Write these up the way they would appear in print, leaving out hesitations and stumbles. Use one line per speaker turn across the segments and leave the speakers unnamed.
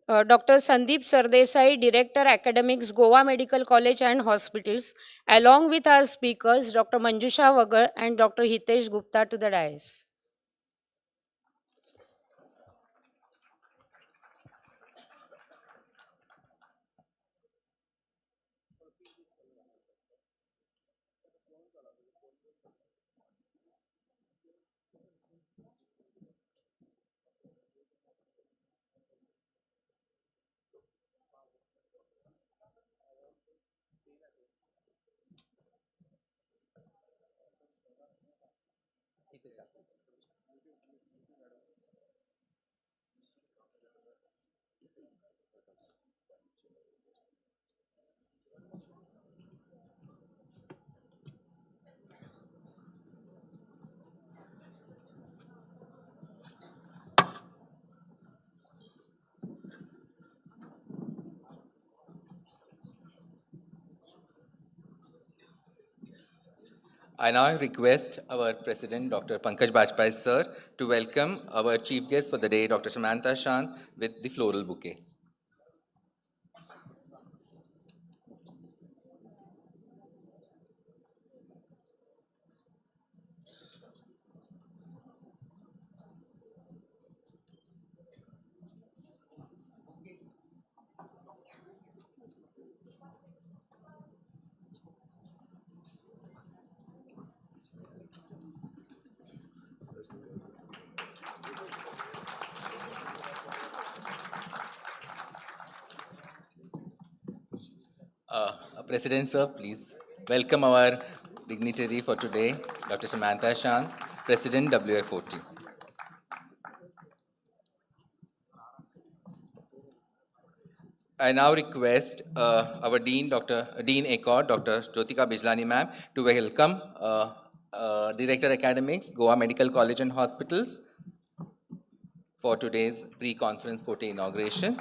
Dr. Sandeep Sardesai, Director Academics, Goa Medical College and Hospitals, along with our speakers, Dr. Manjusha Vagar and Dr. Hitesh Gupta to the dais.
I now request our President, Dr. Pankaj Bajpai, sir, to welcome our chief guest for the day, Dr. Samantha Shan, with the floral bouquet. President, sir, please welcome our dignitary for today, Dr. Samantha Shan, President, WF40. I now request our Dean, Dean ACOT, Dr. Jyotika Bijlani ma'am, to welcome Director Academics, Goa Medical College and Hospitals for today's pre-conference Kote inauguration.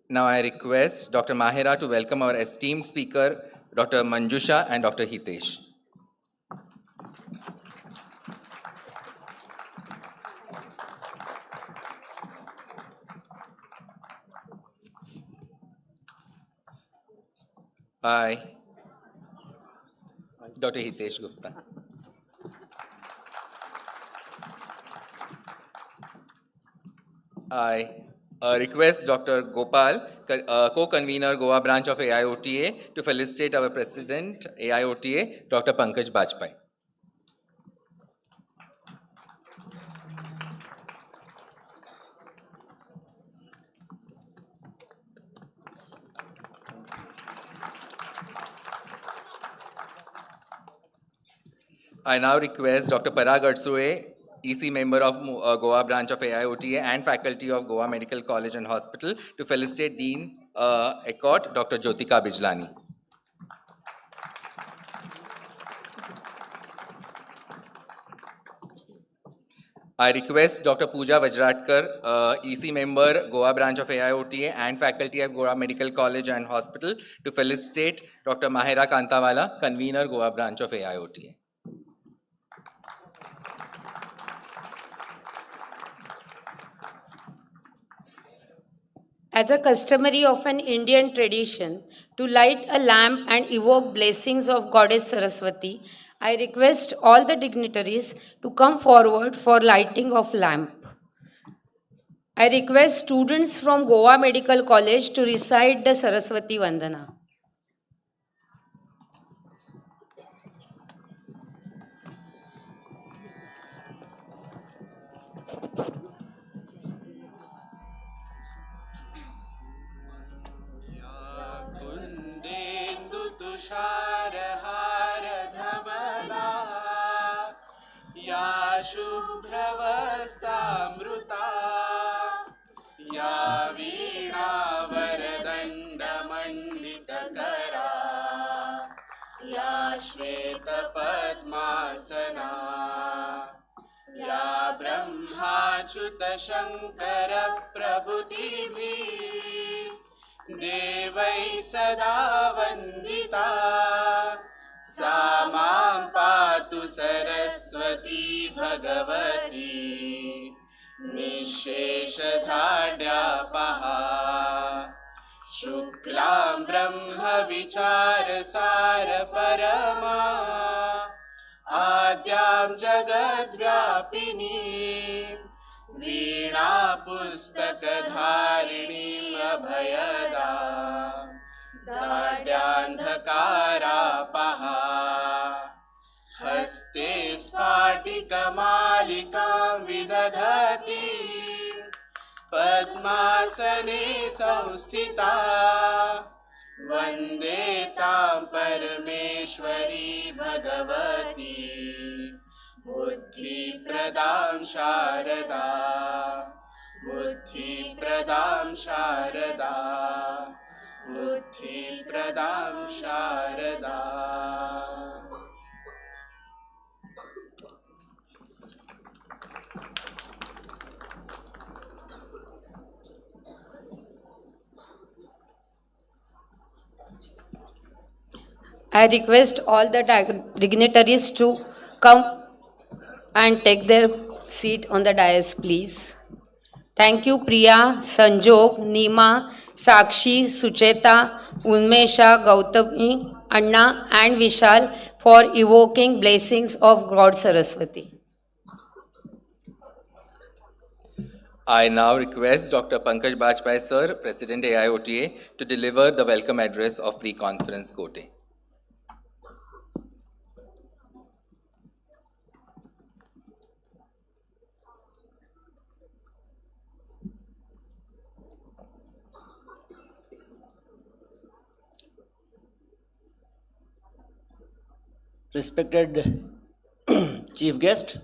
Now I request Dr. Mahira to welcome our esteemed speaker, Dr. Manjusha and Dr. Hitesh. I, Dr. Hitesh Gupta. I request Dr. Gopal, co-convener Goa branch of AIOTA, to felicitate our President AIOTA, Dr. Pankaj Bajpai. I now request Dr. Parag Adsue, EC member of Goa branch of AIOTA and faculty of Goa Medical College and Hospital, to felicitate Dean ACOT, Dr. Jyotika Bijlani. I request Dr. Pooja Vajratkar, EC member, Goa branch of AIOTA and faculty of Goa Medical College and Hospital, to felicitate Dr. Mahira Kantawala, convener, Goa branch of AIOTA.
As a customary of an Indian tradition, to light a lamp and evoke blessings of Goddess Saraswati, I request all the dignitaries to come forward for lighting of lamp. I request students from Goa Medical College to recite the Saraswati Vandana.
तुषारहार धवला या शुभ्रवस्त्रामृता या वीणावरदण्डमण्डितकरा या श्वेतपद्मासना या ब्रह्माच्युतशङ्करप्रभृतिभिः देवै सदा वन्दिता सा मां ती भगवती निःशेष झाड्या पहा शुक्लां ब्रह्म विचार सार परमा आद्यां जगद्व्यापिनी वीणा पुस्तकधारिणी अभयदा जाड्यान्धकारा पहा हस्ते स्फाटिकमालिकां विदधती पद्मासने संस्थिता वन्दे तां परमेश्वरी Bhagwati बुद्धिप्रदां Sharda बुद्धिप्रदां Sharda बुद्धिप्रदां Sharda
I request all the dignitaries to come and take their seat on the dais, please. Thank you, Priya, Sanjog, Nima, Sakshi, Sucheta, Unmesha, Gautami, Anna, and Vishal for evoking blessings of God Saraswati.
I now request Dr. Pankaj Bajpai Sir, President AIOTA, to deliver the welcome address of pre-conference Kote.
Respected Chief Guest,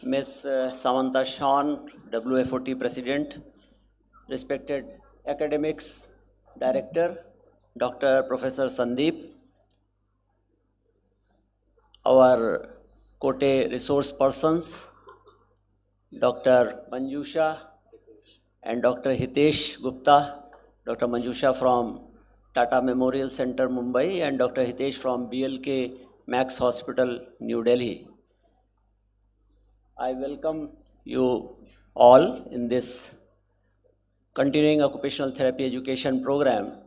Ms. Samantha Shawn, WFOT President, respected Academics Director, Dr. Professor Sandeep, our Kote resource persons, Dr. Manjusha and Dr. Hitesh Gupta, Dr. Manjusha from Tata Memorial Center, Mumbai, and Dr. Hitesh from BLK Max Hospital, New Delhi. I welcome you all in this continuing occupational therapy education program,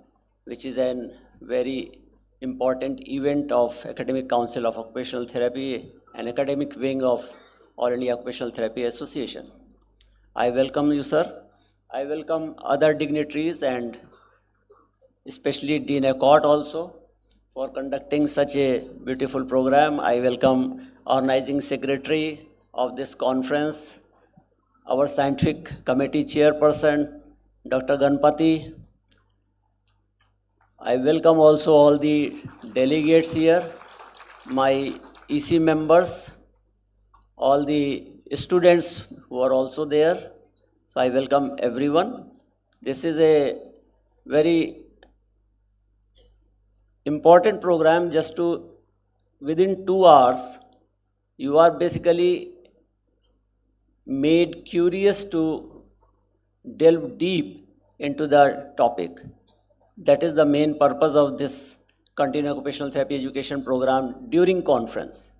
which is a very important event of Academic Council of Occupational Therapy, an academic wing of All India Occupational Therapy Association. I welcome you, sir. I welcome other dignitaries and especially Dean Accord also for conducting such a beautiful program. I welcome organizing secretary of this conference, our scientific committee chairperson, Dr. Ganpati. I welcome also all the delegates here, my EC members, all the students who are also there. So I welcome everyone. This is a very important program. Just to within 2 hours you are basically made curious to delve deep into the topic. That is the main purpose of this continuing occupational therapy education program during conference.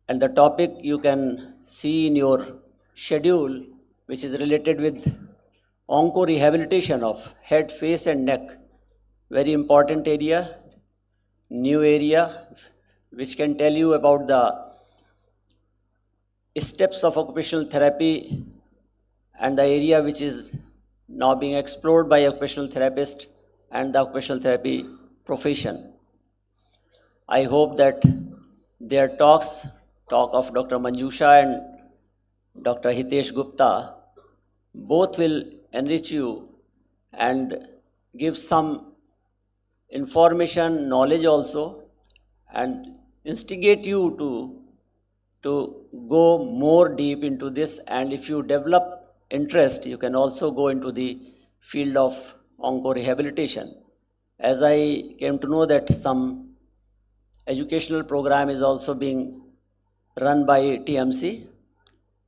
And the topic you can see in your schedule, which is related with onco rehabilitation of head, face and neck. Very important area, new area, which can tell you about the steps of occupational therapy and the area which is now being explored by occupational therapists and the occupational therapy profession. I hope that their talk of Dr. Manjusha and Dr. Hitesh Gupta, both will enrich you and give some information, knowledge also, and instigate you to go more deep into this. And if you develop interest, you can also go into the field of onco rehabilitation. As I came to know that some educational program is also being run by TMC,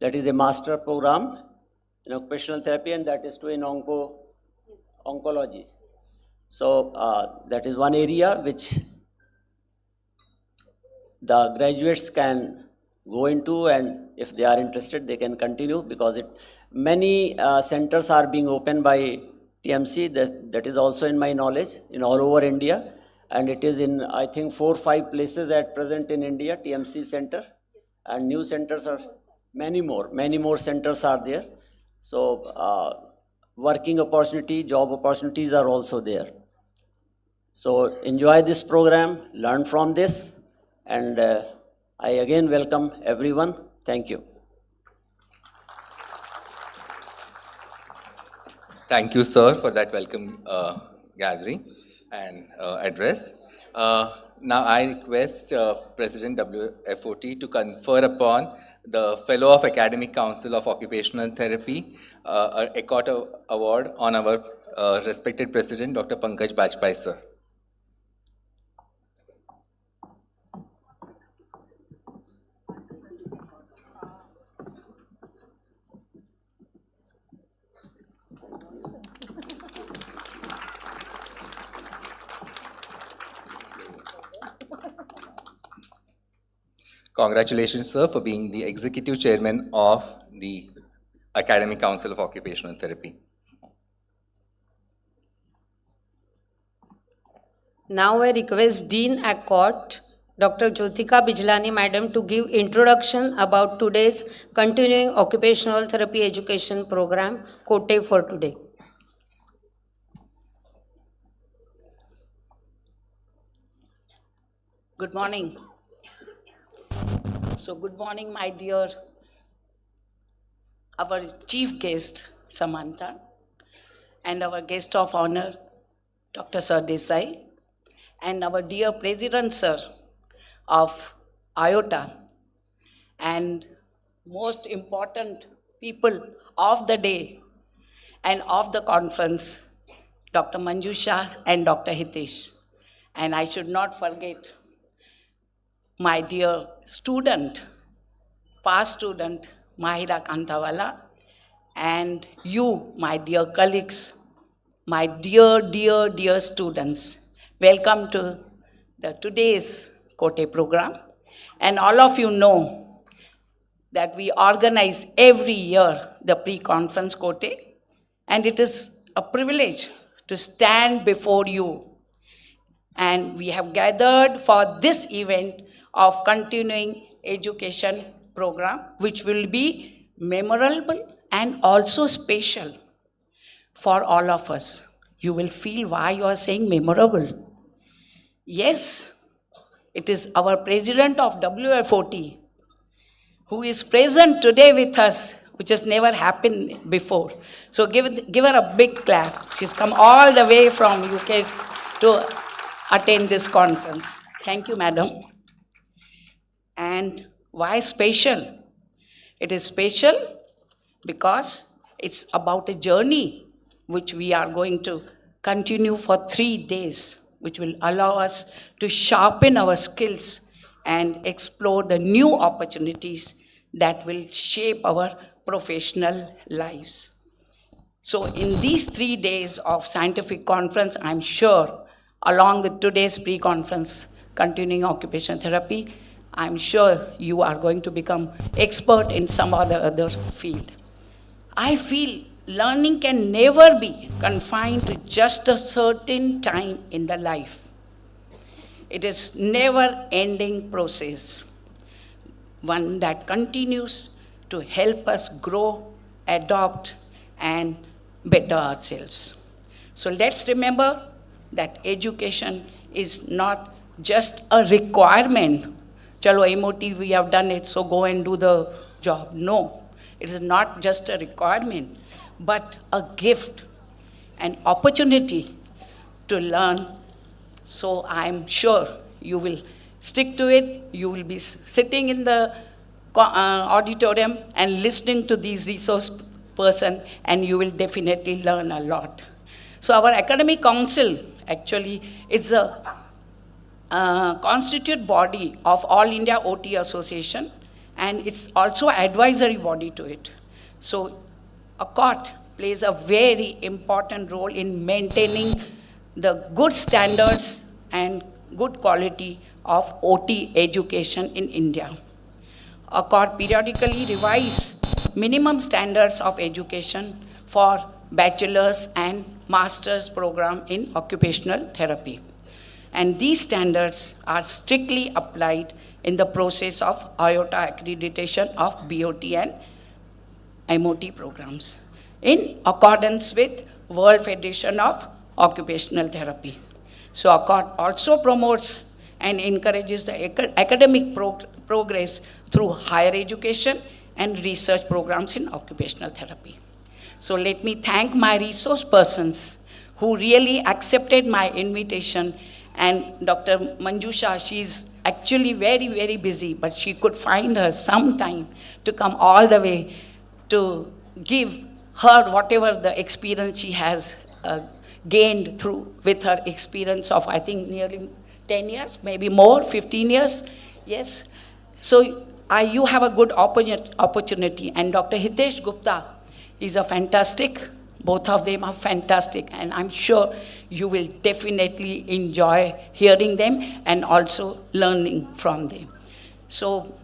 that is a master program in occupational therapy, and that is to in oncology. So that is one area which the graduates can go into, and if they are interested, they can continue, because many centers are being opened by TMC. That is also in my knowledge, in all over India, and it is in, I think, 4 or 5 places at present in India, TMC center, and new centers are many more centers are there. So working opportunity, job opportunities are also there. So enjoy this program, learn from this, and I again welcome everyone. Thank you.
Thank you, sir, for that welcome gathering and address. Now I request President WFOT to confer upon the Fellow of Academic Council of Occupational Therapy a ECOT award on our respected President, Dr. Pankaj Bajpai, sir. Congratulations, sir, for being the Executive Chairman of the Academic Council of Occupational Therapy.
Now I request Dean ECOT, Dr. Jyotika Bijlani Madam, to give introduction about today's continuing occupational therapy education program, Kote for today.
Good morning. So good morning, my dear, our chief guest, Samantha, and our guest of honor, Dr. Sir Desai, and our dear President, Sir, of IOTA, and most important people of the day and of the conference, Dr. Manjusha and Dr. Hitesh. And I should not forget my dear student, past student, Mahira Kantawala, and you, my dear colleagues, my dear students. Welcome to today's Kote program. And all of you know that we organize every year the pre-conference Kote, and it is a privilege to stand before you. And we have gathered for this event of continuing education program, which will be memorable and also special for all of us. You will feel why you are saying memorable. Yes, it is our president of WFOT who is present today with us, which has never happened before. So give her a big clap. She's come all the way from UK to attend this conference. Thank you, madam. And why special? It is special because it's about a journey which we are going to continue for 3 days, which will allow us to sharpen our skills and explore the new opportunities that will shape our professional lives. So in these 3 days of scientific conference, I'm sure, along with today's pre-conference continuing occupational therapy, I'm sure you are going to become expert in some other field. I feel learning can never be confined to just a certain time in the life. It is never-ending process, one that continues to help us grow, adopt, and better ourselves. So let's remember that education is not just a requirement. Chalo, emotive, we have done it, so go and do the job. No, it is not just a requirement, but a gift, an opportunity to learn. So I'm sure you will stick to it. You will be sitting in the auditorium and listening to these resource person, and you will definitely learn a lot. So our academic council actually is a constitute body of All India OT Association, and it's also advisory body to it. So ACOT plays a very important role in maintaining the good standards and good quality of OT education in India. Accord periodically revise minimum standards of education for bachelor's and master's program in occupational therapy. And these standards are strictly applied in the process of IOTA accreditation of BOT and MOT programs in accordance with World Federation of Occupational Therapy. So Accord also promotes and encourages the academic progress through higher education and research programs in occupational therapy. So let me thank my resource persons who really accepted my invitation, and Dr. Manjusha, she's actually very, very busy, but she could find her some time to come all the way to give her whatever the experience she has gained through with her experience of, I think, nearly 10 years, maybe more, 15 years, yes. So you have a good opportunity, and Dr. Hitesh Gupta is a fantastic, both of them are fantastic, and I'm sure you will definitely enjoy hearing them and also learning from them. So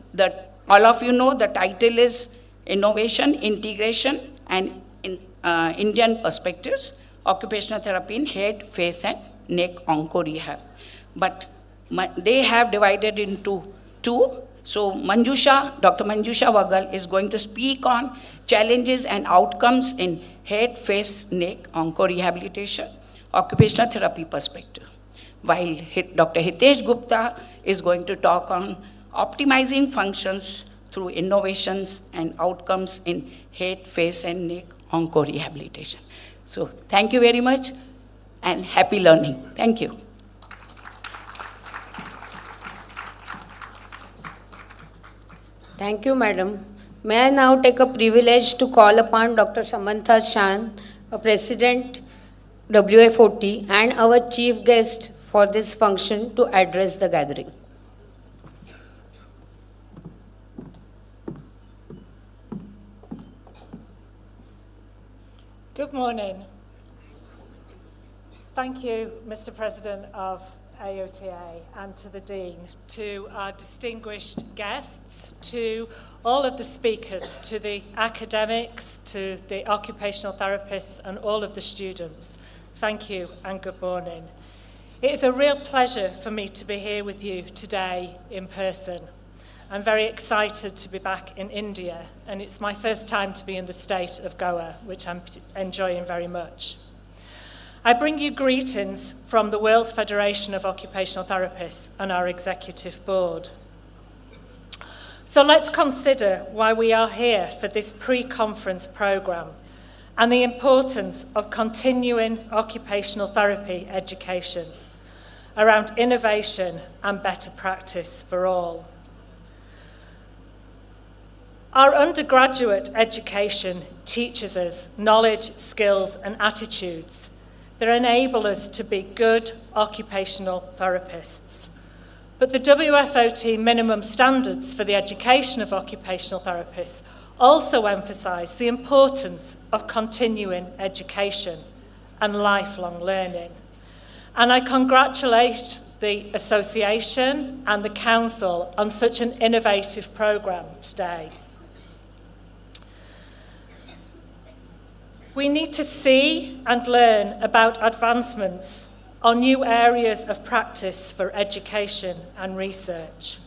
all of you know the title is Innovation, Integration, and Indian Perspectives, Occupational Therapy in Head, Face, and Neck Onco Rehab. But they have divided into two. So Dr. Manjusha Vagal is going to speak on challenges and outcomes in head, face, neck, onco rehabilitation, occupational therapy perspective. While Dr. Hitesh Gupta is going to talk on optimizing functions through innovations and outcomes in head, face, and neck, onco rehabilitation. So thank you very much and happy learning. Thank you.
Thank you, madam. May I now take a privilege to call upon Dr. Samantha Shan, a President WFOT, and our chief guest for this function to address the gathering.
Good morning. Thank you, Mr. President of AOTA, and to the Dean, to our distinguished guests, to all of the speakers, to the academics, to the occupational therapists, and all of the students. Thank you and good morning. It is a real pleasure for me to be here with you today in person. I'm very excited to be back in India, and it's my first time to be in the state of Goa, which I'm enjoying very much. I bring you greetings from the World Federation of Occupational Therapists and our executive board. So let's consider why we are here for this pre-conference programme and the importance of continuing occupational therapy education around innovation and better practice for all. Our undergraduate education teaches us knowledge, skills, and attitudes that enable us to be good occupational therapists. But the WFOT minimum standards for the education of occupational therapists also emphasise the importance of continuing education and lifelong learning. And I congratulate the Association and the Council on such an innovative programme today. We need to see and learn about advancements on new areas of practice for education and research.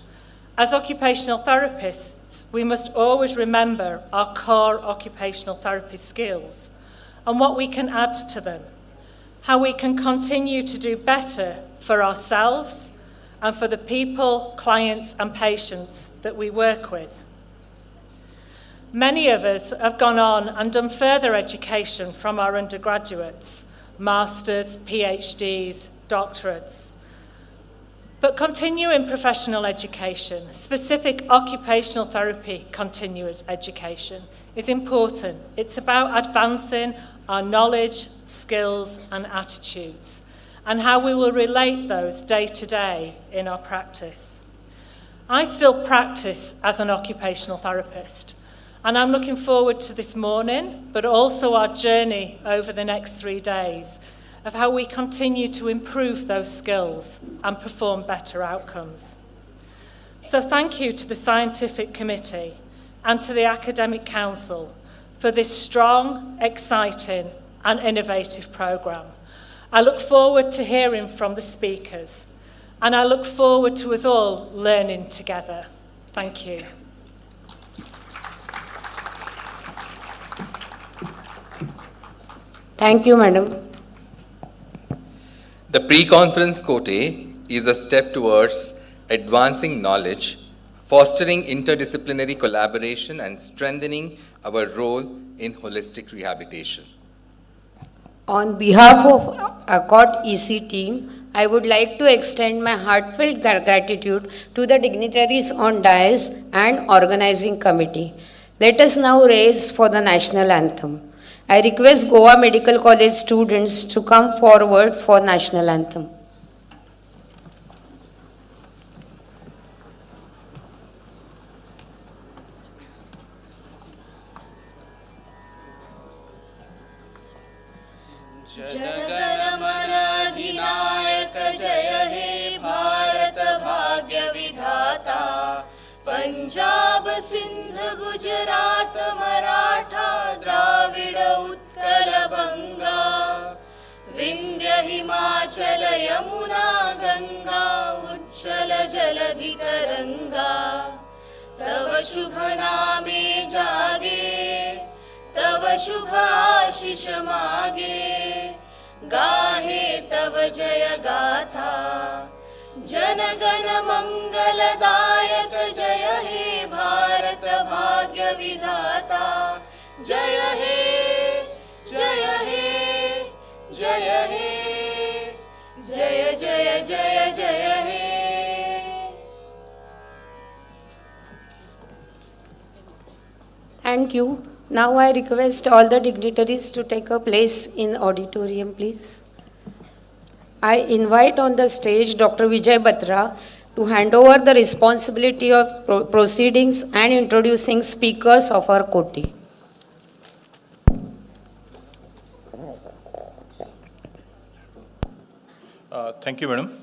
As occupational therapists, we must always remember our core occupational therapy skills and what we can add to them, how we can continue to do better for ourselves and for the people, clients, and patients that we work with. Many of us have gone on and done further education from our undergraduates, masters, PhDs, doctorates. But continuing professional education, specific occupational therapy continued education, is important. It's about advancing our knowledge, skills, and attitudes, and how we will relate those day to day in our practice. I still practice as an occupational therapist, and I'm looking forward to this morning, but also our journey over the next 3 days of how we continue to improve those skills and perform better outcomes. So thank you to the Scientific Committee and to the Academic Council for this strong, exciting and innovative programme. I look forward to hearing from the speakers and I look forward to us all learning together. Thank you.
Thank you, Madam.
The pre-conference quote is a step towards advancing knowledge, fostering interdisciplinary collaboration, and strengthening our role in holistic rehabilitation.
On behalf of Accord EC team, I would like to extend my heartfelt gratitude to the dignitaries on dais and organizing committee. Let us now raise for the national anthem. I request Goa Medical College students to come forward for national anthem.
जनगणमनाधिनायक जय हे भारत भाग्य विधाता पंजाब सिंध गुजरात मराठा द्राविड उत्कल बंगा विंध्य हिमाचल यमुना गंगा उच्चल जलधि तरंगा तव शुभ नामे जागे तव शुभ आशीष मागे गाहे तव जय गाथा जनगण मंगलदायक जय हे भारत भाग्य विधाता जय हे जय हे जय हे जय जय जय जय हे.
Thank you. Now I request all the dignitaries to take a place in auditorium, please. I invite on the stage Dr. Vijay Batra to hand over the responsibility of proceedings and introducing speakers of our Koti.
Thank you, madam.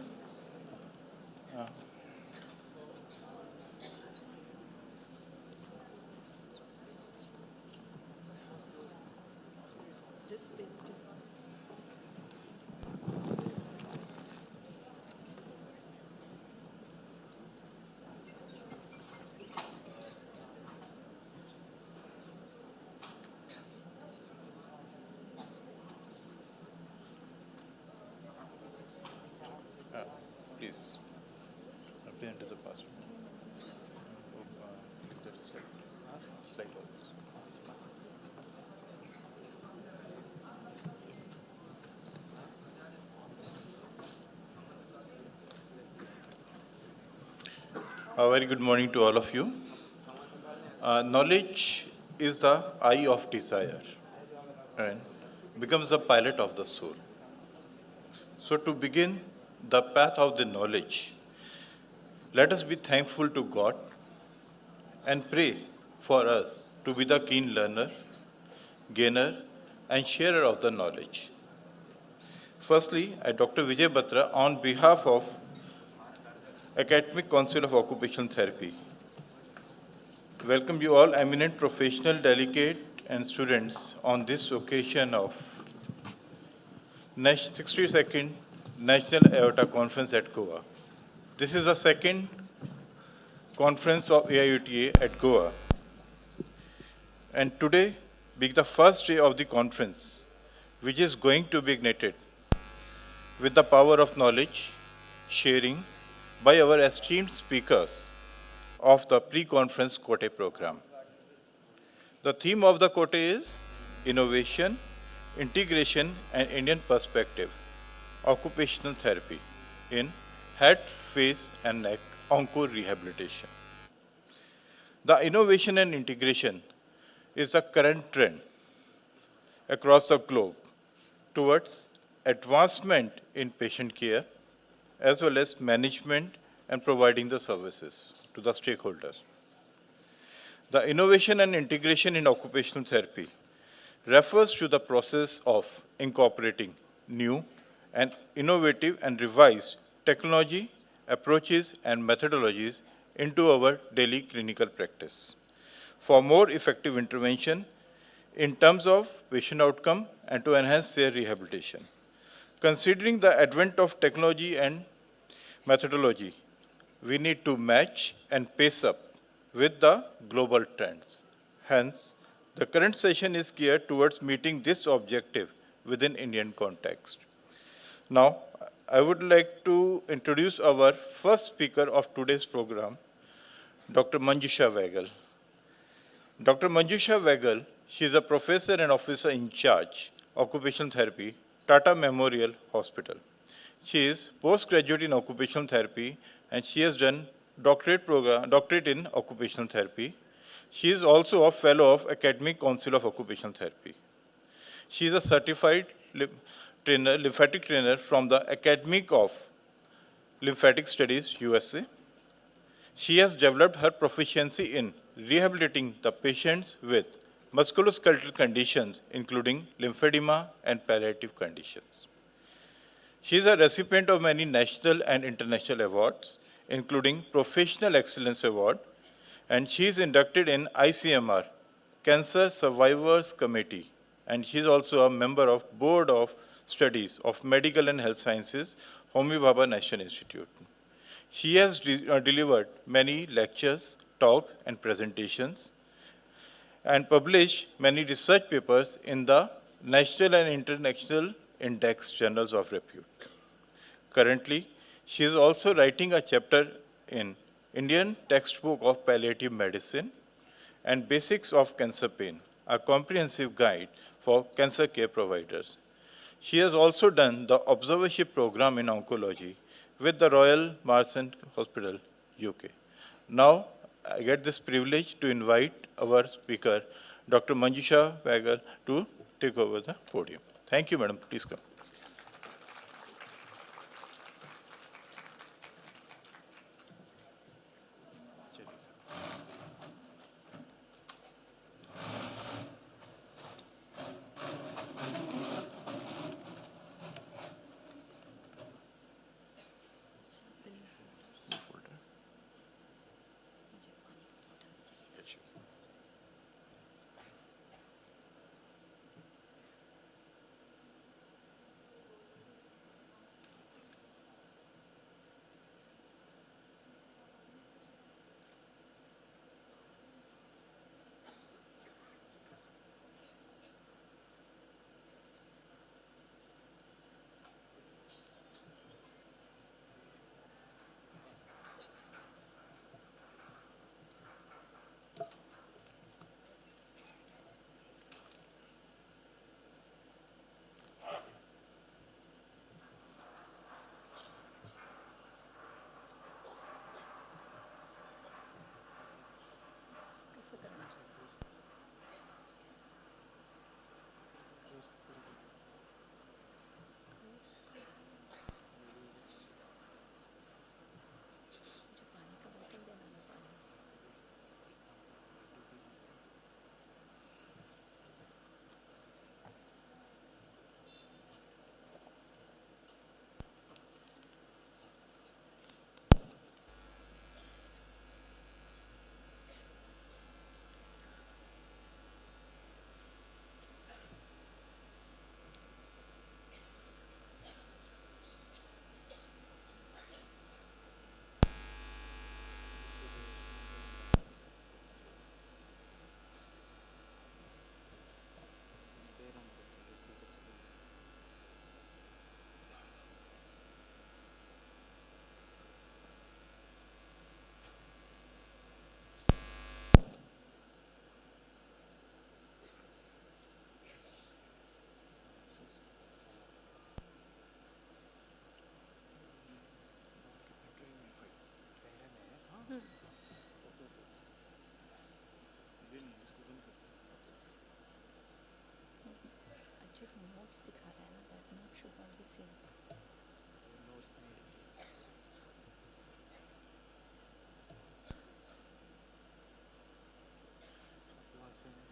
Please, please enter the password. Click that slide over. A very good morning to all of you. Knowledge is the eye of desire and becomes the pilot of the soul. So to begin the path of the knowledge, let us be thankful to God and pray for us to be the keen learner, gainer, and sharer of the knowledge. Firstly, I, Dr. Vijay Batra, on behalf of Academic Council of Occupational Therapy, welcome you all eminent professional delegate and students on this occasion of 62nd National Aorta Conference at Goa. This is the second conference of AIOTA at Goa. And today being the first day of the conference, which is going to be ignited with the power of knowledge sharing by our esteemed speakers of the pre-conference Kote program. The theme of the Kote is Innovation, Integration and Indian Perspective, Occupational Therapy in Head, Face and Neck Onco Rehabilitation. The innovation and integration is a current trend across the globe towards advancement in patient care as well as management and providing the services to the stakeholders. The innovation and integration in occupational therapy refers to the process of incorporating new and innovative and revised technology, approaches and methodologies into our daily clinical practice for more effective intervention in terms of patient outcome and to enhance their rehabilitation. Considering the advent of technology and methodology, we need to match and pace up with the global trends. Hence, the current session is geared towards meeting this objective within Indian context. Now, I would like to introduce our first speaker of today's program, Dr. Manjusha Vagal. Dr. Manjusha Vagal, she is a professor and officer in charge, occupational therapy, Tata Memorial Hospital. She is postgraduate in occupational therapy and she has done doctorate in occupational therapy. She is also a fellow of Academic Council of Occupational Therapy. She is a certified lymphatic trainer from the Academic of Lymphatic Studies, USA. She has developed her proficiency in rehabilitating the patients with musculoskeletal conditions, including lymphedema and palliative conditions. She is a recipient of many national and international awards, including Professional Excellence Award, and she is inducted in ICMR, Cancer Survivors Committee, and she is also a member of Board of Studies of Medical and Health Sciences, Homi Bhabha National Institute. She has delivered many lectures, talks, and presentations, and published many research papers in the national and international index journals of repute. Currently, she is also writing a chapter in Indian Textbook of Palliative Medicine and Basics of Cancer Pain, a comprehensive guide for cancer care providers. She has also done the observership program in oncology with the Royal Marsden Hospital, UK. Now, I get this privilege to invite our speaker, Dr. Manjusha Vagal, to take over the podium. Thank you, madam. Please come.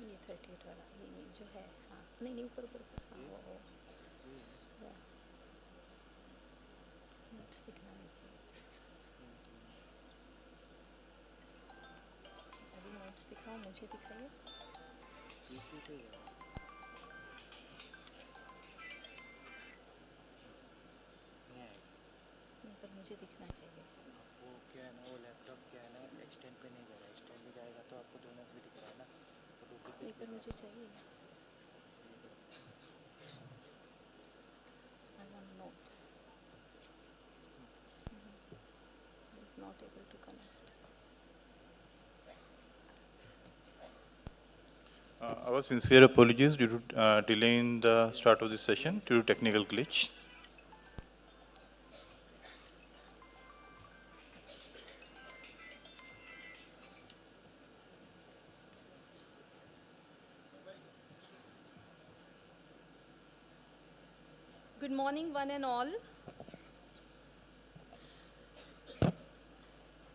ये 38 वाला ये जो है हाँ नहीं नहीं ऊपर ऊपर हाँ वो नोट्स दिखना नहीं चाहिए मुझे दिखाइए। नहीं, पर मुझे दिखना चाहिए।
वो क्या है ना, वो लैपटॉप क्या है ना, एक्सटेंड पे नहीं कर रहा है। एक्सटेंड पे जाएगा तो आपको दोनों भी दिख रहा है ना, तो
नहीं,
डुप्लीकेट
पर मुझे चाहिए। I want notes. It's not able to connect.
Our sincere apologies due to delay in the start of this session due to technical glitch.
Good morning, one and all.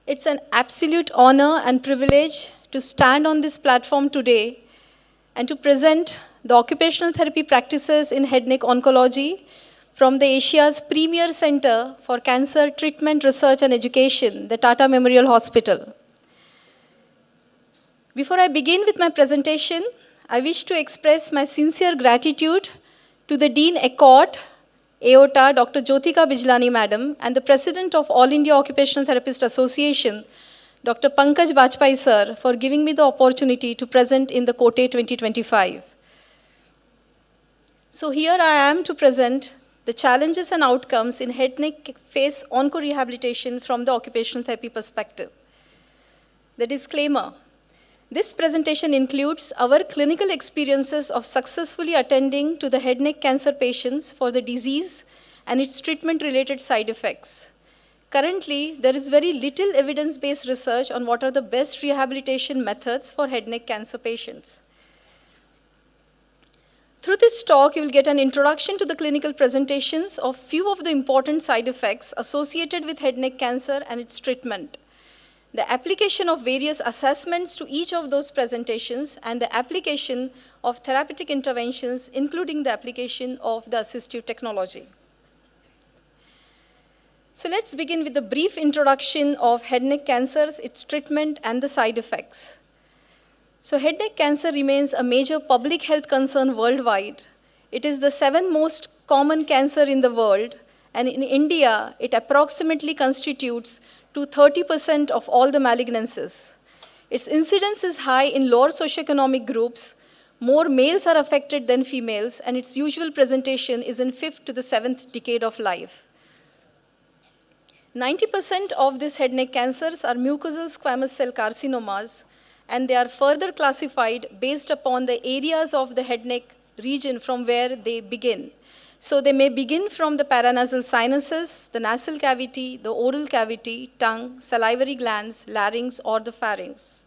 It's an absolute honor and privilege to stand on this platform today and to present the occupational therapy practices in head neck oncology from the Asia's premier center for cancer treatment, research and education, the Tata Memorial Hospital. Before I begin with my presentation, I wish to express my sincere gratitude to the Dean Accord, AOTA, Dr. Jyotika Bijlani Madam, and the President of All India Occupational Therapist Association, Dr. Pankaj Bajpai Sir, for giving me the opportunity to present in the COTE 2025. So here I am to present the challenges and outcomes in head neck face onco-rehabilitation from the occupational therapy perspective. The disclaimer. This presentation includes our clinical experiences of successfully attending to the head neck cancer patients for the disease and its treatment-related side effects. Currently, there is very little evidence-based research on what are the best rehabilitation methods for head neck cancer patients. Through this talk, you will get an introduction to the clinical presentations of few of the important side effects associated with head neck cancer and its treatment, the application of various assessments to each of those presentations, and the application of therapeutic interventions, including the application of the assistive technology. So let's begin with a brief introduction of head neck cancers, its treatment, and the side effects. So head neck cancer remains a major public health concern worldwide. It is the 7th most common cancer in the world, and in India, it approximately constitutes to 30% of all the malignancies. Its incidence is high in lower socioeconomic groups. More males are affected than females, and its usual presentation is in 5th to the 7th decade of life. 90% of these head neck cancers are mucosal squamous cell carcinomas, and they are further classified based upon the areas of the head neck region from where they begin. So they may begin from the paranasal sinuses, the nasal cavity, the oral cavity, tongue, salivary glands, larynx, or the pharynx.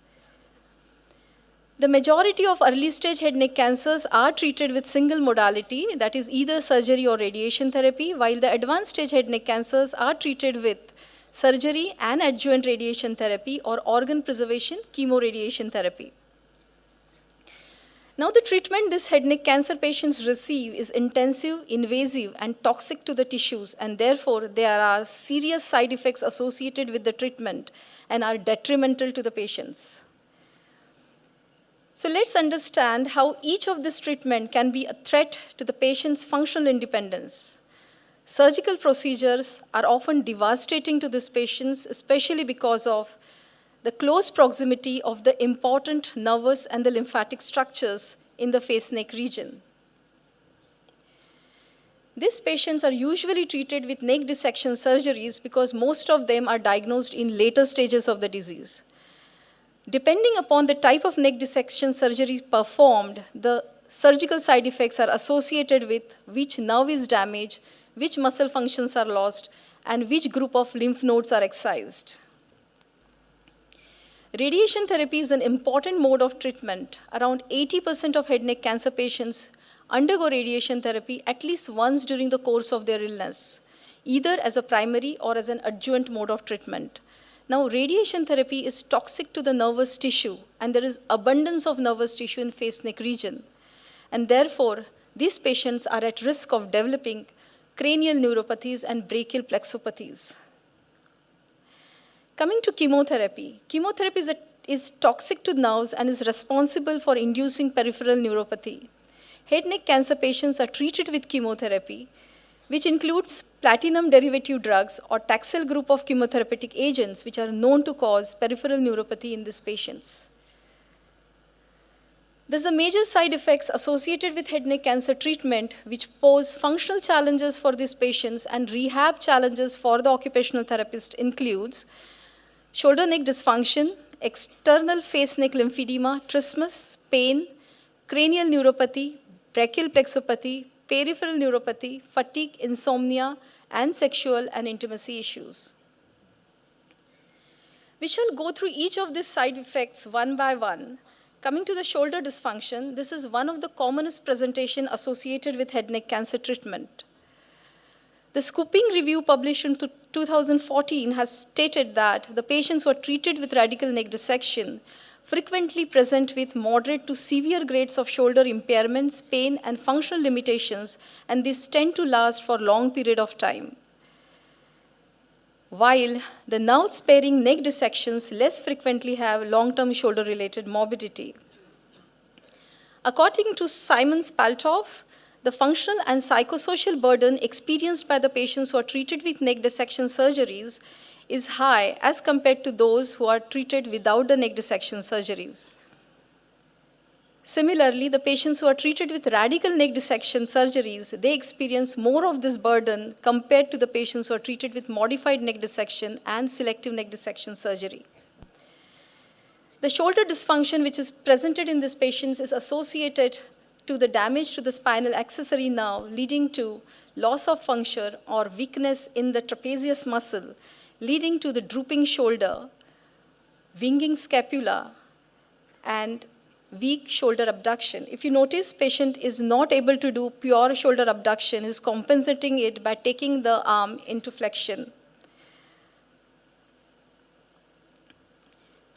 The majority of early stage head neck cancers are treated with single modality, that is either surgery or radiation therapy, while the advanced stage head neck cancers are treated with surgery and adjuvant radiation therapy or organ preservation chemoradiation therapy. Now the treatment these head neck cancer patients receive is intensive, invasive, and toxic to the tissues, and therefore there are serious side effects associated with the treatment and are detrimental to the patients. So let's understand how each of this treatment can be a threat to the patient's functional independence. Surgical procedures are often devastating to these patients, especially because of the close proximity of the important nervous and the lymphatic structures in the face neck region. These patients are usually treated with neck dissection surgeries because most of them are diagnosed in later stages of the disease. Depending upon the type of neck dissection surgery performed, the surgical side effects are associated with which nerve is damaged, which muscle functions are lost, and which group of lymph nodes are excised. Radiation therapy is an important mode of treatment. Around 80% of head neck cancer patients undergo radiation therapy at least once during the course of their illness, either as a primary or as an adjuvant mode of treatment. Now, radiation therapy is toxic to the nervous tissue, and there is abundance of nervous tissue in face neck region. And therefore, these patients are at risk of developing cranial neuropathies and brachial plexopathies. Coming to chemotherapy. Chemotherapy is is toxic to nerves and is responsible for inducing peripheral neuropathy. Head neck cancer patients are treated with chemotherapy, which includes platinum derivative drugs or Taxol group of chemotherapeutic agents, which are known to cause peripheral neuropathy in these patients. There's a major side effects associated with head neck cancer treatment, which pose functional challenges for these patients and rehab challenges for the occupational therapist includes shoulder neck dysfunction, external face neck lymphedema, trismus, pain, cranial neuropathy, brachial plexopathy, peripheral neuropathy, fatigue, insomnia, and sexual and intimacy issues. We shall go through each of these side effects one by one. Coming to the shoulder dysfunction, this is one of the commonest presentation associated with head neck cancer treatment. The Scooping Review published in 2014 has stated that the patients who are treated with radical neck dissection frequently present with moderate to severe grades of shoulder impairments, pain, and functional limitations, and these tend to last for a long period of time. While the nerve-sparing neck dissections less frequently have long-term shoulder-related morbidity. According to Simon Spaltoff, the functional and psychosocial burden experienced by the patients who are treated with neck dissection surgeries is high as compared to those who are treated without the neck dissection surgeries. Similarly, the patients who are treated with radical neck dissection surgeries, they experience more of this burden compared to the patients who are treated with modified neck dissection and selective neck dissection surgery. The shoulder dysfunction which is presented in these patients is associated to the damage to the spinal accessory nerve, leading to loss of function or weakness in the trapezius muscle, leading to the drooping shoulder, winging scapula, and weak shoulder abduction. If you notice, patient is not able to do pure shoulder abduction, is compensating it by taking the arm into flexion.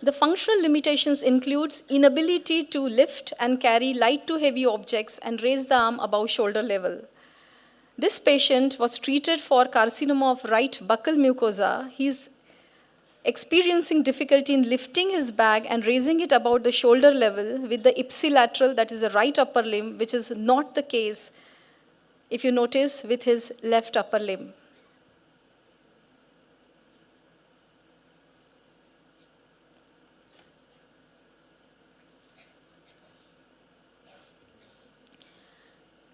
The functional limitations includes inability to lift and carry light to heavy objects and raise the arm above shoulder level. This patient was treated for carcinoma of right buccal mucosa. He's experiencing difficulty in lifting his bag and raising it above the shoulder level with the ipsilateral, that is the right upper limb, which is not the case, if you notice, with his left upper limb.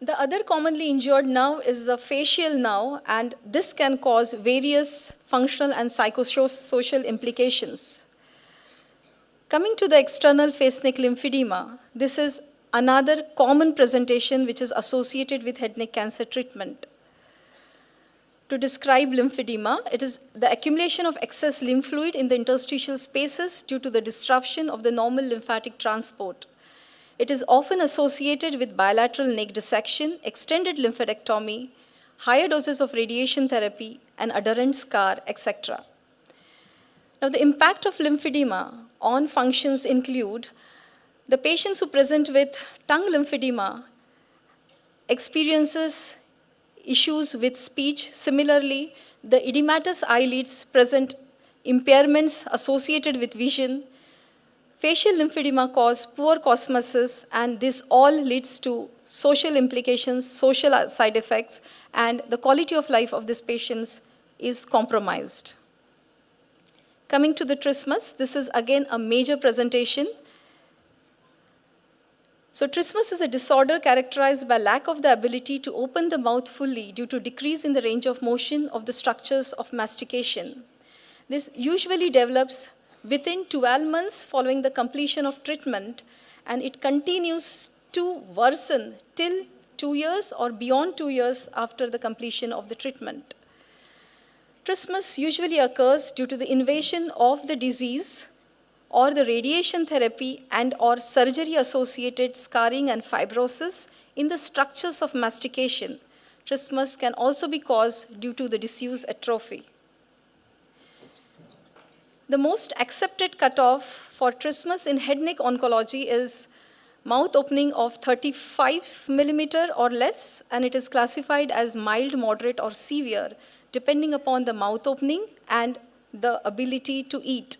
The other commonly injured nerve is the facial nerve, and this can cause various functional and psychosocial implications. Coming to the external face neck lymphedema, this is another common presentation which is associated with head neck cancer treatment. To describe lymphedema, it is the accumulation of excess lymph fluid in the interstitial spaces due to the disruption of the normal lymphatic transport. It is often associated with bilateral neck dissection, extended lymphadenectomy, higher doses of radiation therapy, an adherent scar, etc. Now, the impact of lymphedema on functions include the patients who present with tongue lymphedema experiences issues with speech. Similarly, the edematous eyelids present impairments associated with vision. Facial lymphedema cause poor cosmosis, and this all leads to social implications, social side effects, and the quality of life of these patients is compromised. Coming to the trismus, this is again a major presentation. So trismus is a disorder characterized by lack of the ability to open the mouth fully due to decrease in the range of motion of the structures of mastication. This usually develops within 12 months following the completion of treatment, and it continues to worsen till 2 years or beyond 2 years after the completion of the treatment. Trismus usually occurs due to the invasion of the disease or the radiation therapy and or surgery associated scarring and fibrosis in the structures of mastication. Trismus can also be caused due to the disuse atrophy. The most accepted cutoff for trismus in head neck oncology is mouth opening of 35 millimeter or less, and it is classified as mild, moderate, or severe, depending upon the mouth opening and the ability to eat.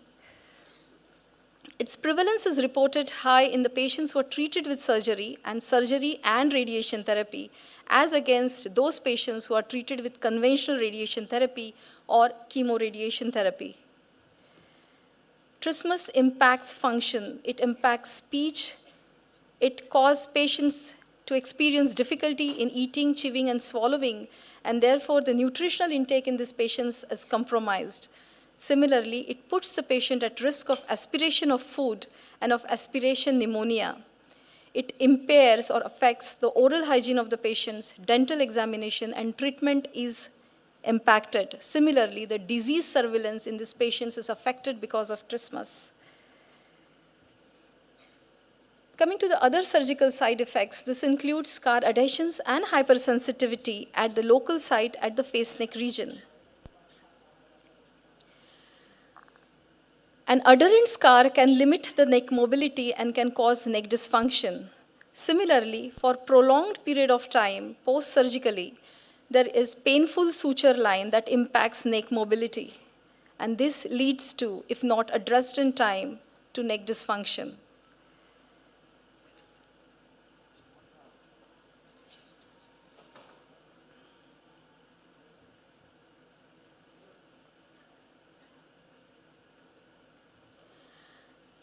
Its prevalence is reported high in the patients who are treated with surgery and radiation therapy, as against those patients who are treated with conventional radiation therapy or chemoradiation therapy. Trismus impacts function, it impacts speech, it causes patients to experience difficulty in eating, chewing, and swallowing, and therefore the nutritional intake in these patients is compromised. Similarly, it puts the patient at risk of aspiration of food and of aspiration pneumonia. It impairs or affects the oral hygiene of the patients, dental examination, and treatment is impacted. Similarly, the disease surveillance in these patients is affected because of trismus. Coming to the other surgical side effects, this includes scar adhesions and hypersensitivity at the local site at the face-neck region. An adherent scar can limit the neck mobility and can cause neck dysfunction. Similarly, for prolonged period of time post-surgically, there is painful suture line that impacts neck mobility. And this leads to, if not addressed in time, to neck dysfunction.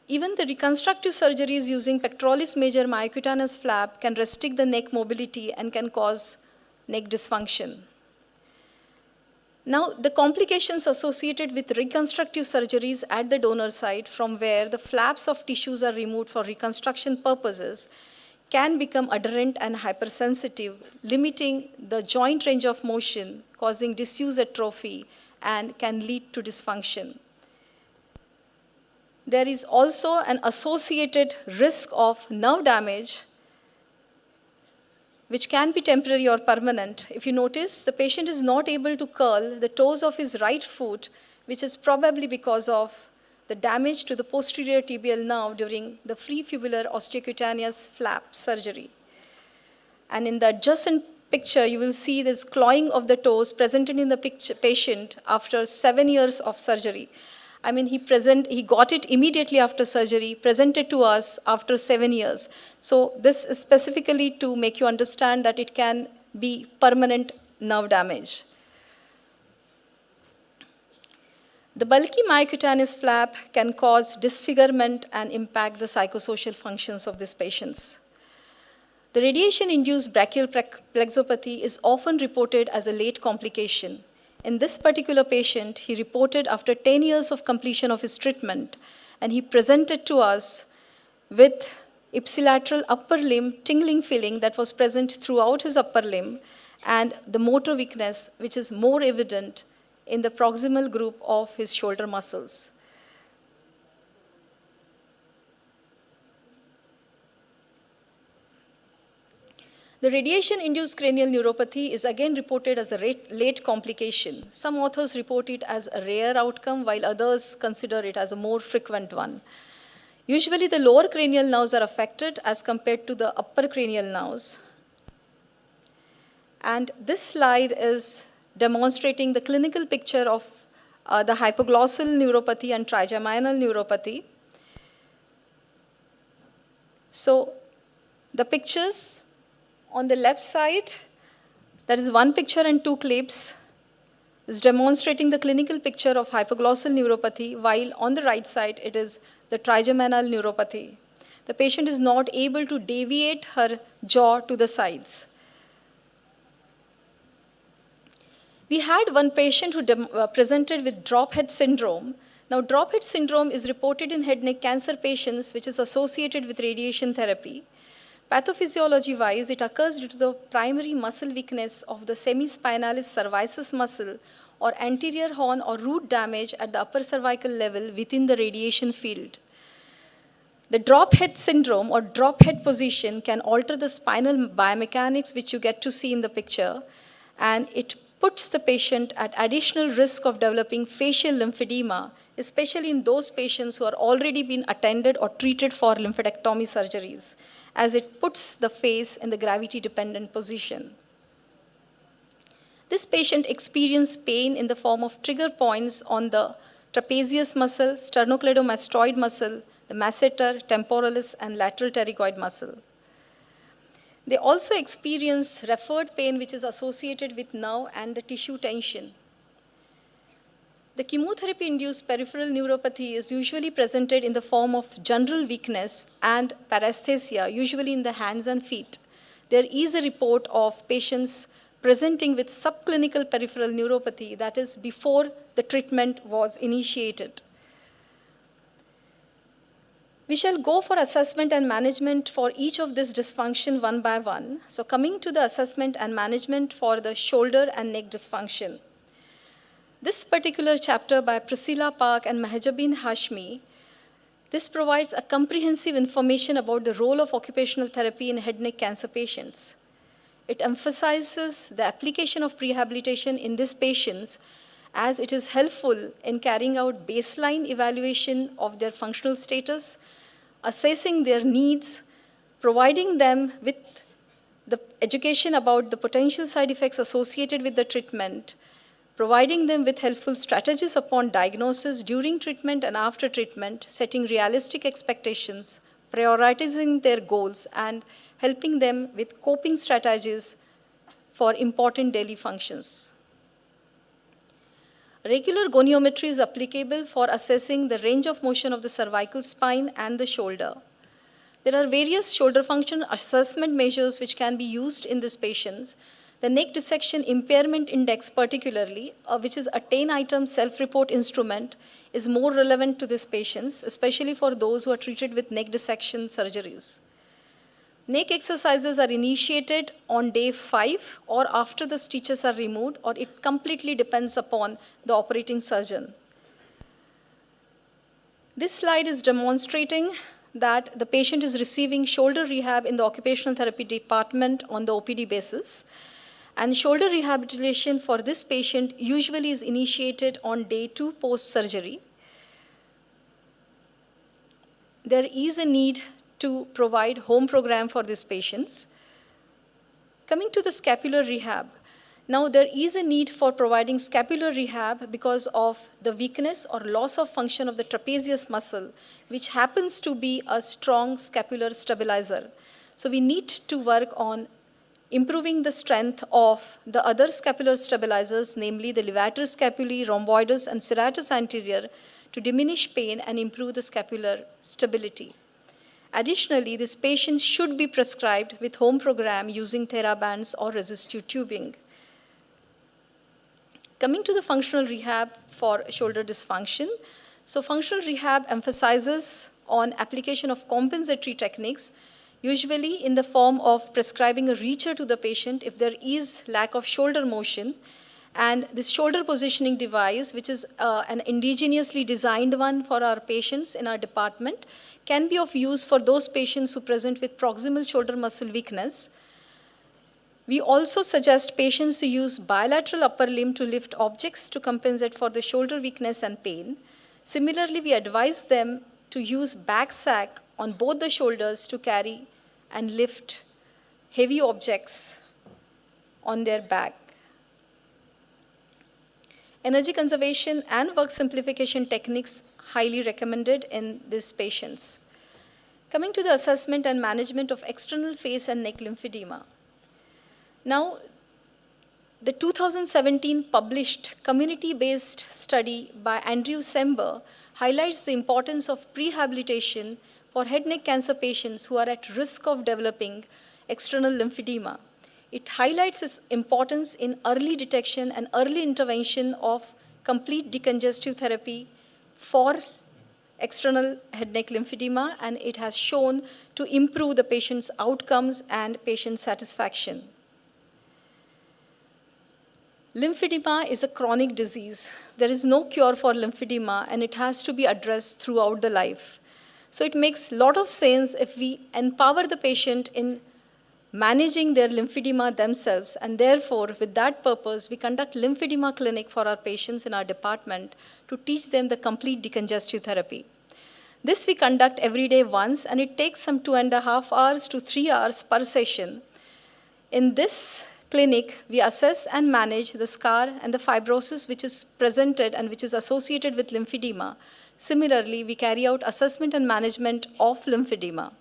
Even the reconstructive surgeries using pectoralis major myocutaneous flap can restrict the neck mobility and can cause neck dysfunction. Now, the complications associated with reconstructive surgeries at the donor site, from where the flaps of tissues are removed for reconstruction purposes, can become adherent and hypersensitive, limiting the joint range of motion, causing disuse atrophy, and can lead to dysfunction. There is also an associated risk of nerve damage, which can be temporary or permanent. If you notice, the patient is not able to curl the toes of his right foot, which is probably because of the damage to the posterior tibial nerve during the free fibular osteocutaneous flap surgery. And in the adjacent picture, you will see this clawing of the toes presented in the patient after 7 years of surgery. I mean, he got it immediately after surgery, presented to us after 7 years. So this is specifically to make you understand that it can be permanent nerve damage. The bulky myocutaneous flap can cause disfigurement and impact the psychosocial functions of these patients. The radiation-induced brachial plexopathy is often reported as a late complication. In this particular patient, he reported after 10 years of completion of his treatment, and he presented to us with ipsilateral upper limb tingling feeling that was present throughout his upper limb, and the motor weakness, which is more evident in the proximal group of his shoulder muscles. The radiation-induced cranial neuropathy is again reported as a late complication. Some authors report it as a rare outcome, while others consider it as a more frequent one. Usually, the lower cranial nerves are affected as compared to the upper cranial nerves. And this slide is demonstrating the clinical picture of the hypoglossal neuropathy and trigeminal neuropathy. So, the pictures on the left side, there is one picture and two clips, is demonstrating the clinical picture of hypoglossal neuropathy, while on the right side, it is the trigeminal neuropathy. The patient is not able to deviate her jaw to the sides. We had one patient who presented with drop head syndrome. Now, drop head syndrome is reported in head neck cancer patients, which is associated with radiation therapy. Pathophysiology-wise, it occurs due to the primary muscle weakness of the semispinalis cervicis muscle or anterior horn or root damage at the upper cervical level within the radiation field. The drop head syndrome or drop head position can alter the spinal biomechanics, which you get to see in the picture, and it puts the patient at additional risk of developing facial lymphedema, especially in those patients who are already been attended or treated for lymphodectomy surgeries, as it puts the face in the gravity-dependent position. This patient experienced pain in the form of trigger points on the trapezius muscle, sternocleidomastoid muscle, the the masseter, temporalis, and lateral pterygoid muscle. They also experience referred pain, which is associated with nerve and the tissue tension. The chemotherapy-induced peripheral neuropathy is usually presented in the form of general weakness and paresthesia, usually in the hands and feet. There is a report of patients presenting with subclinical peripheral neuropathy, that is, before the treatment was initiated. We shall go for assessment and management for each of this dysfunction one by one. So coming to the assessment and management for the shoulder and neck dysfunction. This particular chapter by Priscilla Park and Mahjabin Hashmi, this provides a comprehensive information about the role of occupational therapy in head neck cancer patients. It emphasizes the application of prehabilitation in these patients as it is helpful in carrying out baseline evaluation of their functional status, assessing their needs, providing them with the education about the potential side effects associated with the treatment, providing them with helpful strategies upon diagnosis, during treatment and after treatment, setting realistic expectations, prioritizing their goals, and helping them with coping strategies for important daily functions. Regular goniometry is applicable for assessing the range of motion of the cervical spine and the shoulder. There are various shoulder function assessment measures which can be used in these patients. The neck dissection impairment index particularly, which is a 10-item self-report instrument, is more relevant to these patients, especially for those who are treated with neck dissection surgeries. Neck exercises are initiated on day 5 or after the stitches are removed, or it completely depends upon the operating surgeon. This slide is demonstrating that the patient is receiving shoulder rehab in the occupational therapy department on the OPD basis. And shoulder rehabilitation for this patient usually is initiated on day 2 post-surgery. There is a need to provide home program for these patients. Coming to the scapular rehab. Now there is a need for providing scapular rehab because of the weakness or loss of function of the trapezius muscle, which happens to be a strong scapular stabilizer. So we need to work on improving the strength of the other scapular stabilizers, namely the levator scapulae, rhomboidus, and serratus anterior, to diminish pain and improve the scapular stability. Additionally, these patients should be prescribed with home program using TheraBands or resistive tubing. Coming to the functional rehab for shoulder dysfunction. So functional rehab emphasizes on application of compensatory techniques, usually in the form of prescribing a reacher to the patient if there is lack of shoulder motion. And this shoulder positioning device, which is an indigenously designed one for our patients in our department, can be of use for those patients who present with proximal shoulder muscle weakness. We also suggest patients to use bilateral upper limb to lift objects to compensate for the shoulder weakness and pain. Similarly, we advise them to use back sack on both the shoulders to carry and lift heavy objects on their back. Energy conservation and work simplification techniques highly recommended in these patients. Coming to the assessment and management of external face and neck lymphedema. Now, the 2017 published community-based study by Andrew Sember highlights the importance of prehabilitation for head neck cancer patients who are at risk of developing external lymphedema. It highlights its importance in early detection and early intervention of complete decongestive therapy for external head neck lymphedema, and it has shown to improve the patient's outcomes and patient satisfaction. Lymphedema is a chronic disease. There is no cure for lymphedema, and it has to be addressed throughout the life. So it makes a lot of sense if we empower the patient in managing their lymphedema themselves, and therefore, with that purpose, we conduct lymphedema clinic for our patients in our department to teach them the complete decongestive therapy. This we conduct every day once, and it takes some 2.5 hours to 3 hours per session. In this clinic, we assess and manage the scar and the fibrosis which is presented and which is associated with lymphedema Similarly, we carry out assessment and management of lymphedema.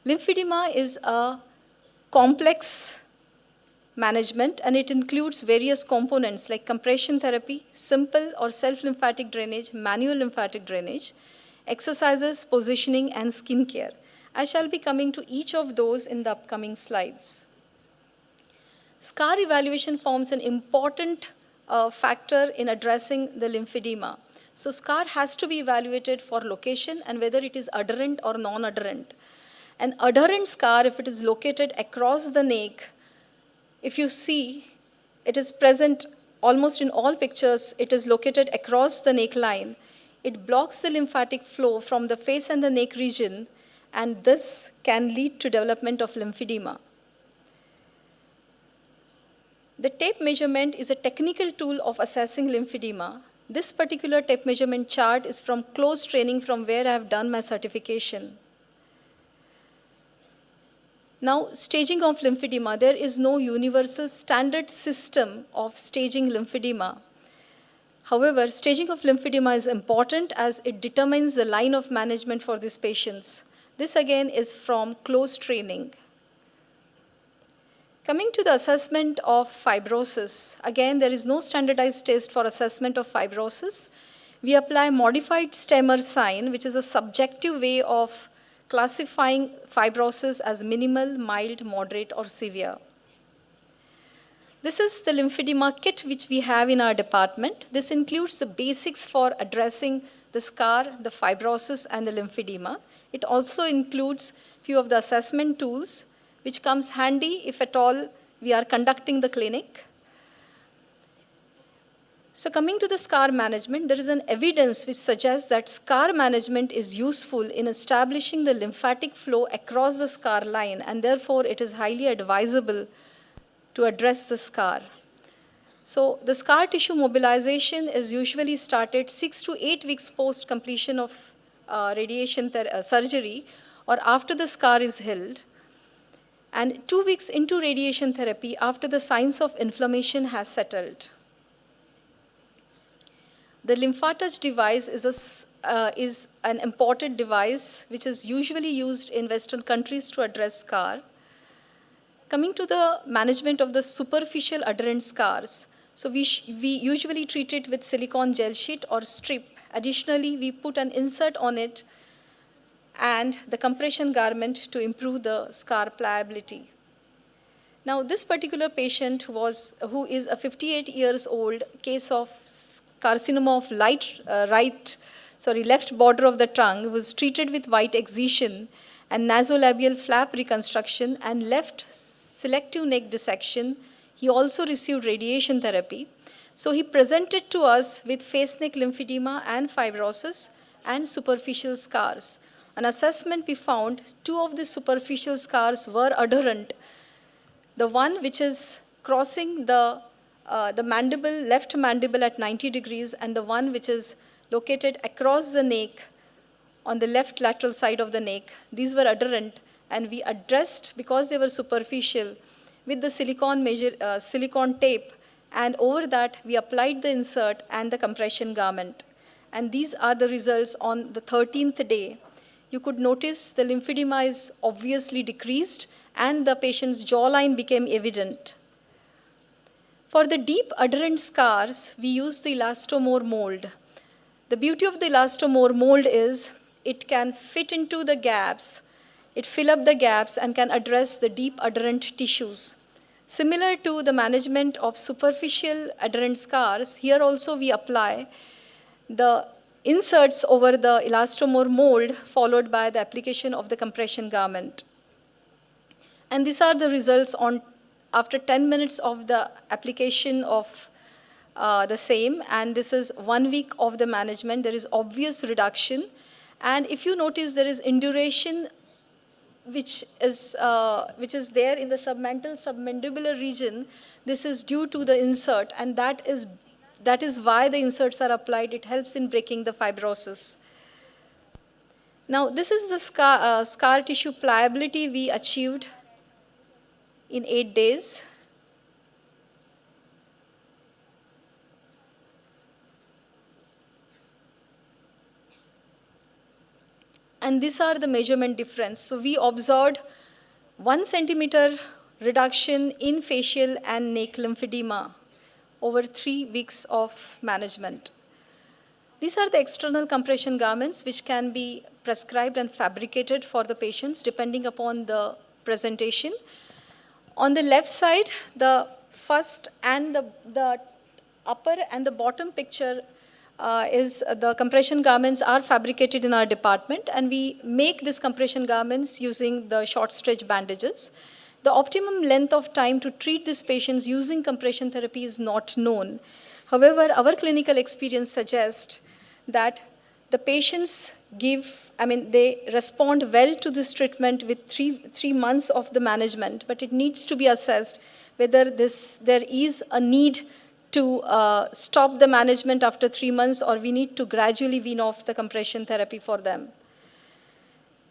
Lymphedema is a complex management, and it includes various components like compression therapy, simple or self-lymphatic drainage, manual lymphatic drainage, exercises, positioning, and skin care. I shall be coming to each of those in the upcoming slides. Scar evaluation forms an important factor in addressing the lymphedema. So scar has to be evaluated for location and whether it is adherent or non-adherent. An adherent scar, if it is located across the neck, if you see, it is present almost in all pictures, it is located across the neckline. It blocks the lymphatic flow from the face and the neck region, and this can lead to development of lymphedema. The tape measurement is a technical tool of assessing lymphedema. This particular tape measurement chart is from close training from where I have done my certification. Now, staging of lymphedema. There is no universal standard system of staging lymphedema. However, staging of lymphedema is important as it determines the line of management for these patients. This again is from close training. Coming to the assessment of fibrosis, again, there is no standardized test for assessment of fibrosis. We apply modified Stemmer sign, which is a subjective way of classifying fibrosis as minimal, mild, moderate, or severe. This is the lymphedema kit which we have in our department. This includes the basics for addressing the scar, the fibrosis, and the lymphedema. It also includes few of the assessment tools, which comes handy if at all we are conducting the clinic. So coming to the scar management, there is an evidence which suggests that scar management is useful in establishing the lymphatic flow across the scar line, and therefore it is highly advisable to address the scar. So the scar tissue mobilization is usually started 6 to 8 weeks post completion of radiation surgery or after the scar is healed, and 2 weeks into radiation therapy after the signs of inflammation has settled. The LymphaTouch device is an imported device which is usually used in Western countries to address scar. Coming to the management of the superficial adherent scars, so we usually treat it with silicone gel sheet or strip. Additionally, we put an insert on it and the compression garment to improve the scar pliability. Now, this particular patient who is a 58 years old case of carcinoma of left border of the tongue, was treated with white excision and nasolabial flap reconstruction and left selective neck dissection. He also received radiation therapy. So he presented to us with face neck lymphedema and fibrosis and superficial scars. On assessment, we found 2 of the superficial scars were adherent. The one which is crossing the mandible, left mandible at 90 degrees, and the one which is located across the neck on the left lateral side of the neck. These were adherent, and we addressed, because they were superficial, with the silicone tape, and over that we applied the insert and the compression garment. And these are the results on the 13th day. You could notice the lymphedema is obviously decreased and the patient's jawline became evident. For the deep adherent scars, we use the elastomere mold. The beauty of the elastomere mold is it can fit into the gaps, it fill up the gaps and can address the deep adherent tissues. Similar to the management of superficial adherent scars, here also we apply the inserts over the elastomere mold followed by the application of the compression garment. And these are the results after 10 minutes of the application of the same, and this is 1 week of the management. There is obvious reduction, and if you notice there is induration which is there in the submandibular region. This is due to the insert, and that is why the inserts are applied. It helps in breaking the fibrosis. Now, this is the scar tissue pliability we achieved in 8 days. And these are the measurement difference. So we observed 1 centimeter reduction in facial and neck lymphedema over 3 weeks of management. These are the external compression garments which can be prescribed and fabricated for the patients depending upon the presentation. On the left side, the first and the upper and the bottom picture is the compression garments are fabricated in our department, and we make these compression garments using the short stretch bandages. The optimum length of time to treat these patients using compression therapy is not known. However, our clinical experience suggests that the patients they respond well to this treatment with three months of the management, but it needs to be assessed whether there is a need to stop the management after 3 months, or we need to gradually wean off the compression therapy for them.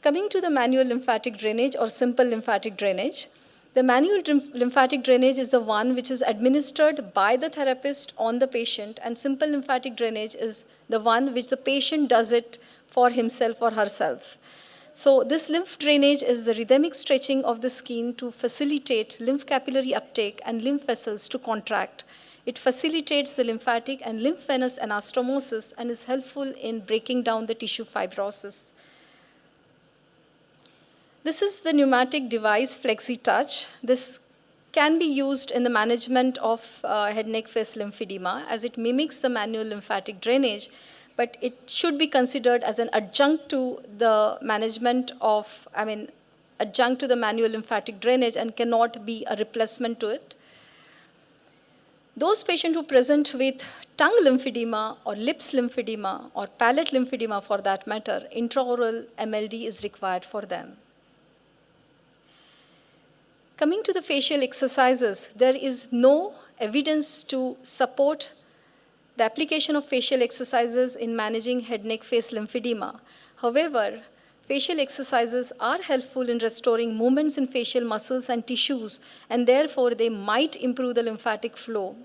Coming to the manual lymphatic drainage or simple lymphatic drainage, the manual lymphatic drainage is the one which is administered by the therapist on the patient, and simple lymphatic drainage is the one which the patient does it for himself or herself. So this lymph drainage is the rhythmic stretching of the skin to facilitate lymph capillary uptake and lymph vessels to contract. It facilitates the lymphatic and lymph venous anastomosis and is helpful in breaking down the tissue fibrosis. This is the pneumatic device FlexiTouch. This can be used in the management of head, neck, face lymphedema as it mimics the manual lymphatic drainage, but it should be considered as an adjunct to the adjunct to the manual lymphatic drainage and cannot be a replacement to it. Those patients who present with tongue lymphedema or lips lymphedema or palate lymphedema for that matter, intraoral MLD is required for them. Coming to the facial exercises, there is no evidence to support the application of facial exercises in managing head, neck, face lymphedema. However, facial exercises are helpful in restoring movements in facial muscles and tissues, and therefore they might improve the lymphatic flow.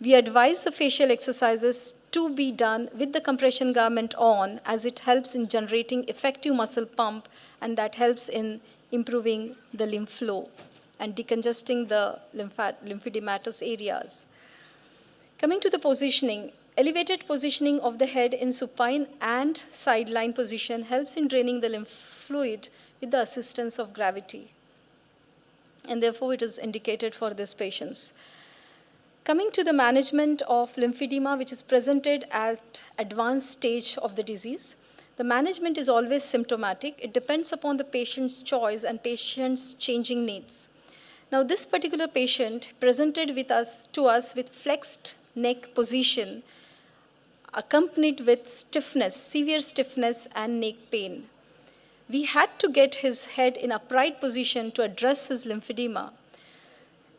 We advise the facial exercises to be done with the compression garment on, as it helps in generating effective muscle pump, and that helps in improving the lymph flow and decongesting the lymphedematous areas. Coming to the positioning, elevated positioning of the head in supine and sideline position helps in draining the lymph fluid with the assistance of gravity, and therefore it is indicated for these patients. Coming to the management of lymphedema, which is presented at advanced stage of the disease, the management is always symptomatic. It depends upon the patient's choice and patient's changing needs. Now, this particular patient presented to us with flexed neck position, accompanied with stiffness, severe stiffness and neck pain. We had to get his head in upright position to address his lymphedema.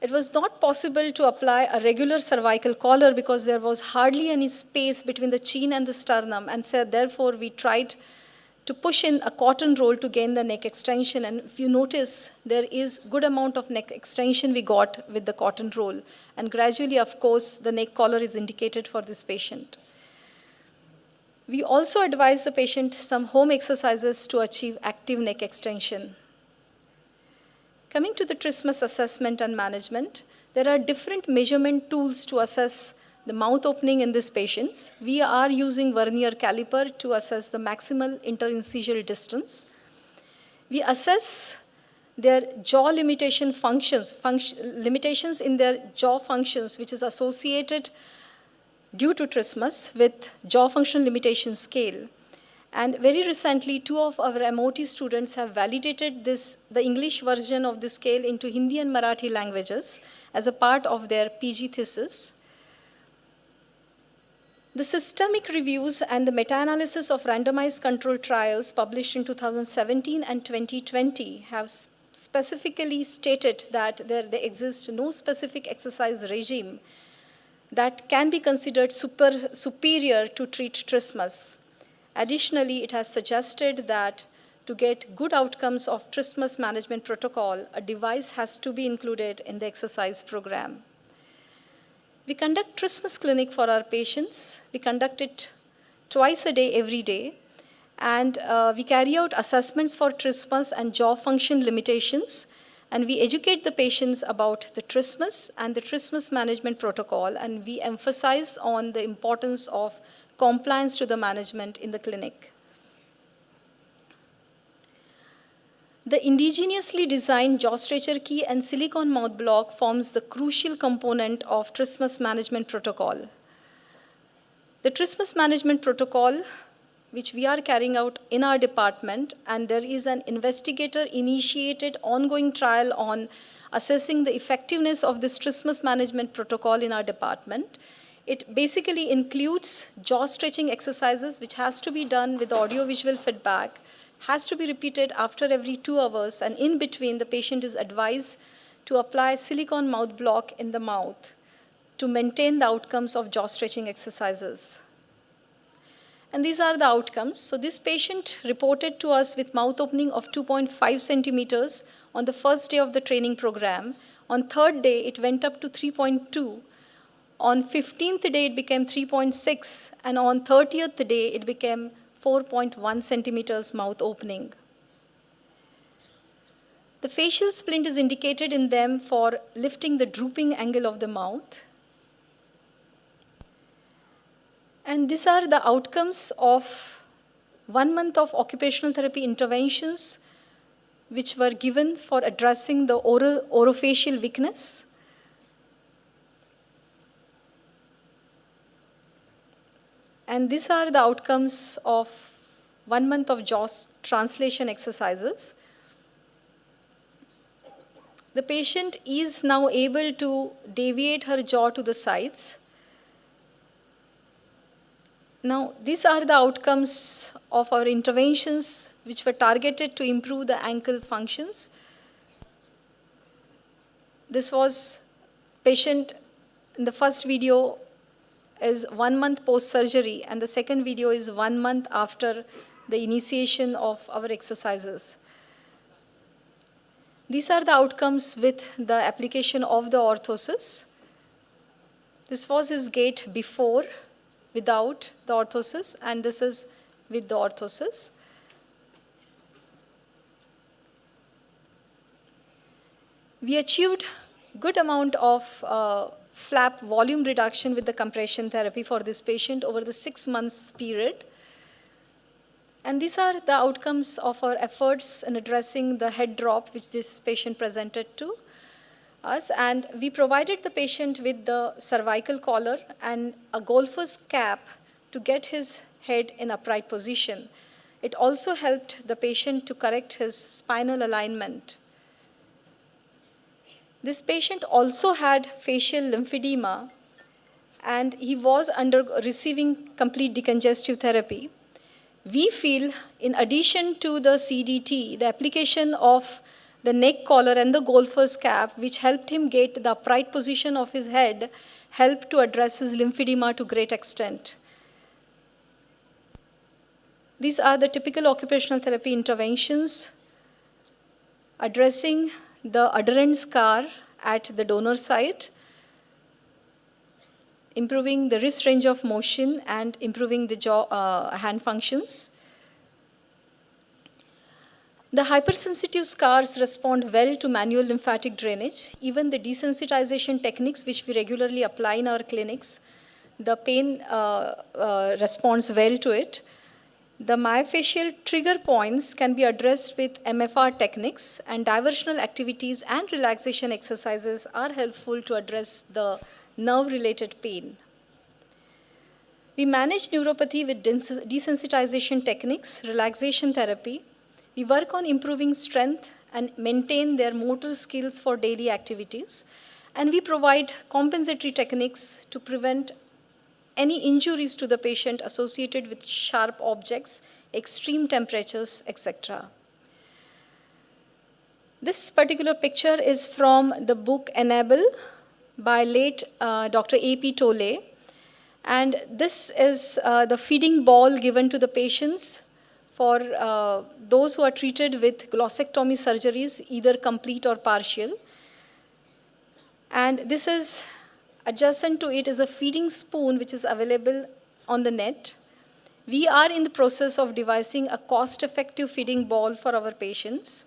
It was not possible to apply a regular cervical collar because there was hardly any space between the chin and the sternum, and so therefore we tried to push in a cotton roll to gain the neck extension. And if you notice, there is good amount of neck extension we got with the cotton roll. And gradually, of course, the neck collar is indicated for this patient. We also advise the patient some home exercises to achieve active neck extension. Coming to the trismus assessment and management, there are different measurement tools to assess the mouth opening in these patients. We are using vernier caliper to assess the maximal interincisal distance. We assess their jaw limitations in their jaw functions, which is associated due to trismus with jaw function limitation scale. And very recently, 2 of our MOT students have validated the English version of the scale into Hindi and Marathi languages as a part of their PG thesis. The systemic reviews and the meta-analysis of randomized controlled trials published in 2017 and 2020 have specifically stated that there exists no specific exercise regime that can be considered superior to treat trismus. Additionally, it has suggested that to get good outcomes of trismus management protocol, a device has to be included in the exercise program. We conduct trismus clinic for our patients. We conduct it twice a day, every day. And we carry out assessments for trismus and jaw function limitations. And we educate the patients about the trismus and the trismus management protocol. And we emphasize on the importance of compliance to the management in the clinic. The indigenously designed jaw stretcher key and silicone mouth block forms the crucial component of trismus management protocol. The trismus management protocol, which we are carrying out in our department, and there is an investigator-initiated ongoing trial on assessing the effectiveness of this trismus management protocol in our department. It basically includes jaw stretching exercises, which has to be done with audio-visual feedback, has to be repeated after every 2 hours, and in between, the patient is advised to apply silicone mouth block in the mouth to maintain the outcomes of jaw stretching exercises. And these are the outcomes. So this patient reported to us with mouth opening of 2.5 centimeters on the first day of the training program. On third day, it went up to 3.2. On 15th day, it became 3.6. And on 30th day, it became 4.1 centimeters mouth opening. The facial splint is indicated in them for lifting the drooping angle of the mouth. And these are the outcomes of 1 month of occupational therapy interventions which were given for addressing the orofacial weakness. And these are the outcomes of 1 month of jaw translation exercises. The patient is now able to deviate her jaw to the sides. Now, these are the outcomes of our interventions which were targeted to improve the ankle functions. This was patient in the first video is 1 month post-surgery, and the second video is 1 month after the initiation of our exercises. These are the outcomes with the application of the orthosis. This was his gait before, without the orthosis, and this is with the orthosis. We achieved good amount of flap volume reduction with the compression therapy for this patient over the 6 months period. And these are the outcomes of our efforts in addressing the head drop which this patient presented to us. And we provided the patient with the cervical collar and a golfer's cap to get his head in upright position. It also helped the patient to correct his spinal alignment. This patient also had facial lymphedema, and he was receiving complete decongestive therapy. We feel, in addition to the CDT, the application of the neck collar and the golfer's cap, which helped him get the upright position of his head, helped to address his lymphedema to great extent. These are the typical occupational therapy interventions addressing the adherent scar at the donor site, improving the wrist range of motion, and improving the hand functions. The hypersensitive scars respond well to manual lymphatic drainage. Even the desensitization techniques which we regularly apply in our clinics, the pain responds well to it. The myofascial trigger points can be addressed with MFR techniques, and diversional activities and relaxation exercises are helpful to address the nerve-related pain. We manage neuropathy with desensitization techniques, relaxation therapy. We work on improving strength and maintain their motor skills for daily activities. And we provide compensatory techniques to prevent any injuries to the patient associated with sharp objects, extreme temperatures, etc. This particular picture is from the book Enable by late Dr. A.P. Tolle. And this is the feeding ball given to the patients for those who are treated with glossectomy surgeries, either complete or partial. And this is adjacent to it is a feeding spoon which is available on the net. We are in the process of devising a cost-effective feeding ball for our patients.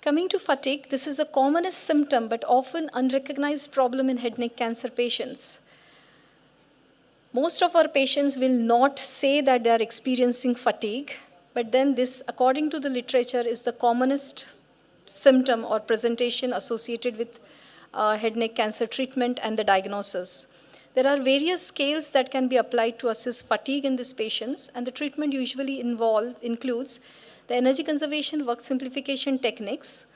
Coming to fatigue, this is the commonest symptom but often unrecognized problem in head neck cancer patients. Most of our patients will not say that they are experiencing fatigue, but then this, according to the literature, is the commonest symptom or presentation associated with head neck cancer treatment and the diagnosis. There are various scales that can be applied to assess fatigue in these patients, and the treatment usually includes the energy conservation work simplification techniques.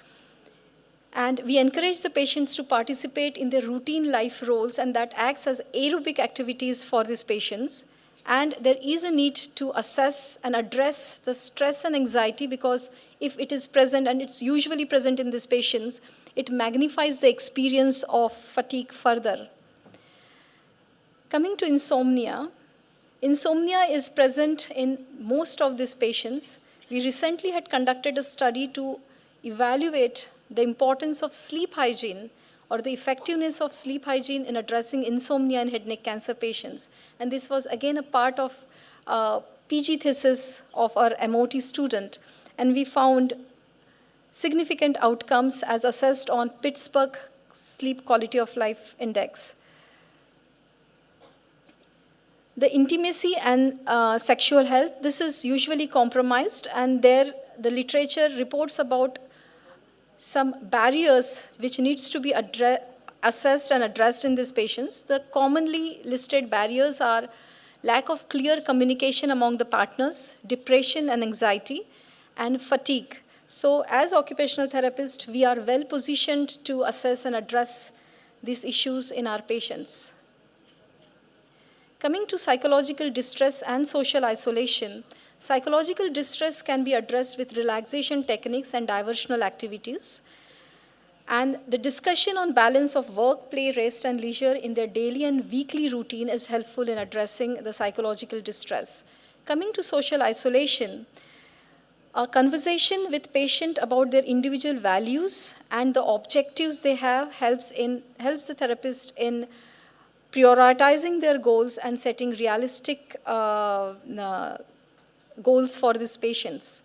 And we encourage the patients to participate in their routine life roles, and that acts as aerobic activities for these patients. And there is a need to assess and address the stress and anxiety, because if it is present, and it's usually present in these patients, it magnifies the experience of fatigue further. Coming to insomnia, insomnia is present in most of these patients. We recently had conducted a study to evaluate the importance of sleep hygiene or the effectiveness of sleep hygiene in addressing insomnia in head neck cancer patients. And this was again a part of PG thesis of our MOT student. And we found significant outcomes as assessed on Pittsburgh Sleep Quality of Life Index. The intimacy and sexual health, this is usually compromised, and there the literature reports about some barriers which needs to be assessed and addressed in these patients. The commonly listed barriers are lack of clear communication among the partners, depression and anxiety, and fatigue. So as occupational therapists, we are well positioned to assess and address these issues in our patients. Coming to psychological distress and social isolation, psychological distress can be addressed with relaxation techniques and diversional activities. And the discussion on balance of work, play, rest, and leisure in their daily and weekly routine is helpful in addressing the psychological distress. Coming to social isolation, a conversation with patient about their individual values and the objectives they have helps the therapist in prioritizing their goals and setting realistic goals for these patients.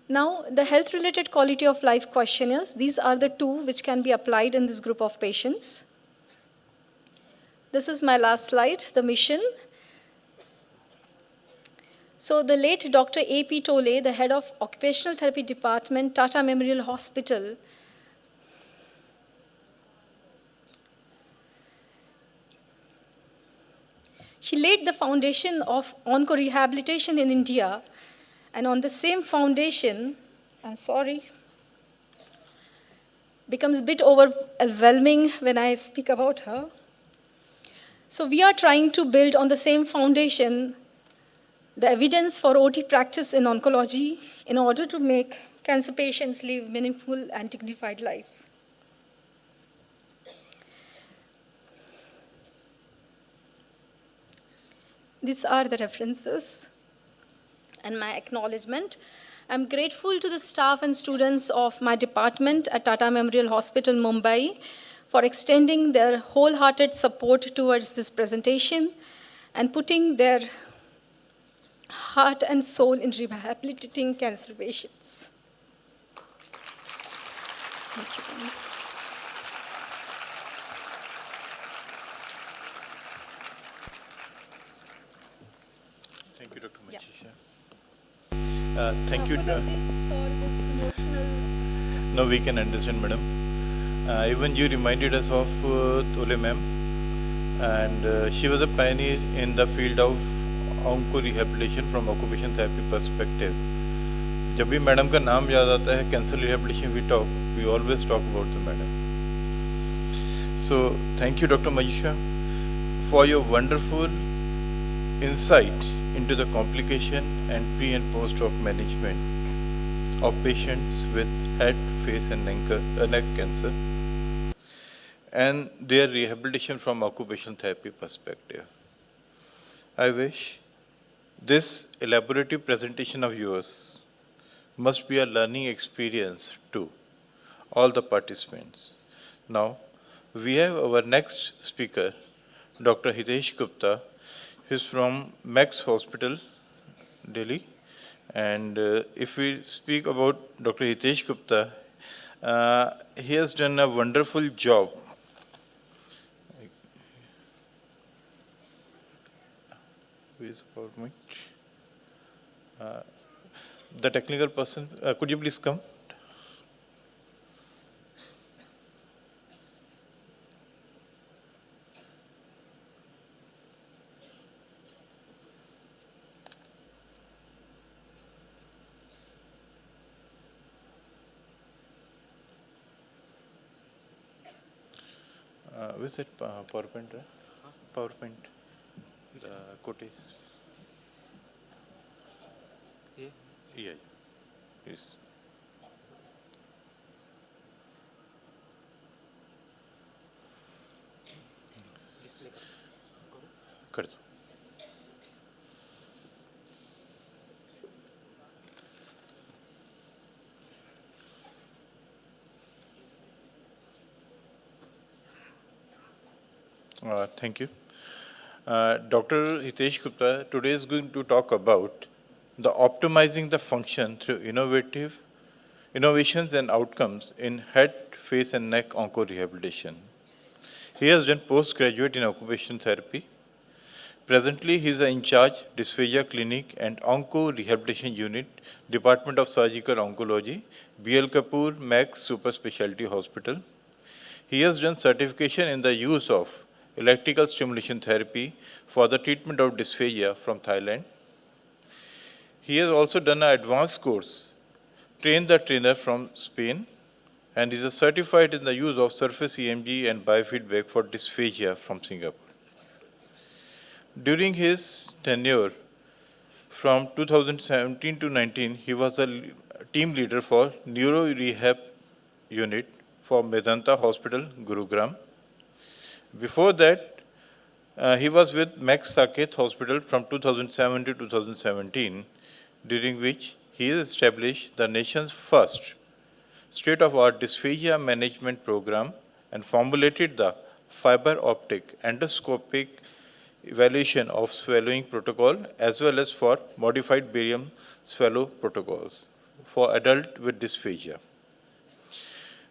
Now, the health-related quality of life questionnaires, these are the two which can be applied in this group of patients. This is my last slide, the mission. So the late Dr. A.P. Tole, the head of Occupational Therapy Department, Tata Memorial Hospital, she laid the foundation of onco-rehabilitation in India, and on the same foundation, becomes a bit overwhelming when I speak about her. So we are trying to build on the same foundation the evidence for OT practice in oncology in order to make cancer patients live meaningful and dignified lives. These are the references and my acknowledgement. I'm grateful to the staff and students of my department at Tata Memorial Hospital, Mumbai, for extending their wholehearted support towards this presentation and putting their heart and soul in rehabilitating cancer patients. Thank you.
Thank you, Dr. Machisha. Thank you. No, we can understand, madam. Even you reminded us of Tole ma'am, and she was a pioneer in the field of onco-rehabilitation from occupational therapy perspective. जब भी madam का नाम याद आता है cancer rehabilitation we always talk about the madam. So thank you, Dr. Machisha, for your wonderful insight into the complication and pre and post op management of patients with head, face and neck cancer and their rehabilitation from occupational therapy perspective. I wish this elaborative presentation of yours must be a learning experience to all the participants. Now, we have our next speaker, Dr. Hitesh Gupta. He's from Max Hospital, Delhi. And if we speak about Dr. Hitesh Gupta, he has done a wonderful job. Who is PowerPoint? The technical person, could you please come? Where's that PowerPoint? PowerPoint. The quotation. Yeah. Yes. कर दो. Thank you. Dr. Hitesh Gupta today is going to talk about the optimizing the function through innovations and outcomes in head, face and neck onco rehabilitation. He has done postgraduate in occupational therapy. Presently, he is in charge Dysphagia Clinic and Onco Rehabilitation Unit, Department of Surgical Oncology, BL Kapoor Max Super Specialty Hospital. He has done certification in the use of electrical stimulation therapy for the treatment of dysphagia from Thailand. He has also done an advanced course, trained the trainer from Spain, and is certified in the use of surface EMG and biofeedback for dysphagia from Singapore. During his tenure from 2017 to 19, he was a team leader for Neuro Rehab Unit for Medanta Hospital, Gurugram. Before that, he was with Max Saket Hospital from 2007 to 2017, during which he established the nation's first state-of-art dysphagia management program and formulated the fiber optic endoscopic evaluation of swallowing protocol as well as for modified barium swallow protocols for adult with dysphagia.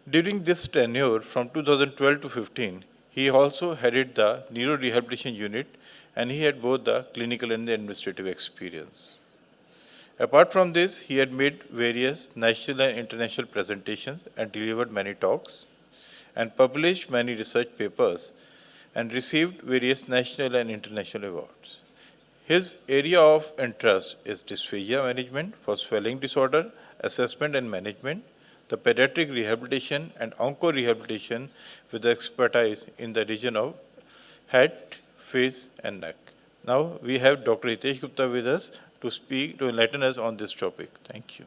During this tenure from 2012 to 15, he also headed the neuro rehabilitation unit and he had both the clinical and the administrative experience. Apart from this, he had made various national and international presentations and delivered many talks and published many research papers and received various national and international awards. His area of interest is dysphagia management for swelling disorder, assessment and management, the pediatric rehabilitation and onco rehabilitation with expertise in the region of head, face and neck. Now we have Dr. Hitesh Gupta with us to speak, to enlighten us on this topic. Thank you.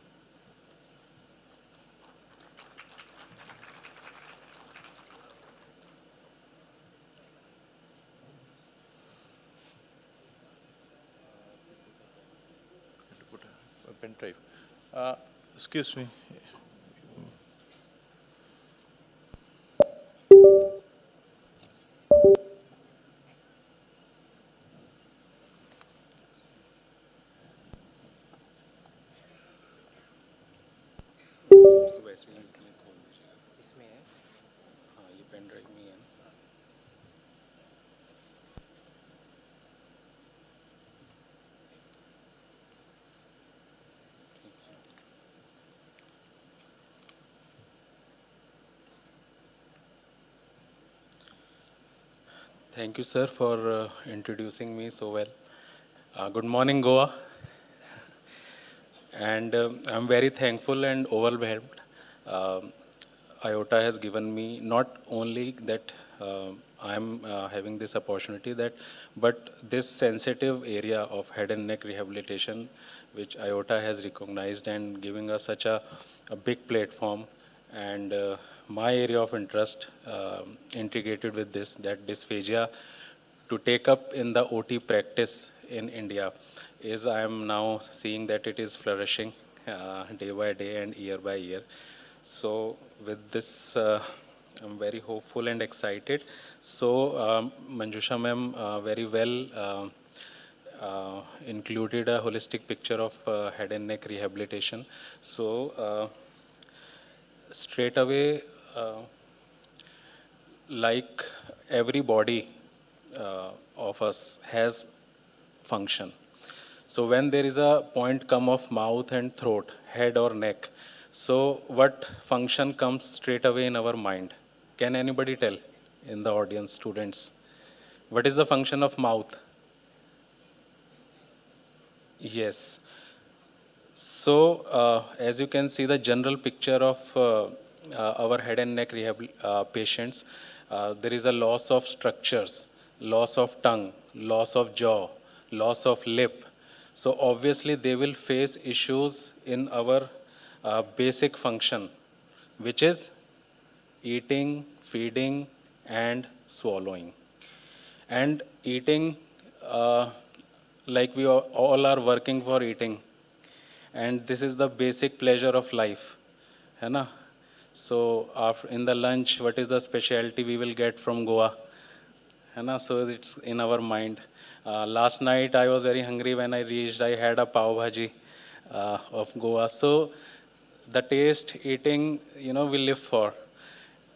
Put a pen drive. Excuse me.
वैसे ही इसमें खोल दीजिए. इसमें है. हाँ, ये pen drive में है. Thank you, sir, for introducing me so well. Good morning, Goa. And I'm very thankful and overwhelmed. IOTA has given me not only that I'm having this opportunity, but this sensitive area of head and neck rehabilitation, which IOTA has recognized and giving us such a big platform, and my area of interest integrated with this, that dysphagia to take up in the OT practice in India, is I am now seeing that it is flourishing day by day and year by year. So with this, I'm very hopeful and excited. So Manjusha ma'am very well included a holistic picture of head and neck rehabilitation. So straight away, like every body of us has function. So when there is a point come of mouth and throat, head or neck, so what function comes straight away in our mind? Can anybody tell in the audience, students? What is the function of mouth? Yes. So, as you can see, the general picture of our head and neck patients, there is a loss of structures, loss of tongue, loss of jaw, loss of lip. So, obviously, they will face issues in our basic function, which is eating, feeding, and swallowing. And eating, like we all are working for eating, and this is the basic pleasure of life, है ना? So after in the lunch, what is the specialty we will get from Goa, है ना? So it's in our mind. Last night I was very hungry when I reached. I had a pav bhaji of Goa. So the taste, eating, we live for.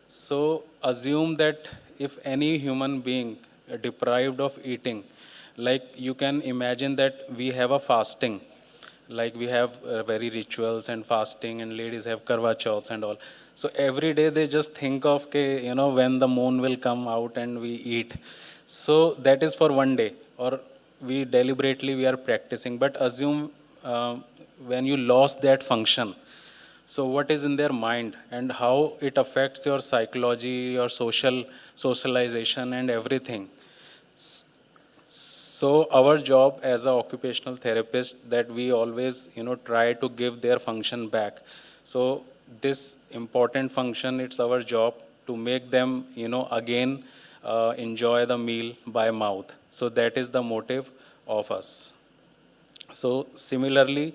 So assume that if any human being deprived of eating, like you can imagine that we have a fasting, like we have very rituals and fasting, and ladies have karwa chauths and all. So every day they just think of, when the moon will come out and we eat. So that is for one day, or we deliberately we are practicing. But assume when you lost that function, so what is in their mind and how it affects your psychology, your socialization and everything. So our job as an occupational therapist, that we always try to give their function back. So this important function, it's our job to make them again enjoy the meal by mouth. So that is the motive of us. So similarly,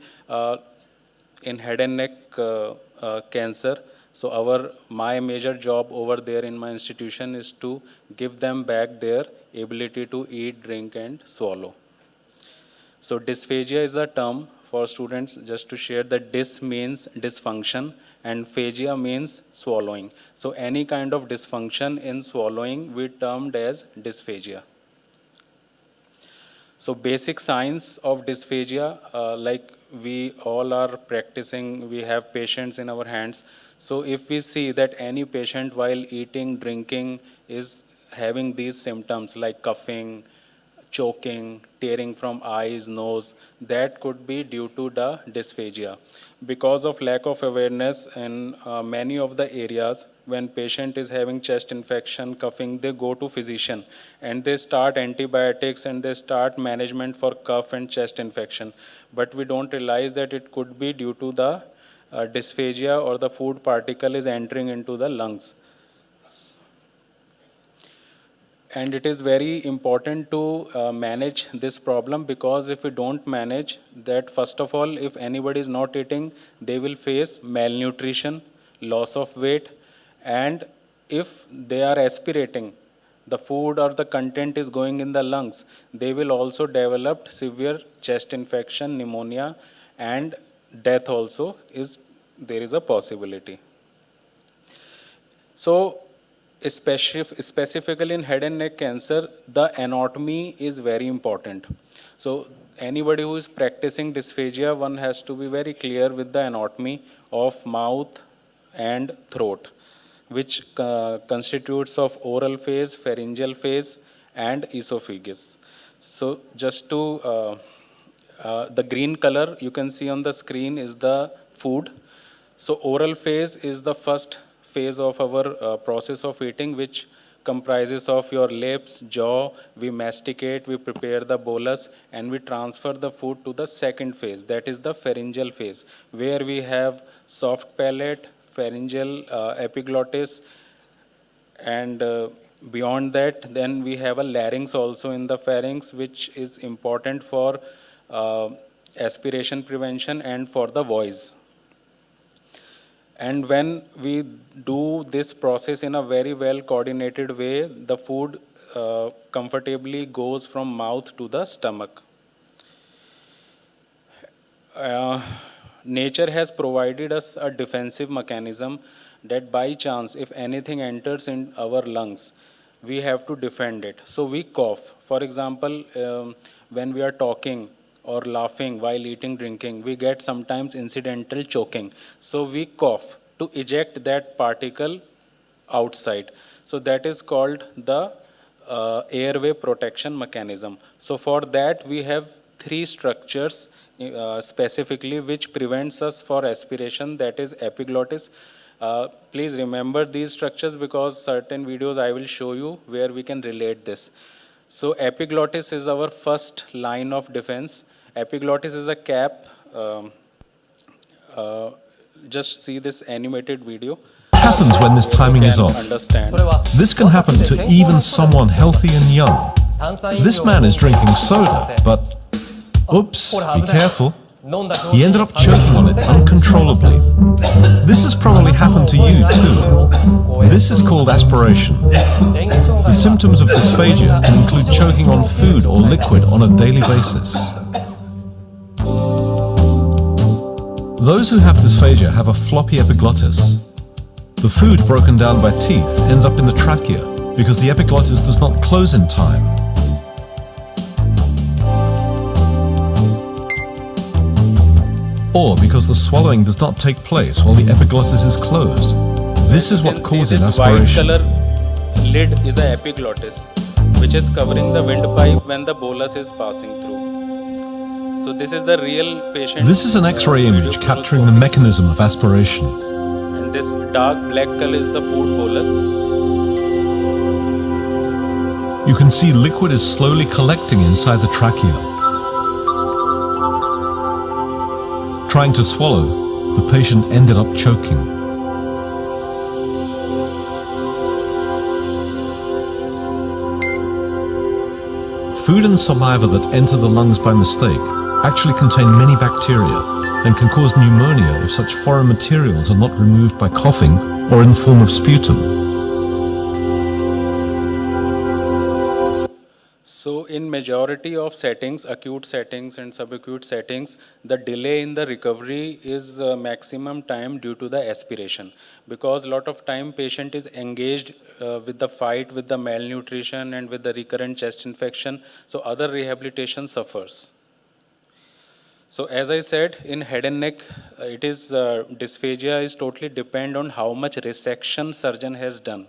in head and neck cancer, so my major job over there in my institution is to give them back their ability to eat, drink, and swallow. So dysphagia is a term for students, just to share that dys means dysfunction and phagia means swallowing. So any kind of dysfunction in swallowing we termed as dysphagia. So basic signs of dysphagia, like we all are practicing, we have patients in our hands. So if we see that any patient while eating, drinking is having these symptoms like coughing, choking, tearing from eyes, nose, that could be due to the dysphagia. Because of lack of awareness in many of the areas, when patient is having chest infection, coughing, they go to physician and they start antibiotics and they start management for cough and chest infection. But we don't realize that it could be due to the dysphagia, or the food particle is entering into the lungs. And it is very important to manage this problem, because if we don't manage that, first of all, if anybody is not eating, they will face malnutrition, loss of weight, and if they are aspirating, the food or the content is going in the lungs, they will also develop severe chest infection, pneumonia, and death also there is a possibility. So specifically in head and neck cancer, the anatomy is very important. So anybody who is practicing dysphagia, one has to be very clear with the anatomy of mouth and throat, which constitutes of oral phase, pharyngeal phase, and esophagus. So just to the green color you can see on the screen is the food. So oral phase is the first phase of our process of eating, which comprises of your lips, jaw. We masticate, we prepare the bolus, and we transfer the food to the second phase, that is the pharyngeal phase, where we have soft palate, pharyngeal epiglottis, and beyond that, then we have a larynx also in the pharynx, which is important for aspiration prevention and for the voice. And when we do this process in a very well coordinated way, the food comfortably goes from mouth to the stomach. uh, nature has provided us a defensive mechanism that by chance, if anything enters in our lungs, we have to defend it. So we cough. For example, when we are talking or laughing while eating, drinking, we get sometimes incidental choking. So we cough to eject that particle outside. So that is called the airway protection mechanism. So for that we have three structures specifically which prevents us for aspiration, that is epiglottis. Please remember these structures because certain videos I will show you where we can relate this. So epiglottis is our first line of defense. Epiglottis is a cap. Uh, just see this animated video.
Happens when this timing is off.
Understand.
This can happen to even someone healthy and young. This man is drinking soda, but oops, be careful. He ended up choking on it uncontrollably. This has probably happened to you too. This is called aspiration. The symptoms of dysphagia can include choking on food or liquid on a daily basis. Those who have dysphagia have a floppy epiglottis. The food broken down by teeth ends up in the trachea because the epiglottis does not close in time. Or because the swallowing does not take place while the epiglottis is closed. This is what causes aspiration.
White color lid is an epiglottis, which is covering the windpipe when the bolus is passing through. So this is the real patient.
This is an X-ray image capturing the mechanism of aspiration.
And this dark black color is the food bolus.
You can see liquid is slowly collecting inside the trachea. Trying to swallow, the patient ended up choking. Food and saliva that enter the lungs by mistake actually contain many bacteria and can cause pneumonia if such foreign materials are not removed by coughing or in the form of sputum.
So in majority of settings, acute settings and subacute settings, the delay in the recovery is maximum time due to the aspiration, because a lot of time patient is engaged with the fight with the malnutrition and with the recurrent chest infection, so other rehabilitation suffers. So as I said, in head and neck, it is dysphagia is totally depend on how much resection surgeon has done.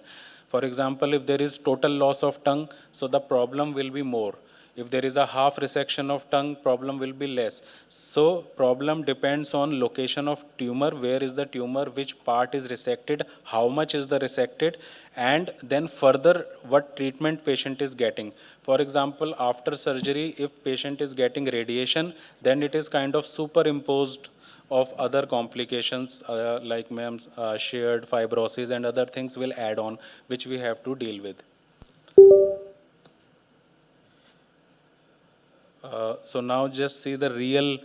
For example, if there is total loss of tongue, so the problem will be more. If there is a half resection of tongue, problem will be less. So problem depends on location of tumor, where is the tumor, which part is resected, how much is the resected, and then further what treatment patient is getting. For example, after surgery, if patient is getting radiation, then it is kind of superimposed of other complications like shared fibrosis and other things will add on, which we have to deal with. So now just see the real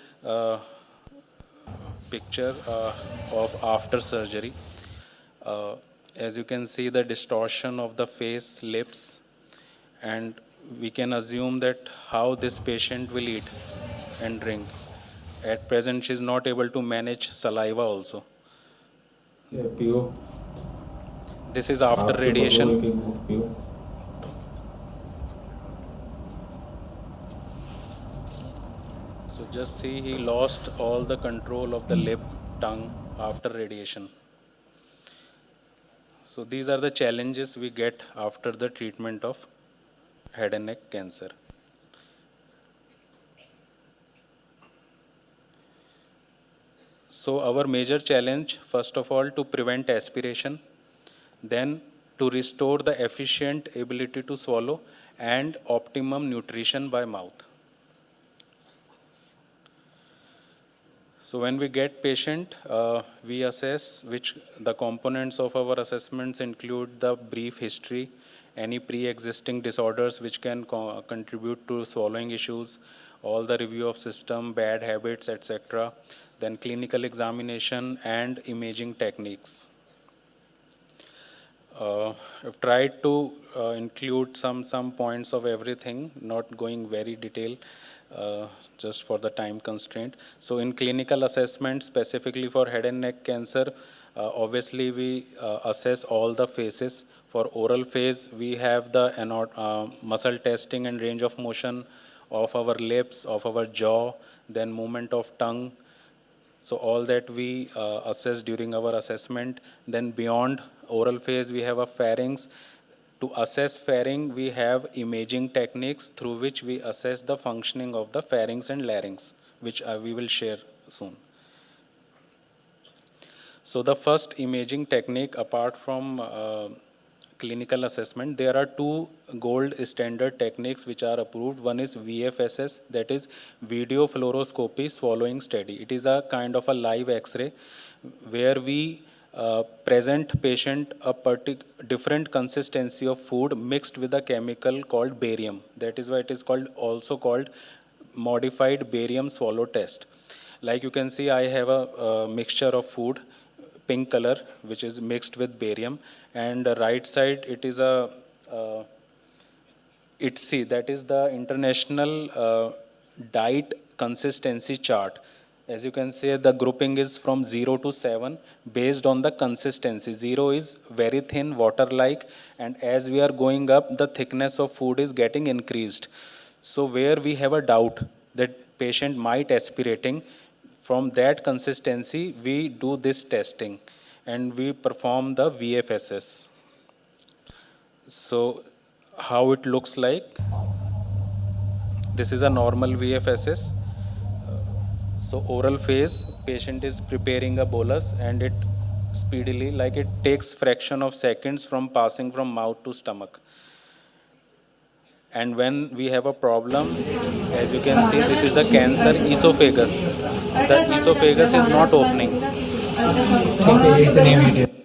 picture of after surgery. As you can see, the distortion of the face, lips, and we can assume that how this patient will eat and drink. At present, she is not able to manage saliva also. This is after radiation. So just see, he lost all the control of the lip, tongue after radiation. So these are the challenges we get after the treatment of head and neck cancer. So our major challenge, first of all, to prevent aspiration, then to restore the efficient ability to swallow and optimum nutrition by mouth. So when we get patient, we assess which the components of our assessments include the brief history, any pre-existing disorders which can contribute to swallowing issues, all the review of system, bad habits, etc. Then clinical examination and imaging techniques. I've tried to include some points of everything, not going very detailed. just for the time constraint. So in clinical assessment, specifically for head and neck cancer, obviously we assess all the phases. For oral phase, we have the muscle testing and range of motion of our lips, of our jaw, then movement of tongue. So all that we assess during our assessment. Then beyond oral phase, we have a pharynx. To assess pharynx, we have imaging techniques through which we assess the functioning of the pharynx and larynx, which we will share soon. So the first imaging technique, apart from clinical assessment, there are two gold standard techniques which are approved. One is VFSS, that is video fluoroscopy swallowing study. It is a kind of a live X-ray where we present patient a different consistency of food mixed with a chemical called barium. That is why it is also called modified barium swallow test. Like you can see, I have a mixture of food, pink color, which is mixed with barium, and the right side it is a ITSI, that is the International Diet Consistency Chart. As you can see, the grouping is from 0 to 7 based on the consistency. 0 is very thin, water-like, and as we are going up, the thickness of food is getting increased. So where we have a doubt that patient might aspirating, from that consistency, we do this testing and we perform the VFSS. So how it looks like, this is a normal VFSS. So oral phase, patient is preparing a bolus and it speedily, like it takes fraction of seconds from passing from mouth to stomach. And when we have a problem, as you can see, this is the cancer esophagus. The esophagus is not opening.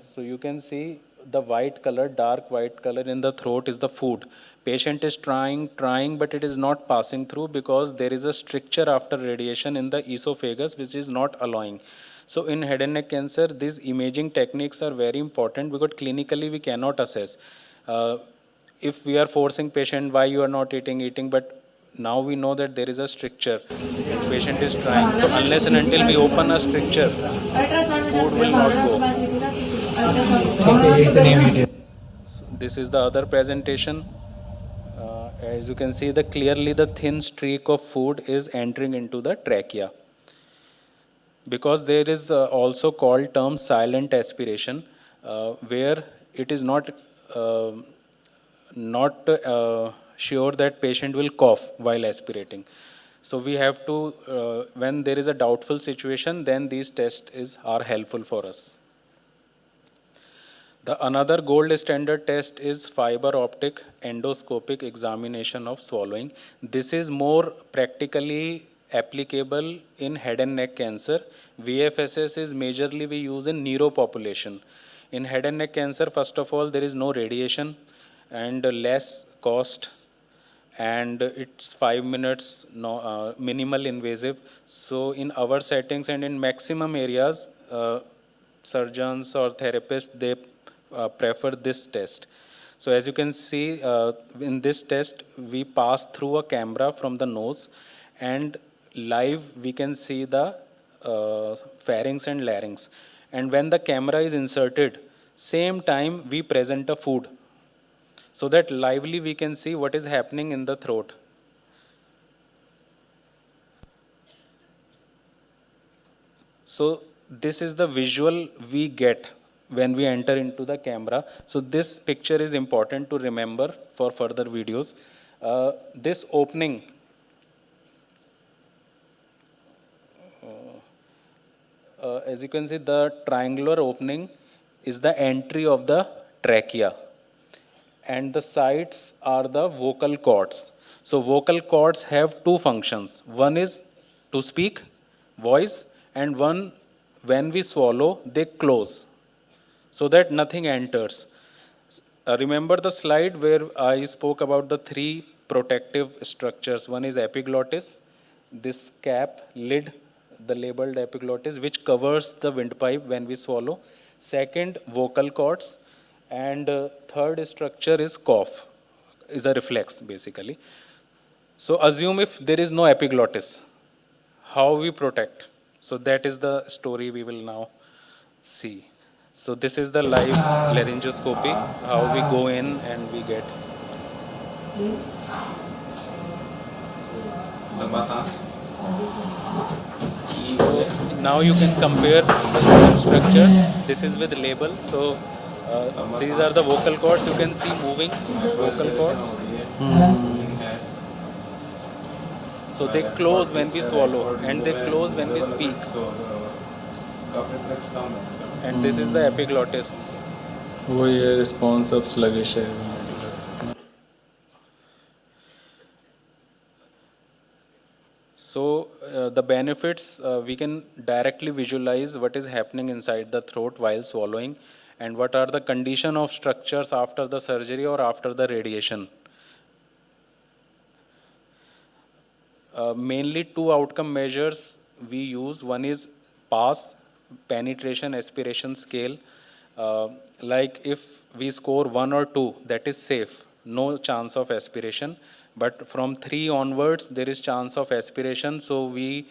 So you can see the white color, dark white color in the throat is the food. Patient is trying, but it is not passing through because there is a stricture after radiation in the esophagus which is not allowing. So in head and neck cancer, these imaging techniques are very important because clinically we cannot assess. If we are forcing patient, why you are not eating, but now we know that there is a stricture and patient is trying. So unless and until we open a stricture, food will not go. So this is the other presentation. As you can see, clearly the thin streak of food is entering into the trachea. Because there is also called term silent aspiration, where it is not sure that patient will cough while aspirating. So we have to, when there is a doubtful situation, then these tests are helpful for us. The another gold standard test is fiber optic endoscopic examination of swallowing. This is more practically applicable in head and neck cancer. VFSS is majorly we use in neuro population. In head and neck cancer, first of all, there is no radiation and less cost, and it's 5 minutes, minimal invasive. So in our settings and in maximum areas, surgeons or therapists, they prefer this test. So as you can see, in this test, we pass through a camera from the nose, and live we can see the pharynx and larynx. And when the camera is inserted, same time we present a food, so that lively we can see what is happening in the throat. So this is the visual we get when we enter into the camera. So this picture is important to remember for further videos. This opening, as you can see, the triangular opening is the entry of the trachea, and the sides are the vocal cords. So vocal cords have two functions. One is to speak, voice, and one, when we swallow, they close so that nothing enters. Remember the slide where I spoke about the three protective structures. One is epiglottis, this cap, lid, the labeled epiglottis, which covers the windpipe when we swallow. Second, vocal cords. And third structure is cough, is a reflex basically. So assume if there is no epiglottis, how we protect. So that is the story we will now see. So this is the live laryngoscopy, how we go in and we get. So now you can compare the structure. This is with label. So these are the vocal cords. You can see moving vocal cords. So they close when we swallow and they close when we speak. And this is the epiglottis.
वो ये response अब sluggish है.
So the benefits, we can directly visualize what is happening inside the throat while swallowing and what are the condition of structures after the surgery or after the radiation. Mainly two outcome measures we use. One is PASS, penetration aspiration scale. Like if we score 1 or 2, that is safe, no chance of aspiration. But from 3 onwards, there is chance of aspiration. So we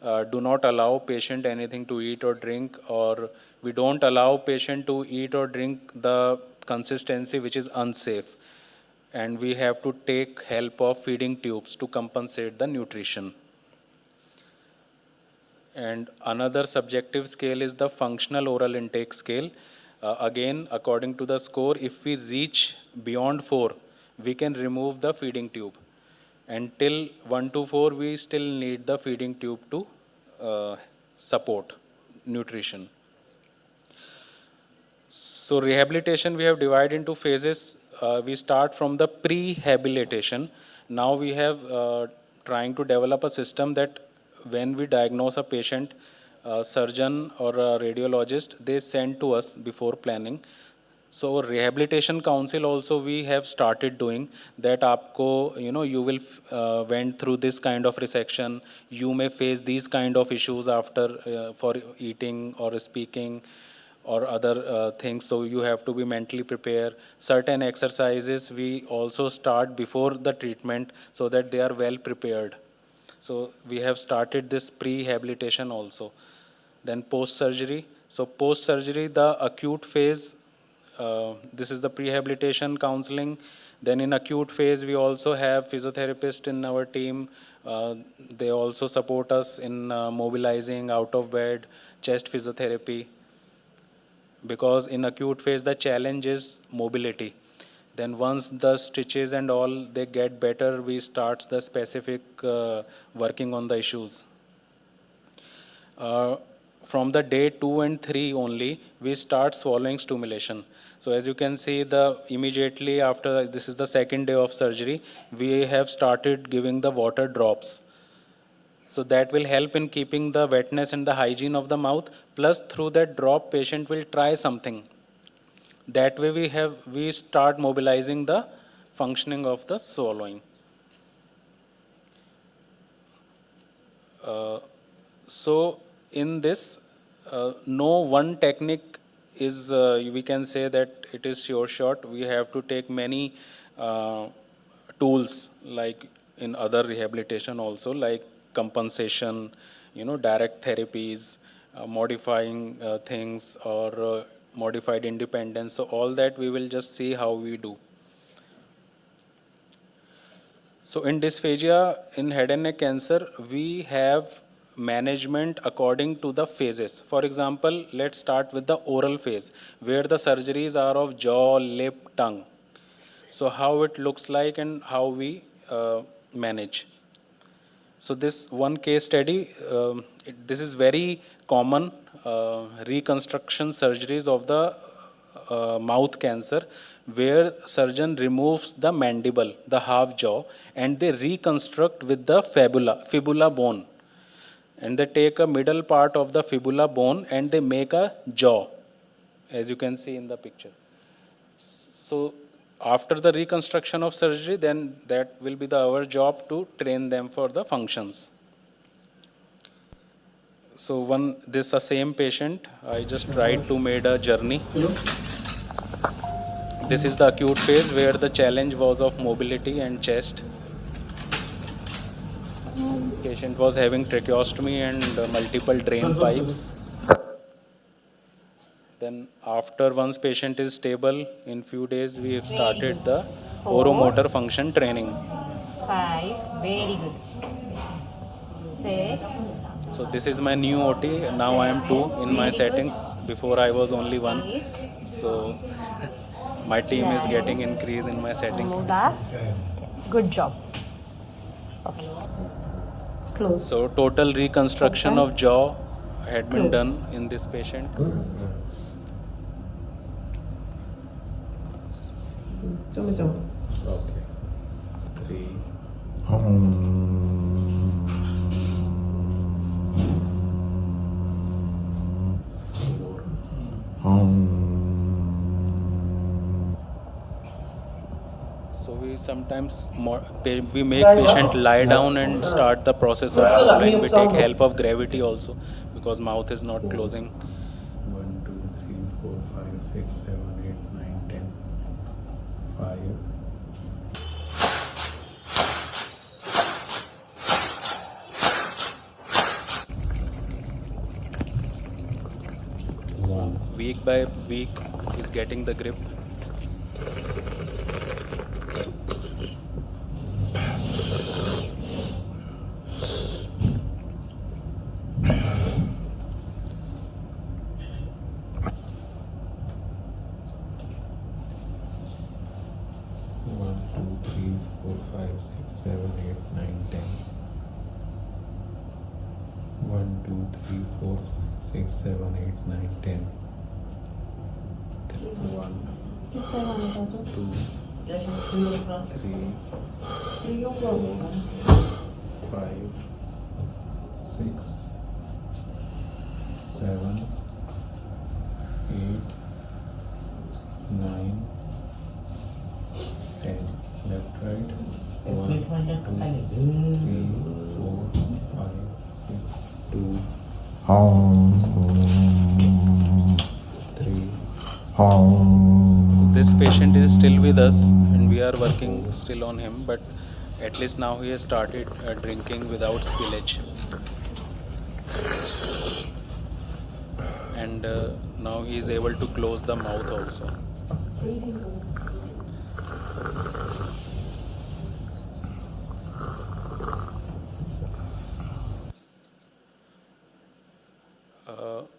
do not allow patient anything to eat or drink, or we don't allow patient to eat or drink the consistency which is unsafe. And we have to take help of feeding tubes to compensate the nutrition. And another subjective scale is the functional oral intake scale. Again, according to the score, if we reach beyond 4, we can remove the feeding tube. And till 1 to 4, we still need the feeding tube to support nutrition. So rehabilitation we have divided into phases. We start from the prehabilitation. Now we have trying to develop a system that when we diagnose a patient, a surgeon or a radiologist, they send to us before planning. So rehabilitation council also we have started doing that. Aapko, you will went through this kind of resection. You may face these kind of issues after for eating or speaking or other things, so you have to be mentally prepared. Certain exercises we also start before the treatment so that they are well prepared. So we have started this prehabilitation also. Then post-surgery. So post-surgery, the acute phase, this is the prehabilitation counseling. Then in acute phase, we also have physiotherapists in our team. They also support us in mobilizing out of bed, chest physiotherapy. Because in acute phase, the challenge is mobility. Then once the stitches and all, they get better, we start the specific working on the issues. From the day 2 and 3 only, we start swallowing stimulation. So as you can see, immediately after, this is the second day of surgery, we have started giving the water drops. So that will help in keeping the wetness and the hygiene of the mouth. Plus through that drop, patient will try something. That way we start mobilizing the functioning of the swallowing. So in this, no one technique is, we can say that it is sure shot. We have to take many tools like in other rehabilitation also, like compensation, direct therapies, modifying things, or modified independence. So all that we will just see how we do. So in dysphagia, in head and neck cancer, we have management according to the phases. For example, let's start with the oral phase, where the surgeries are of jaw, lip, tongue. So how it looks like and how we manage. So this one case study, this is very common reconstruction surgeries of the mouth cancer, where surgeon removes the mandible, the half jaw, and they reconstruct with the fibula bone. And they take a middle part of the fibula bone and they make a jaw, as you can see in the picture. So after the reconstruction of surgery, then that will be our job to train them for the functions. So this a same patient, I just tried to make a journey. This is the acute phase where the challenge was of mobility and chest. Patient was having tracheostomy and multiple drain pipes. Then after once patient is stable, in few days we have started the oromotor function training.
5, very good. 6,
So this is my new OT. Now I am 2 in my settings. Before I was only 1.
8,
So my team is getting increase in my setting.
last. Good job. Okay. Close.
So total reconstruction of jaw had been done in this patient.
Okay. 3.
So we sometimes we make patient lie down and start the process of swallowing. We take help of gravity also because mouth is not closing.
1, 2, 3, 4, 5, 6, 7, 8, 9, 10. 5.
Week by week is getting the grip.
One, two, three, 4, 5, 6, 7, 8, 9, 10. 1, 2, 3, 4, 5, 6, 7, 8, 9, 10. 1, 2, 3, 5, 6, 7, 8, 9, 10. Left, right. 1, 2, 3, 4, 5, 6, 2, 3.
This patient is still with us and we are working still on him, but at least now he has started drinking without spillage. And now he is able to close the mouth also.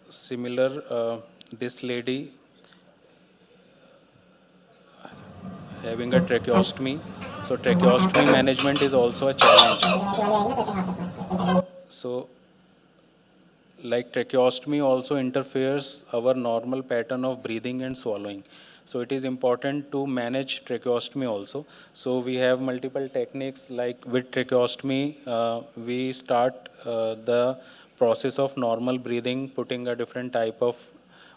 Similar, this lady having a tracheostomy. So tracheostomy management is also a challenge. So like tracheostomy also interferes our normal pattern of breathing and swallowing. So it is important to manage tracheostomy also. So we have multiple techniques like with tracheostomy, we start the process of normal breathing, putting a different type of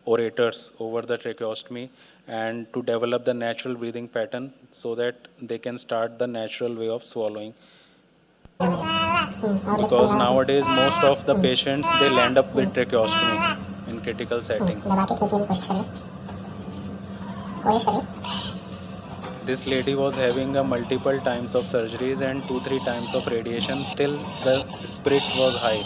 orators over the tracheostomy and to develop the natural breathing pattern so that they can start the natural way of swallowing. Because nowadays most of the patients, they land up with tracheostomy in critical settings. This lady was having a multiple times of surgeries and 2-3 times of radiation. Still the spirit was high.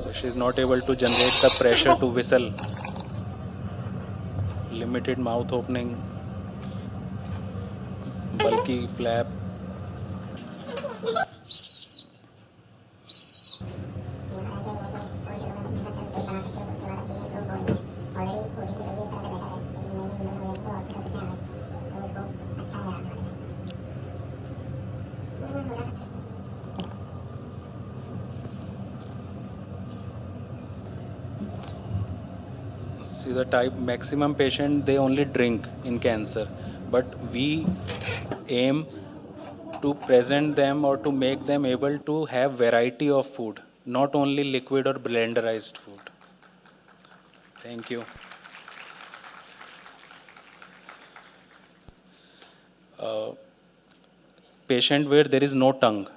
So she is not able to generate the pressure to whistle. Limited mouth opening, bulky flap. See the type, maximum patient, they only drink in cancer, but we aim to present them or to make them able to have variety of food, not only liquid or blenderized food. Thank you. Patient where there is no tongue.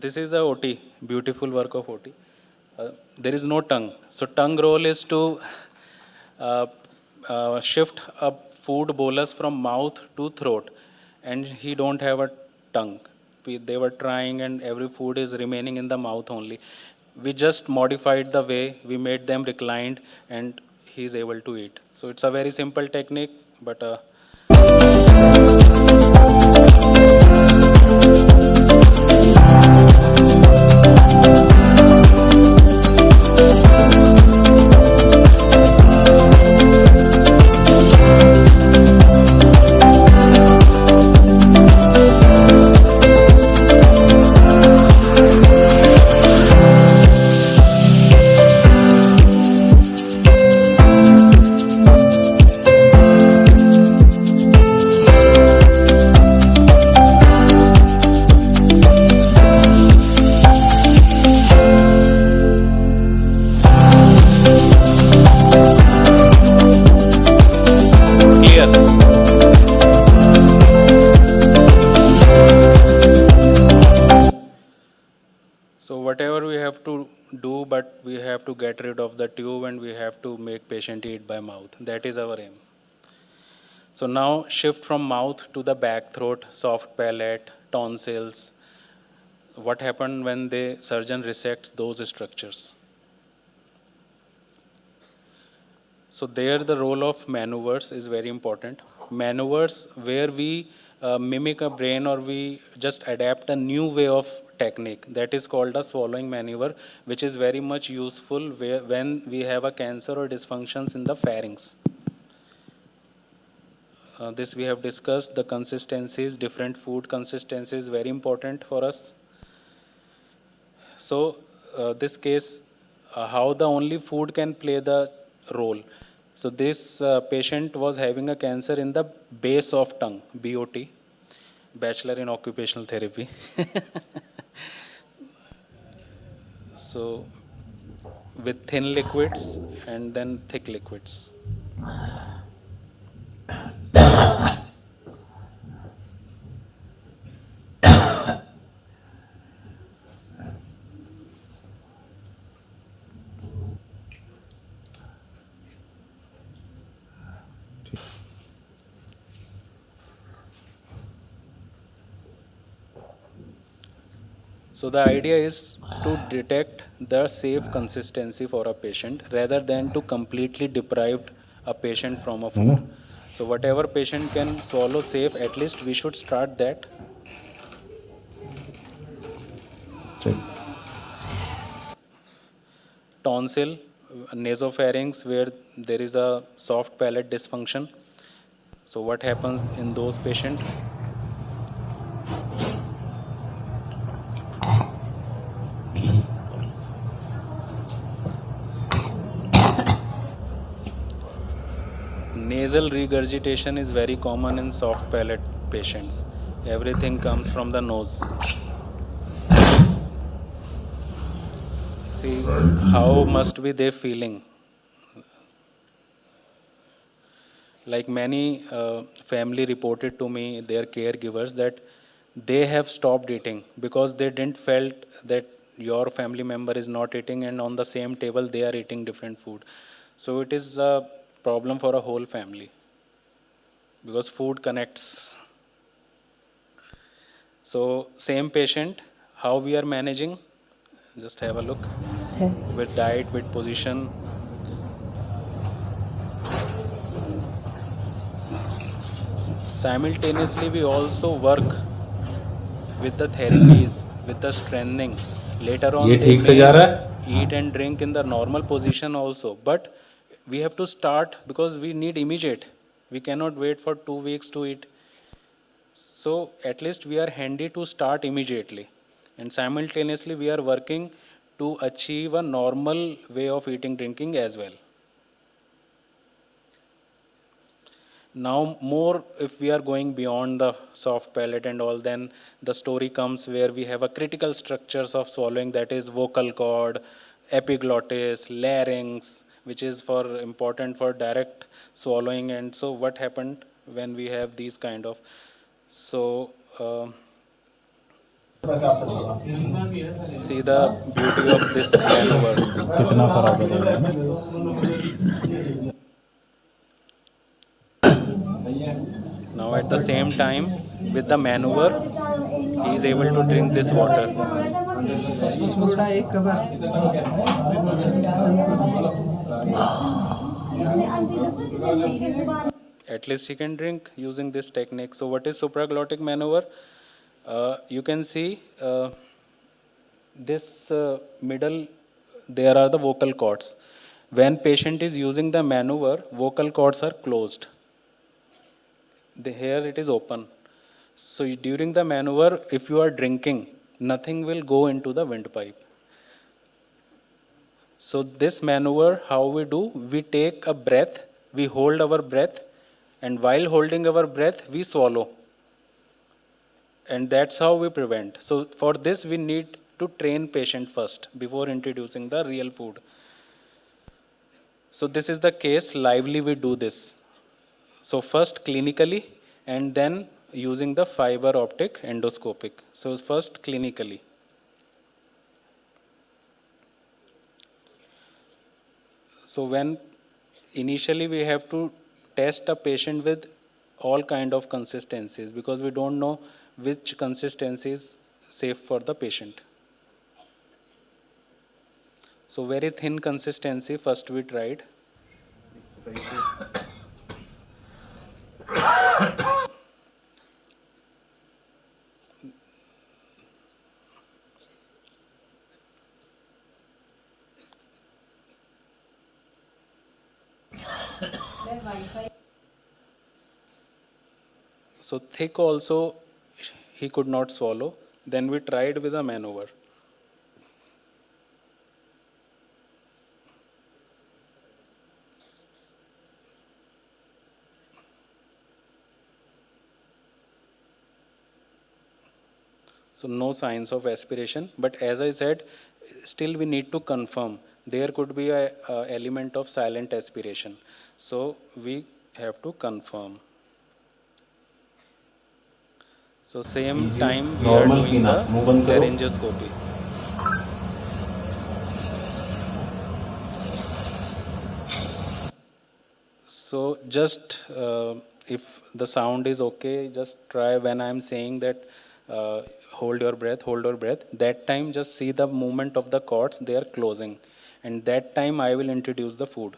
this is a OT, beautiful work of OT. There is no tongue. So tongue role is to uh, shift a food bolus from mouth to throat, and he don't have a tongue. They were trying, and every food is remaining in the mouth only. We just modified the way, we made them reclined, and he is able to eat. So it's a very simple technique, but clear. So whatever we have to do, but we have to get rid of the tube and we have to make patient eat by mouth. That is our aim. So now shift from mouth to the back throat, soft palate, tonsils. What happened when the surgeon resects those structures? So there the role of maneuvers is very important. Maneuvers where we mimic a brain or we just adapt a new way of technique. That is called a swallowing maneuver, which is very much useful when we have a cancer or dysfunctions in the pharynx. This we have discussed, the consistencies, different food consistencies is very important for us. So this case, how the only food can play the role. So this patient was having a cancer in the base of tongue, BOT, Bachelor in Occupational Therapy. So with thin liquids and then thick liquids. So the idea is to detect the safe consistency for a patient rather than to completely deprive a patient from a food. So whatever patient can swallow safe, at least we should start that. Tonsil, nasopharynx, where there is a soft palate dysfunction. So what happens in those patients? Nasal regurgitation is very common in soft palate patients. Everything comes from the nose. See, how must be they feeling? Like many family reported to me, their caregivers, that they have stopped eating because they didn't felt that your family member is not eating and on the same table they are eating different food. So it is a problem for a whole family because food connects. So same patient, how we are managing, just have a look with diet, with position. Simultaneously, we also work with the therapies, with the strengthening. Later on, they may eat and drink in the normal position also. But we have to start because we need immediate. We cannot wait for 2 weeks to eat. So at least we are handy to start immediately. And simultaneously, we are working to achieve a normal way of eating, drinking as well. Now more, if we are going beyond the soft palate and all, then the story comes where we have a critical structures of swallowing, that is vocal cord, epiglottis, larynx, which is for important for direct swallowing. And so what happened when we have these kind of, so See the beauty of this maneuver. Now at the same time, with the maneuver, he is able to drink this water. At least he can drink using this technique. So what is supraglottic maneuver? You can see this middle, there are the vocal cords. When patient is using the maneuver, vocal cords are closed. Here it is open. So during the maneuver, if you are drinking, nothing will go into the windpipe. So this maneuver, how we do, we take a breath, we hold our breath, and while holding our breath, we swallow. And that's how we prevent. So for this, we need to train patient first before introducing the real food. So this is the case, lively we do this. So first clinically, and then using the fiber optic endoscopic. So first clinically. So when initially we have to test a patient with all kind of consistencies because we don't know which consistency is safe for the patient. So very thin consistency first we tried. So thick also he could not swallow. Then we tried with a maneuver. So no signs of aspiration, but as I said, still we need to confirm. There could be a element of silent aspiration. So we have to confirm. So same time we are doing the laryngoscopy. So just if the sound is okay, just try when I am saying that hold your breath, that time just see the movement of the cords, they are closing. And that time I will introduce the food.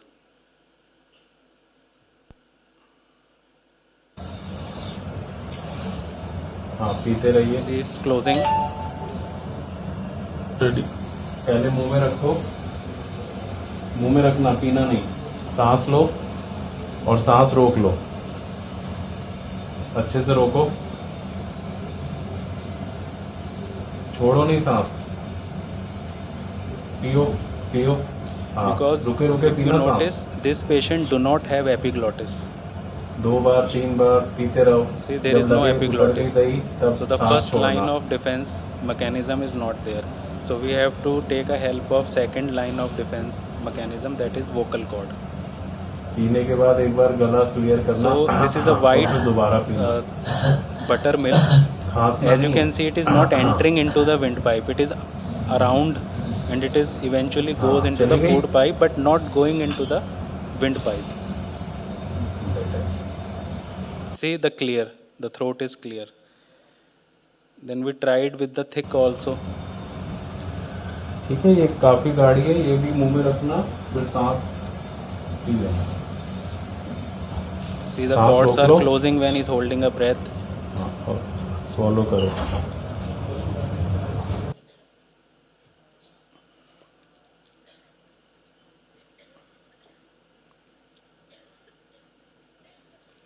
पीते रहिए.
See, it's closing.
Ready. पहले मुंह में रखो. मुंह में रखना, पीना नहीं. सांस लो और सांस रोक लो. अच्छे से रोको. छोड़ो नहीं सांस. पियो पियो.
Because
रुके रुके
if you
पीना
notice, this patient do not have epiglottis.
2 बार 3 बार पीते रहो.
See, there is no epiglottis.
तब
So the
सांस
first
छोड़ना.
line of defense mechanism is not there. So we have to take a help of second line of defense mechanism, that is vocal cord.
पीने के बाद एक बार गला clear करना.
So this is a white
दोबारा पीना.
buttermilk. As you can see, it is not entering into the windpipe. It is around and it is eventually goes into the food pipe but not going into the windpipe. See the clear, the throat is clear. Then we tried with the thick also.
ठीक है, ये काफी गाढ़ी है, ये भी मुंह में रखना, फिर सांस पी लेना.
See the cords are closing when he's holding a breath.
swallow करो.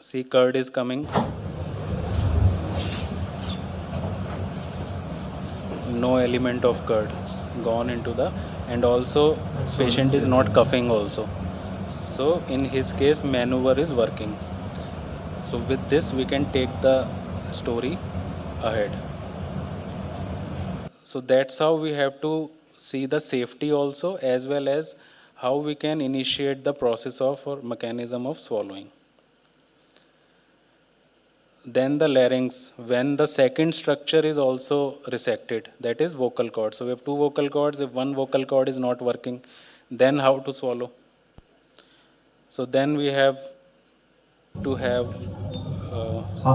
See, curd is coming. No element of curd gone into the, and also patient is not coughing also. So in his case, maneuver is working. So with this, we can take the story ahead. So that's how we have to see the safety also, as well as how we can initiate the process of or mechanism of swallowing. then the larynx, when the second structure is also resected, that is vocal cord. So we have two vocal cords. If one vocal cord is not working, then how to swallow? So then we have to have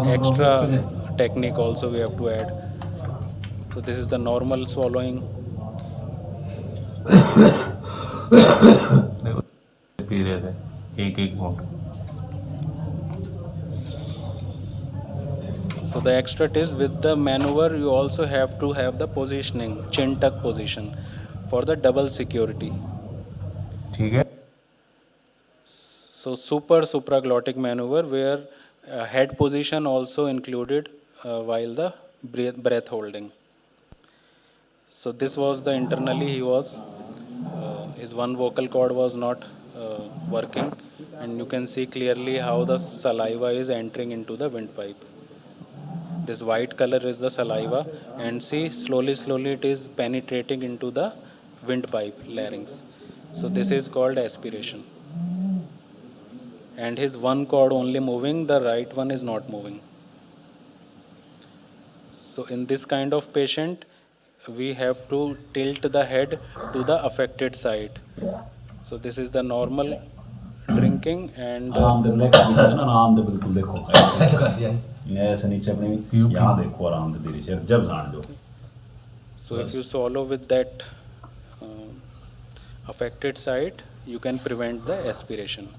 extra technique also we have to add. So this is the normal swallowing.
P रहे थे एक एक घूंट
So the extra is with the maneuver, you also have to have the positioning, chin tuck position for the double security.
ठीक है
So super supraglottic maneuver where head position also included while the breath holding. So this was the internally he was, his one vocal cord was not working, and you can see clearly how the saliva is entering into the windpipe. This white color is the saliva, and see slowly it is penetrating into the windpipe larynx. So this is called aspiration. And his one cord only moving, the right one is not moving. So in this kind of patient, we have to tilt the head to the affected side. So this is the normal drinking and
आराम से black भी है ना आराम से बिल्कुल देखो ऐसे ऐसे नीचे अपने यहाँ देखो आराम से धीरे से जब जान दो
so if you swallow with that affected side, you can prevent the aspiration.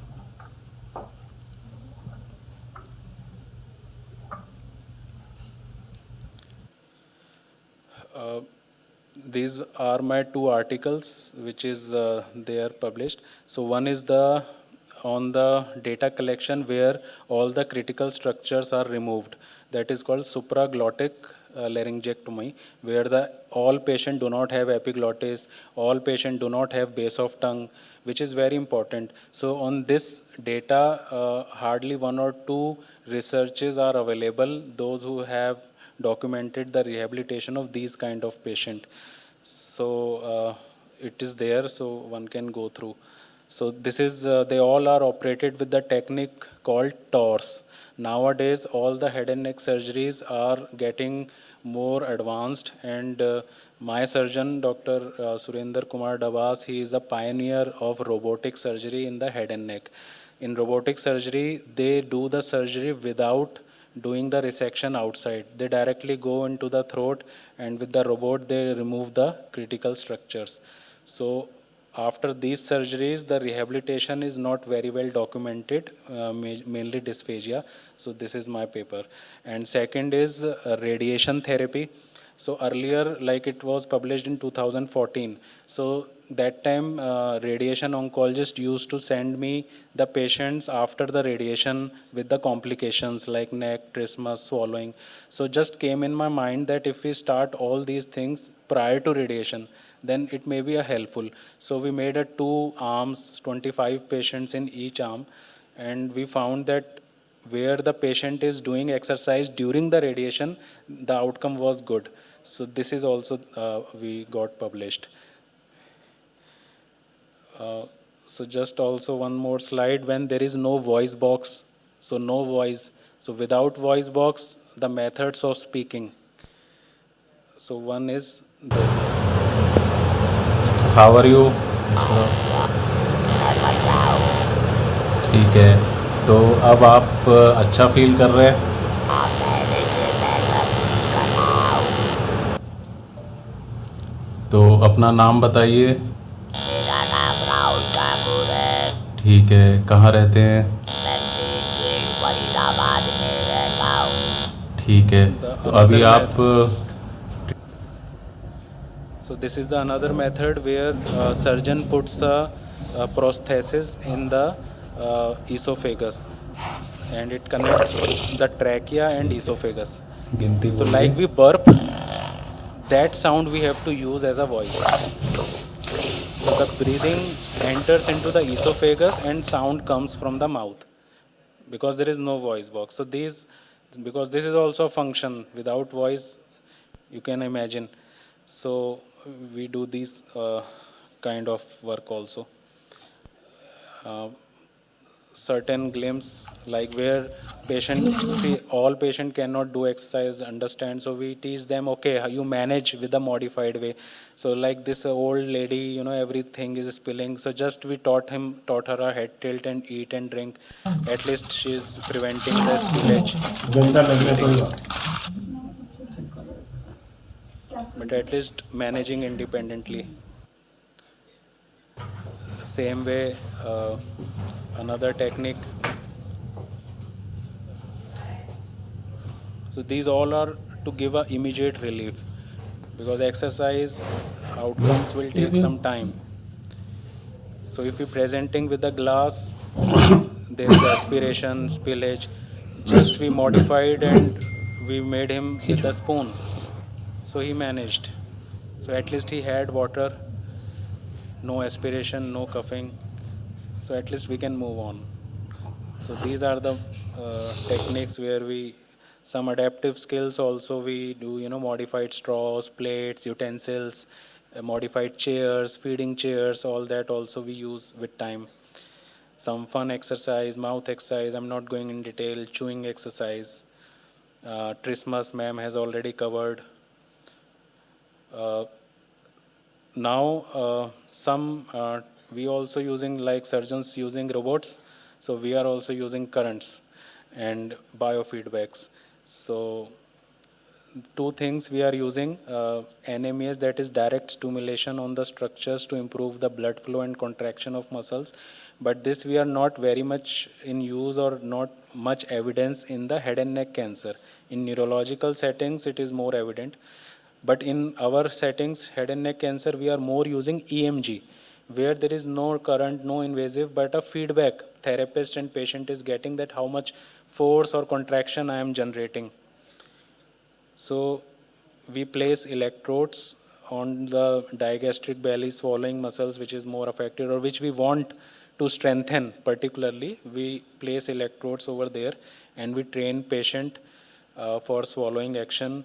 These are my two articles which is they are published. So one is the on the data collection where all the critical structures are removed. That is called supraglottic laryngectomy, where the all patient do not have epiglottis, all patient do not have base of tongue, which is very important. So on this data, hardly one or two researches are available, those who have documented the rehabilitation of these kind of patient. So it is there, so one can go through. So this is, they all are operated with the technique called TORS. Nowadays, all the head and neck surgeries are getting more advanced, and my surgeon, Dr. Surinder Kumar Dabas, he is a pioneer of robotic surgery in the head and neck. In robotic surgery, they do the surgery without doing the resection outside. They directly go into the throat, and with the robot, they remove the critical structures. So after these surgeries, the rehabilitation is not very well documented, mainly dysphagia. So this is my paper. And second is radiation therapy. So earlier, like it was published in 2014. So that time, radiation oncologist used to send me the patients after the radiation with the complications like neck, trismus, swallowing. So just came in my mind that if we start all these things prior to radiation, then it may be a helpful. So we made a 2 arms, 25 patients in each arm, and we found that where the patient is doing exercise during the radiation, the outcome was good. So this is also we got published. So just also one more slide, when there is no voice box, so no voice. So without voice box, the methods of speaking. So one is this.
How are you ठीक है तो अब आप अच्छा feel कर रहे हैं तो अपना नाम बताइए
मेरा नाम राहुल ठाकुर है।
ठीक है कहाँ रहते हैं
मैं फरीदाबाद में रहता हूँ।
ठीक है तो अभी आप
So this is the another method where surgeon puts a prosthesis in the esophagus, and it connects the trachea and esophagus. So like we burp, that sound we have to use as a voice. So the breathing enters into the esophagus and sound comes from the mouth because there is no voice box. So these, because this is also a function, without voice you can imagine. So we do these kind of work also. certain glimpse, like where all patient cannot do exercise, understand. So we teach them, okay, how you manage with a modified way. So like this old lady, everything is spilling. So just we taught her a head tilt and eat and drink. At least she's preventing the spillage. But at least managing independently. Same way, another technique. So these all are to give a immediate relief, because exercise outcomes will take some time. So if you're presenting with a glass, there is aspiration, spillage. Just we modified and we made him with a spoon. So he managed. So at least he had water, no aspiration, no coughing. So at least we can move on. So these are the techniques where some adaptive skills also we do, modified straws, plates, utensils, modified chairs, feeding chairs, all that also we use with time. Some fun exercise, mouth exercise, I'm not going in detail, chewing exercise. Trismus ma'am has already covered. Now some we also using, like surgeons using robots, so we are also using currents and biofeedbacks. So two things we are using, NMES, that is direct stimulation on the structures to improve the blood flow and contraction of muscles, but this we are not very much in use or not much evidence in the head and neck cancer. In neurological settings it is more evident. But in our settings, head and neck cancer, we are more using EMG, where there is no current, no invasive, but a feedback therapist and patient is getting that how much force or contraction I am generating. So we place electrodes on the digastric belly swallowing muscles, which is more affected or which we want to strengthen particularly. We place electrodes over there and we train patient for swallowing action,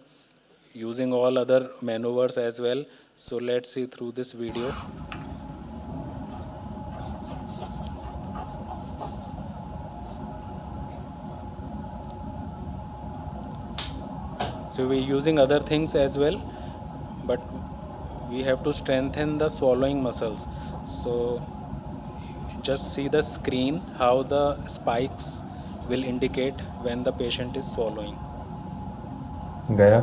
using all other maneuvers as well. So let's see through this video. So we're using other things as well, but we have to strengthen the swallowing muscles. So just see the screen, how the spikes will indicate when the patient is swallowing.
गया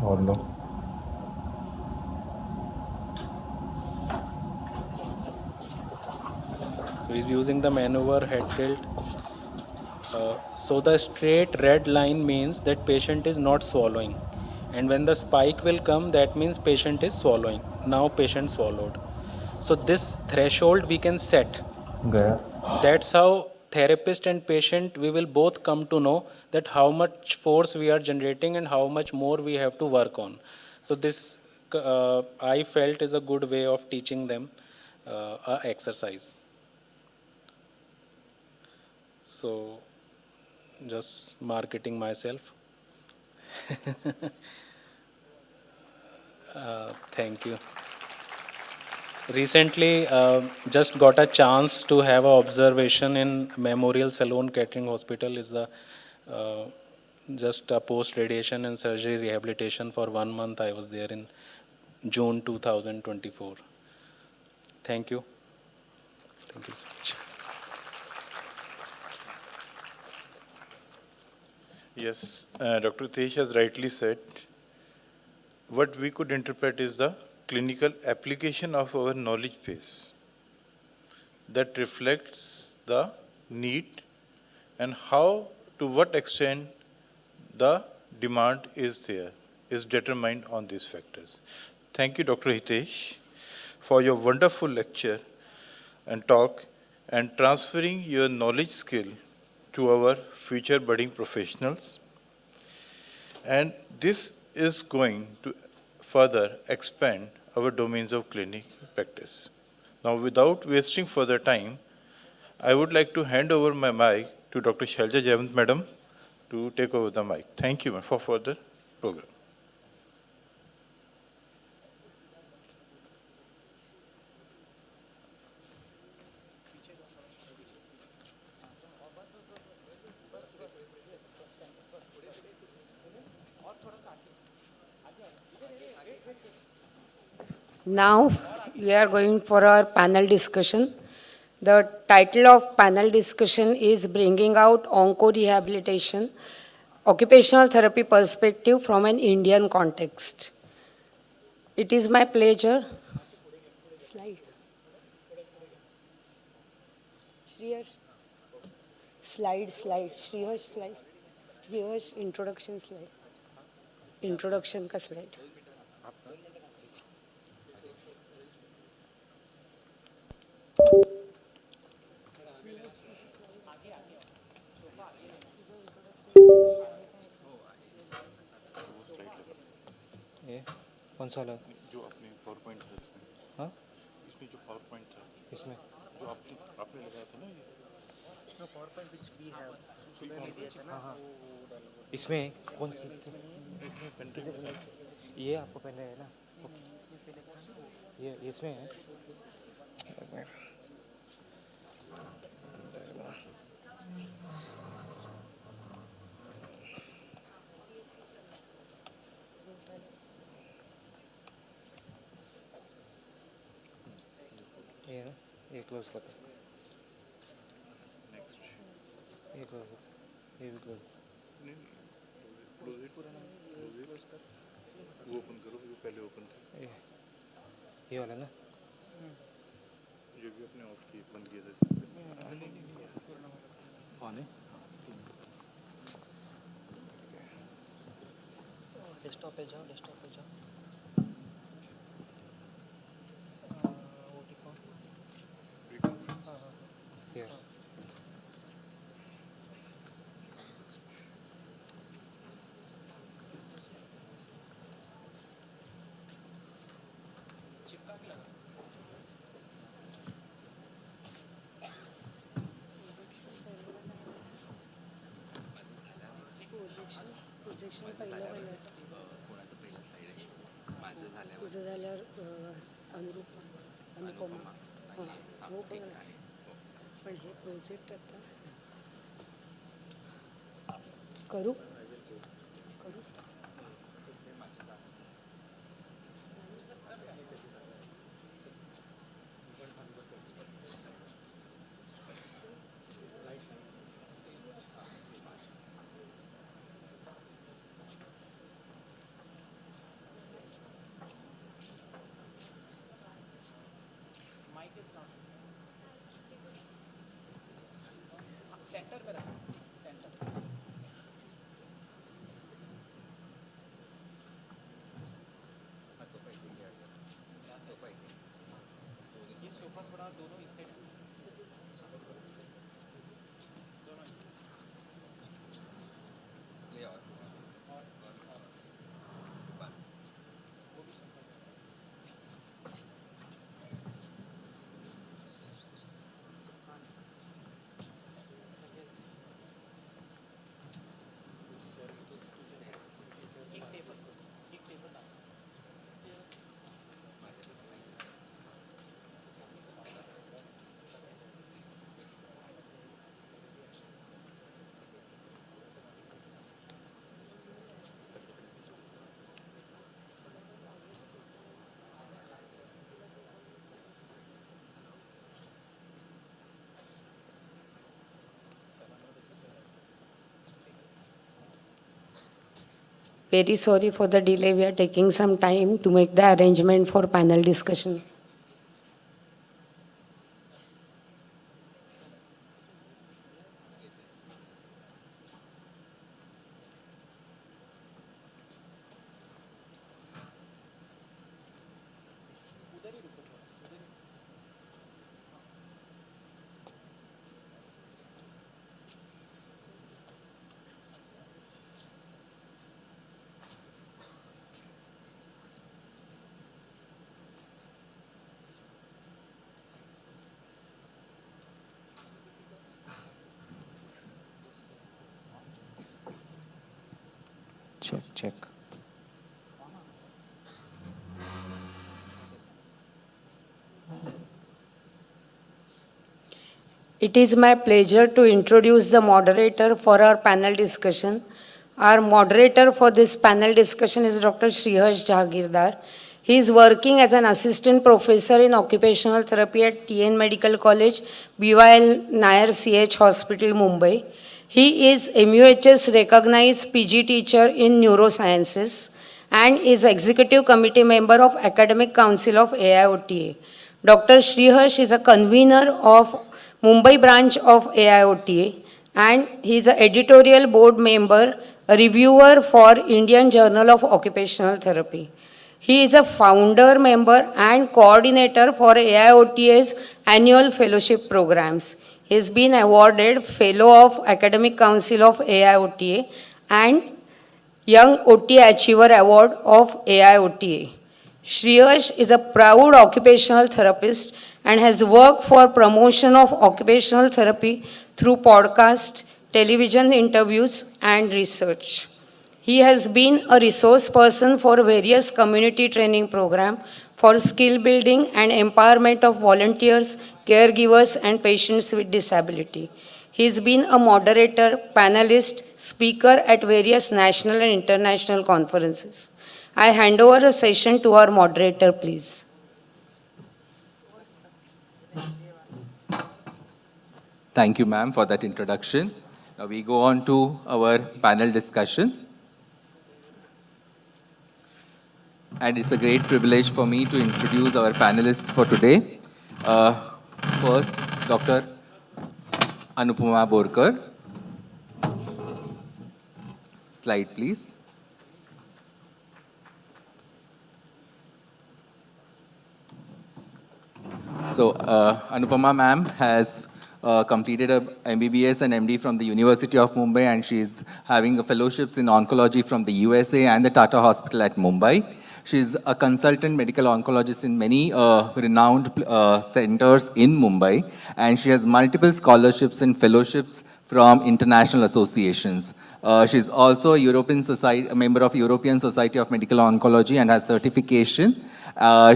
और लो
So he's using the maneuver head tilt. So the straight red line means that patient is not swallowing, and when the spike will come, that means patient is swallowing. Now patient swallowed. So this threshold we can set.
गया
That's how therapist and patient, we will both come to know that how much force we are generating and how much more we have to work on. So this I felt is a good way of teaching them exercise. So just marketing myself. Thank you. Recently, just got a chance to have an observation in Memorial Salon Catering Hospital. Is the just a post-radiation and surgery rehabilitation for 1 month. I was there in June 2024. Thank you. Thank you so much.
Yes, Dr. Tej has rightly said, what we could interpret is the clinical application of our knowledge base that reflects the need and how, to what extent the demand is there, is determined on these factors. Thank you, Dr. Hitesh, for your wonderful lecture and talk and transferring your knowledge skill to our future budding professionals. And this is going to further expand our domains of clinic practice. Now, without wasting further time, I would like to hand over my mic to Dr. Shalja Jayant Madam to take over the mic. Thank you for further program.
Now we are going for our panel discussion. The title of panel discussion is Bringing Out Onco-Rehabilitation, Occupational Therapy Perspective from an Indian Context. It is my pleasure. Slide. Shreyash. Slide. Shreyash slide. Shreyash introduction slide. Introduction का slide.
ये कौन सा वाला?
जो अपने power point था इसमें,
हाँ
इसमें जो पावर पॉइंट था,
इसमें
जो आपने लगाया था ना, ये
PowerPoint which we have सुबह में दिया था ना। हाँ इसमें कौन सी?
इसमें पेन ड्राइव
ये आपको पहले है ना? ओके ये इसमें है। ये ना ये क्लोज कर दो।
नेक्स्ट
ये क्लोज कर, ये भी क्लोज।
नहीं क्लोज इट कर, वो ओपन करो जो पहले ओपन था,
ये वाला ना
जो भी अपने ऑफ किए बंद किया था इससे।
ऑन है। डेस्कटॉप पे जाओ, डेस्कटॉप पे जाओ। हाँ हाँ here.
तुझं झाल्यावर अनुपमा हो पण पण हे प्रोजेक्ट आता करू करू
सेंटर पे रखो, सेंटर। ये सोफा थोड़ा दोनों इस side
Very sorry for the delay. We are taking some time to make the arrangement for panel discussion.
check.
It is my pleasure to introduce the moderator for our panel discussion. Our moderator for this panel discussion is Dr. Shreyash Jagirdar. He is working as an assistant professor in occupational therapy at TN Medical College, BYL Nair CH Hospital, Mumbai. He is MUHS recognized PG teacher in neurosciences and is executive committee member of Academic Council of AIOTA. Dr. Sriharsh is a convener of Mumbai branch of AIOTA and he is an editorial board member, a reviewer for Indian Journal of Occupational Therapy. He is a founder member and coordinator for AIOTA's annual fellowship programs. He has been awarded Fellow of Academic Council of AIOTA and Young OTA Achiever Award of AIOTA. Shreyas is a proud occupational therapist and has worked for promotion of occupational therapy through podcast, television interviews, and research. He has been a resource person for various community training programs for skill building and empowerment of volunteers, caregivers, and patients with disability. He's been a moderator, panelist, speaker at various national and international conferences. I hand over a session to our moderator, please.
Thank you, ma'am, for that introduction. Now we go on to our panel discussion. And it's a great privilege for me to introduce our panelists for today. First, Dr. Anupama Borkar. Slide, please. So, Anupama ma'am has completed a MBBS and MD from the University of Mumbai, and she's having fellowships in oncology from the USA and the Tata Hospital at Mumbai. She's a consultant medical oncologist in many renowned centers in Mumbai, and she has multiple scholarships and fellowships from international associations. She's also a member of European Society of Medical Oncology and has certification.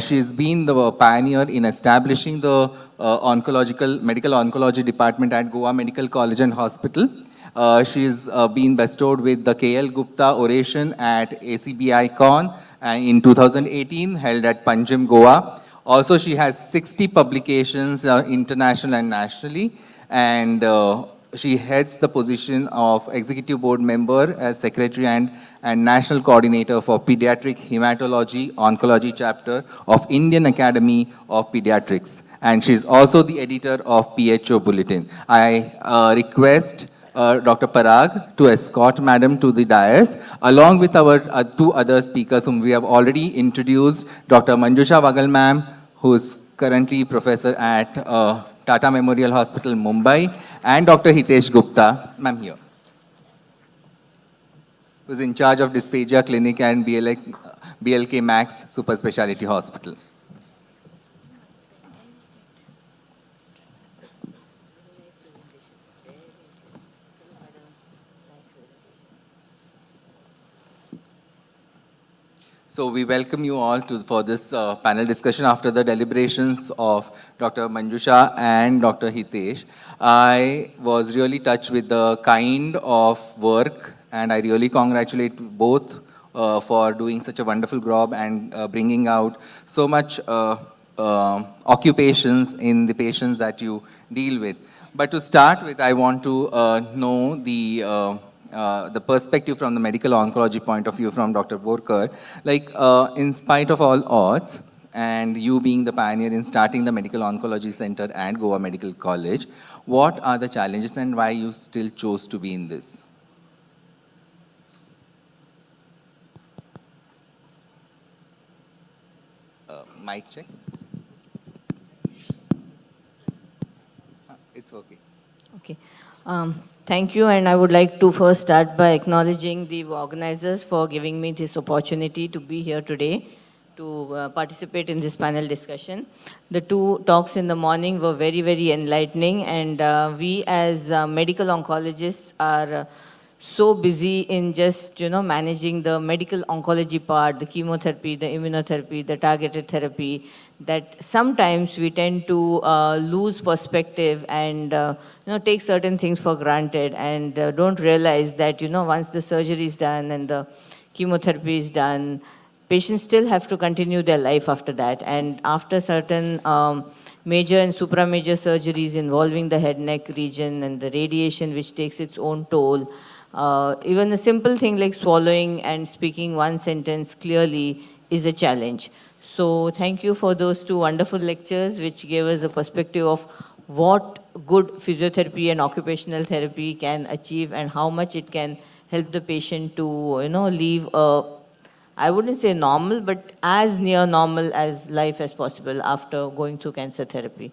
She's been the pioneer in establishing the medical oncology department at Goa Medical College and Hospital. She's been bestowed with the KL Gupta Oration at ACBI Con in 2018, held at Panjim, Goa. Also, she has 60 publications international and nationally, and she heads the position of executive board member as secretary and national coordinator for pediatric hematology oncology chapter of Indian Academy of Pediatrics. And she's also the editor of PHO Bulletin. I request Dr. Parag to escort Madam to the dais, along with our two other speakers whom we have already introduced, Dr. Manjusha Vagal ma'am, who is currently professor at Tata Memorial Hospital, Mumbai, and Dr. Hitesh Gupta, ma'am here, who is in charge of Dysphagia Clinic and BLK Max Super Speciality Hospital. So we welcome you all for this panel discussion after the deliberations of Dr. Manjusha and Dr. Hitesh. I was really touched with the kind of work, and I really congratulate both for doing such a wonderful job and bringing out so much occupations in the patients that you deal with. But to start with, I want to know the perspective from the medical oncology point of view from Dr. Borkar. Like, in spite of all odds, and you being the pioneer in starting the Medical Oncology Center at Goa Medical College, what are the challenges and why you still chose to be in this? Mic check. It's okay.
Okay. Thank you, and I would like to first start by acknowledging the organizers for giving me this opportunity to be here today to participate in this panel discussion. The two talks in the morning were very, very enlightening, and we as medical oncologists are so busy in just, managing the medical oncology part, the chemotherapy, the immunotherapy, the targeted therapy, that sometimes we tend to lose perspective and, take certain things for granted and don't realize that, once the surgery is done and the chemotherapy is done, patients still have to continue their life after that. And after certain major and supramajor surgeries involving the head neck region and the radiation, which takes its own toll, even a simple thing like swallowing and speaking one sentence clearly is a challenge. So thank you for those two wonderful lectures, which gave us a perspective of what good physiotherapy and occupational therapy can achieve and how much it can help the patient to, live a, I wouldn't say normal, but as near normal as life as possible after going through cancer therapy.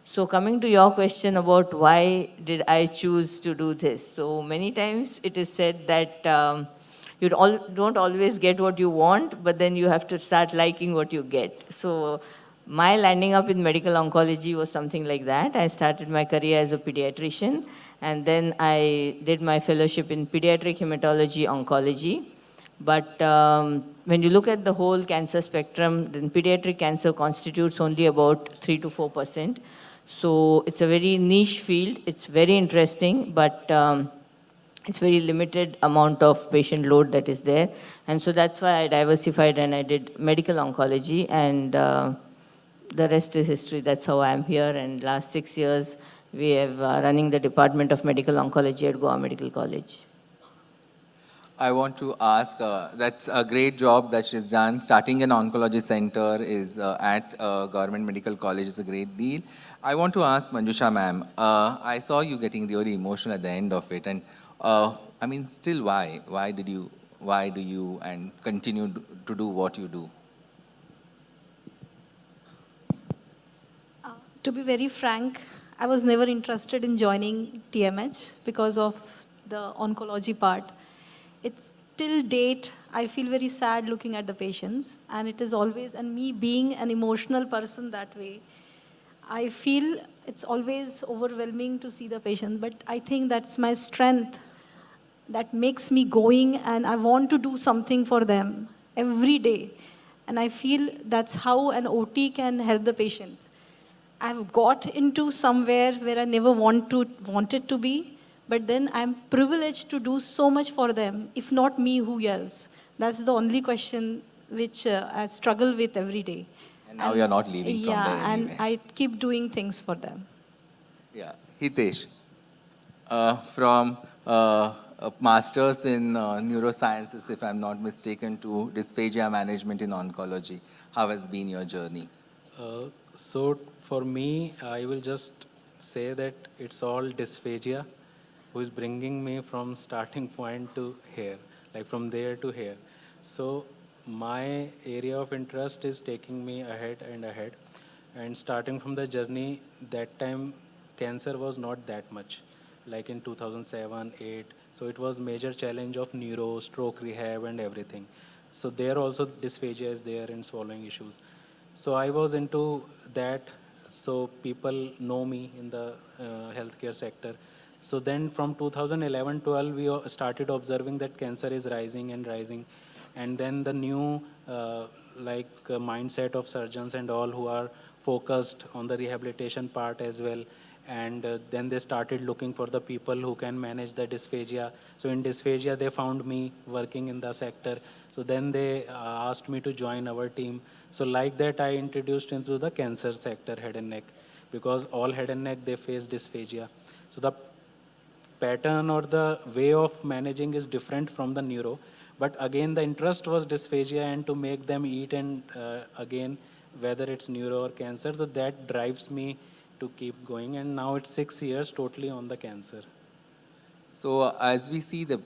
So coming to your question about why did I choose to do this? So many times it is said that you don't always get what you want, but then you have to start liking what you get. So my landing up in medical oncology was something like that. I started my career as a pediatrician, and then I did my fellowship in pediatric hematology oncology. But when you look at the whole cancer spectrum, then pediatric cancer constitutes only about 3 to 4%. So it's a very niche field. It's very interesting, but it's very limited amount of patient load that is there. And so that's why I diversified and I did medical oncology, and the rest is history. That's how I'm here. And last 6 years, we have running the Department of Medical Oncology at Goa Medical College.
I want to ask, that's a great job that she's done. Starting an oncology center is at Government Medical College is a great deal. I want to ask Manjusha ma'am, I saw you getting really emotional at the end of it. And I mean, still why? Why do you and continue to do what you do?
To be very frank, I was never interested in joining TMH because of the oncology part. It's till date, I feel very sad looking at the patients, and it is always, and me being an emotional person that way, I feel it's always overwhelming to see the patient, but I think that's my strength that makes me going, and I want to do something for them every day. And I feel that's how an OT can help the patients. I've got into somewhere where I never wanted to be, but then I'm privileged to do so much for them. If not me, who else? That's the only question which I struggle with every day.
And now you're not leaving from there
Yeah,
anyway.
and I keep doing things for them.
Yeah, Hitesh, from a master's in neurosciences, if I'm not mistaken, to dysphagia management in oncology. How has been your journey?
So for me, I will just say that it's all dysphagia who is bringing me from starting point to here, like from there to here. So my area of interest is taking me ahead and ahead. And starting from the journey, that time cancer was not that much, like in 2007, 8. So it was major challenge of neuro, stroke rehab and everything. So there also dysphagia is there and swallowing issues. So I was into that. So people know me in the healthcare sector. So then from 2011-12, we started observing that cancer is rising and rising. And then the new mindset of surgeons and all who are focused on the rehabilitation part as well. And then they started looking for the people who can manage the dysphagia. So in dysphagia, they found me working in the sector. So then they asked me to join our team. So like that, I introduced into the cancer sector, head and neck, because all head and neck, they face dysphagia. So the pattern or the way of managing is different from the neuro. But again, the interest was dysphagia and to make them eat, and again, whether it's neuro or cancer, so that drives me to keep going. And now it's 6 years totally on the cancer.
So as we see the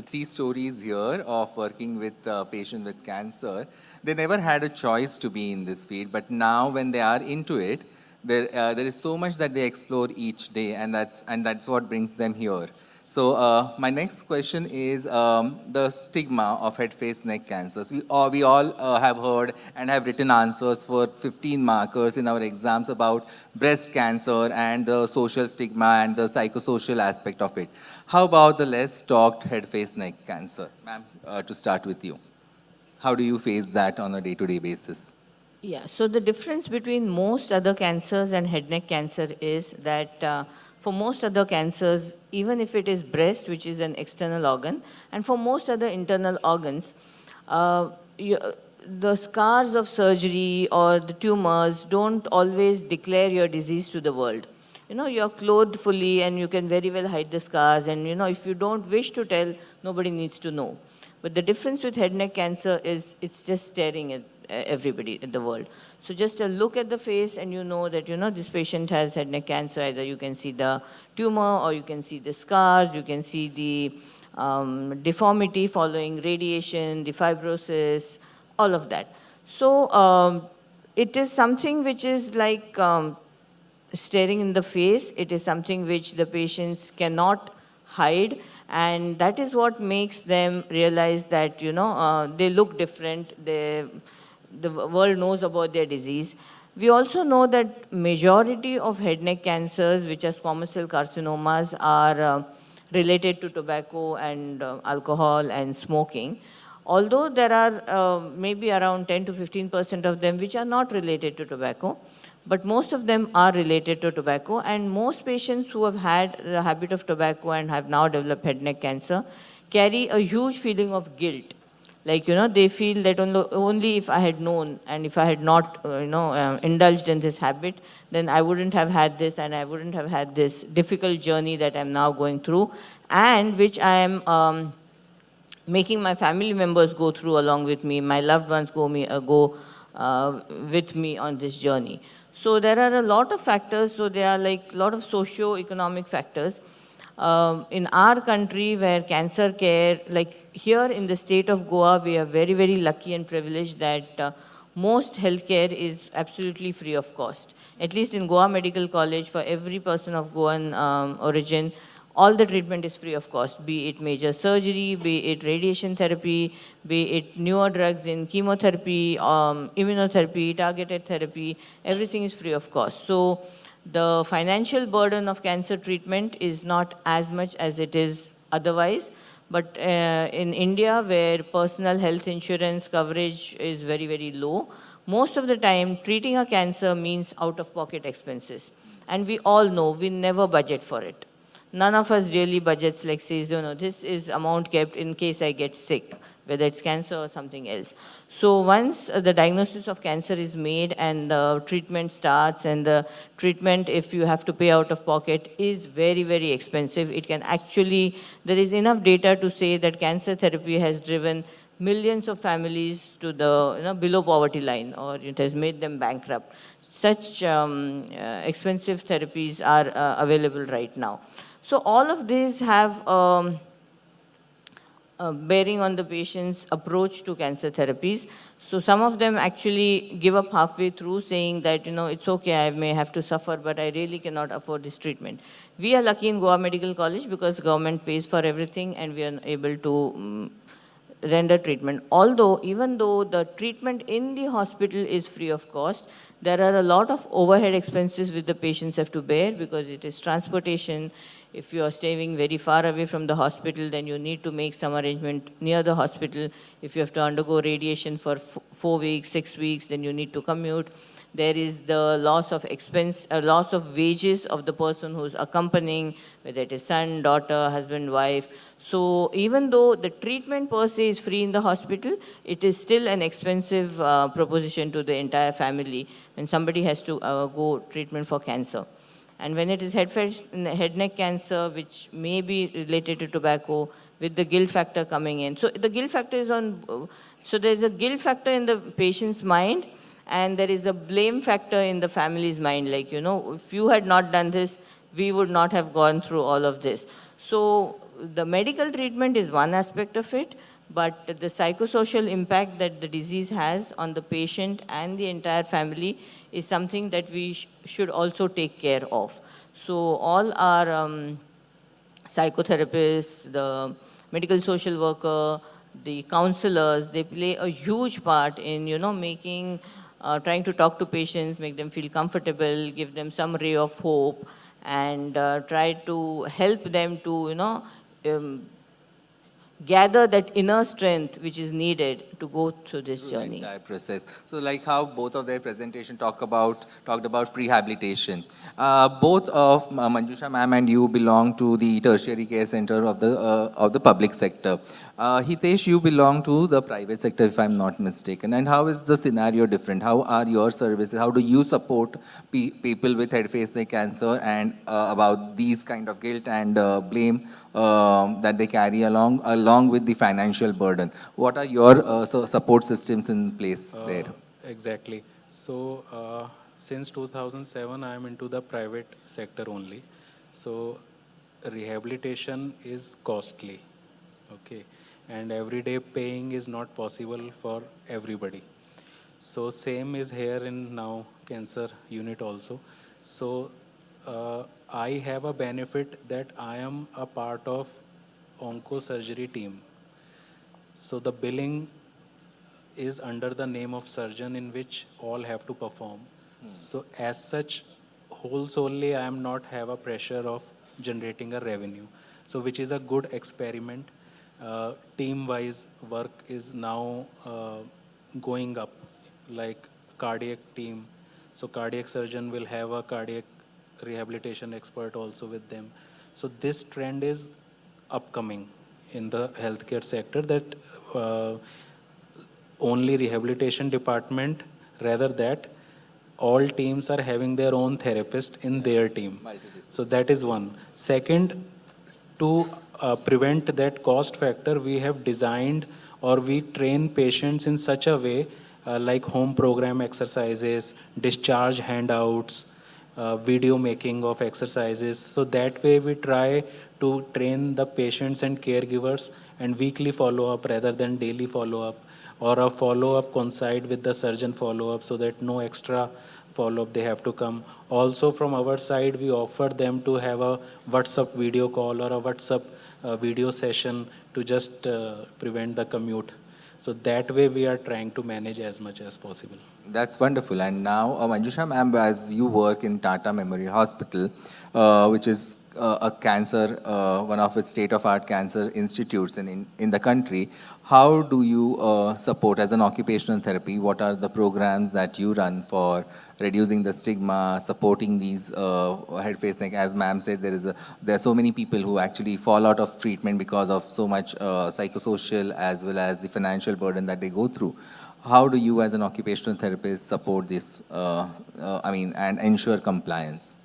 three stories here of working with patients with cancer, they never had a choice to be in this field, but now when they are into it, there is so much that they explore each day, and that's what brings them here. So my next question is the stigma of head, face, neck cancers. We all have heard and have written answers for 15 markers in our exams about breast cancer and the social stigma and the psychosocial aspect of it. How about the less talked head, face, neck cancer? Ma'am, to start with you. How do you face that on a day-to-day basis?
Yeah, so the difference between most other cancers and head neck cancer is that for most other cancers, even if it is breast, which is an external organ, and for most other internal organs, the scars of surgery or the tumors don't always declare your disease to the world. You're clothed fully and you can very well hide the scars, and if you don't wish to tell, nobody needs to know. But the difference with head neck cancer is it's just staring at everybody in the world. So just a look at the face and you know that this patient has head neck cancer. Either you can see the tumor or you can see the scars, you can see the deformity following radiation, the fibrosis, all of that. So it is something which is like staring in the face. It is something which the patients cannot hide, and that is what makes them realize that they look different. The world knows about their disease. We also know that majority of head neck cancers, which are squamous cell carcinomas, are related to tobacco and alcohol and smoking. Although there are maybe around 10 to 15% of them which are not related to tobacco, but most of them are related to tobacco, and most patients who have had the habit of tobacco and have now developed head neck cancer carry a huge feeling of guilt. Like, they feel that only if I had known and if I had not, indulged in this habit, then I wouldn't have had this and I wouldn't have had this difficult journey that I'm now going through, and which I am making my family members go through along with me, my loved ones go with me on this journey. So there are a lot of factors. So there are like a lot of socio-economic factors. In our country where cancer care, like here in the state of Goa, we are very, very lucky and privileged that most healthcare is absolutely free of cost. At least in Goa Medical College, for every person of Goan origin, all the treatment is free of cost, be it major surgery, be it radiation therapy, be it newer drugs in chemotherapy, immunotherapy, targeted therapy, everything is free of cost. So the financial burden of cancer treatment is not as much as it is otherwise. But in India, where personal health insurance coverage is very, very low, most of the time treating a cancer means out-of-pocket expenses. And we all know we never budget for it. None of us really budgets like says, this is amount kept in case I get sick, whether it's cancer or something else. So once the diagnosis of cancer is made and the treatment starts, and the treatment, if you have to pay out of pocket, is very, very expensive. It can actually, there is enough data to say that cancer therapy has driven millions of families to the below poverty line, or it has made them bankrupt. Such expensive therapies are available right now. So all of these have bearing on the patient's approach to cancer therapies. So some of them actually give up halfway through, saying that, it's okay, I may have to suffer, but I really cannot afford this treatment. We are lucky in Goa Medical College because government pays for everything and we are able to render treatment. Although, even though the treatment in the hospital is free of cost, there are a lot of overhead expenses which the patients have to bear, because it is transportation. If you are staying very far away from the hospital, then you need to make some arrangement near the hospital. If you have to undergo radiation for 4 weeks, 6 weeks, then you need to commute. There is the loss of expense, loss of wages of the person who's accompanying, whether it is son, daughter, husband, wife. So even though the treatment per se is free in the hospital, it is still an expensive proposition to the entire family when somebody has to go treatment for cancer. And when it is head neck cancer, which may be related to tobacco, with the guilt factor coming in. So the guilt factor is on, so there's a guilt factor in the patient's mind, and there is a blame factor in the family's mind. Like, if you had not done this, we would not have gone through all of this. So the medical treatment is one aspect of it, but the psychosocial impact that the disease has on the patient and the entire family is something that we should also take care of. So all our psychotherapists, the medical social worker, the counselors, they play a huge part in, making, trying to talk to patients, make them feel comfortable, give them some ray of hope, and try to help them to, gather that inner strength which is needed to go through this
through
journey.
the entire process. So, like how both of their presentation talked about prehabilitation. Both of Manjusha ma'am and you belong to the tertiary care center of the public sector. Hitesh, you belong to the private sector, if I'm not mistaken. And how is the scenario different? How are your services? How do you support people with head face neck cancer and about these kind of guilt and blame that they carry along with the financial burden? What are your support systems in place there?
Exactly. So, since 2007, I am into the private sector only. So, rehabilitation is costly. Okay. And everyday paying is not possible for everybody. So, same is here in now cancer unit also. So, I have a benefit that I am a part of onco surgery team. So the billing is under the name of surgeon in which all have to perform. So as such, whole solely I am not have a pressure of generating a revenue. So which is a good experiment. Team-wise work is now going up, like cardiac team. So cardiac surgeon will have a cardiac rehabilitation expert also with them. So this trend is upcoming in the healthcare sector that uh, only rehabilitation department, rather that all teams are having their own therapist in their team. So that is one. Second, to prevent that cost factor, we have designed or we train patients in such a way like home program exercises, discharge handouts, video making of exercises. So that way we try to train the patients and caregivers and weekly follow up rather than daily follow up, or a follow up coincide with the surgeon follow up so that no extra follow up they have to come. Also from our side we offer them to have a WhatsApp video call or a WhatsApp video session to just prevent the commute. So that way we are trying to manage as much as possible.
That's wonderful. And now, Manjusha ma'am, as you work in Tata Memorial Hospital, which is a cancer, one of its state-of-art cancer institutes in the country, how do you support as an occupational therapy? What are the programs that you run for reducing the stigma, supporting these head, face, neck? As ma'am said, there are so many people who actually fall out of treatment because of so much psychosocial as well as the financial burden that they go through. How do you as an occupational therapist support this, and ensure compliance?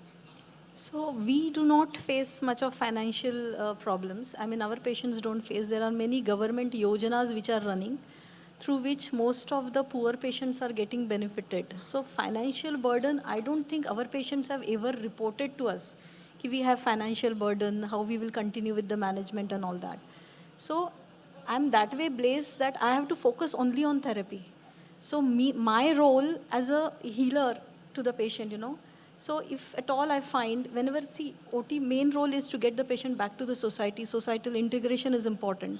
So we do not face much of financial problems. I mean, our patients don't face. There are many government yojanas which are running, through which most of the poor patients are getting benefited. So financial burden, I don't think our patients have ever reported to us कि we have financial burden, how we will continue with the management and all that. So I'm that way blessed that I have to focus only on therapy. So my role as a healer to the patient, So if at all I find, whenever, see, OT main role is to get the patient back to the society. Societal integration is important.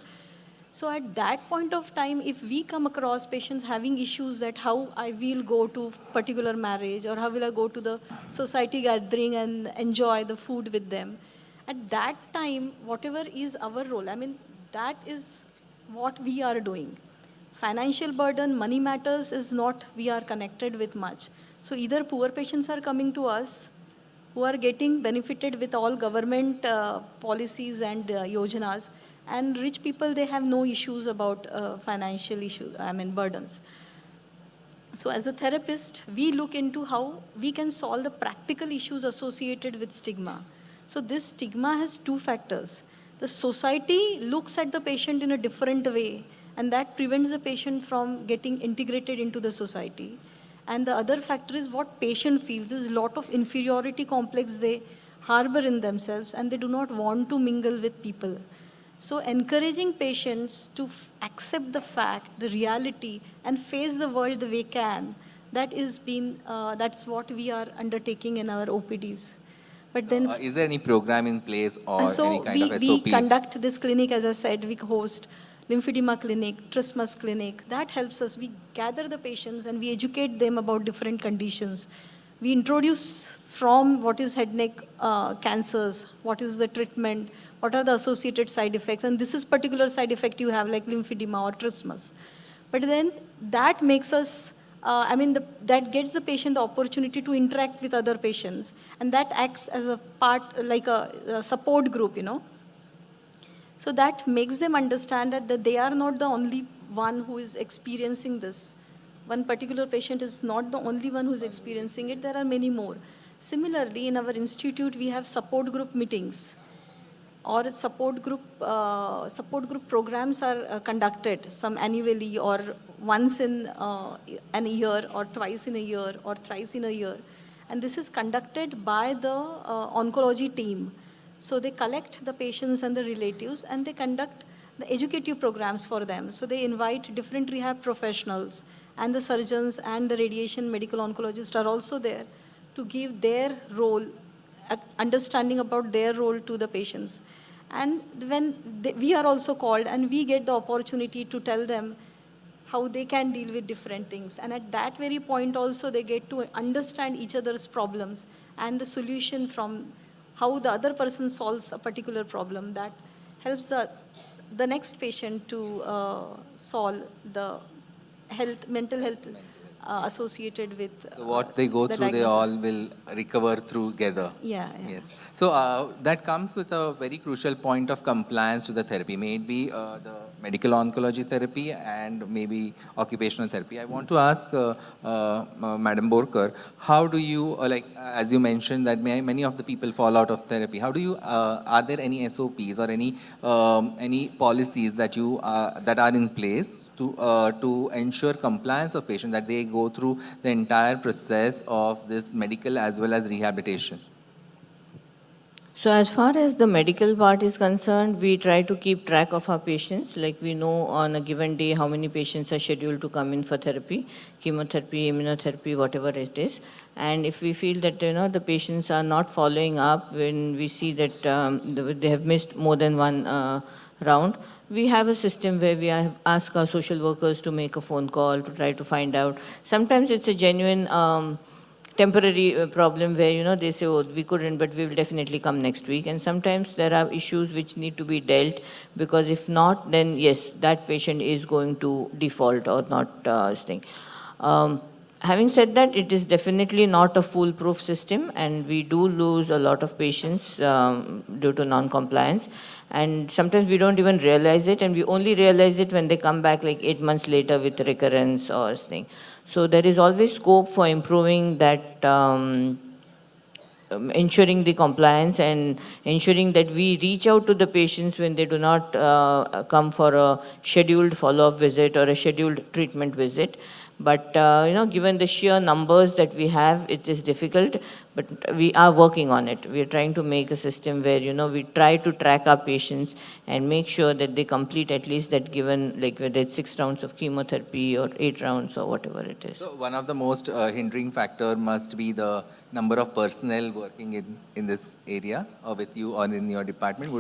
So at that point of time, if we come across patients having issues that how I will go to particular marriage or how will I go to the society gathering and enjoy the food with them, at that time, whatever is our role, I mean, that is what we are doing. Financial burden, money matters is not we are connected with much. So either poor patients are coming to us who are getting benefited with all government policies and yojanas, and rich people, they have no issues about financial issues, I mean burdens. So as a therapist, we look into how we can solve the practical issues associated with stigma. So this stigma has two factors. The society looks at the patient in a different way, and that prevents the patient from getting integrated into the society. And the other factor is what patient feels is a lot of inferiority complex they harbor in themselves, and they do not want to mingle with people. So encouraging patients to accept the fact, the reality, and face the world the way can, that's what we are undertaking in our OPDs. But then,
Is there any program in place or
so
any kind of
we
SOPs?
conduct this clinic, as I said, we host lymphedema clinic, trismus clinic. That helps us. We gather the patients and we educate them about different conditions. We introduce from what is head neck cancers, what is the treatment, what are the associated side effects, and this is particular side effect you have like lymphedema or trismus. But then that makes us, that gets the patient the opportunity to interact with other patients. And that acts as a part, like a support group, So that makes them understand that they are not the only one who is experiencing this. One particular patient is not the only one who is experiencing it. There are many more. Similarly, in our institute, we have support group meetings, or support group programs are conducted, some annually or once in an year or twice in a year or thrice in a year. And this is conducted by the oncology team. So they collect the patients and the relatives and they conduct the educative programs for them. So they invite different rehab professionals, and the surgeons and the radiation medical oncologists are also there to give their role, understanding about their role to the patients. And when we are also called, and we get the opportunity to tell them how they can deal with different things. And at that very point also, they get to understand each other's problems and the solution from how the other person solves a particular problem that helps the next patient to solve the mental health associated with
So what they go
the
through, they
diagnosis.
all will recover together.
Yeah.
Yes. So that comes with a very crucial point of compliance to the therapy. May it be the medical oncology therapy and maybe occupational therapy. I want to ask Madam Borkar, how do you, as you mentioned that many of the people fall out of therapy, how do you, are there any SOPs or any policies that that are in place to ensure compliance of patients, that they go through the entire process of this medical as well as rehabilitation?
So as far as the medical part is concerned, we try to keep track of our patients. Like we know on a given day how many patients are scheduled to come in for therapy, chemotherapy, immunotherapy, whatever it is. And if we feel that the patients are not following up, when we see that they have missed more than one round, we have a system where we ask our social workers to make a phone call to try to find out. Sometimes it's a genuine temporary problem where they say, oh, we couldn't, but we will definitely come next week. And sometimes there are issues which need to be dealt, because if not, then yes, that patient is going to default or not staying. Having said that, it is definitely not a foolproof system, and we do lose a lot of patients due to non-compliance. And sometimes we don't even realize it, and we only realize it when they come back like 8 months later with recurrence or something. So there is always scope for improving that, ensuring the compliance and ensuring that we reach out to the patients when they do not come for a scheduled follow-up visit or a scheduled treatment visit. But given the sheer numbers that we have, it is difficult, but we are working on it. We are trying to make a system where we try to track our patients and make sure that they complete at least that given, like whether it's 6 rounds of chemotherapy or 8 rounds or whatever it is.
So one of the most hindering factor must be the number of personnel working in this area, or with you or in your department.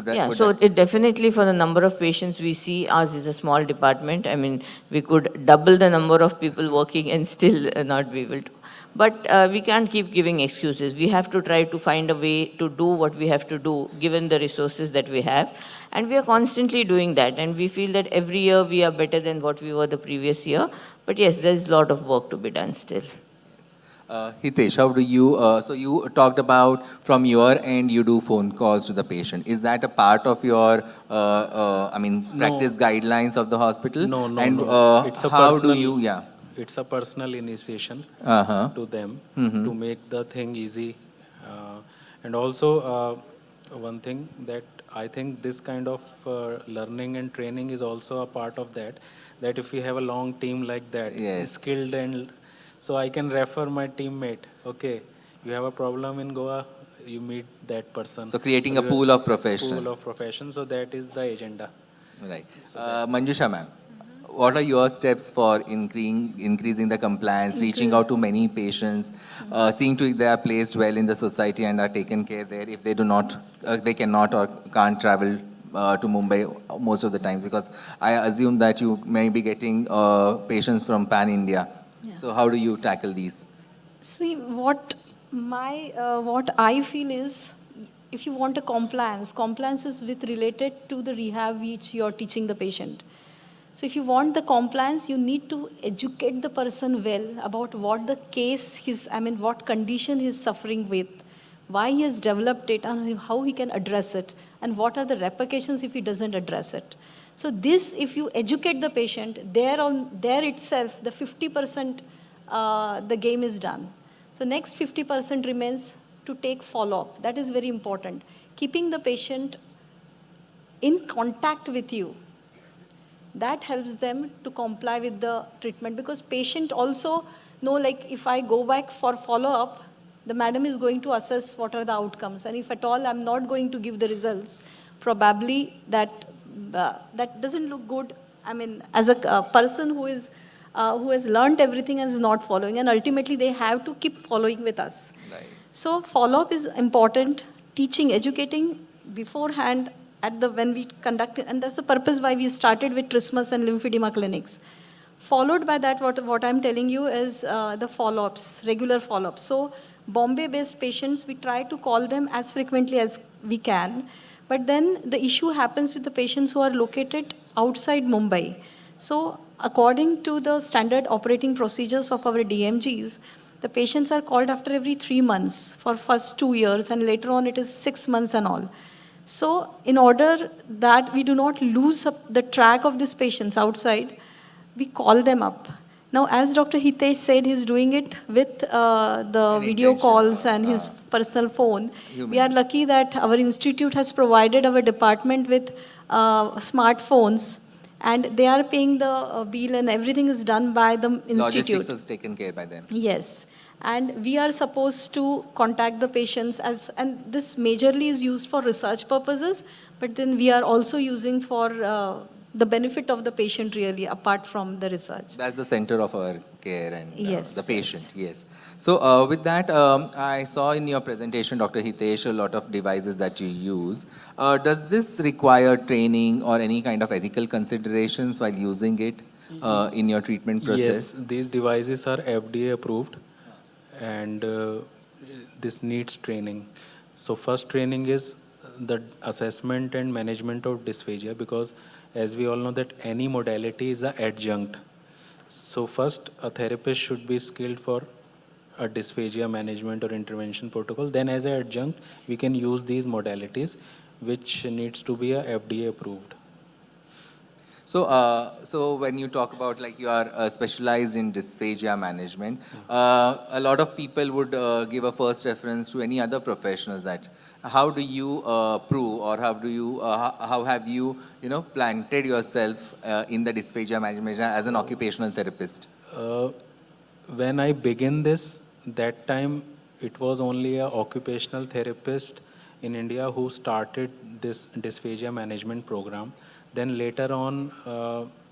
It definitely, for the number of patients we see, ours is a small department. I mean, we could double the number of people working and still not be able to. But we can't keep giving excuses. We have to try to find a way to do what we have to do given the resources that we have. And we are constantly doing that. And we feel that every year we are better than what we were the previous year. But yes, there's a lot of work to be done still.
Hitesh, how do you, so you talked about from your end you do phone calls to the patient. Is that a part of your, practice guidelines of the hospital?
No. It's a
how
personal,
do you,
It's a personal initiation to them to make the thing easy. And also one thing that I think this kind of learning and training is also a part of that if we have a long team like that, skilled, and so I can refer my teammate, okay, you have a problem in Goa, you meet that person.
So creating a pool of profession.
So that is the agenda.
Right. Manjusha ma'am, what are your steps for increasing the compliance, reaching out to many patients, seeing to it they are placed well in the society and are taken care there if they do not, they cannot or can't travel to Mumbai most of the times, because I assume that you may be getting patients from pan-India. Yeah. So how do you tackle these?
See, what I feel is, if you want a compliance is related to the rehab which you're teaching the patient. So if you want the compliance, you need to educate the person well about what the case what condition he's suffering with, why he has developed it, and how he can address it, and what are the repercussions if he doesn't address it. So this, if you educate the patient, there itself, the 50% the game is done. So next 50% remains to take follow-up. That is very important. Keeping the patient in contact with you, that helps them to comply with the treatment, because patient also know, like, if I go back for follow-up, the madam is going to assess what are the outcomes, and if at all I'm not going to give the results, probably that doesn't look good. As a person who has learned everything and is not following, and ultimately they have to keep following with us.
Right.
So follow-up is important. Teaching, educating beforehand when we conduct it, and that's the purpose why we started with trismus and lymphedema clinics. Followed by that, what I'm telling you is the follow-ups, regular follow-ups. So Bombay-based patients, we try to call them as frequently as we can. But then the issue happens with the patients who are located outside Mumbai. So according to the standard operating procedures of our DMGs, the patients are called after every 3 months for first 2 years, and later on it is 6 months and all. So in order that we do not lose the track of these patients outside, we call them up. Now, as Dr. Hitesh said, he's doing it with the video calls and his personal phone. We are lucky that our institute has provided our department with smartphones, and they are paying the bill, and everything is done by the institute.
Logistics is taken care by them.
Yes. And we are supposed to contact the patients and this majorly is used for research purposes, but then we are also using for the benefit of the patient, really, apart from the research.
That's the center of our care and
Yes,
the patient, yes. So with that, I saw in your presentation, Dr. Hitesh, a lot of devices that you use. Does this require training or any kind of ethical considerations while using it in your treatment process?
Yes, these devices are FDA approved, and this needs training. So first training is the assessment and management of dysphagia, because as we all know that any modality is an adjunct. So first a therapist should be skilled for a dysphagia management or intervention protocol. Then as an adjunct we can use these modalities, which needs to be a FDA approved.
So when you talk about, like, you are specialized in dysphagia management, a lot of people would give a first reference to any other professionals. That how do you prove, or how have you planted yourself in the dysphagia management as an occupational therapist?
When I began this, that time it was only a occupational therapist in India who started this dysphagia management program. Then later on,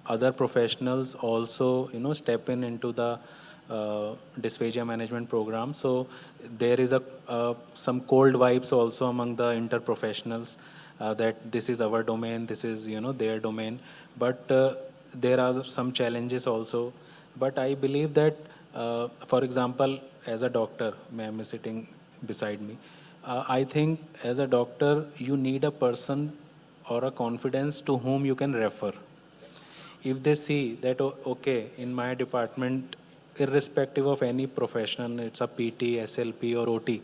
other professionals also, step into the dysphagia management program. So there is some cold vibes also among the interprofessionals that this is our domain, this is their domain. But there are some challenges also. But I believe that, for example, as a doctor, ma'am is sitting beside me. I think as a doctor, you need a person or a confidence to whom you can refer. If they see that, okay, in my department, irrespective of any profession, it's a PT, SLP or OT,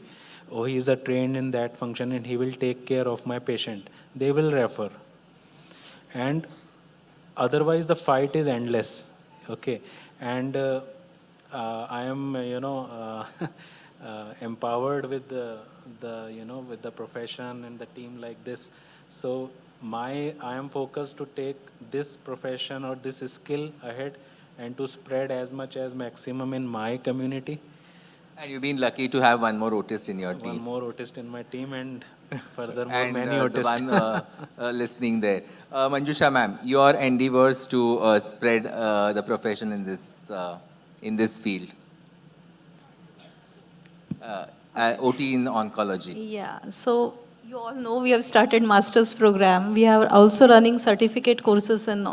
he is trained in that function and he will take care of my patient, they will refer. And otherwise the fight is endless, okay. And I am, empowered with with the profession and the team like this. So I am focused to take this profession or this skill ahead and to spread as much as maximum in my community.
And you've been lucky to have one more autist in your team.
One more autist in my team, and furthermore
and
many
the
autists.
one listening there. Manjusha ma'am, your endeavors to spread the profession in this field. OT in oncology.
Yeah, so you all know we have started master's program. We are also running certificate courses in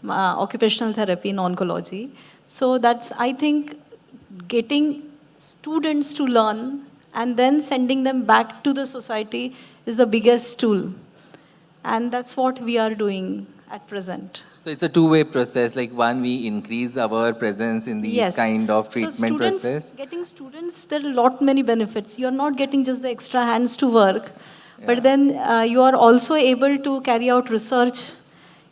occupational therapy in oncology. So that's, I think, getting students to learn and then sending them back to the society is the biggest tool. And that's what we are doing at present.
So it's a two-way process. Like one, we increase our presence in these
Yes.
kind of
So
treatment
students,
process.
getting students, there are a lot many benefits. You are not getting just the extra hands to work,
Yeah.
but then you are also able to carry out research.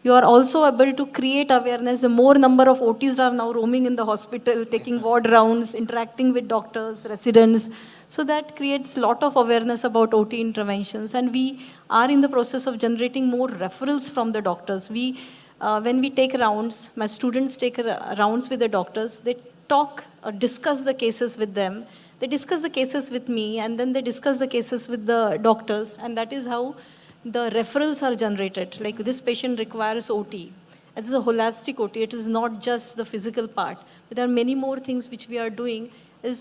You are also able to create awareness. The more number of OTs are now roaming in the hospital, taking ward rounds, interacting with doctors, residents. So that creates a lot of awareness about OT interventions. And we are in the process of generating more referrals from the doctors. When we take rounds, my students take rounds with the doctors. They talk or discuss the cases with them. They discuss the cases with me, and then they discuss the cases with the doctors, and that is how the referrals are generated. Like this patient requires OT. It's a holistic OT. It is not just the physical part. But there are many more things which we are doing. Is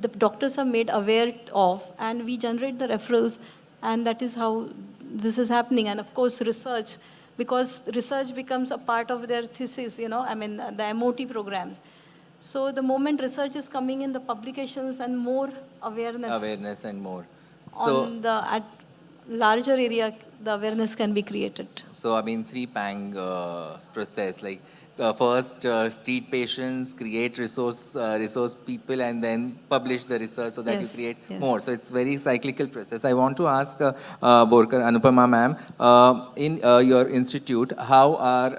the doctors are made aware of, and we generate the referrals, and that is how this is happening. And of course, research, because research becomes a part of their thesis. I mean, the MOT programs. So the moment research is coming in, the publications and more
Awareness and more. So,
on the at larger area, the awareness can be created.
so I mean, three-pang process. Like first, treat patients, create resource people, and then publish the research so that you
Yes,
create
yes.
more. So it's very cyclical process. I want to ask Borkar Anupama ma'am, in your institute, how are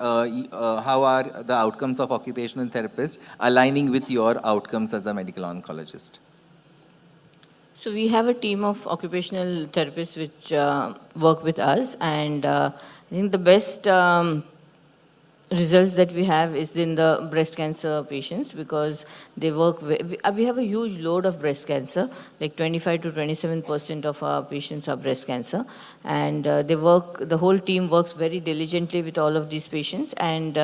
the outcomes of occupational therapists aligning with your outcomes as a medical oncologist?
So we have a team of occupational therapists which work with us, and I think the best results that we have is in the breast cancer patients, because they work, we have a huge load of breast cancer, like 25 to 27% of our patients are breast cancer, and the whole team works very diligently with all of these patients, and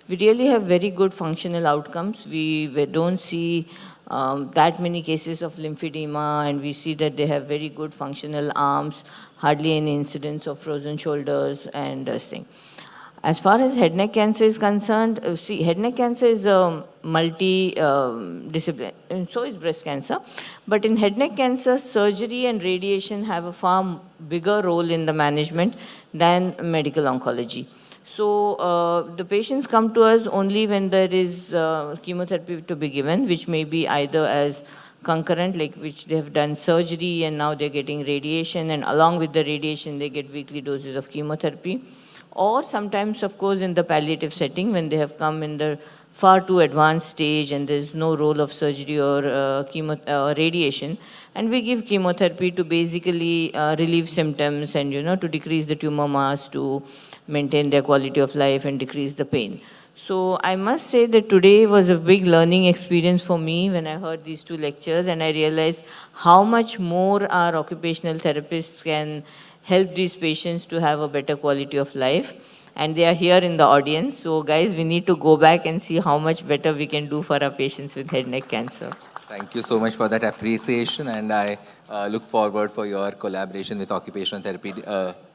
we really have very good functional outcomes. We don't see that many cases of lymphedema, and we see that they have very good functional arms, hardly any incidents of frozen shoulders and thing. As far as head neck cancer is concerned, see, head neck cancer is a multi-discipline, and so is breast cancer. But in head neck cancer, surgery and radiation have a far bigger role in the management than medical oncology. So the patients come to us only when there is chemotherapy to be given, which may be either as concurrent, like which they have done surgery and now they're getting radiation, and along with the radiation they get weekly doses of chemotherapy. Or sometimes, of course, in the palliative setting, when they have come in the far too advanced stage and there's no role of surgery or radiation, and we give chemotherapy to basically relieve symptoms and, to decrease the tumor mass, to maintain their quality of life and decrease the pain. So I must say that today was a big learning experience for me when I heard these two lectures, and I realized how much more our occupational therapists can help these patients to have a better quality of life. And they are here in the audience. So guys, we need to go back and see how much better we can do for our patients with head neck cancer.
Thank you so much for that appreciation, and I look forward for your collaboration with Occupational Therapy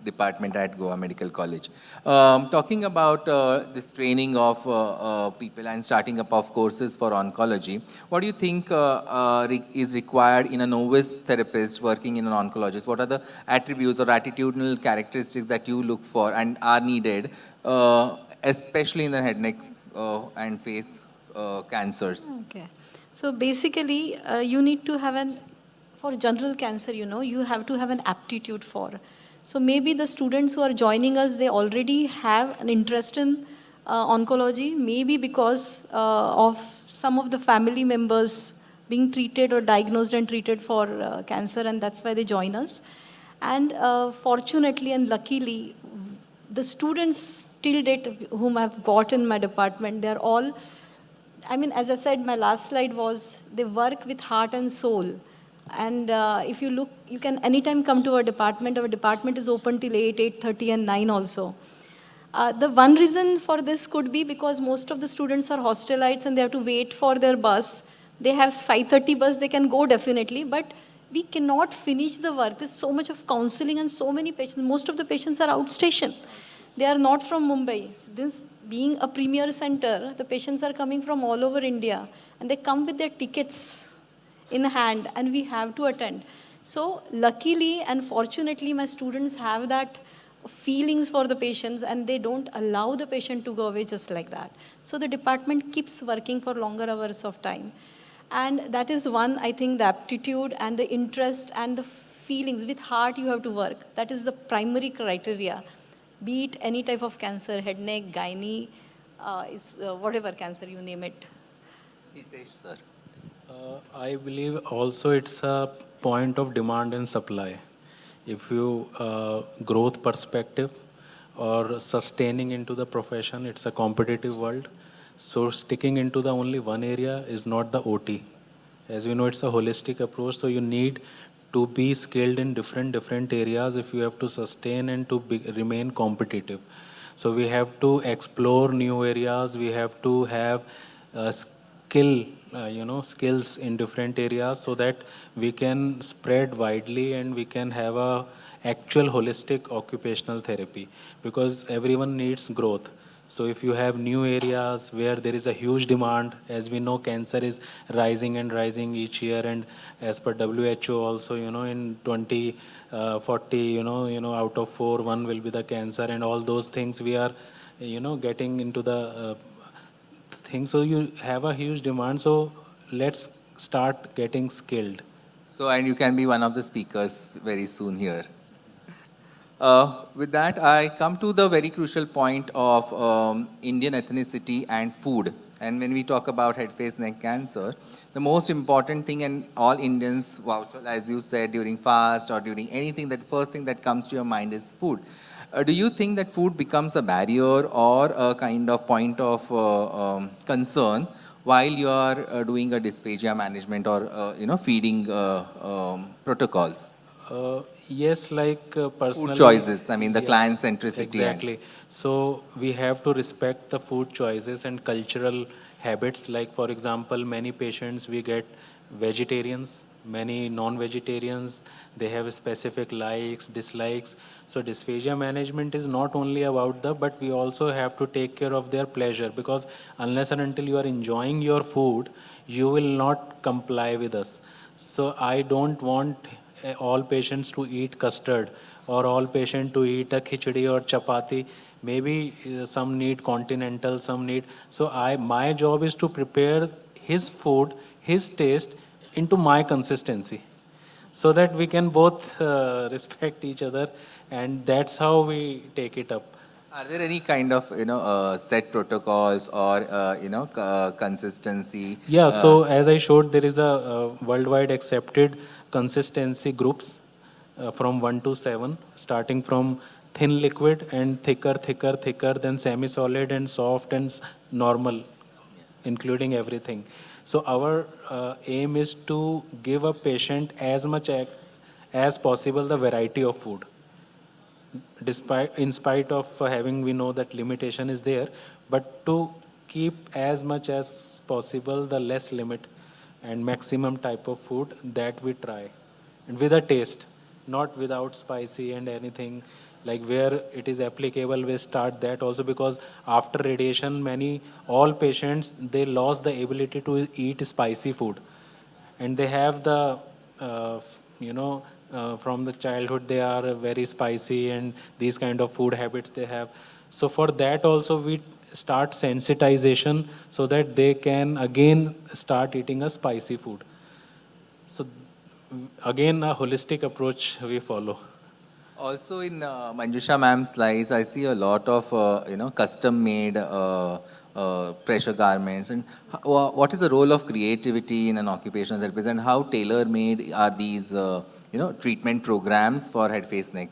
Department at Goa Medical College. Talking about this training of people and starting up of courses for oncology, what do you think is required in a novice therapist working in an oncologist? What are the attributes or attitudinal characteristics that you look for and are needed, especially in the head, neck, and face cancers?
Okay. So basically, you need to have for general cancer, you have to have an aptitude for. So maybe the students who are joining us, they already have an interest in oncology, maybe because of some of the family members being treated or diagnosed and treated for cancer, and that's why they join us. And fortunately and luckily, the students till date whom I've got in my department, they're all, I mean, as I said, my last slide was they work with heart and soul. And if you look, you can anytime come to our department. Our department is open till 8, 8:30 and 9 also. The one reason for this could be because most of the students are hostelites and they have to wait for their bus. They have 5:30 bus, they can go definitely, but we cannot finish the work. There's so much of counseling and so many patients. Most of the patients are outstation. They are not from Mumbai. This being a premier center, the patients are coming from all over India and they come with their tickets in hand and we have to attend. So luckily and fortunately, my students have that feelings for the patients, and they don't allow the patient to go away just like that. So the department keeps working for longer hours of time. And that is one, I think, the aptitude and the interest and the feelings. With heart you have to work. That is the primary criteria. Be it any type of cancer, head, neck, gynae, whatever cancer, you name it.
Hitesh, sir.
I believe also it's a point of demand and supply. If you growth perspective or sustaining into the profession, it's a competitive world. So sticking into the only one area is not the OT. As we know, it's a holistic approach. So you need to be skilled in different areas if you have to sustain and to remain competitive. So we have to explore new areas. We have to have skills in different areas so that we can spread widely and we can have a actual holistic occupational therapy, because everyone needs growth. So if you have new areas where there is a huge demand, as we know, cancer is rising and rising each year, and as per WHO also, in 2040, out of 4, 1 will be the cancer, and all those things we are, getting into the thing. So you have a huge demand. So let's start getting skilled.
So, and you can be one of the speakers very soon here. With that, I come to the very crucial point of Indian ethnicity and food. And when we talk about head, face, neck cancer, the most important thing, and all Indians vouch, as you said, during fast or during anything, that the first thing that comes to your mind is food. Do you think that food becomes a barrier or a kind of point of concern while you are doing a dysphagia management or feeding protocols?
Yes, like personally.
Food choices, I mean the
Yeah,
client centricity.
exactly. So we have to respect the food choices and cultural habits. Like for example, many patients we get vegetarians, many non-vegetarians. They have specific likes, dislikes. So dysphagia management is not only about but we also have to take care of their pleasure, because unless and until you are enjoying your food, you will not comply with us. So I don't want all patients to eat custard or all patients to eat a khichdi or chapati. Maybe some need continental, some need. So my job is to prepare his food, his taste into my consistency, so that we can both respect each other, and that's how we take it up.
Are there any kind of set protocols or consistency?
Yeah, so as I showed, there is a worldwide accepted consistency groups from 1 to 7, starting from thin liquid and thicker, then semi-solid and soft and normal, including everything. So our aim is to give a patient as much as possible the variety of food. In spite of having, we know that limitation is there, but to keep as much as possible the less limit and maximum type of food that we try, and with a taste, not without spicy and anything. Like where it is applicable, we start that also, because after radiation, all patients, they lost the ability to eat spicy food, and they have the from the childhood they are very spicy, and these kind of food habits they have. So for that also we start sensitization, so that they can again start eating a spicy food. So again, a holistic approach we follow.
Also in Manjusha ma'am's slides, I see a lot of custom-made pressure garments. And what is the role of creativity in an occupational therapist, and how tailor-made are these treatment programs for head, face, neck?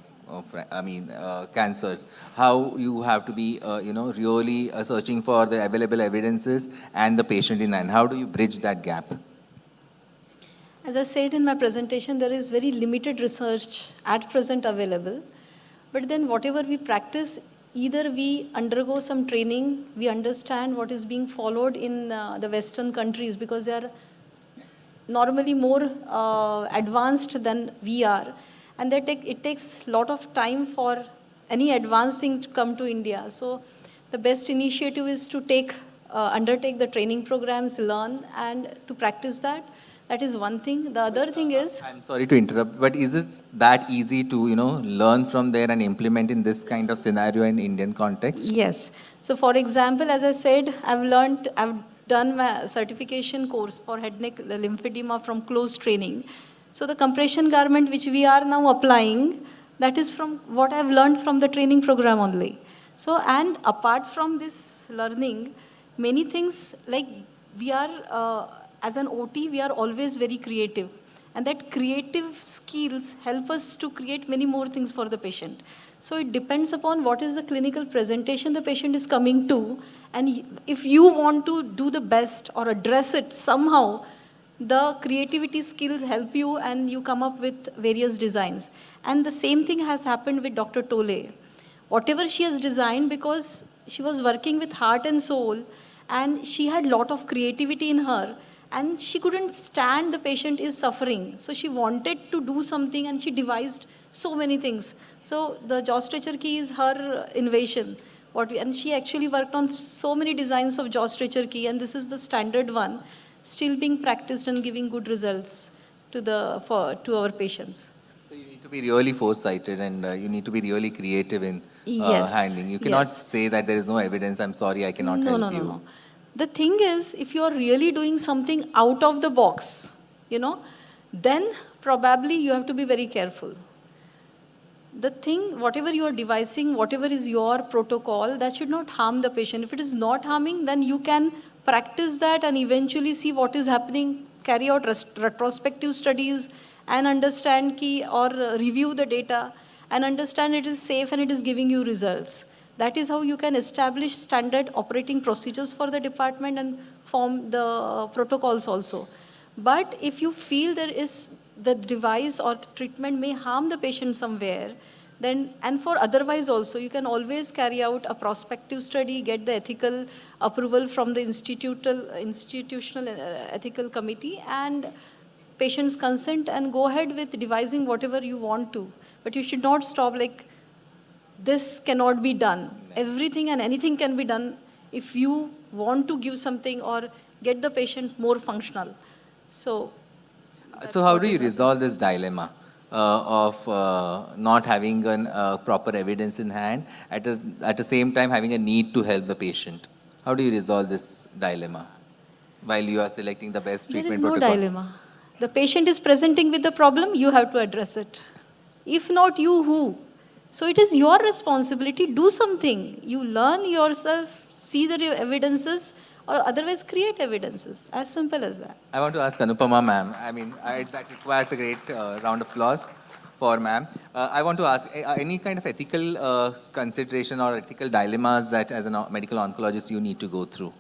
Cancers. How you have to be really searching for the available evidences and the patient in mind. How do you bridge that gap?
As I said in my presentation, there is very limited research at present available. But then whatever we practice, either we undergo some training, we understand what is being followed in the Western countries, because they are normally more advanced than we are. And it takes a lot of time for any advanced thing to come to India. So the best initiative is to undertake the training programs, learn, and to practice that. That is one thing. The other thing is,
I'm sorry to interrupt, but is it that easy to, learn from there and implement in this kind of scenario in Indian context?
yes. So for example, as I said, I've done my certification course for head neck lymphedema from close training. So the compression garment which we are now applying, that is from what I've learned from the training program only. So, and apart from this learning, many things like we are, as an OT, we are always very creative. And that creative skills help us to create many more things for the patient. So it depends upon what is the clinical presentation the patient is coming to. And if you want to do the best or address it somehow, the creativity skills help you and you come up with various designs. And the same thing has happened with Dr. Tole. Whatever she has designed, because she was working with heart and soul, and she had lot of creativity in her, and she couldn't stand the patient is suffering. So she wanted to do something and she devised so many things. So the jaw stretcher key is her invention. And she actually worked on so many designs of jaw stretcher key, and this is the standard one, still being practiced and giving good results to our patients.
So you need to be really foresighted and you need to be really creative in
Yes.
handling. You cannot
Yes.
say that there is no evidence, I'm sorry, I cannot help you.
No. The thing is, if you are really doing something out of the box, then probably you have to be very careful. The thing, whatever you are devising, whatever is your protocol, that should not harm the patient. If it is not harming, then you can practice that and eventually see what is happening, carry out retrospective studies and understand or review the data and understand it is safe and it is giving you results. That is how you can establish standard operating procedures for the department and form the protocols also. But if you feel there is the device or the treatment may harm the patient somewhere, then, and for otherwise also, you can always carry out a prospective study, get the ethical approval from the institutional ethical committee and patient's consent and go ahead with devising whatever you want to. But you should not stop like, this cannot be done. Everything and anything can be done if you want to give something or get the patient more functional. So
how do you resolve this dilemma of not having proper evidence in hand, at the same time having a need to help the patient? How do you resolve this dilemma while you are selecting the best treatment protocol?
There is no dilemma. The patient is presenting with the problem, you have to address it. If not you, who? So it is your responsibility, do something. You learn yourself, see the evidences, or otherwise create evidences. As simple as that.
I want to ask Anupama ma'am. That requires a great round of applause for ma'am. I want to ask, any kind of ethical consideration or ethical dilemmas that as a medical oncologist you need to go through?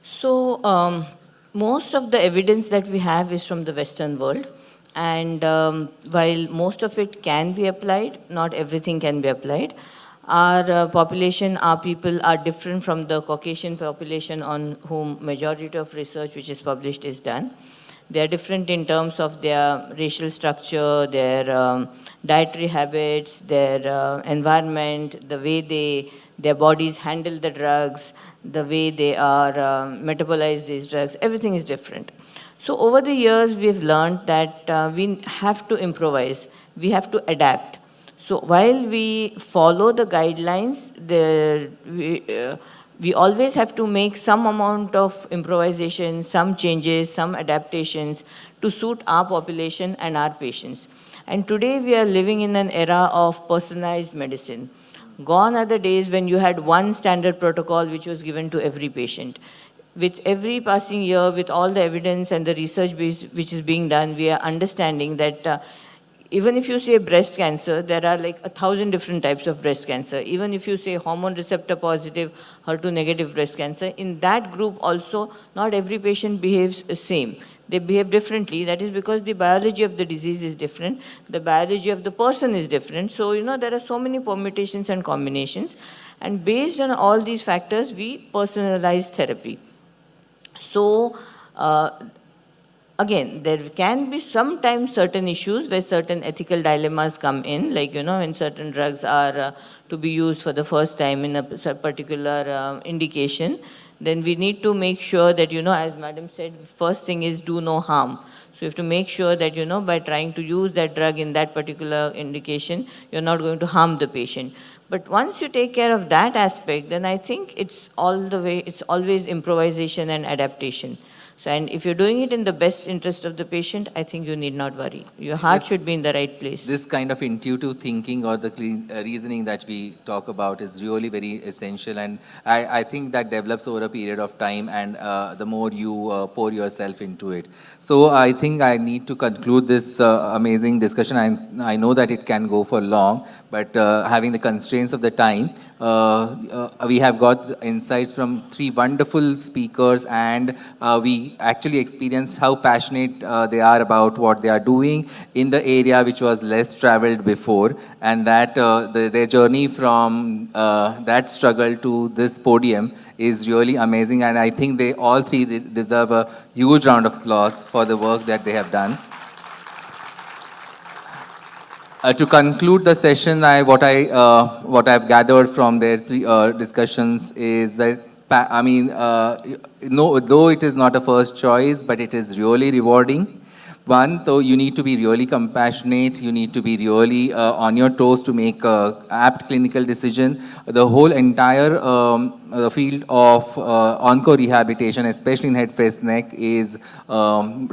So, most of the evidence that we have is from the Western world. And while most of it can be applied, not everything can be applied. Our population, our people are different from the Caucasian population on whom majority of research which is published is done. They are different in terms of their racial structure, their dietary habits, their environment, the way their bodies handle the drugs, the way they are metabolize these drugs, everything is different. So over the years, we've learned that we have to improvise, we have to adapt. So while we follow the guidelines, we always have to make some amount of improvisation, some changes, some adaptations to suit our population and our patients. And today we are living in an era of personalized medicine. Gone are the days when you had one standard protocol which was given to every patient. With every passing year, with all the evidence and the research which is being done, we are understanding that even if you say breast cancer, there are like 1,000 different types of breast cancer. Even if you say hormone receptor positive, HER2 negative breast cancer, in that group also, not every patient behaves the same. They behave differently. That is because the biology of the disease is different. The biology of the person is different. So, there are so many permutations and combinations. And based on all these factors, we personalize therapy. So, again, there can be sometimes certain issues where certain ethical dilemmas come in, like, when certain drugs are to be used for the first time in a particular indication, then we need to make sure that, as Madam said, first thing is do no harm. So you have to make sure that, by trying to use that drug in that particular indication, you're not going to harm the patient. But once you take care of that aspect, then I think it's always improvisation and adaptation. So, and if you're doing it in the best interest of the patient, I think you need not worry. Your heart should be in the right place.
This kind of intuitive thinking or the reasoning that we talk about is really very essential, and I think that develops over a period of time, and the more you pour yourself into it. So I think I need to conclude this amazing discussion. I know that it can go for long, but having the constraints of the time, we have got insights from three wonderful speakers, and we actually experienced how passionate they are about what they are doing in the area which was less traveled before, and that their journey from that struggle to this podium is really amazing, and I think they all three deserve a huge round of applause for the work that they have done. To conclude the session, what I've gathered from their three discussions is that, no, though it is not a first choice, but it is really rewarding. One, though, you need to be really compassionate, you need to be really on your toes to make an apt clinical decision. The whole entire field of onco-rehabilitation, especially in head, face, neck, is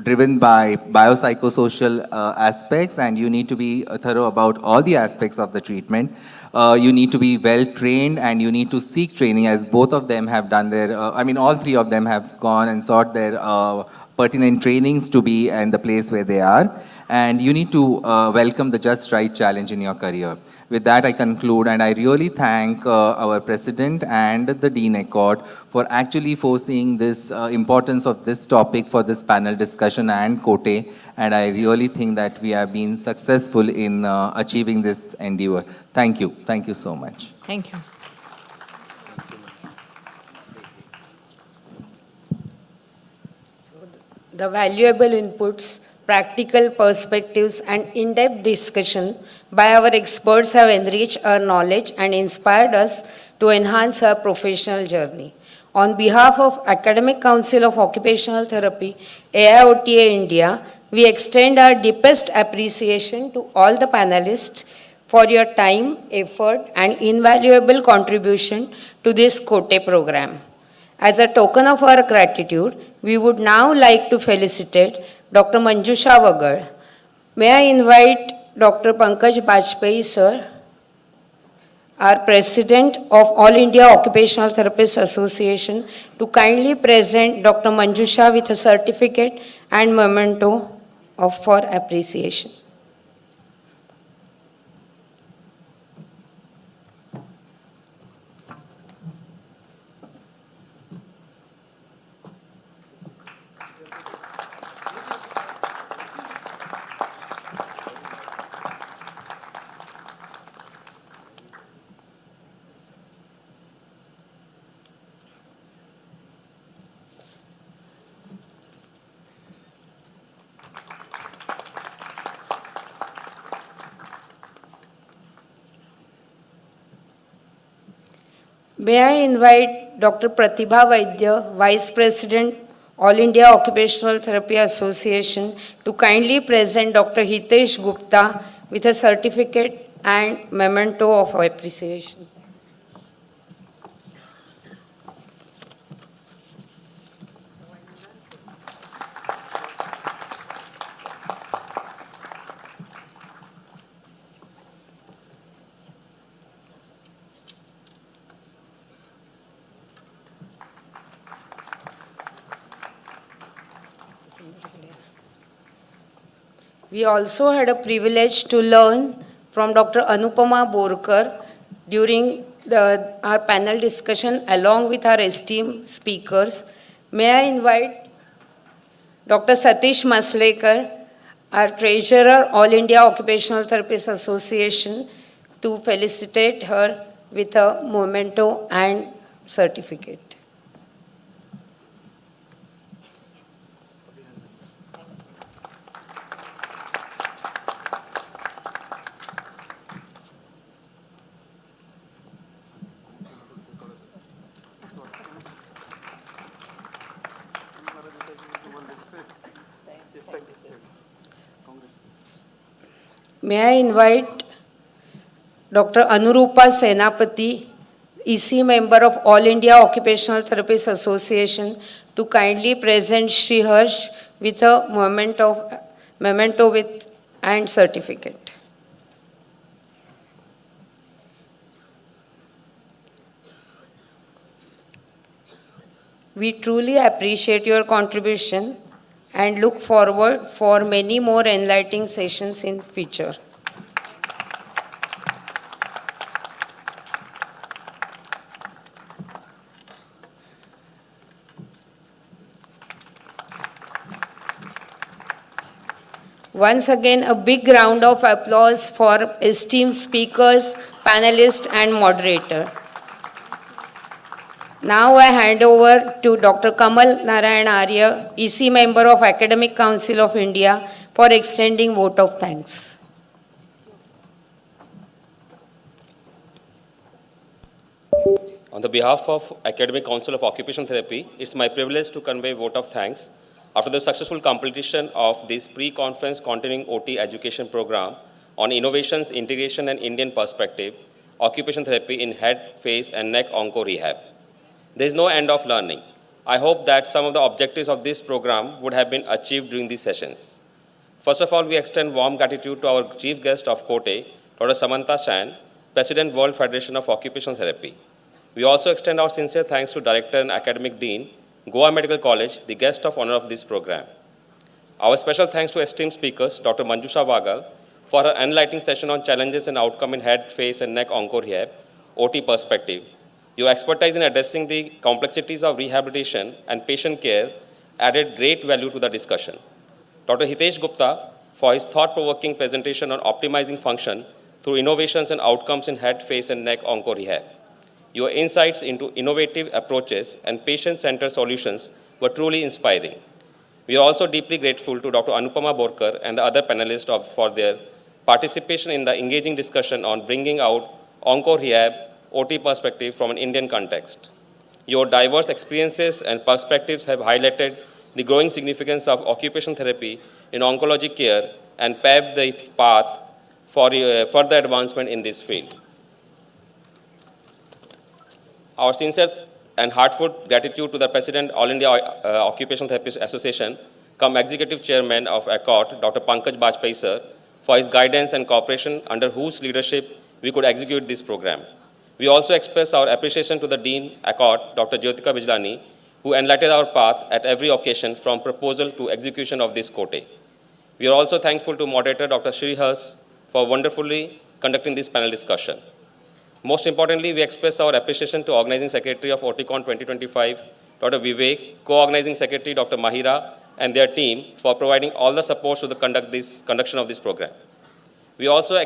driven by biopsychosocial aspects, and you need to be thorough about all the aspects of the treatment. You need to be well trained, and you need to seek training, as both of them have done their, all three of them have gone and sought their pertinent trainings to be in the place where they are. And you need to welcome the just right challenge in your career. With that, I conclude, and I really thank our president and the Dean Accord for actually foreseeing this importance of this topic for this panel discussion and COTE. And I really think that we have been successful in achieving this endeavor. Thank you. Thank you so much.
Thank you.
The valuable inputs, practical perspectives, and in-depth discussion by our experts have enriched our knowledge and inspired us to enhance our professional journey. On behalf of Academic Council of Occupational Therapy, AIOTA India, we extend our deepest appreciation to all the panelists for your time, effort, and invaluable contribution to this COTE program. As a token of our gratitude, we would now like to felicitate Dr. Manjusha Vagal. May I invite Dr. Pankaj Bajpayee, sir, our President of All India Occupational Therapists Association, to kindly present Dr. Manjusha with a certificate and memento for appreciation. May I invite Dr. Pratibha Vaidya, Vice President, All India Occupational Therapy Association, to kindly present Dr. Hitesh Gupta with a certificate and memento of appreciation. We also had a privilege to learn from Dr. Anupama Borkar during our panel discussion along with our esteemed speakers. May I invite Dr. Satish Maslekar, our Treasurer, All India Occupational Therapists Association, to felicitate her with a memento and certificate. May I invite Dr. Anurupa Senapati, EC member of All India Occupational Therapists Association, to kindly present Shri Harsh with a memento with and certificate. We truly appreciate your contribution and look forward for many more enlightening sessions in future. Once again, a big round of applause for esteemed speakers, panelists, and moderator. Now I hand over to Dr. Kamal Narayan Arya, EC member of Academic Council of India, for extending vote of thanks.
On the behalf of Academic Council of Occupational Therapy, it's my privilege to convey vote of thanks after the successful completion of this pre-conference continuing OT education program on innovations, integration, and Indian perspective, occupational therapy in head, face, and neck onco rehab. There is no end of learning. I hope that some of the objectives of this program would have been achieved during these sessions. First of all, we extend warm gratitude to our chief guest of COTE, Dr. Samantha Chan, President, World Federation of Occupational Therapy. We also extend our sincere thanks to Director and Academic Dean, Goa Medical College, the guest of honor of this program. Our special thanks to esteemed speakers, Dr. Manjusha Vagal, for her enlightening session on challenges and outcome in head, face, and neck onco rehab, OT perspective. Your expertise in addressing the complexities of rehabilitation and patient care added great value to the discussion. Dr. Hitesh Gupta, for his thought-provoking presentation on optimizing function through innovations and outcomes in head, face, and neck onco rehab. Your insights into innovative approaches and patient-centered solutions were truly inspiring. We are also deeply grateful to Dr. Anupama Borkar and the other panelists for their participation in the engaging discussion on bringing out onco rehab OT perspective from an Indian context. Your diverse experiences and perspectives have highlighted the growing significance of occupational therapy in oncology care and paved the path for further advancement in this field. Our sincere and heartfelt gratitude to the President, All India Occupational Therapists Association, cum Executive Chairman of ACOT, Dr. Pankaj Bajpai sir, for his guidance and cooperation under whose leadership we could execute this program. We also express our appreciation to the Dean, ACOT, Dr. Jyotika Bijlani, who enlightened our path at every occasion from proposal to execution of this COTE. We are also thankful to moderator Dr. Shri Harsh for wonderfully conducting this panel discussion. Most importantly, we express our appreciation to Organizing Secretary of OTCon 2025, Dr. Vivek, Co-Organizing Secretary Dr. Mahira, and their team for providing all the support to the conduction of this program. We also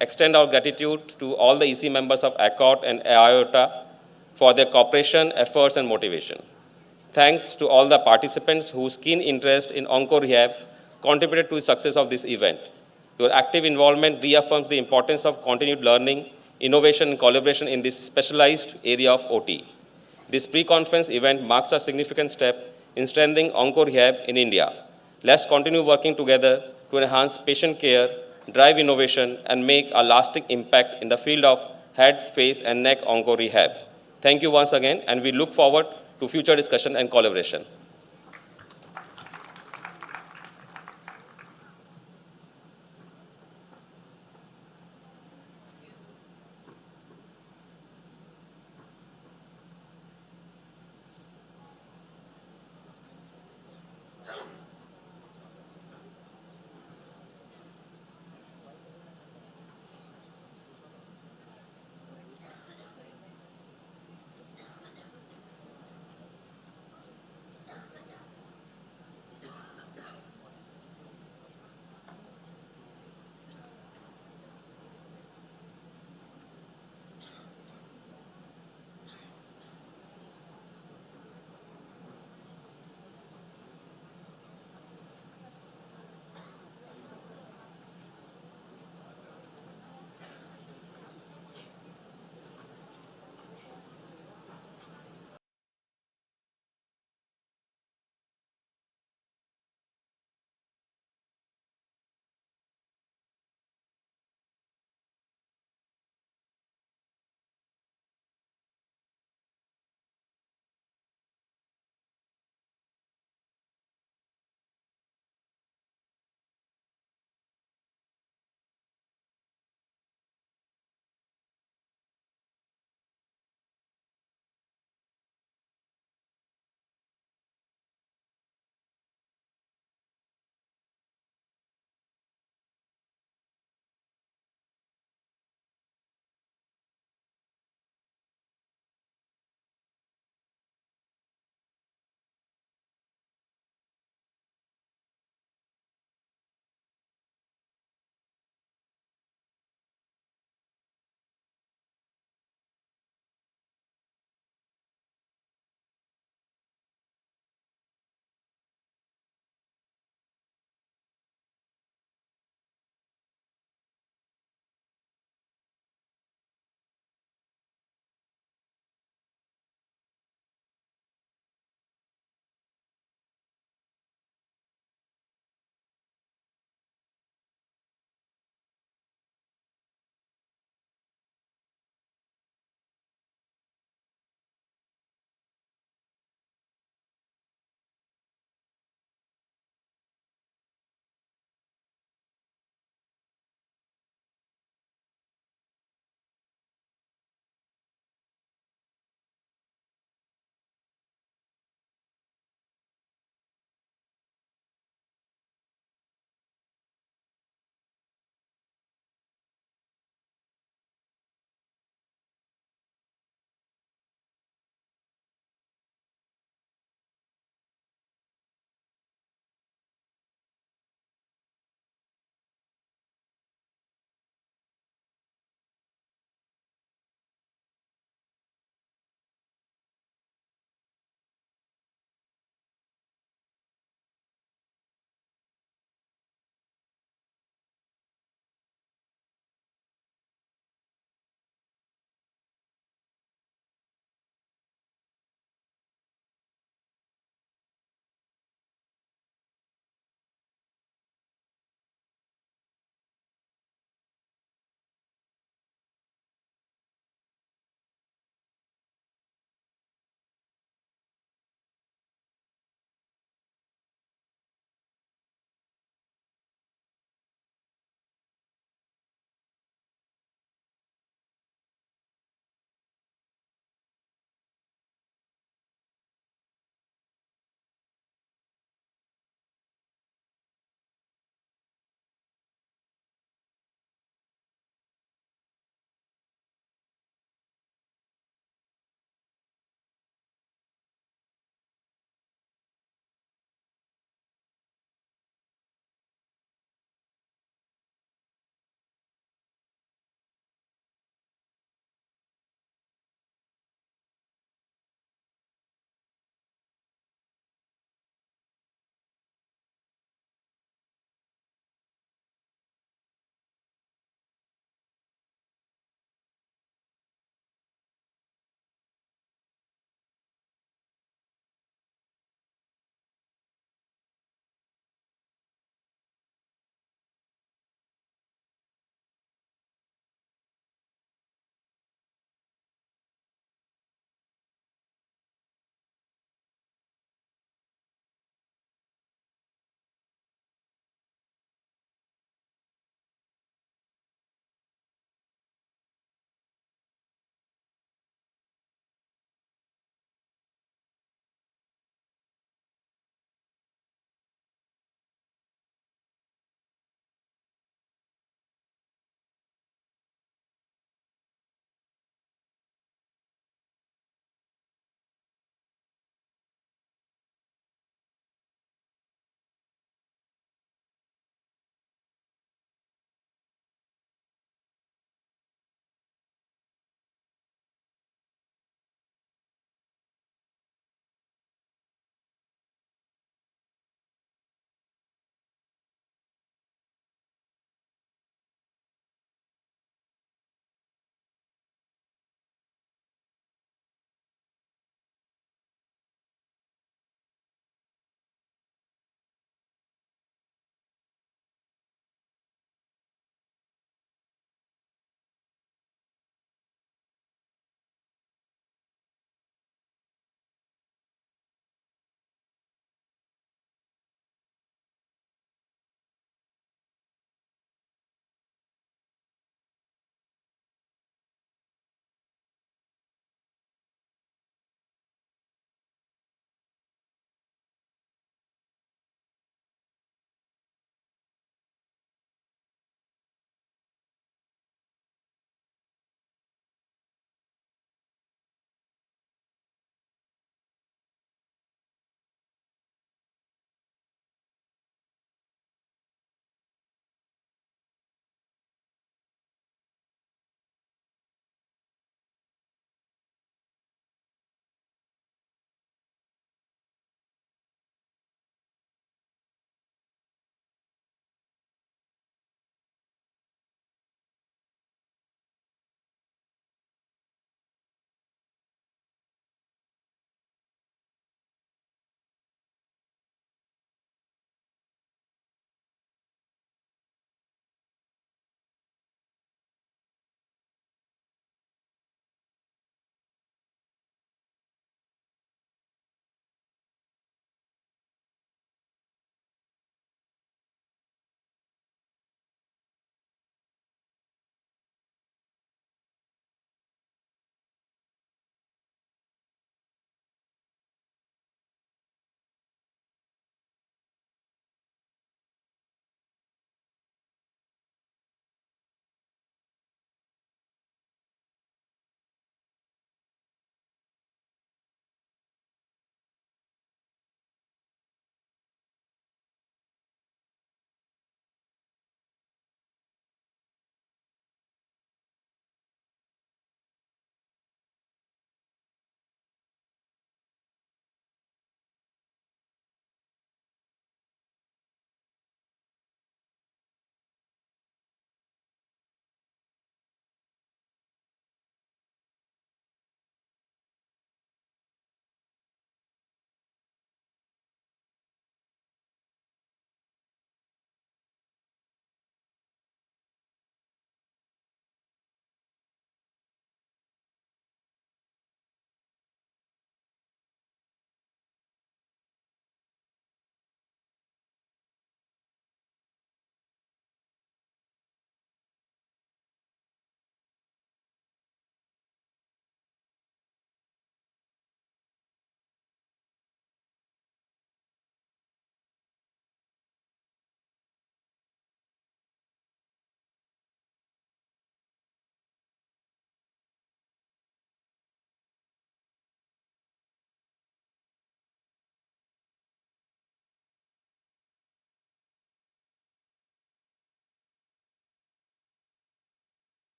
extend our gratitude to all the EC members of ACOT and IOTA for their cooperation, efforts, and motivation. Thanks to all the participants whose keen interest in onco rehab contributed to the success of this event. Your active involvement reaffirms the importance of continued learning, innovation, and collaboration in this specialized area of OT. This pre-conference event marks a significant step in strengthening onco rehab in India. Let's continue working together to enhance patient care, drive innovation, and make a lasting impact in the field of head, face, and neck onco rehab. Thank you once again, and we look forward to future discussion and collaboration.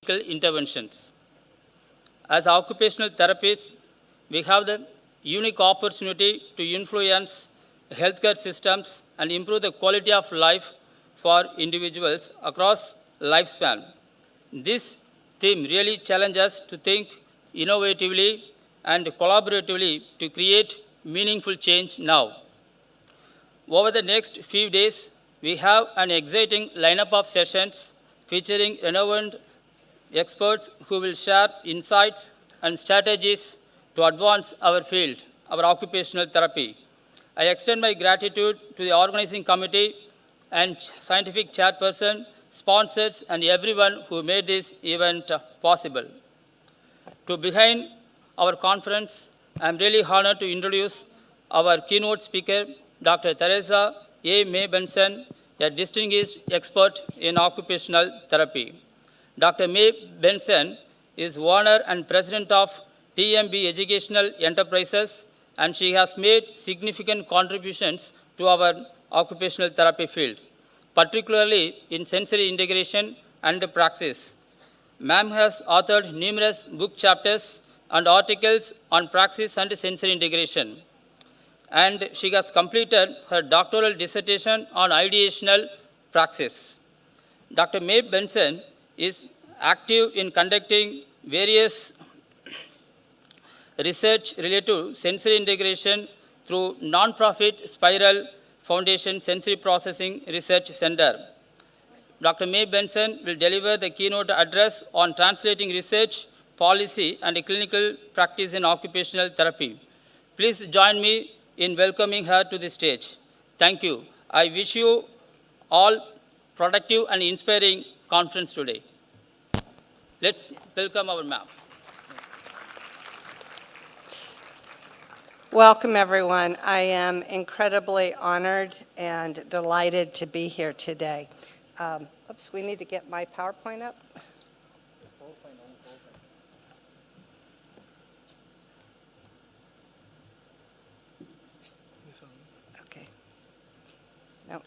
interventions. As occupational therapists, we have the unique opportunity to influence healthcare systems and improve the quality of life for individuals across lifespan. This theme really challenges us to think innovatively and collaboratively to create meaningful change now. Over the next few days, we have an exciting lineup of sessions featuring renowned experts who will share insights and strategies to advance our field, our occupational therapy. I extend my gratitude to the organizing committee and scientific chairperson, sponsors, and everyone who made this event possible. To begin our conference, I am really honored to introduce our keynote speaker, Dr. Teresa A. May Benson, a distinguished expert in occupational therapy. Dr. May Benson is owner and president of TMB Educational Enterprises, and she has made significant contributions to our occupational therapy field, particularly in sensory integration and praxis. Ma'am has authored numerous book chapters and articles on praxis and sensory integration, and she has completed her doctoral dissertation on ideational praxis. Dr. May Benson is active in conducting various research related to sensory integration through non-profit Spiral Foundation Sensory Processing Research Center. Dr. May Benson will deliver the keynote address on translating research, policy, and clinical practice in occupational therapy. Please join me in welcoming her to the stage. Thank you. I wish you all productive and inspiring conference today. Let's welcome our ma'am.
Welcome, everyone. I am incredibly honored and delighted to be here today. Oops, we need to get my PowerPoint up. Okay. No.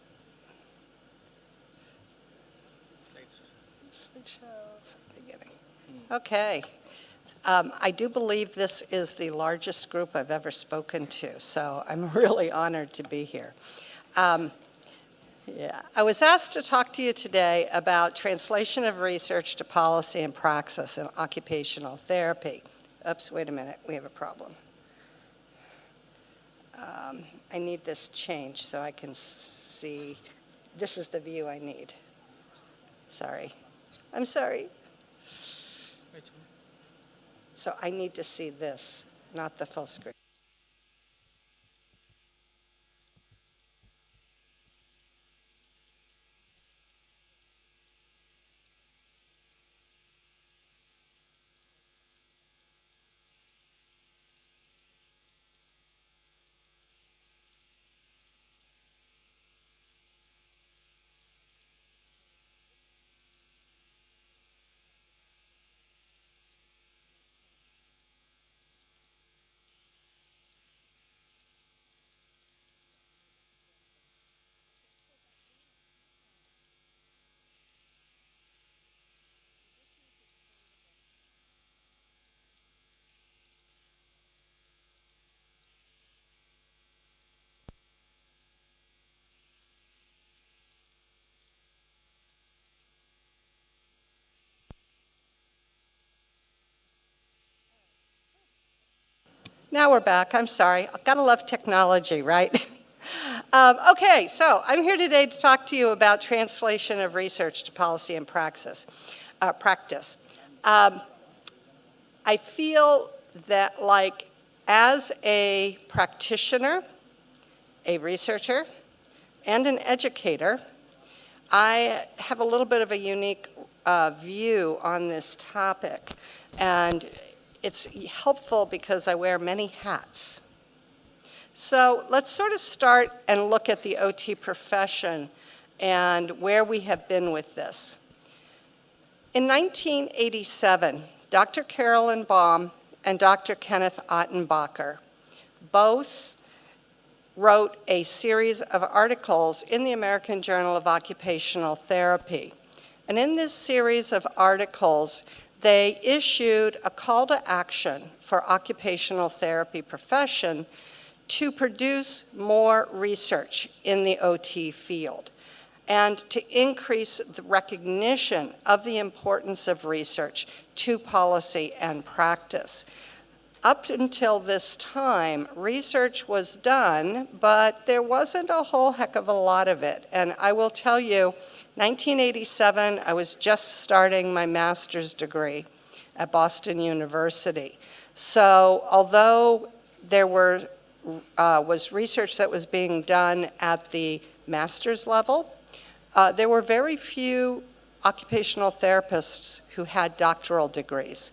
Slideshow, beginning. Okay. I do believe this is the largest group I've ever spoken to, so I'm really honored to be here. I was asked to talk to you today about translation of research to policy and praxis in occupational therapy. Oops, wait a minute, we have a problem. I need this changed so I can see. This is the view I need. Sorry. I'm sorry. So I need to see this, not the full screen. Now we're back. I'm sorry. I've got to love technology, right? Okay, so I'm here today to talk to you about translation of research to policy and practice. I feel that, like, as a practitioner, a researcher, and an educator, I have a little bit of a unique view on this topic. And it's helpful because I wear many hats. So let's sort of start and look at the OT profession and where we have been with this. In 1987, Dr. Carolyn Baum and Dr. Kenneth Ottenbacher both wrote a series of articles in the American Journal of Occupational Therapy. And in this series of articles, they issued a call to action for occupational therapy profession to produce more research in the OT field and to increase the recognition of the importance of research to policy and practice. Up until this time, research was done, but there wasn't a whole heck of a lot of it. And I will tell you, 1987, I was just starting my master's degree at Boston University. So although there was research that was being done at the master's level, there were very few occupational therapists who had doctoral degrees.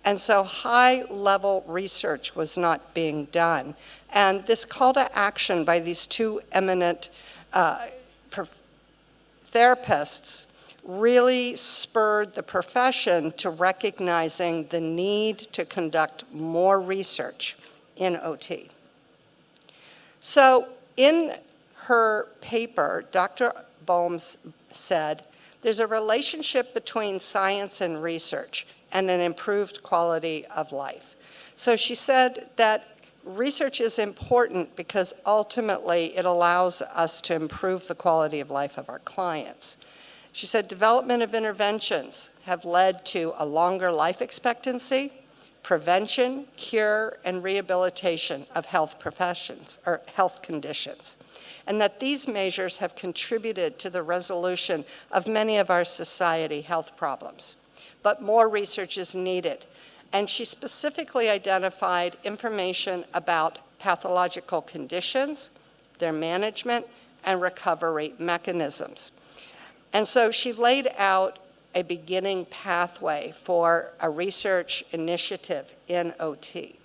And so high-level research was not being done. And this call to action by these two eminent therapists really spurred the profession to recognizing the need to conduct more research in OT. So in her paper, Dr. Bohm said, there's a relationship between science and research and an improved quality of life. So she said that research is important because ultimately it allows us to improve the quality of life of our clients. She said development of interventions have led to a longer life expectancy, prevention, cure, and rehabilitation of health professions or health conditions, and that these measures have contributed to the resolution of many of our society health problems. But more research is needed. And she specifically identified information about pathological conditions, their management, and recovery mechanisms. And so she laid out a beginning pathway for a research initiative in OT.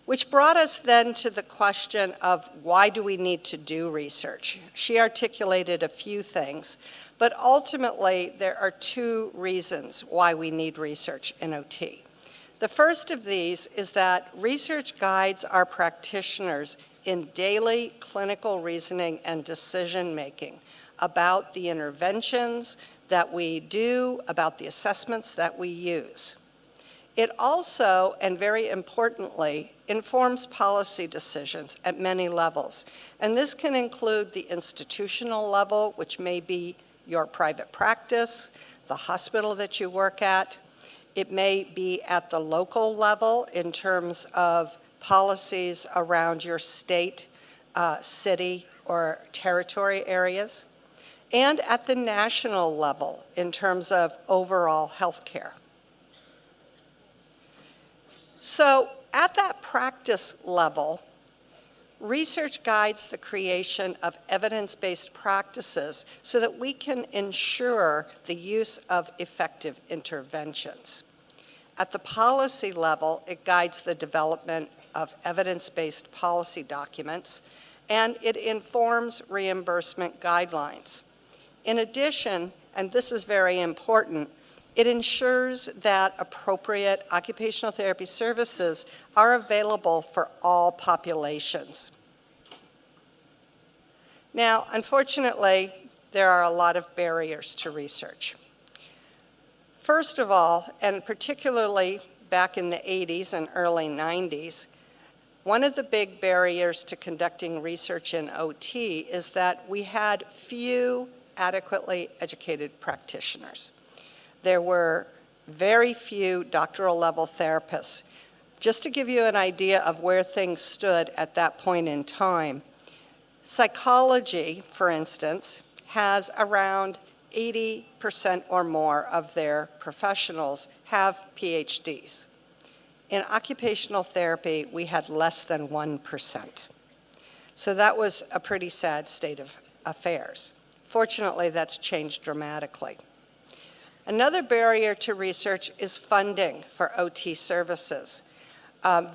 Which brought us then to the question of why do we need to do research? She articulated a few things, but ultimately there are two reasons why we need research in OT. The first of these is that research guides our practitioners in daily clinical reasoning and decision making about the interventions that we do, about the assessments that we use. It also, and very importantly, informs policy decisions at many levels. And this can include the institutional level, which may be your private practice, the hospital that you work at. It may be at the local level in terms of policies around your state, city, or territory areas, and at the national level in terms of overall health care. So at that practice level, research guides the creation of evidence-based practices so that we can ensure the use of effective interventions. At the policy level, it guides the development of evidence-based policy documents, and it informs reimbursement guidelines. In addition, and this is very important, it ensures that appropriate occupational therapy services are available for all populations. Now, unfortunately, there are a lot of barriers to research. First of all, and particularly back in the 80s and early 90s, one of the big barriers to conducting research in OT is that we had few adequately educated practitioners. There were very few doctoral level therapists. Just to give you an idea of where things stood at that point in time, psychology, for instance, has around 80% or more of their professionals have PhDs. In occupational therapy, we had less than 1%. So that was a pretty sad state of affairs. Fortunately, that's changed dramatically. Another barrier to research is funding for OT services.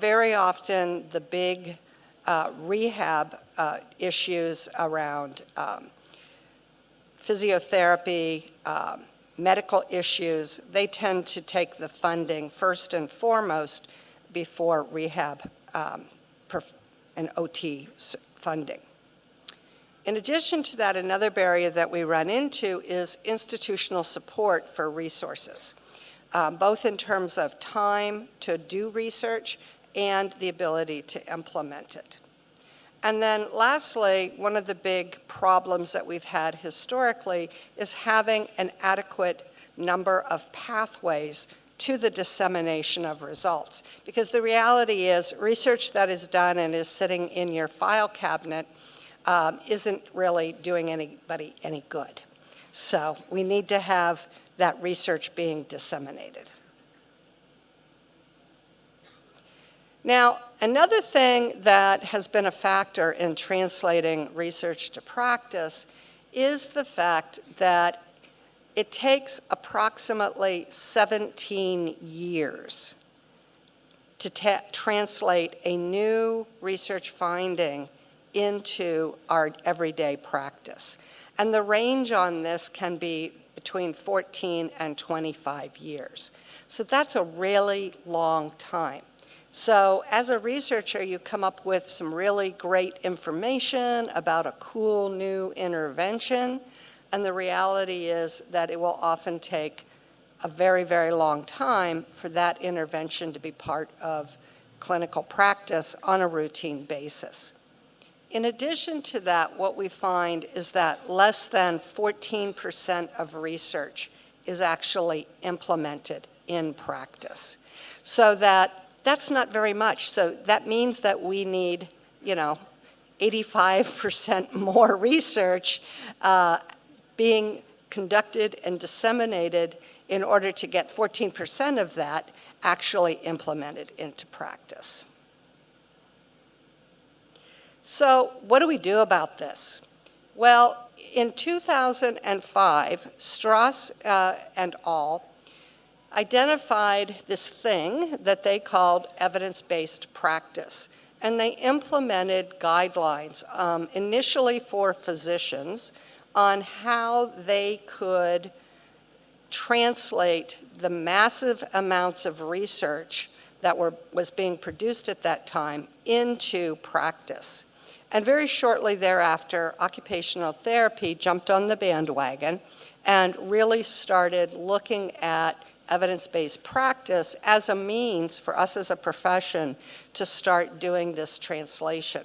Very often, the big rehab issues around physiotherapy, medical issues, they tend to take the funding first and foremost before rehab and OT funding. In addition to that, another barrier that we run into is institutional support for resources, both in terms of time to do research and the ability to implement it. And then lastly, one of the big problems that we've had historically is having an adequate number of pathways to the dissemination of results. Because the reality is research that is done and is sitting in your file cabinet isn't really doing anybody any good. So we need to have that research being disseminated. Now, another thing that has been a factor in translating research to practice is the fact that it takes approximately 17 years to translate a new research finding into our everyday practice. And the range on this can be between 14 and 25 years. So that's a really long time. So as a researcher, you come up with some really great information about a cool new intervention, and the reality is that it will often take a very, very long time for that intervention to be part of clinical practice on a routine basis. In addition to that, what we find is that less than 14% of research is actually implemented in practice. So that's not very much. So that means that we need, 85% more research being conducted and disseminated in order to get 14% of that actually implemented into practice. So what do we do about this? Well, in 2005, Strauss and al. identified this thing that they called evidence-based practice. And they implemented guidelines initially for physicians on how they could translate the massive amounts of research that was being produced at that time into practice. And very shortly thereafter, occupational therapy jumped on the bandwagon and really started looking at evidence-based practice as a means for us as a profession to start doing this translation.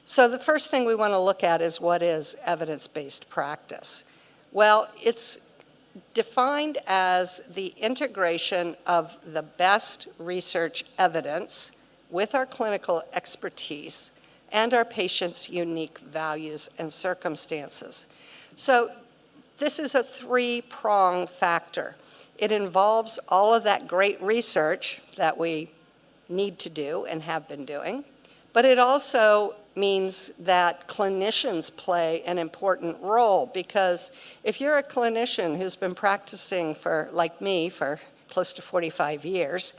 So the first thing we want to look at is what is evidence-based practice? Well, it's defined as the integration of the best research evidence with our clinical expertise and our patients' unique values and circumstances. So this is a three-pronged factor. It involves all of that great research that we need to do and have been doing, but it also means that clinicians play an important role, because if you're a clinician who's been practicing for, like me, for close to 45 years,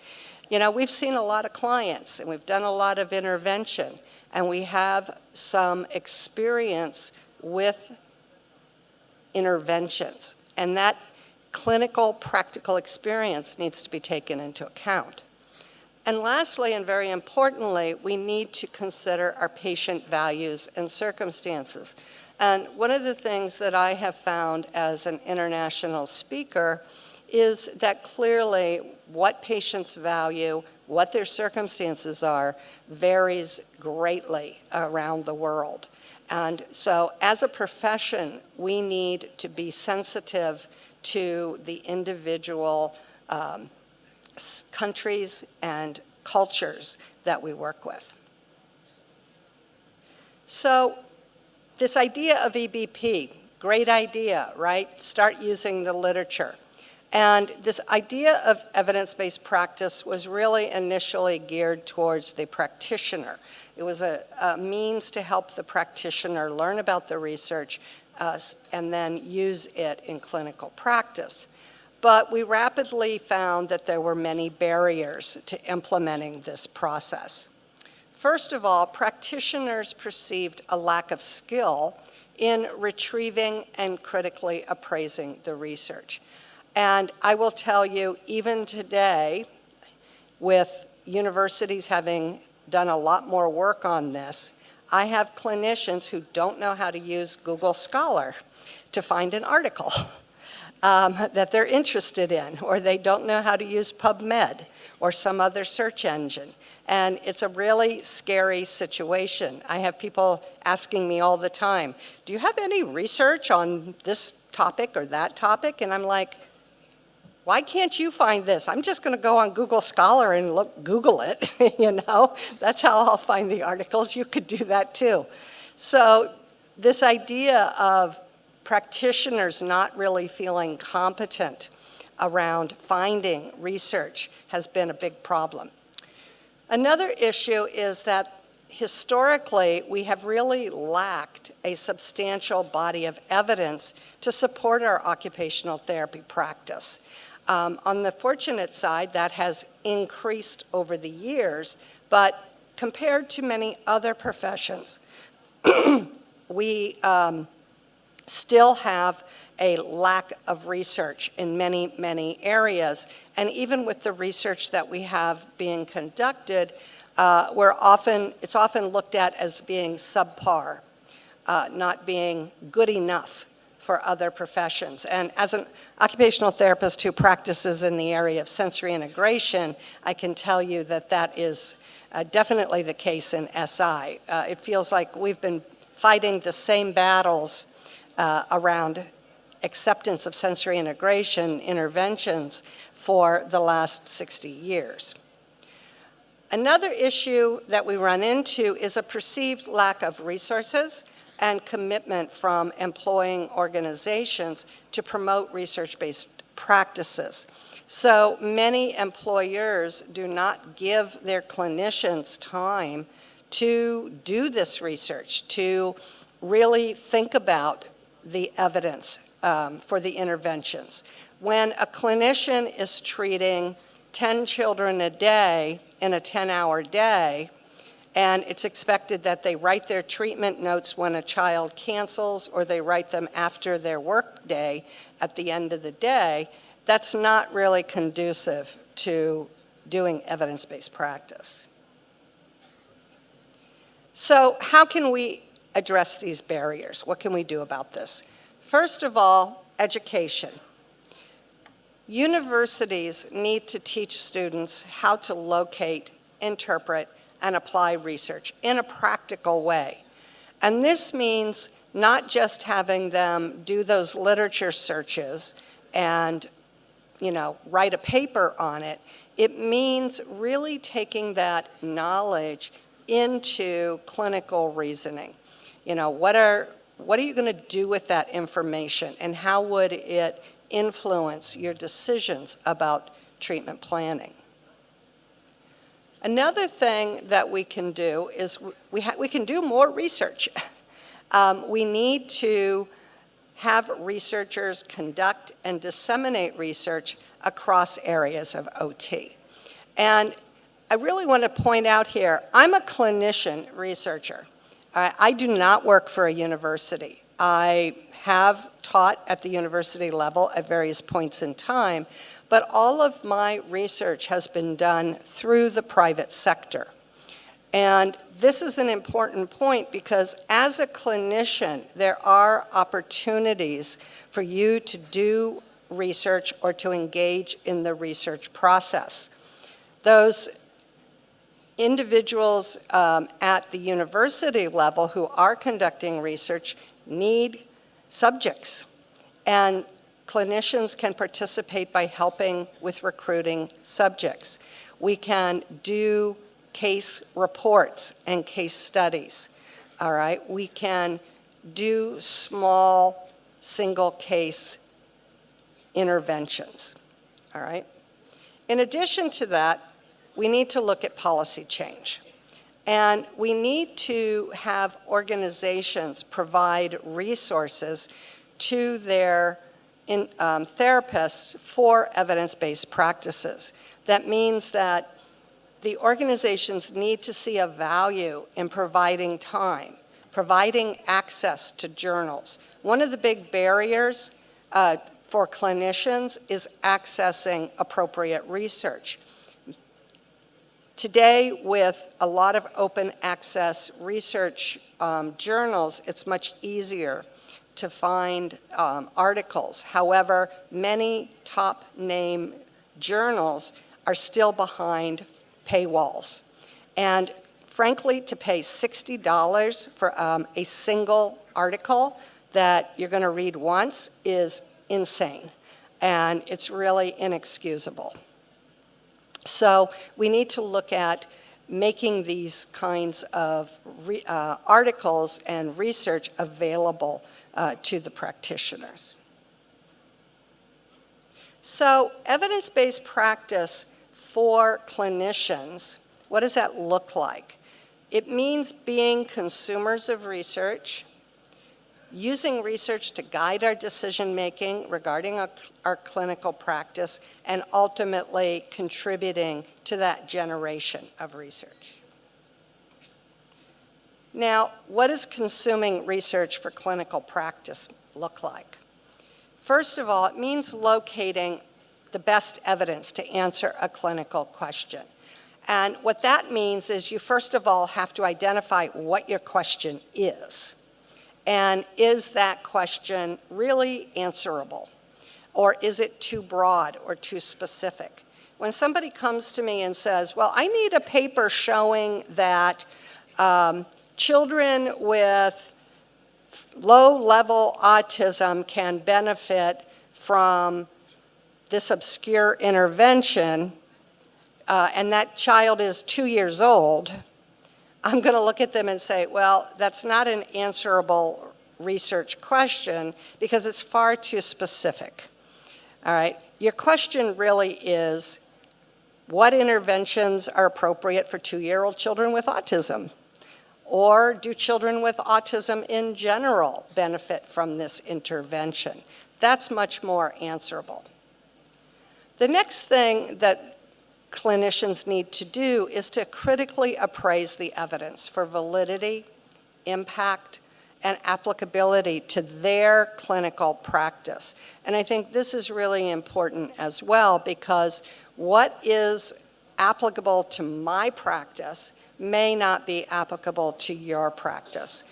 we've seen a lot of clients and we've done a lot of intervention, and we have some experience with interventions, and that clinical practical experience needs to be taken into account. And lastly, and very importantly, we need to consider our patient values and circumstances. And one of the things that I have found as an international speaker is that clearly what patients value, what their circumstances are, varies greatly around the world. And so as a profession, we need to be sensitive to the individual countries and cultures that we work with. So this idea of EBP, great idea, right? Start using the literature. And this idea of evidence-based practice was really initially geared towards the practitioner. It was a means to help the practitioner learn about the research and then use it in clinical practice. But we rapidly found that there were many barriers to implementing this process. First of all, practitioners perceived a lack of skill in retrieving and critically appraising the research. And I will tell you, even today, with universities having done a lot more work on this, I have clinicians who don't know how to use Google Scholar to find an article that they're interested in, or they don't know how to use PubMed or some other search engine. And it's a really scary situation. I have people asking me all the time, do you have any research on this topic or that topic? And I'm like, why can't you find this? I'm just going to go on Google Scholar and Google it, you know? That's how I'll find the articles. You could do that too. So this idea of practitioners not really feeling competent around finding research has been a big problem. Another issue is that historically we have really lacked a substantial body of evidence to support our occupational therapy practice. On the fortunate side, that has increased over the years, but compared to many other professions, we still have a lack of research in many, many areas. And even with the research that we have being conducted, it's often looked at as being subpar, not being good enough for other professions. And as an occupational therapist who practices in the area of sensory integration, I can tell you that that is definitely the case in SI. It feels like we've been fighting the same battles around acceptance of sensory integration interventions for the last 60 years. Another issue that we run into is a perceived lack of resources and commitment from employing organizations to promote research-based practices. So many employers do not give their clinicians time to do this research, to really think about the evidence for the interventions. When a clinician is treating 10 children a day in a 10-hour day, and it's expected that they write their treatment notes when a child cancels or they write them after their work day at the end of the day, that's not really conducive to doing evidence-based practice. So how can we address these barriers? What can we do about this? First of all, education. Universities need to teach students how to locate, interpret, and apply research in a practical way. And this means not just having them do those literature searches and, you know, write a paper on it. It means really taking that knowledge into clinical reasoning. You know, what are you going to do with that information, and how would it influence your decisions about treatment planning? Another thing that we can do is we can do more research. We need to have researchers conduct and disseminate research across areas of OT. And I really want to point out here, I'm a clinician researcher. I do not work for a university. I have taught at the university level at various points in time, but all of my research has been done through the private sector. And this is an important point because as a clinician, there are opportunities for you to do research or to engage in the research process. Those individuals at the university level who are conducting research need subjects, and clinicians can participate by helping with recruiting subjects. We can do case reports and case studies, all right? We can do small single case interventions, all right? In addition to that, we need to look at policy change. And we need to have organizations provide resources to their therapists for evidence-based practices. That means that the organizations need to see a value in providing time, providing access to journals. One of the big barriers for clinicians is accessing appropriate research. Today, with a lot of open access research journals, it's much easier to find articles. However, many top name journals are still behind paywalls. And frankly, to pay $60 for a single article that you're going to read once is insane. And it's really inexcusable. So we need to look at making these kinds of articles and research available to the practitioners. So evidence-based practice for clinicians, what does that look like? It means being consumers of research, using research to guide our decision-making regarding our clinical practice, and ultimately contributing to that generation of research. Now, what does consuming research for clinical practice look like? First of all, it means locating the best evidence to answer a clinical question. And what that means is you first of all have to identify what your question is. And is that question really answerable? Or is it too broad or too specific? When somebody comes to me and says, well, I need a paper showing that children with low-level autism can benefit from this obscure intervention, and that child is 2 years old, I'm going to look at them and say, well, that's not an answerable research question because it's far too specific. All right, your question really is, what interventions are appropriate for 2-year-old children with autism? Or do children with autism in general benefit from this intervention? That's much more answerable. The next thing that clinicians need to do is to critically appraise the evidence for validity, impact, and applicability to their clinical practice. And I think this is really important as well because what is applicable to my practice may not be applicable to your practice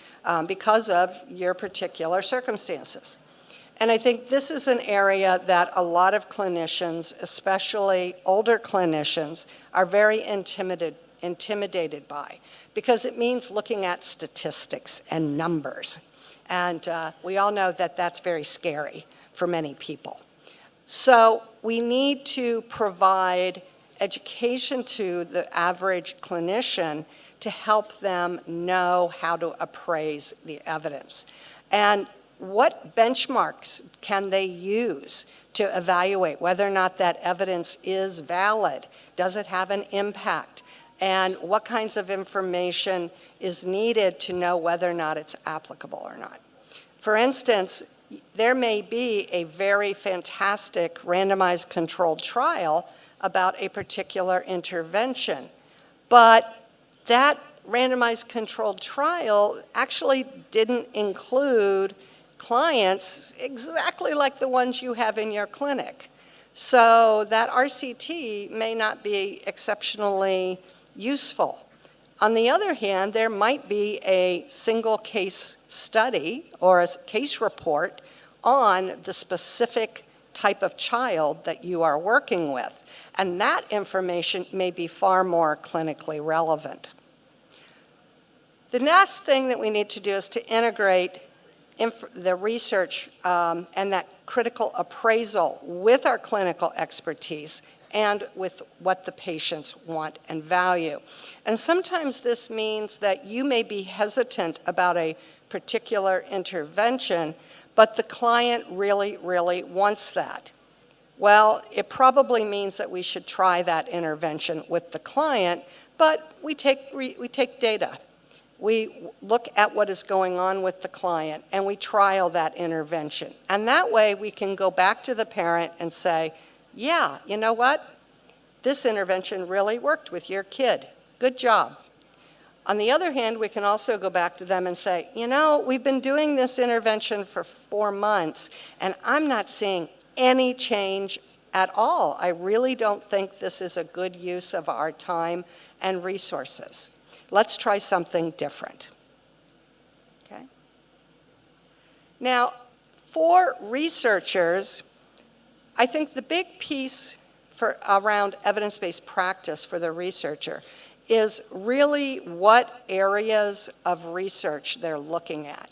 because of your particular circumstances. And I think this is an area that a lot of clinicians, especially older clinicians, are very intimidated by because it means looking at statistics and numbers. And we all know that that's very scary for many people. So we need to provide education to the average clinician to help them know how to appraise the evidence. And what benchmarks can they use to evaluate whether or not that evidence is valid? Does it have an impact? And what kinds of information is needed to know whether or not it's applicable or not? For instance, there may be a very fantastic randomized controlled trial about a particular intervention, but that randomized controlled trial actually didn't include clients exactly like the ones you have in your clinic. So that RCT may not be exceptionally useful. On the other hand, there might be a single case study or a case report on the specific type of child that you are working with. And that information may be far more clinically relevant. The last thing that we need to do is to integrate the research and that critical appraisal with our clinical expertise and with what the patients want and value. And sometimes this means that you may be hesitant about a particular intervention, but the client really, really wants that. Well, it probably means that we should try that intervention with the client, but we take data. We look at what is going on with the client and we trial that intervention. And that way we can go back to the parent and say, yeah, you know what? This intervention really worked with your kid. Good job. On the other hand, we can also go back to them and say, you know, we've been doing this intervention for 4 months and I'm not seeing any change at all. I really don't think this is a good use of our time and resources. Let's try something different. Okay? Now, for researchers, I think the big piece around evidence-based practice for the researcher is really what areas of research they're looking at.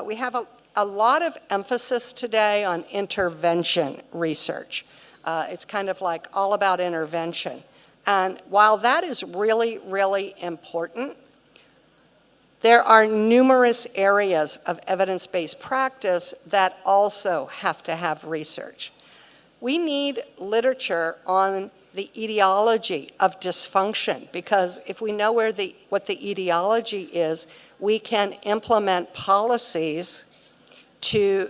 We have a lot of emphasis today on intervention research. It's kind of like all about intervention. And while that is really, really important, there are numerous areas of evidence-based practice that also have to have research. We need literature on the etiology of dysfunction, because if we know what the etiology is, we can implement policies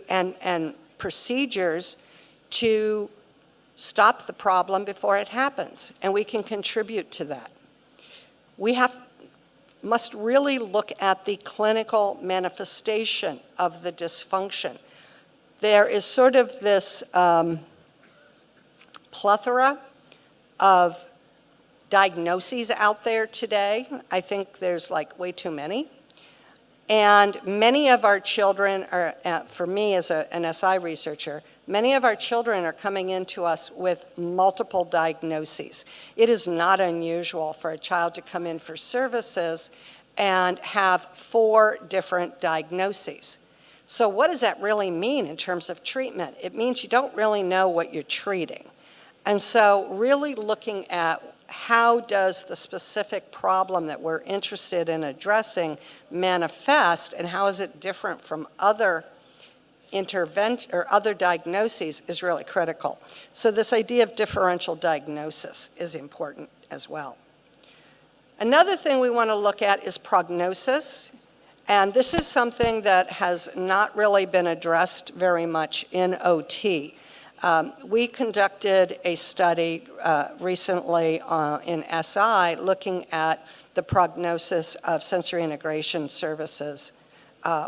and procedures to stop the problem before it happens, and we can contribute to that. We must really look at the clinical manifestation of the dysfunction. There is sort of this plethora of diagnoses out there today. I think there's like way too many. And many of our children are, for me as an SI researcher, many of our children are coming into us with multiple diagnoses. It is not unusual for a child to come in for services and have 4 different diagnoses. So what does that really mean in terms of treatment? It means you don't really know what you're treating. And so really looking at how does the specific problem that we're interested in addressing manifest, and how is it different from other intervention or other diagnoses is really critical. So this idea of differential diagnosis is important as well. Another thing we want to look at is prognosis, and this is something that has not really been addressed very much in OT. We conducted a study recently in SI looking at the prognosis of sensory integration services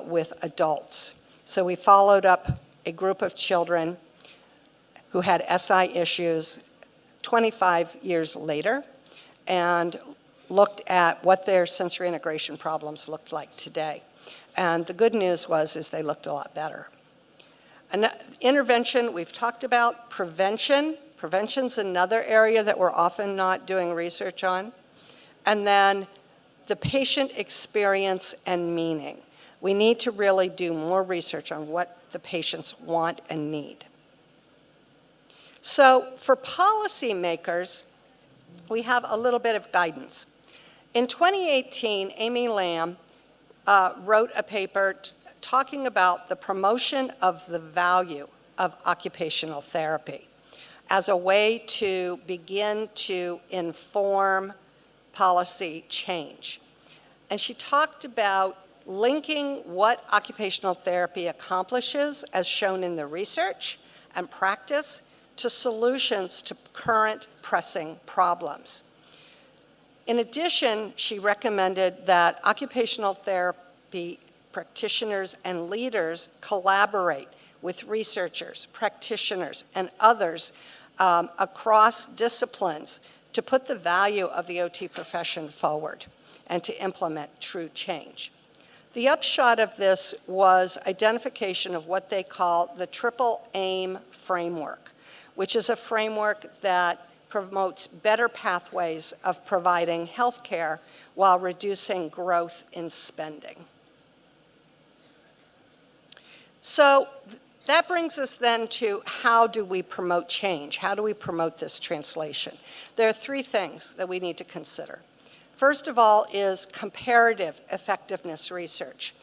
with adults. So we followed up a group of children who had SI issues 25 years later and looked at what their sensory integration problems looked like today. And the good news is they looked a lot better. Intervention, we've talked about. Prevention. Prevention's another area that we're often not doing research on. And then the patient experience and meaning. We need to really do more research on what the patients want and need. So for policymakers, we have a little bit of guidance. In 2018, Amy Lamb wrote a paper talking about the promotion of the value of occupational therapy as a way to begin to inform policy change. And she talked about linking what occupational therapy accomplishes, as shown in the research and practice, to solutions to current pressing problems. In addition, she recommended that occupational therapy practitioners and leaders collaborate with researchers, practitioners, and others across disciplines to put the value of the OT profession forward and to implement true change. The upshot of this was identification of what they call the triple aim framework, which is a framework that promotes better pathways of providing health care while reducing growth in spending. So that brings us then to how do we promote change? How do we promote this translation? There are 3 things that we need to consider. First of all is comparative effectiveness research.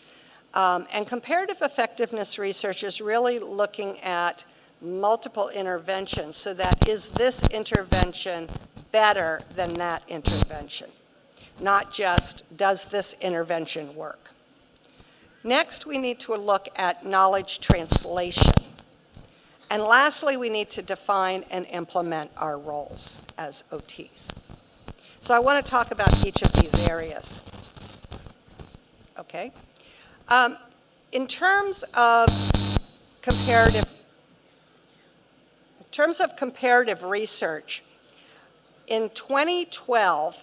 And comparative effectiveness research is really looking at multiple interventions so that is this intervention better than that intervention? Not just does this intervention work? Next, we need to look at knowledge translation. And lastly, we need to define and implement our roles as OTs. So I want to talk about each of these areas. Okay. In terms of comparative research, in 2012,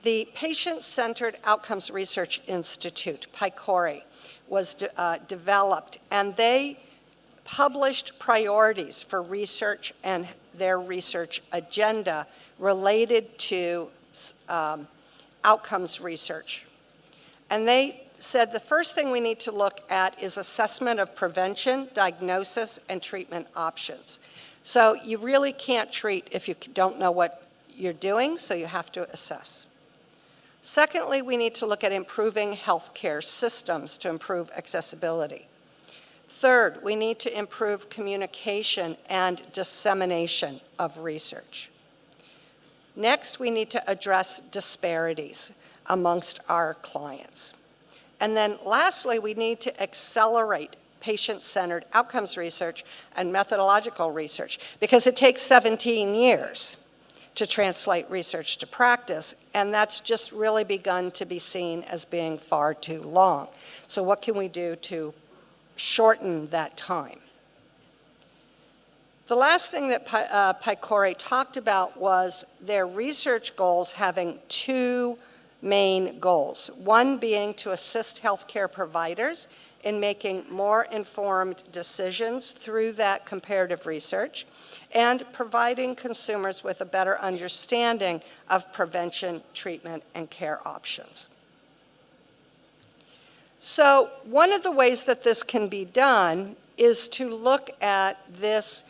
The Patient-Centered Outcomes Research Institute, PICORI, was developed, and they published priorities for research and their research agenda related to outcomes research. And they said the first thing we need to look at is assessment of prevention, diagnosis, and treatment options. So you really can't treat if you don't know what you're doing, so you have to assess. Secondly, we need to look at improving healthcare systems to improve accessibility. Third, we need to improve communication and dissemination of research. Next, we need to address disparities amongst our clients. And then lastly, we need to accelerate patient-centered outcomes research and methodological research, because it takes 17 years to translate research to practice, and that's just really begun to be seen as being far too long. So what can we do to shorten that time? The last thing that PICORI talked about was their research goals having two main goals. One being to assist healthcare providers in making more informed decisions through that comparative research, and providing consumers with a better understanding of prevention, treatment, and care options. So one of the ways that this can be done is to look at this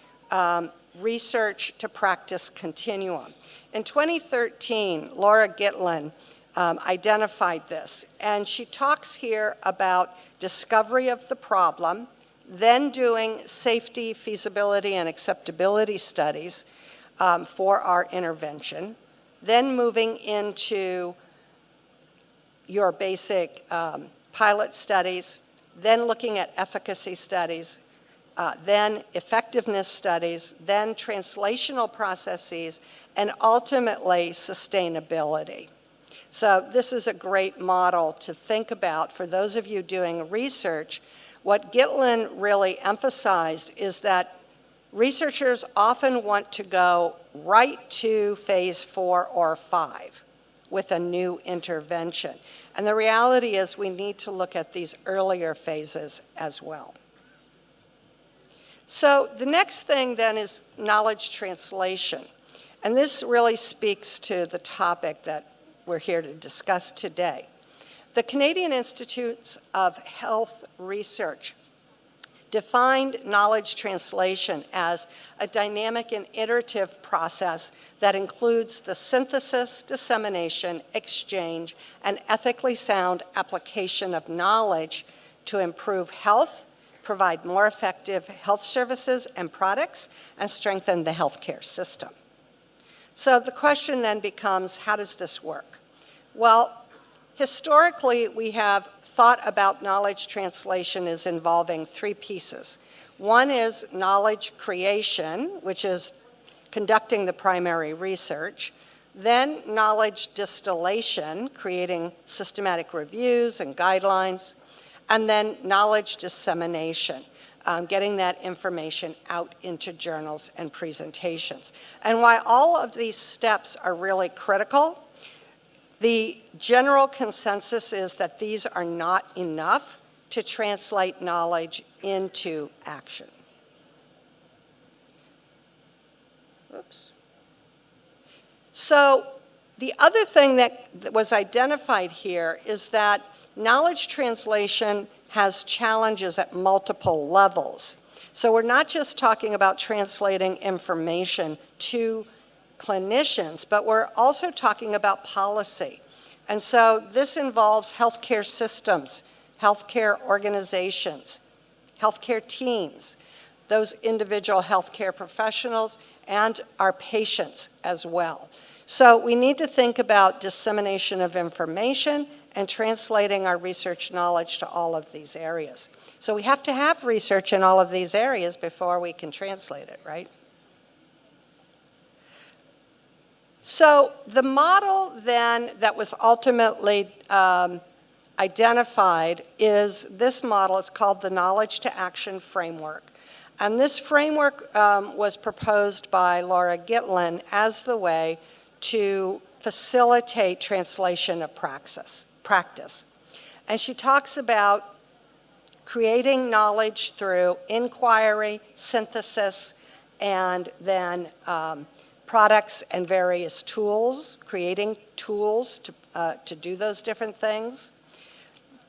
research to practice continuum. In 2013, Laura Gitlin identified this, and she talks here about discovery of the problem, then doing safety, feasibility, and acceptability studies for our intervention, then moving into your basic pilot studies, then looking at efficacy studies, then effectiveness studies, then translational processes, and ultimately sustainability. So this is a great model to think about for those of you doing research. What Gitlin really emphasized is that researchers often want to go right to phase 4 or 5 with a new intervention. And the reality is we need to look at these earlier phases as well. So the next thing then is knowledge translation. And this really speaks to the topic that we're here to discuss today. The Canadian Institutes of Health Research defined knowledge translation as a dynamic and iterative process that includes the synthesis, dissemination, exchange, and ethically sound application of knowledge to improve health, provide more effective health services and products, and strengthen the healthcare system. So the question then becomes, how does this work? Well, historically, we have thought about knowledge translation as involving 3 pieces. One is knowledge creation, which is conducting the primary research, then knowledge distillation, creating systematic reviews and guidelines, and then knowledge dissemination, getting that information out into journals and presentations. And while all of these steps are really critical, the general consensus is that these are not enough to translate knowledge into action. Oops. So the other thing that was identified here is that knowledge translation has challenges at multiple levels. So we're not just talking about translating information to clinicians, but we're also talking about policy. And so this involves healthcare systems, healthcare organizations, healthcare teams, those individual healthcare professionals, and our patients as well. So we need to think about dissemination of information and translating our research knowledge to all of these areas. So we have to have research in all of these areas before we can translate it, right? So the model then that was ultimately identified is this model. It's called the Knowledge to Action Framework. And this framework was proposed by Laura Gitlin as the way to facilitate translation of practice. And she talks about creating knowledge through inquiry, synthesis, and then products and various tools, creating tools to do those different things.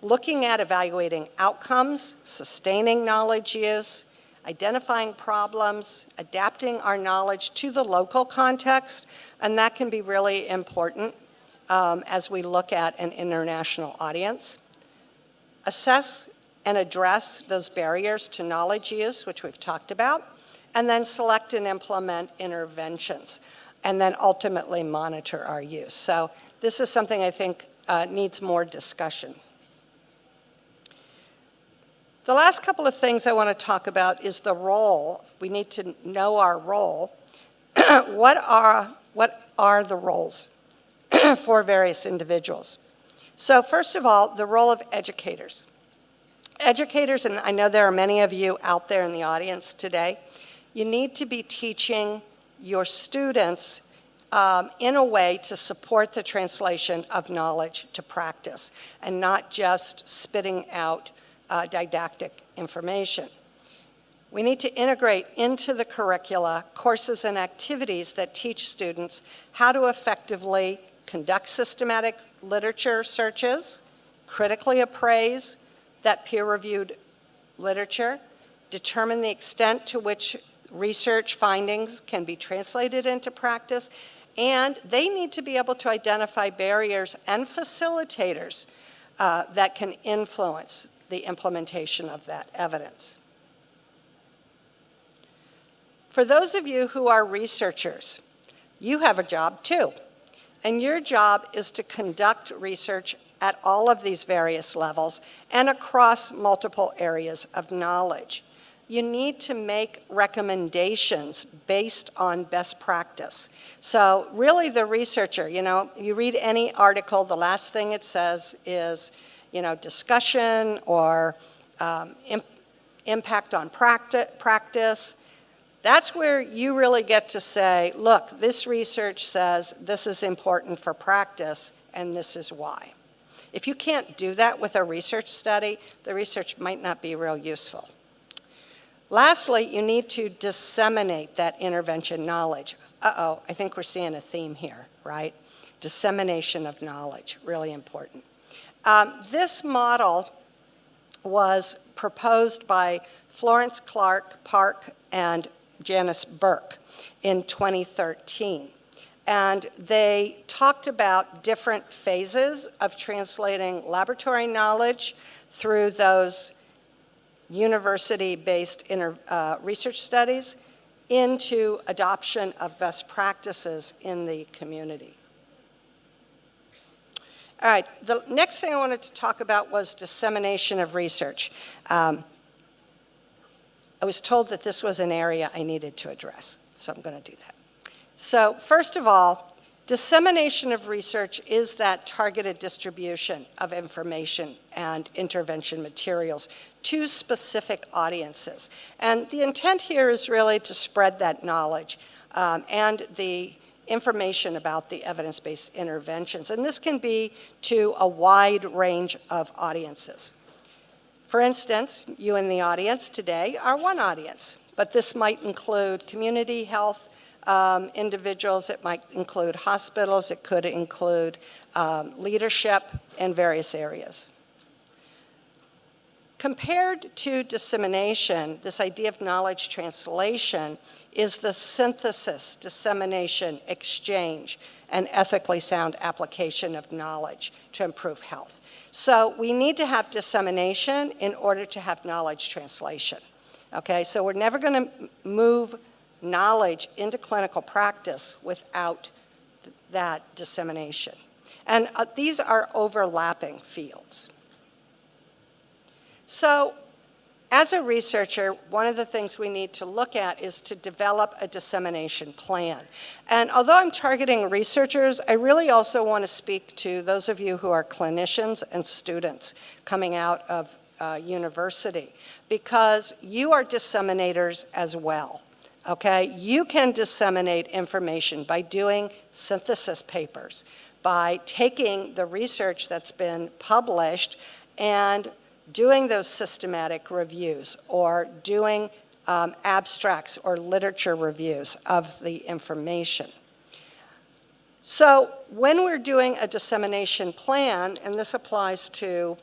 Looking at evaluating outcomes, sustaining knowledge use, identifying problems, adapting our knowledge to the local context, and that can be really important as we look at an international audience. Assess and address those barriers to knowledge use, which we've talked about, and then select and implement interventions, and then ultimately monitor our use. So this is something I think needs more discussion. The last couple of things I want to talk about is the role. We need to know our role. What are the roles for various individuals? So first of all, the role of educators. Educators, and I know there are many of you out there in the audience today, you need to be teaching your students in a way to support the translation of knowledge to practice and not just spitting out didactic information. We need to integrate into the curricula courses and activities that teach students how to effectively conduct systematic literature searches, critically appraise that peer-reviewed literature, determine the extent to which research findings can be translated into practice, and they need to be able to identify barriers and facilitators that can influence the implementation of that evidence. For those of you who are researchers, you have a job too. And your job is to conduct research at all of these various levels and across multiple areas of knowledge. You need to make recommendations based on best practice. So really the researcher, you read any article, the last thing it says is, discussion or impact on practice. That's where you really get to say, look, this research says this is important for practice, and this is why. If you can't do that with a research study, the research might not be real useful. Lastly, you need to disseminate that intervention knowledge. I think we're seeing a theme here, right? Dissemination of knowledge, really important. This model was proposed by Florence Clark Park and Janice Burke in 2013. And they talked about different phases of translating laboratory knowledge through those university-based research studies into adoption of best practices in the community. All right, the next thing I wanted to talk about was dissemination of research. I was told that this was an area I needed to address, so I'm going to do that. So first of all, dissemination of research is that targeted distribution of information and intervention materials to specific audiences. And the intent here is really to spread that knowledge and the information about the evidence-based interventions. And this can be to a wide range of audiences. For instance, you in the audience today are one audience, but this might include community health individuals, it might include hospitals, it could include leadership in various areas. Compared to dissemination, this idea of knowledge translation is the synthesis, dissemination, exchange, and ethically sound application of knowledge to improve health. So we need to have dissemination in order to have knowledge translation. Okay, so we're never going to move knowledge into clinical practice without that dissemination. And these are overlapping fields. So as a researcher, one of the things we need to look at is to develop a dissemination plan. And although I'm targeting researchers, I really also want to speak to those of you who are clinicians and students coming out of university, because you are disseminators as well. okay? You can disseminate information by doing synthesis papers, by taking the research that's been published and doing those systematic reviews or doing abstracts or literature reviews of the information. So when we're doing a dissemination plan, and this applies to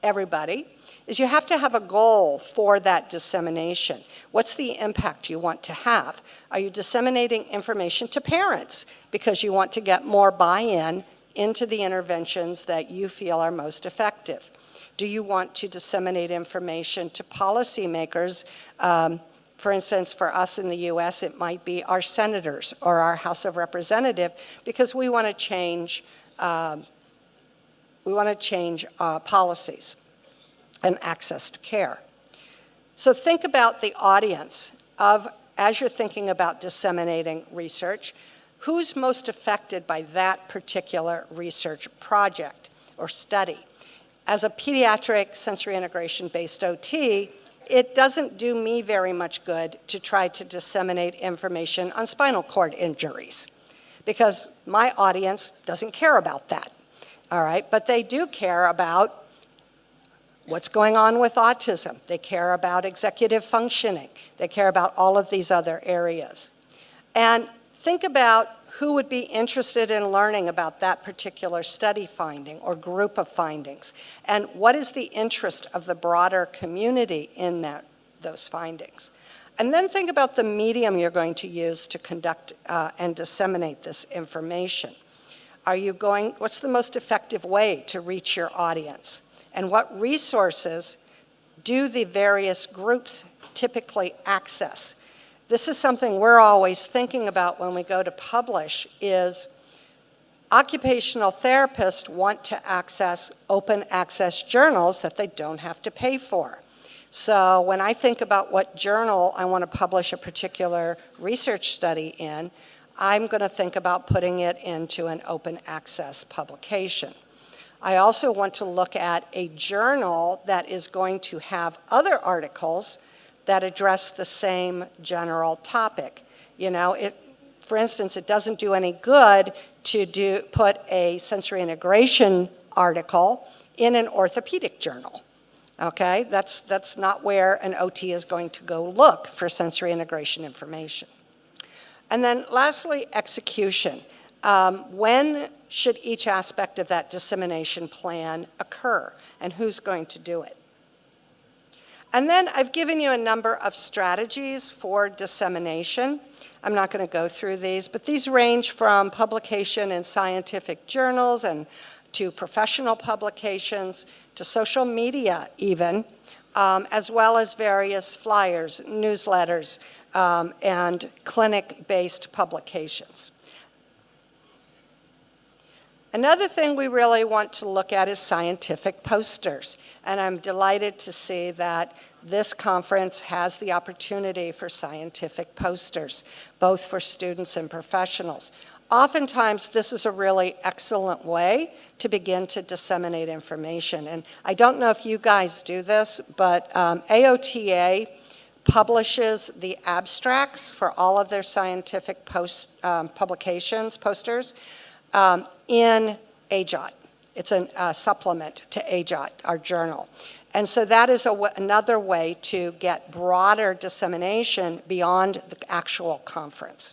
everybody, is you have to have a goal for that dissemination. What's the impact you want to have? Are you disseminating information to parents because you want to get more buy-in into the interventions that you feel are most effective? Do you want to disseminate information to policymakers? For instance, for us in the US, it might be our senators or our House of Representatives because we want to change policies and access to care. So think about the audience as you're thinking about disseminating research, who's most affected by that particular research project or study? As a pediatric sensory integration-based OT, it doesn't do me very much good to try to disseminate information on spinal cord injuries because my audience doesn't care about that, all right? But they do care about what's going on with autism. They care about executive functioning. They care about all of these other areas. And think about who would be interested in learning about that particular study finding or group of findings, and what is the interest of the broader community in those findings. And then think about the medium you're going to use to conduct and disseminate this information. What's the most effective way to reach your audience? And what resources do the various groups typically access? This is something we're always thinking about when we go to publish is occupational therapists want to access open access journals that they don't have to pay for. So when I think about what journal I want to publish a particular research study in, I'm going to think about putting it into an open access publication. I also want to look at a journal that is going to have other articles that address the same general topic. You know, for instance, it doesn't do any good to put a sensory integration article in an orthopedic journal. Okay, that's not where an OT is going to go look for sensory integration information. And then lastly, execution. When should each aspect of that dissemination plan occur, and who's going to do it? And then I've given you a number of strategies for dissemination. I'm not going to go through these, but these range from publication in scientific journals and to professional publications, to social media even, as well as various flyers, newsletters, and clinic-based publications. Another thing we really want to look at is scientific posters, and I'm delighted to see that this conference has the opportunity for scientific posters, both for students and professionals. Oftentimes, this is a really excellent way to begin to disseminate information, and I don't know if you guys do this, but AOTA publishes the abstracts for all of their scientific posters, in AJOT. It's a supplement to AJOT, our journal. And so that is another way to get broader dissemination beyond the actual conference.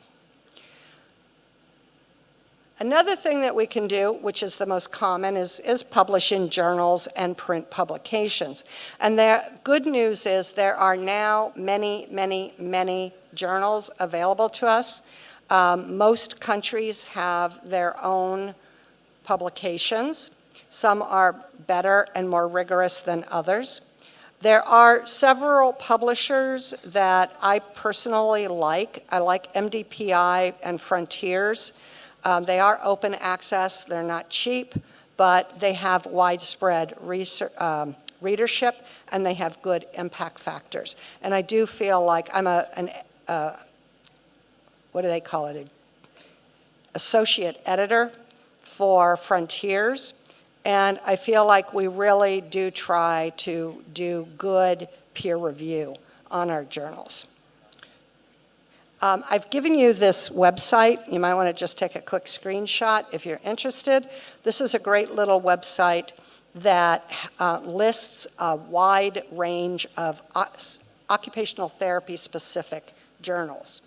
Another thing that we can do, which is the most common, is publish in journals and print publications. And the good news is there are now many, many, many journals available to us. Most countries have their own publications. Some are better and more rigorous than others. There are several publishers that I personally like. I like MDPI and Frontiers. They are open access, they're not cheap, but they have widespread readership and they have good impact factors. And I do feel like I'm what do they call it? An associate editor for Frontiers. And I feel like we really do try to do good peer review on our journals. I've given you this website. You might want to just take a quick screenshot if you're interested. This is a great little website that lists a wide range of occupational therapy specific journals.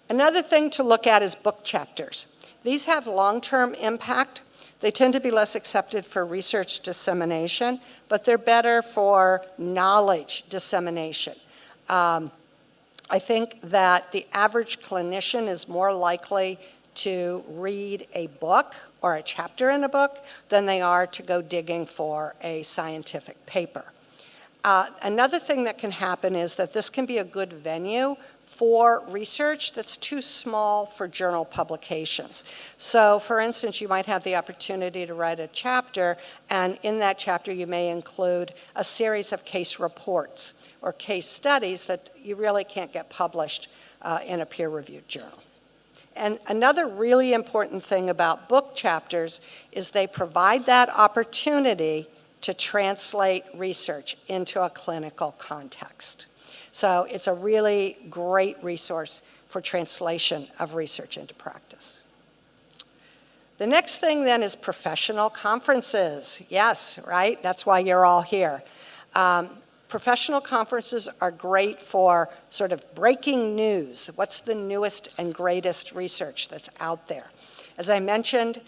Another thing to look at is book chapters. These have long-term impact. They tend to be less accepted for research dissemination, but they're better for knowledge dissemination. I think that the average clinician is more likely to read a book or a chapter in a book than they are to go digging for a scientific paper. Another thing that can happen is that this can be a good venue for research that's too small for journal publications. So for instance, you might have the opportunity to write a chapter, and in that chapter you may include a series of case reports or case studies that you really can't get published in a peer-reviewed journal. And another really important thing about book chapters is they provide that opportunity to translate research into a clinical context. So it's a really great resource for translation of research into practice. The next thing then is professional conferences. Yes, right? That's why you're all here. Professional conferences are great for sort of breaking news. What's the newest and greatest research that's out there? As I mentioned,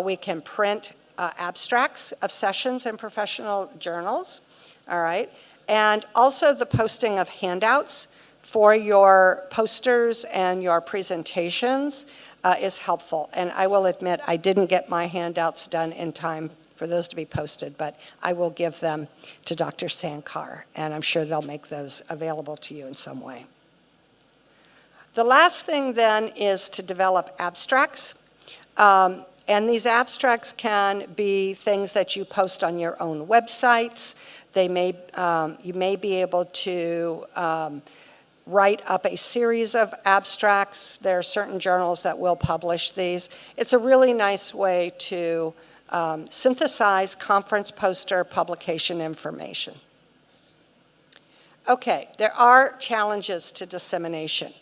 we can print abstracts of sessions in professional journals, all right? And also the posting of handouts for your posters and your presentations is helpful. And I will admit, I didn't get my handouts done in time for those to be posted, but I will give them to Dr. Sankar, and I'm sure they'll make those available to you in some way. The last thing then is to develop abstracts. And these abstracts can be things that you post on your own websites. They may, you may be able to write up a series of abstracts. There are certain journals that will publish these. It's a really nice way to synthesize conference poster publication information. Okay, there are challenges to dissemination.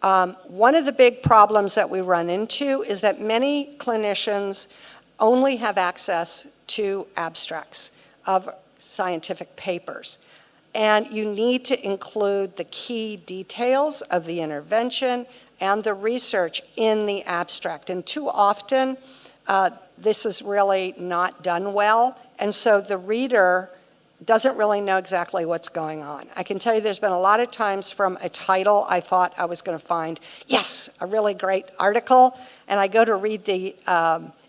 One of the big problems that we run into is that many clinicians only have access to abstracts of scientific papers. And you need to include the key details of the intervention and the research in the abstract. And too often, this is really not done well. And so the reader doesn't really know exactly what's going on. I can tell you there's been a lot of times from a title I thought I was going to find, yes, a really great article, and I go to read the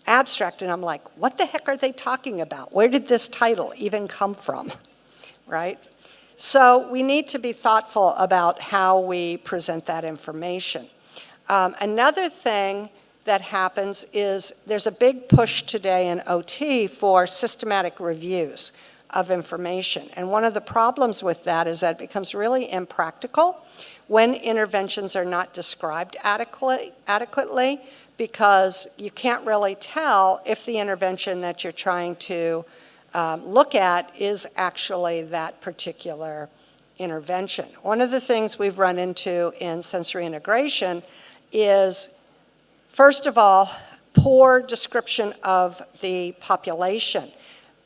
abstract and I'm like, what the heck are they talking about? Where did this title even come from, right? So we need to be thoughtful about how we present that information. Another thing that happens is there's a big push today in OT for systematic reviews of information. And one of the problems with that is that it becomes really impractical when interventions are not described adequately, because you can't really tell if the intervention that you're trying to look at is actually that particular intervention. One of the things we've run into in sensory integration is, first of all, poor description of the population.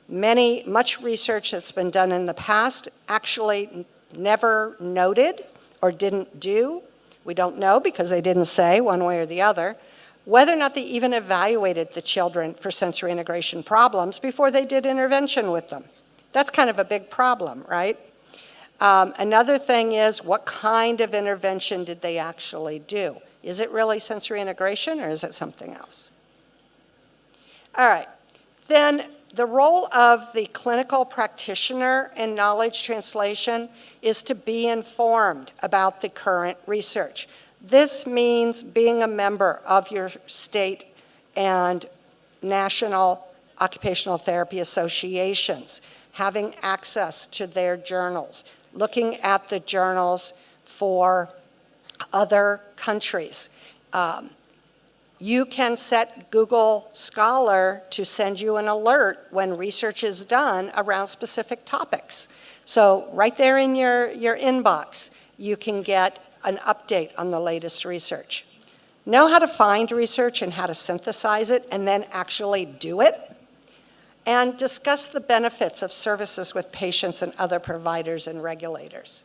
Much research that's been done in the past actually never noted or didn't do, we don't know because they didn't say one way or the other, whether or not they even evaluated the children for sensory integration problems before they did intervention with them. That's kind of a big problem, right? Another thing is, what kind of intervention did they actually do? Is it really sensory integration or is it something else? All right, then the role of the clinical practitioner in knowledge translation is to be informed about the current research. This means being a member of your state and national occupational therapy associations, having access to their journals, looking at the journals for other countries. You can set Google Scholar to send you an alert when research is done around specific topics. So right there in your inbox, you can get an update on the latest research. Know how to find research and how to synthesize it and then actually do it. And discuss the benefits of services with patients and other providers and regulators.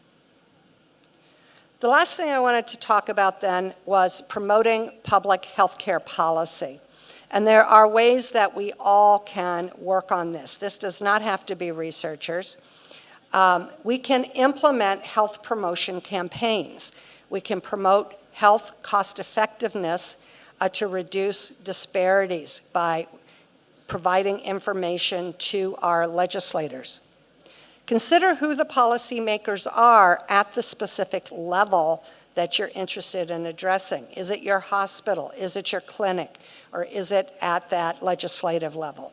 The last thing I wanted to talk about then was promoting public healthcare policy. And there are ways that we all can work on this. This does not have to be researchers. We can implement health promotion campaigns. We can promote health cost effectiveness to reduce disparities by providing information to our legislators. Consider who the policymakers are at the specific level that you're interested in addressing. Is it your hospital? Is it your clinic? Or is it at that legislative level?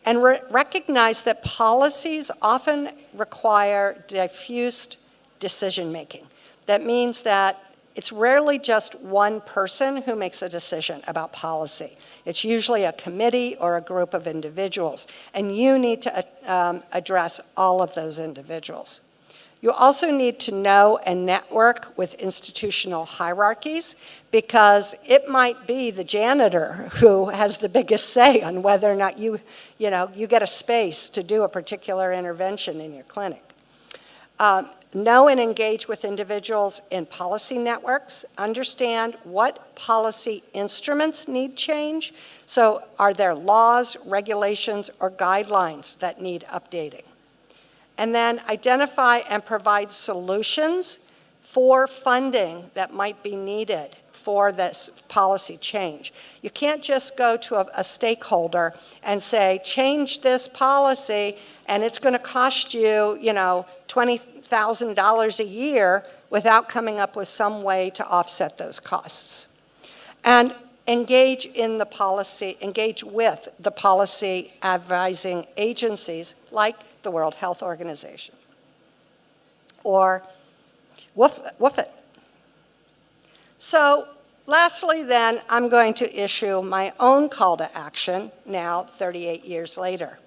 And recognize that policies often require diffused decision-making. That means that it's rarely just one person who makes a decision about policy. It's usually a committee or a group of individuals, and you need to address all of those individuals. You also need to know and network with institutional hierarchies, because it might be the janitor who has the biggest say on whether or not you get a space to do a particular intervention in your clinic. Know and engage with individuals in policy networks. Understand what policy instruments need change. So are there laws, regulations, or guidelines that need updating? And then identify and provide solutions for funding that might be needed for this policy change. You can't just go to a stakeholder and say, change this policy, and it's going to cost you, $20,000 a year without coming up with some way to offset those costs. And engage with the policy advising agencies like the World Health Organization or WOOF it. So lastly then, I'm going to issue my own call to action now 38 years later.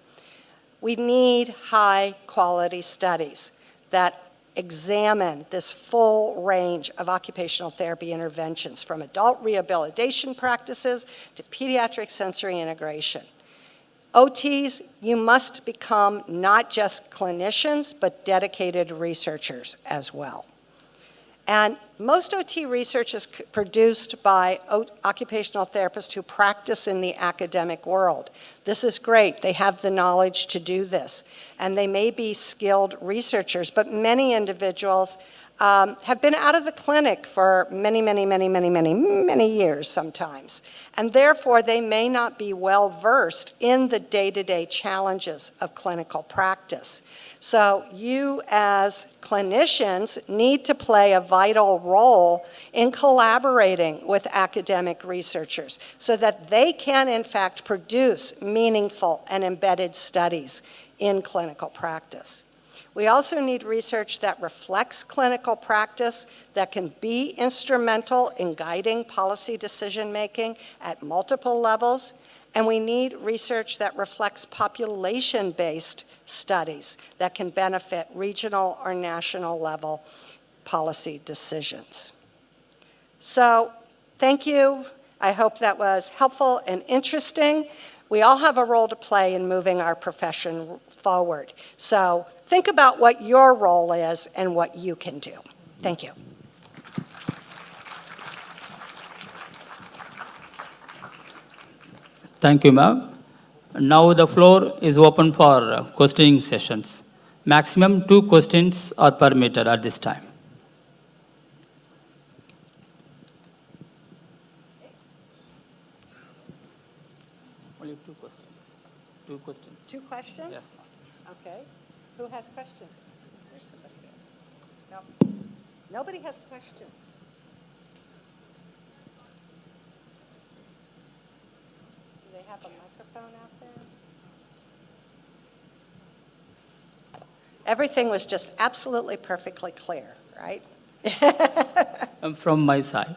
We need high quality studies that examine this full range of occupational therapy interventions, from adult rehabilitation practices to pediatric sensory integration. OTs, you must become not just clinicians, but dedicated researchers as well. And most OT research is produced by occupational therapists who practice in the academic world. This is great. They have the knowledge to do this. And they may be skilled researchers, but many individuals have been out of the clinic for many years sometimes. And therefore, they may not be well versed in the day-to-day challenges of clinical practice. So you as clinicians need to play a vital role in collaborating with academic researchers so that they can in fact produce meaningful and embedded studies in clinical practice. We also need research that reflects clinical practice, that can be instrumental in guiding policy decision-making at multiple levels, and we need research that reflects population-based studies that can benefit regional or national level policy decisions. So, thank you. I hope that was helpful and interesting. We all have a role to play in moving our profession forward. So, think about what your role is and what you can do. Thank you.
Thank you, ma'am. Now the floor is open for questioning sessions. Maximum 2 questions are permitted at this time. Only 2 questions. 2 questions.
2 questions?
Yes.
Okay. Who has questions? There's somebody who has. No. Nobody has questions. Do they have a microphone out there? Everything was just absolutely perfectly clear, right?
From my side,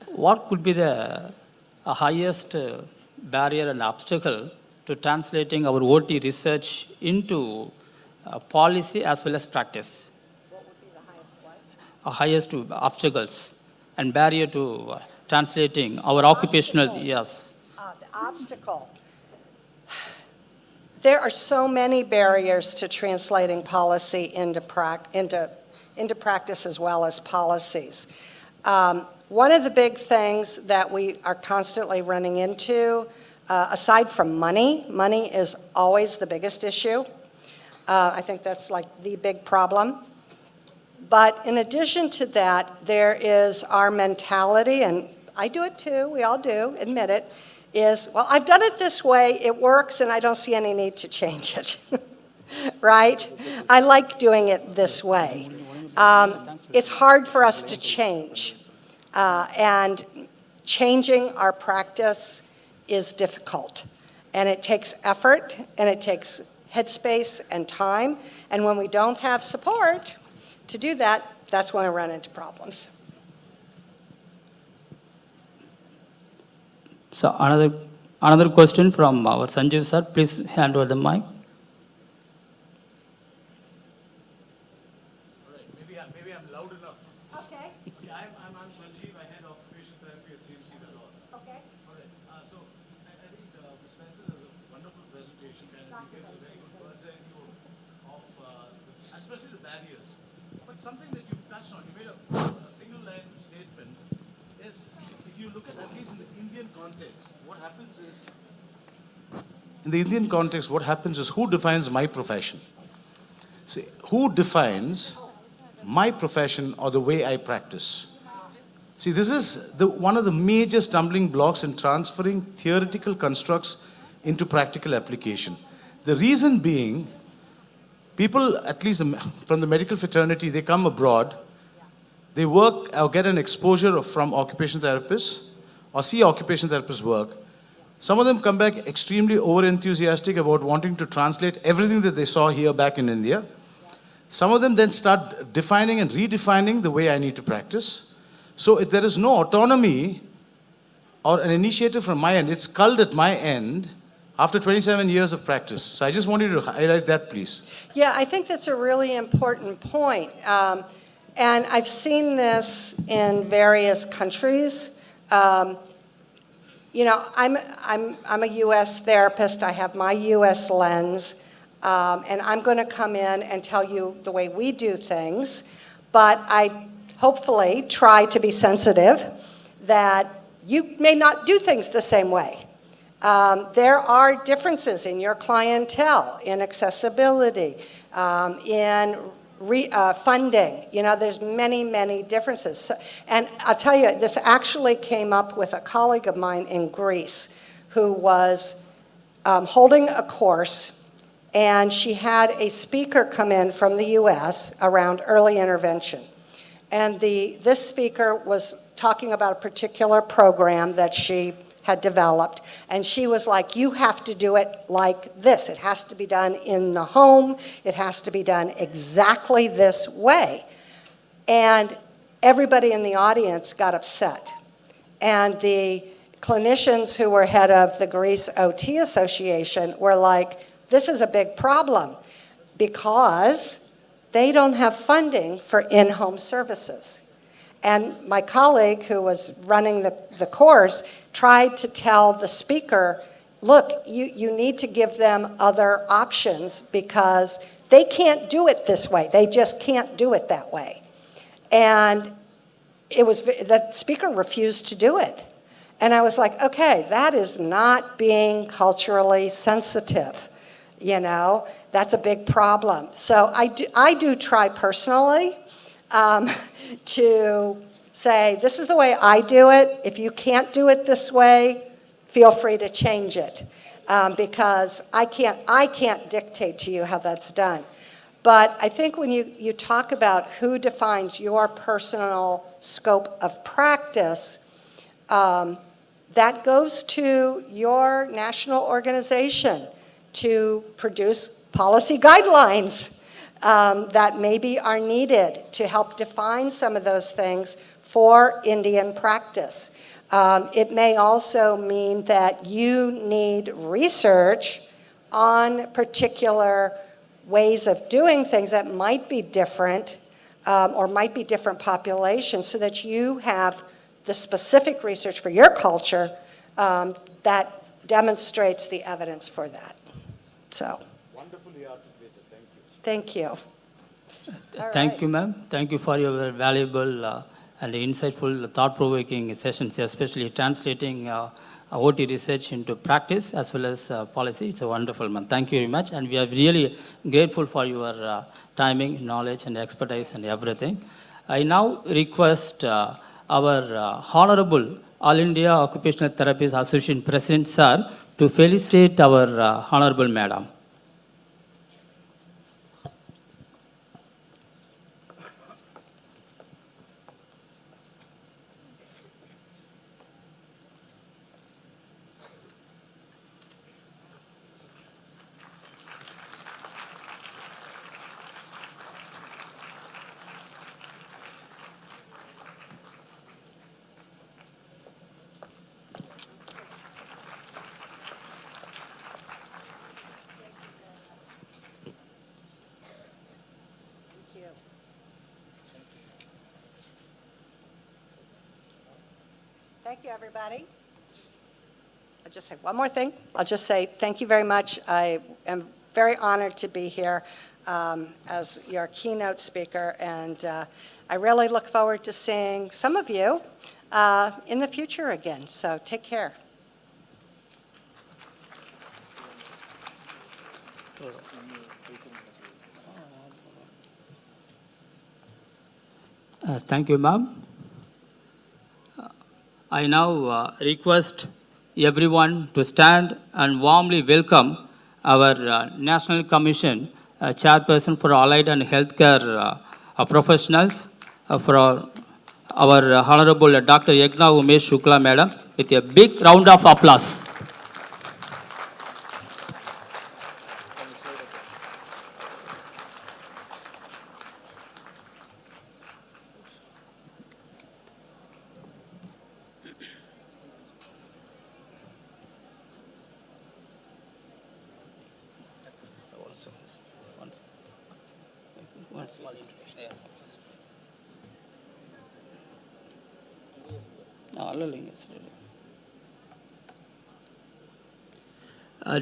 what could be the highest barrier and obstacle to translating our OT research into policy as well as practice?
What would be the highest what?
highest obstacles and barrier to translating our occupational, yes.
The obstacle. There are so many barriers to translating policy into practice as well as policies. One of the big things that we are constantly running into, aside from money is always the biggest issue. I think that's like the big problem. But in addition to that, there is our mentality, and I do it too, we all do, admit it, is, well, I've done it this way, it works, and I don't see any need to change it, right? I like doing it this way. It's hard for us to change, and changing our practice is difficult, and it takes effort, and it takes headspace and time, and when we don't have support to do that, that's when we run into problems.
So another question from our Sanjeev sir. Please hand over the mic.
Maybe I'm loud enough.
Okay.
Yeah, I'm Sanjeev. I head occupational therapy at CMC Bangalore.
Okay.
All right. So I think Ms. Spencer has a wonderful presentation and it gives a very good bird's eye view of especially the barriers. But something that you've touched on, you made a single line statement, is if you look at least in the Indian context, what happens is, who defines my profession? See, who defines my profession or the way I practice? See, this is one of the major stumbling blocks in transferring theoretical constructs into practical application. The reason being, people, at least from the medical fraternity, they come abroad, they work or get an exposure from occupational therapists or see occupational therapists work. Some of them come back extremely over-enthusiastic about wanting to translate everything that they saw here back in India. Some of them then start defining and redefining the way I need to practice. So if there is no autonomy or an initiative from my end, it's culled at my end after 27 years of practice. So I just wanted to highlight that, please.
Yeah, I think that's a really important point. And I've seen this in various countries. You know, I'm a U.S. therapist. I have my U.S. lens. And I'm going to come in and tell you the way we do things. But I hopefully try to be sensitive that you may not do things the same way. There are differences in your clientele, in accessibility, in funding. You know, there's many, many differences. So, and I'll tell you, this actually came up with a colleague of mine in Greece who was holding a course, and she had a speaker come in from the US around early intervention. And this speaker was talking about a particular program that she had developed, and she was like, you have to do it like this. It has to be done in the home. It has to be done exactly this way. And everybody in the audience got upset. And the clinicians who were head of the Greece OT Association were like, this is a big problem because they don't have funding for in-home services. And my colleague who was running the course tried to tell the speaker, look, you need to give them other options because they can't do it this way. They just can't do it that way. And the speaker refused to do it. And I was like, okay, that is not being culturally sensitive. You know, that's a big problem. So I do try personally to say, this is the way I do it. If you can't do it this way, feel free to change it. Because I can't dictate to you how that's done. But I think when you talk about who defines your personal scope of practice, that goes to your national organization to produce policy guidelines that maybe are needed to help define some of those things for Indian practice. It may also mean that you need research on particular ways of doing things that might be different or might be different populations, so that you have the specific research for your culture that demonstrates the evidence for that. So.
Wonderfully articulated.
Thank you.
Thank you, ma'am. Thank you for your valuable and insightful, thought-provoking sessions, especially translating OT research into practice as well as policy. It's a wonderful, ma'am. Thank you very much. And we are really grateful for your timing, knowledge, and expertise and everything. I now request our Honorable All India Occupational Therapists Association President, sir, to felicitate our Honorable Madam.
Thank you, everybody. I'll just say one more thing. I'll just say thank you very much. I am very honored to be here as your keynote speaker, and I really look forward to seeing some of you in the future again. So take care.
Thank you, ma'am. I now request everyone to stand and warmly welcome our National Commission Chairperson for Allied and Healthcare Professionals, for our Honorable Dr. Yagna Umesh Shukla, Madam, with a big round of applause.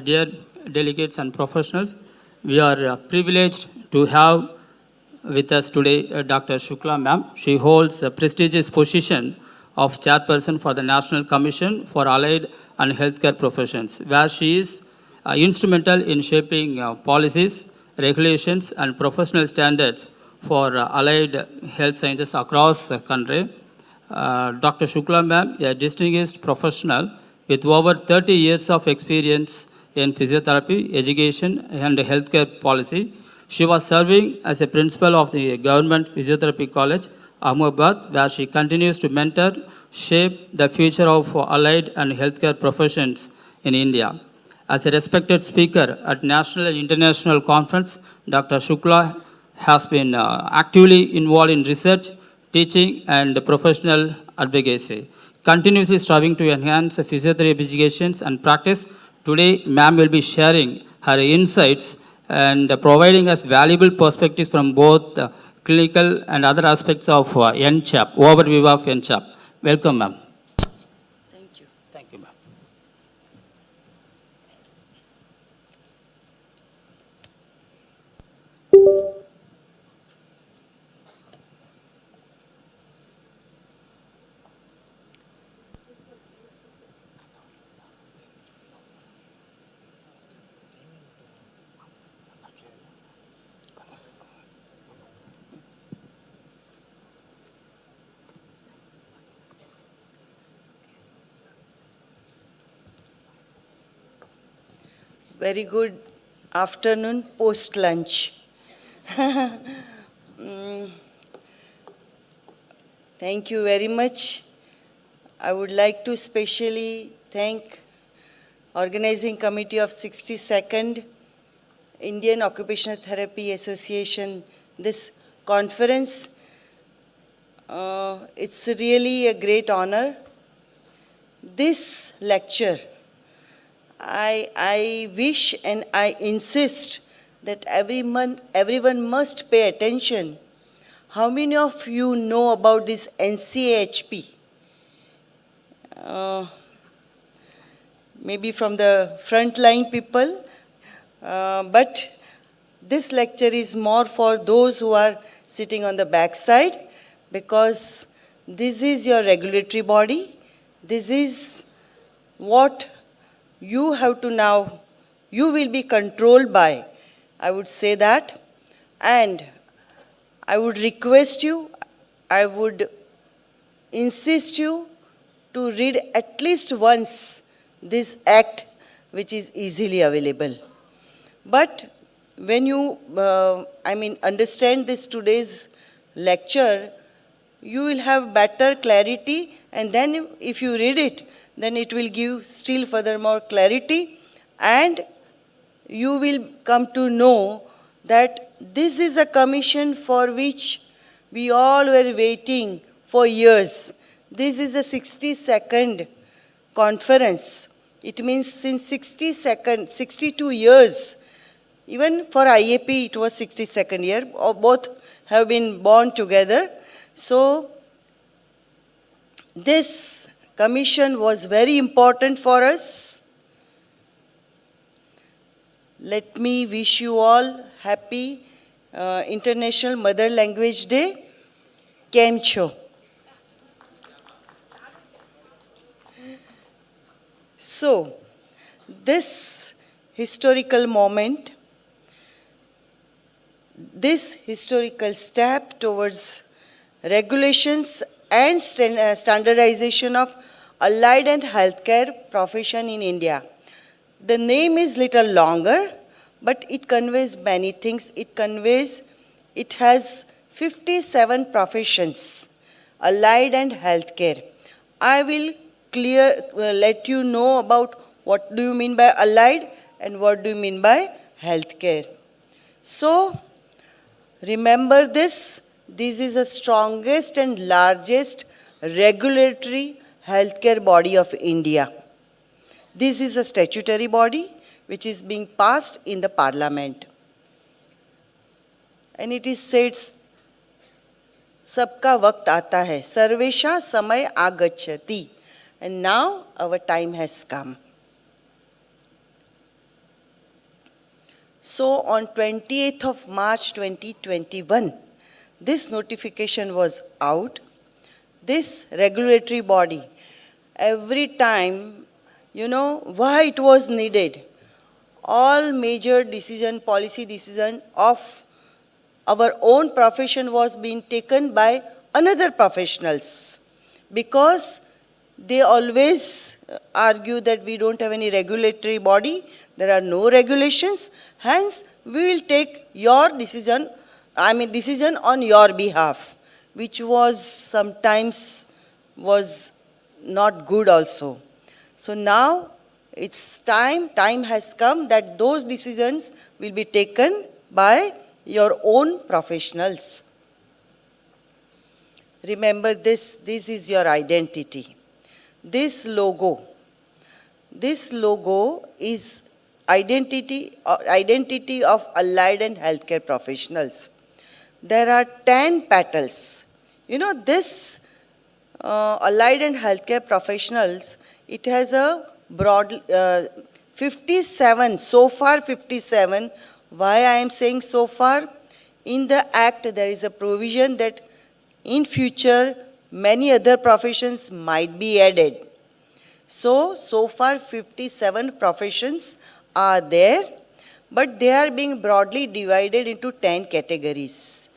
Dear delegates and professionals, we are privileged to have with us today Dr. Shukla ma'am. She holds a prestigious position of chairperson for the National Commission for Allied and Healthcare Professions, where she is instrumental in shaping policies, regulations, and professional standards for allied health sciences across the country. Dr. Shukla ma'am, a distinguished professional with over 30 years of experience in physiotherapy, education, and healthcare policy. She was serving as a principal of the Government Physiotherapy College, Ahmedabad, where she continues to mentor, shape the future of allied and healthcare professions in India. As a respected speaker at national and international conference, Dr. Shukla has been actively involved in research, teaching, and professional advocacy, continuously striving to enhance physiotherapy education and practice. Today, ma'am will be sharing her insights and providing us valuable perspectives from both clinical and other aspects of NCHAP, overview of NCHAP. Welcome, ma'am.
Thank you.
Thank you, ma'am.
Very good afternoon post lunch. Thank you very much. I would like to specially thank organizing committee of 62nd Indian Occupational Therapy Association, this conference. It's really a great honor. This lecture, I wish and I insist that everyone must pay attention how many of you know about this NCAHP? Maybe from the frontline people, but this lecture is more for those who are sitting on the back side, because this is your regulatory body. This is what you have to now, you will be controlled by, I would say that. And I would request you, I would insist you to read at least once this act, which is easily available. But when you, understand this today's lecture, you will have better clarity, and then if you read it, then it will give still furthermore clarity, and you will come to know that this is a commission for which we all were waiting for years. This is a 60-second conference. It means since 62 years, even for IAP it was 62nd year, or both have been born together. So this commission was very important for us. Let me wish you all happy International Mother Language Day. Kem cho? So, this historical moment, this historical step towards regulations and standardization of allied and healthcare profession in India. The name is little longer, but it conveys many things. It has 57 professions, allied and healthcare. I will let you know about what do you mean by allied and what do you mean by healthcare. So, remember this. This is the strongest and largest regulatory healthcare body of India. This is a statutory body which is being passed in the parliament. And it is said, Sabka waqt aata hai, sarvesha samay agachati. And now our time has come. So on 28th of March 2021, this notification was out. This regulatory body, every time, why it was needed. All major policy decision of our own profession was being taken by another professionals, because they always argue that we don't have any regulatory body, there are no regulations, hence we will take your decision on your behalf, which was sometimes was not good also. So now it's time has come that those decisions will be taken by your own professionals. Remember this is your identity. This logo is identity of allied and healthcare professionals. There are 10 petals. This allied and healthcare professionals, it has a broad 57, so far 57. Why I am saying so far? In the Act, there is a provision that in future, many other professions might be added. So far 57 professions are there, but they are being broadly divided into 10 categories.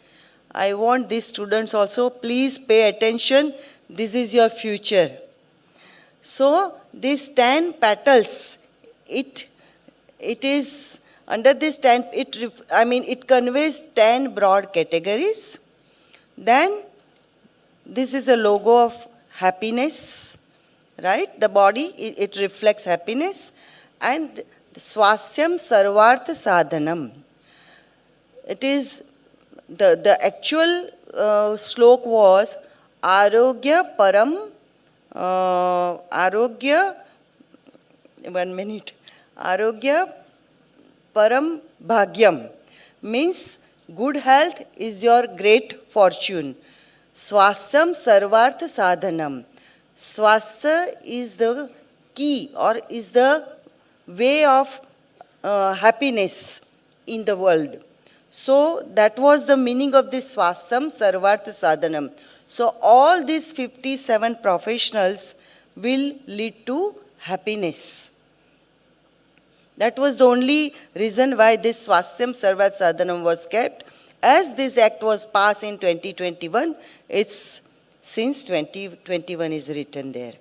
I want these students also, please pay attention, this is your future. So these 10 petals, it is, under this 10, it conveys 10 broad categories. Then this is a logo of happiness, right? The body, it reflects happiness. And Swasyam Sarvartha Sadhanam. It is, the actual slok was Arogya Param, Arogya Param Bhagyam, means Good health is your great fortune. Swastham sarvartha sadhanam. Swastha is the key or is the way of happiness in the world. So that was the meaning of this swastham sarvartha sadhanam. So all these 57 professionals will lead to happiness. That was the only reason why this swastham sarvartha sadhanam was kept. As this act was passed in 2021, it's since 2021 is written there.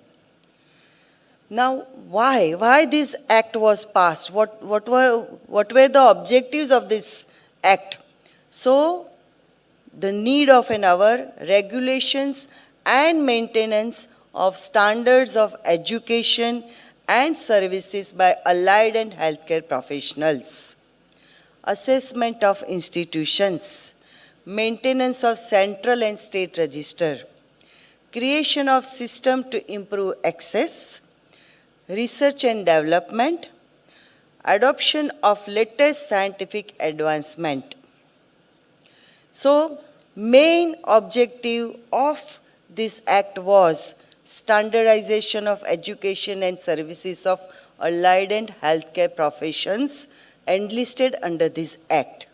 Now, why this act was passed? What were the objectives of this act? So, the need of an hour, regulations and maintenance of standards of education and services by allied and healthcare professionals, assessment of institutions, maintenance of central and state register, creation of system to improve access, research and development, adoption of latest scientific advancement. So, main objective of this act was standardization of education and services of allied and healthcare professions enlisted under this act.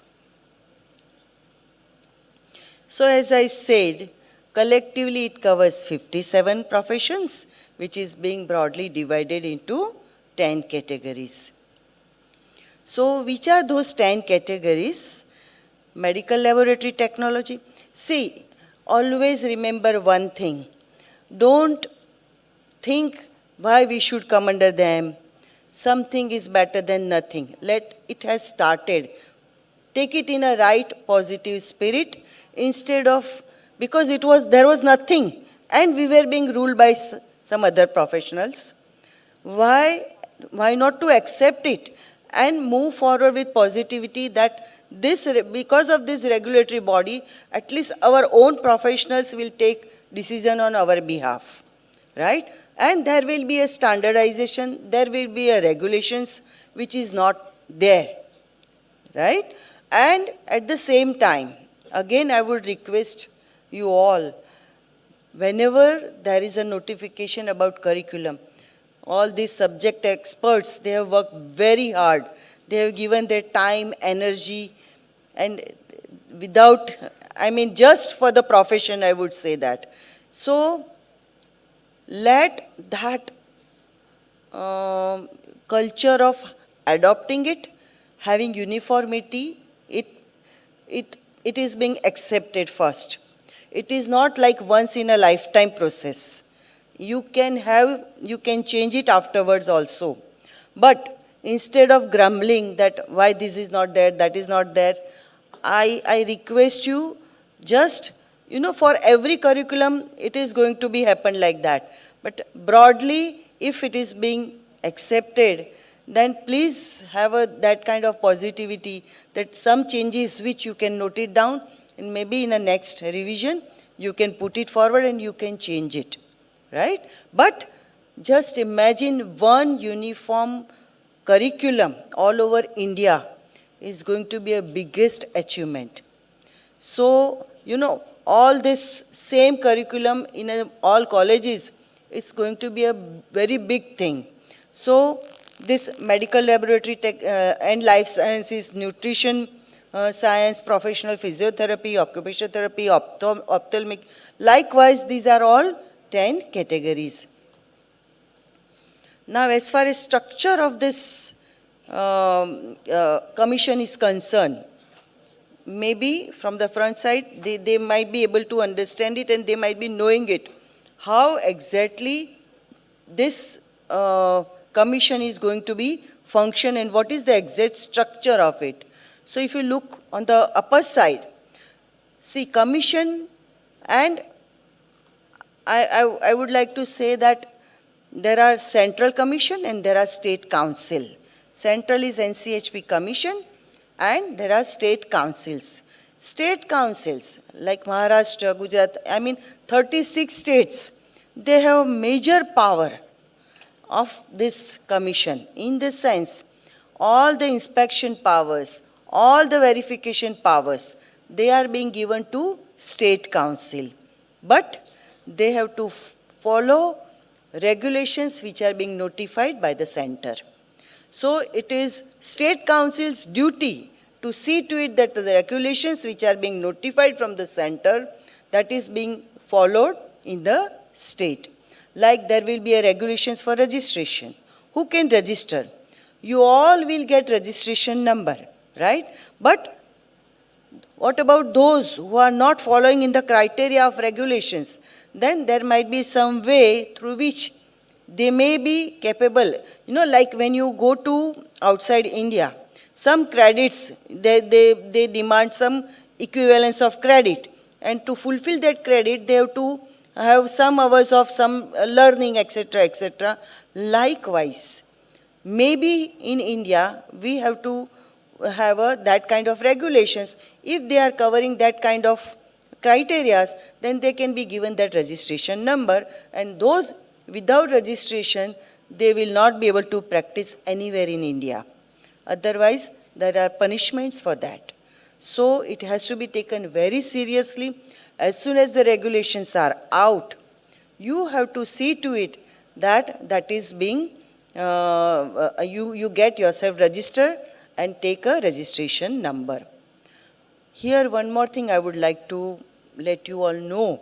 So as I said, collectively it covers 57 professions, which is being broadly divided into 10 categories. So which are those 10 categories? Medical laboratory technology. See, always remember one thing. Don't think why we should come under them. Something is better than nothing. It has started. Take it in a right positive spirit instead of, because there was nothing and we were being ruled by some other professionals. Why not to accept it and move forward with positivity that because of this regulatory body, at least our own professionals will take decision on our behalf, right? And there will be a standardization, there will be a regulations which is not there, right? And at the same time, again I would request you all, whenever there is a notification about curriculum, all these subject experts, they have worked very hard. They have given their time, energy, and just for the profession, I would say that. So, let that culture of adopting it, having uniformity, it is being accepted first. It is not like once in a lifetime process. You can change it afterwards also. But instead of grumbling that why this is not there, that is not there, I request you just, for every curriculum, it is going to be happen like that. But broadly, if it is being accepted, then please have that kind of positivity that some changes which you can note it down and maybe in the next revision, you can put it forward and you can change it, right? But just imagine one uniform curriculum all over India is going to be a biggest achievement. So, all this same curriculum in all colleges, it's going to be a very big thing. So, this medical laboratory and life sciences, nutrition science, professional physiotherapy, occupational therapy, ophthalmic, likewise, these are all 10 categories. Now, as far as structure of this commission is concerned, maybe from the front side, they might be able to understand it and they might be knowing it. How exactly this commission is going to be function and what is the exact structure of it. So if you look on the upper side, see commission, and I would like to say that there are central commission and there are state council. Central is NCHP commission and there are state councils. State councils like Maharashtra, Gujarat, 36 states, they have major power of this commission. In the sense, all the inspection powers, all the verification powers, they are being given to State Council. But they have to follow regulations which are being notified by the center. So it is State Council's duty to see to it that the regulations which are being notified from the center, that is being followed in the state. Like there will be a regulations for registration. Who can register? You all will get registration number, right? But what about those who are not following in the criteria of regulations? Then there might be some way through which they may be capable. You know, like when you go to outside India, some credits, they demand some equivalence of credit. And to fulfill that credit, they have to have some hours of some learning, etc., etc. Likewise, maybe in India, we have to have that kind of regulations. If they are covering that kind of criteria, then they can be given that registration number, and those without registration, they will not be able to practice anywhere in India. Otherwise, there are punishments for that. So it has to be taken very seriously. As soon as the regulations are out, you have to see to it that that is being, you get yourself registered and take a registration number. Here, one more thing I would like to let you all know.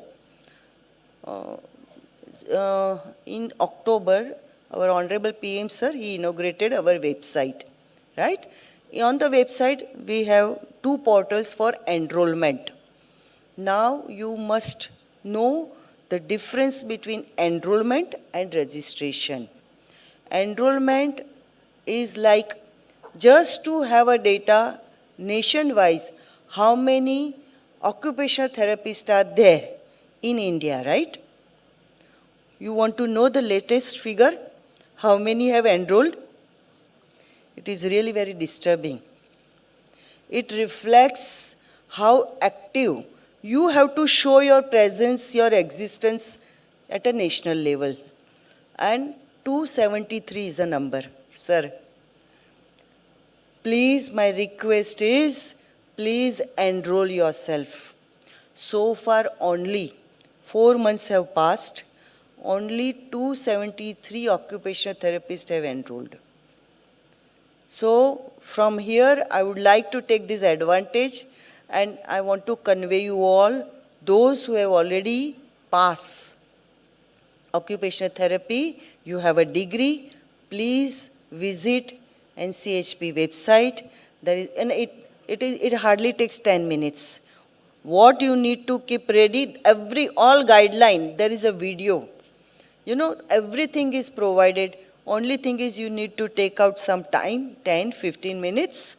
In October, our Honorable PM Sir, he inaugurated our website, right? On the website, we have 2 portals for enrollment. Now, you must know the difference between enrollment and registration. Enrollment is like just to have a data nation-wise, how many occupational therapists are there in India, right? You want to know the latest figure? How many have enrolled? It is really very disturbing. It reflects how active you have to show your presence, your existence at a national level. And 273 is a number, sir. Please, my request is, please enroll yourself. So far only 4 months have passed. Only 273 occupational therapists have enrolled. So from here, I would like to take this advantage, and I want to convey you all, those who have already passed occupational therapy, you have a degree, please visit NCHP website. There is, and it hardly takes 10 minutes. What you need to keep ready, all guideline, there is a video. You know, everything is provided. Only thing is you need to take out some time, 10, 15 minutes,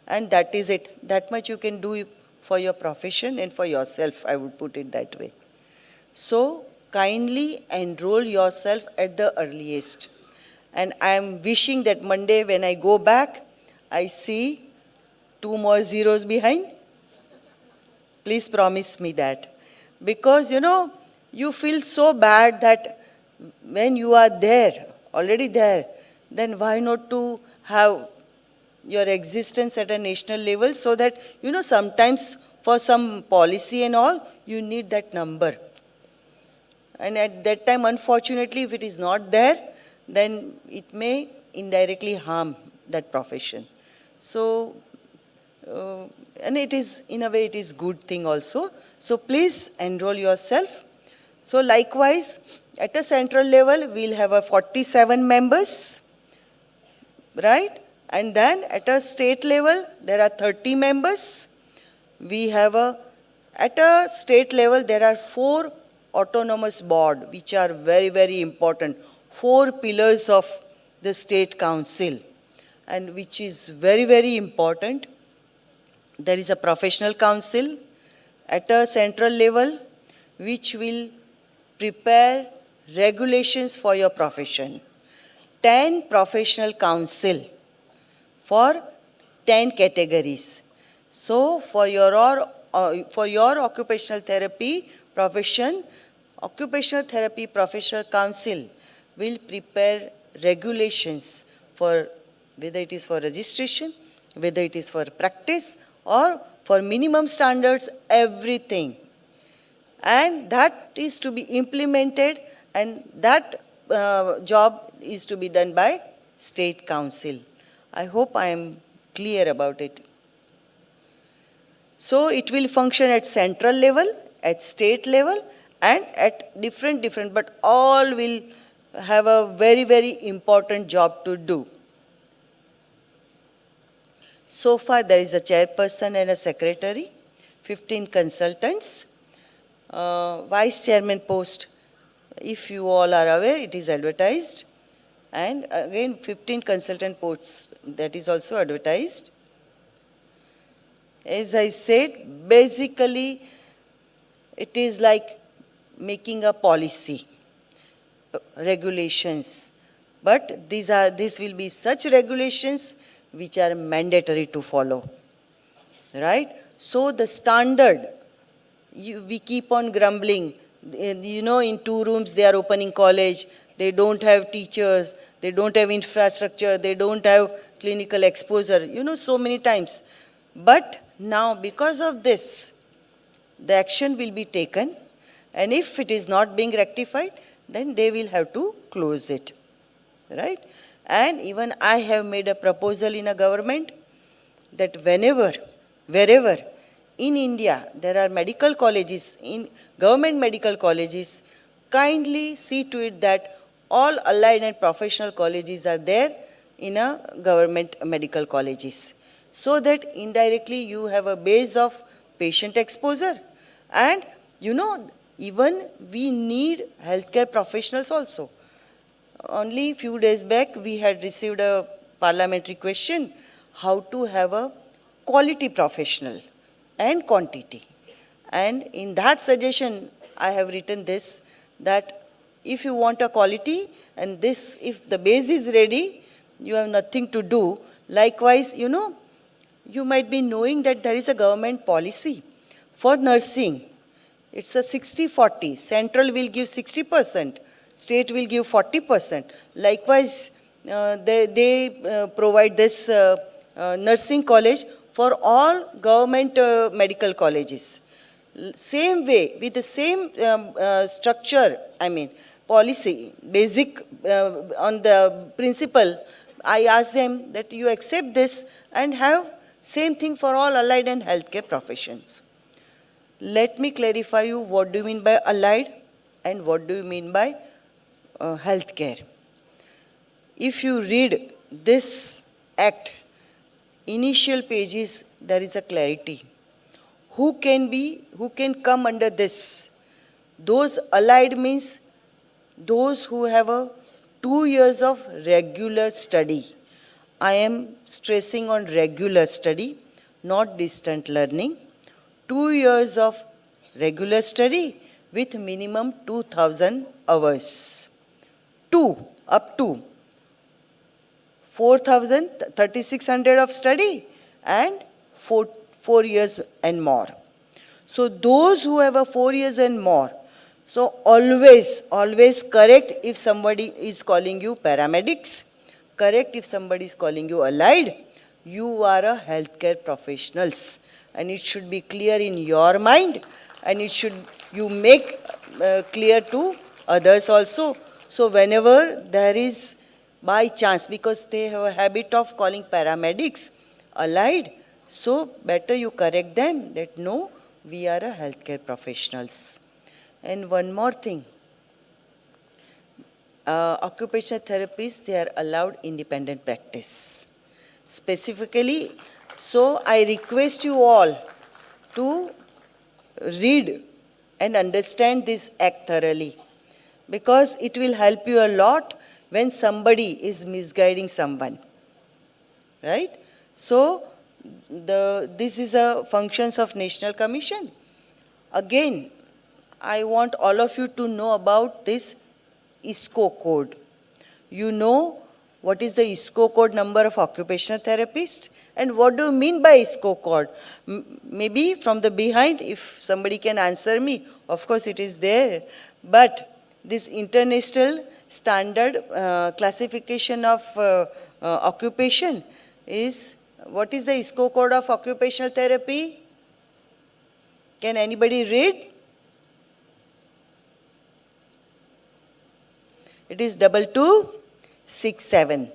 and that is it. That much you can do for your profession and for yourself, I would put it that way. So, kindly enroll yourself at the earliest. And I am wishing that Monday when I go back, I see 2 more zeros behind. Please promise me that. Because, you know, you feel so bad that when you are there, already there, then why not to have your existence at a national level, so that, you know, sometimes for some policy and all, you need that number. And at that time, unfortunately, if it is not there, then it may indirectly harm that profession. So, and it is, in a way, it is good thing also. So please enroll yourself. So likewise, at a central level, we'll have a 47 members, right? And then at a state level, there are 30 members. We have at a state level, there are 4 autonomous board, which are very, very important. 4 pillars of the state council, and which is very, very important. There is a professional council at a central level, which will prepare regulations for your profession. 10 professional council for 10 categories. So for your occupational therapy profession, Occupational Therapy Professional Council will prepare regulations for whether it is for registration, whether it is for practice or for minimum standards, everything. And that is to be implemented, and that job is to be done by State Council. I hope I am clear about it. So it will function at central level, at state level, and at different, but all will have a very, very important job to do. So far, there is a chairperson and a secretary, 15 consultants. Vice chairman post, if you all are aware, it is advertised. And again, 15 consultant posts, that is also advertised. As I said, basically, it is like making a policy, regulations. But these will be such regulations which are mandatory to follow, right? So the standard, we keep on grumbling. You know, in 2 rooms they are opening college, they don't have teachers, they don't have infrastructure, they don't have clinical exposure, you know, so many times. But now, because of this, the action will be taken, and if it is not being rectified, then they will have to close it, right? And even I have made a proposal in a government that wherever in India there are medical colleges, in government medical colleges, kindly see to it that all allied and professional colleges are there in a government medical colleges, so that indirectly you have a base of patient exposure. And you know, even we need healthcare professionals also. Only few days back we had received a parliamentary question how to have a quality professional and quantity. And in that suggestion I have written this, that if you want a quality, and this, if the base is ready, you have nothing to do. Likewise, you know, you might be knowing that there is a government policy for nursing. It's a 60-40. Central will give 60%, state will give 40%. Likewise, they provide this nursing college for all government medical colleges. Same way, with the same structure, I mean, policy, basic on the principle, I ask them that you accept this and have same thing for all allied and healthcare professions. Let me clarify you what do you mean by allied and what do you mean by healthcare. If you read this act, initial pages, there is a clarity. Who can come under this? Those allied means those who have a 2 years of regular study. I am stressing on regular study, not distant learning. 2 years of regular study with minimum 2,000 hours. Up to 4,000, 3,600 of study and 4 years and more. So those who have a 4 years and more, so always correct if somebody is calling you paramedics, correct if somebody is calling you allied, you are a healthcare professionals. And it should be clear in your mind, and you make clear to others also. So whenever there is by chance, because they have a habit of calling paramedics allied, so better you correct them that no, we are a healthcare professionals. And one more thing, occupational therapists, they are allowed independent practice. Specifically, so I request you all to read and understand this act thoroughly, because it will help you a lot when somebody is misguiding someone, right? So this is a functions of National Commission. Again, I want all of you to know about this ISCO code. You know what is the ISCO code number of occupational therapists? And what do you mean by ISCO code? Maybe from the behind, if somebody can answer me, of course it is there. But this international standard classification of occupation is what is the ISCO code of occupational therapy? Can anybody read? It is 2267.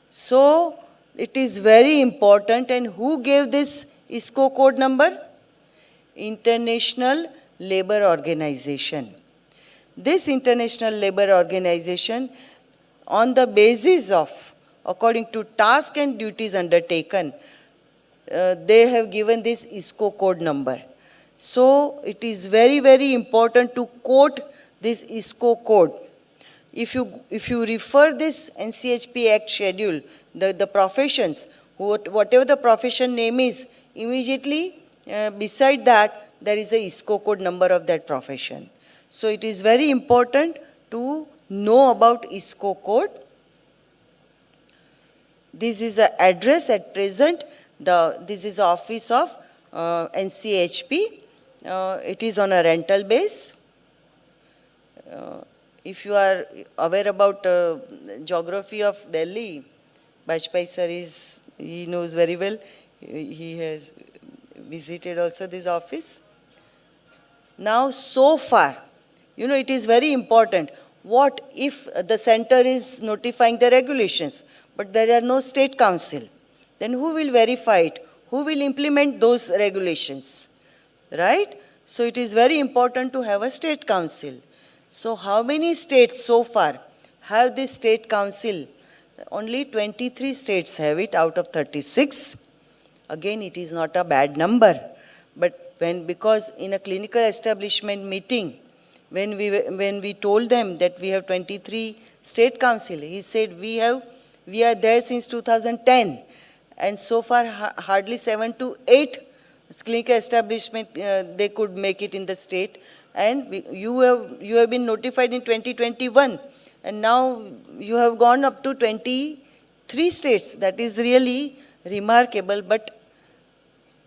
So it is very important. And who gave this ISCO code number? International Labour Organization. This International Labour Organization, on the basis of, according to task and duties undertaken, they have given this ISCO code number. So it is very, very important to quote this ISCO code. If you refer this NCHP Act schedule, the professions, whatever the profession name is, immediately beside that there is a ISCO code number of that profession. So it is very important to know about ISCO code. This is the address at present. This is the office of NCHP. It is on a rental base. If you are aware about geography of Delhi, Bajpai sir he knows very well. He has visited also this office. Now, so far, it is very important. What if the center is notifying the regulations, but there are no state council? Then who will verify it? Who will implement those regulations? Right? So it is very important to have a state council. So how many states so far have this state council? Only 23 states have it out of 36. Again, it is not a bad number. But because in a clinical establishment meeting, when we told them that we have 23 state council, he said we are there since 2010, and so far hardly 7 to 8 clinical establishment they could make it in the state, and you have been notified in 2021, and now you have gone up to 23 states. That is really remarkable, but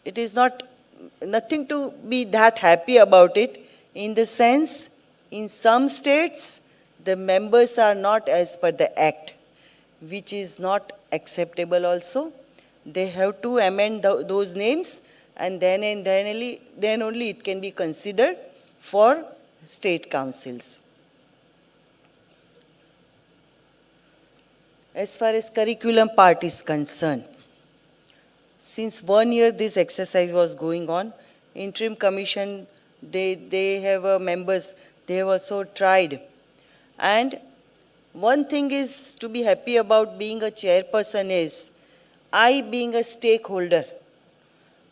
it is nothing to be that happy about it, in the sense, in some states, the members are not as per the act, which is not acceptable also. They have to amend those names, and then only it can be considered for state councils. As far as curriculum part is concerned, since 1 year this exercise was going on, interim commission, they have members, they have also tried. And one thing is to be happy about being a chairperson is, I being a stakeholder,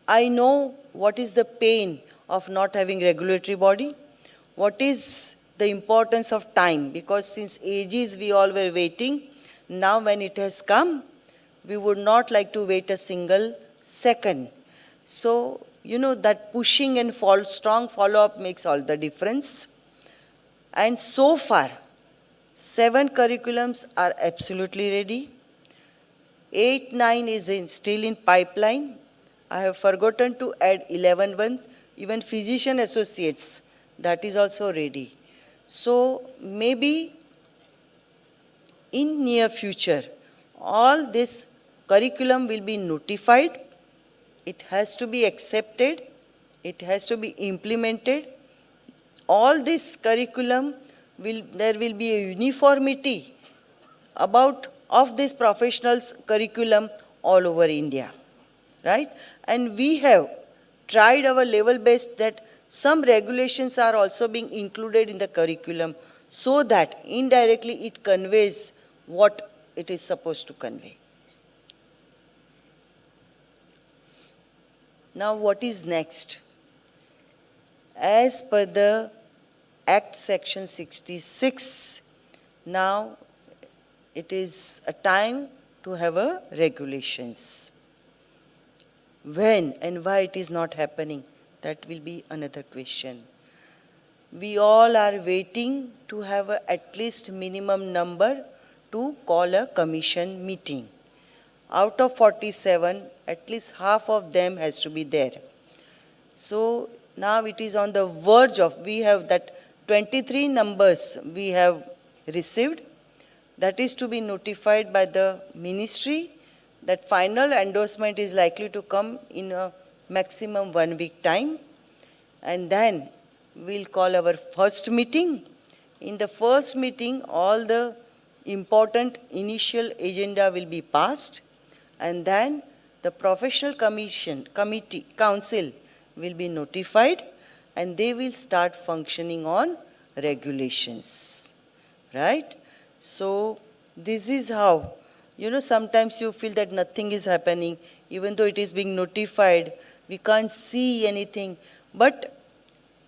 I know what is the pain of not having regulatory body, what is the importance of time, because since ages we all were waiting. Now when it has come, we would not like to wait a single second. So, that pushing and strong follow-up makes all the difference. And so far, 7 curriculums are absolutely ready. 8, 9 is still in pipeline. I have forgotten to add 11 one. Even physician associates, that is also ready. So maybe in near future, all this curriculum will be notified. It has to be accepted. It has to be implemented. All this curriculum, there will be a uniformity of this professionals curriculum all over India, right? And we have tried our level best that some regulations are also being included in the curriculum, so that indirectly it conveys what it is supposed to convey. Now what is next? As per the Act Section 66, now it is a time to have a regulations. When and why it is not happening, that will be another question. We all are waiting to have at least minimum number to call a commission meeting. Out of 47, at least half of them has to be there. So now it is on the verge of, we have that 23 numbers we have received. That is to be notified by the ministry That final endorsement is likely to come in a maximum 1 week time. And then we'll call our first meeting. In the first meeting, all the important initial agenda will be passed, and then the professional council will be notified, and they will start functioning on regulations, right? So this is how, sometimes you feel that nothing is happening, even though it is being notified, we can't see anything, but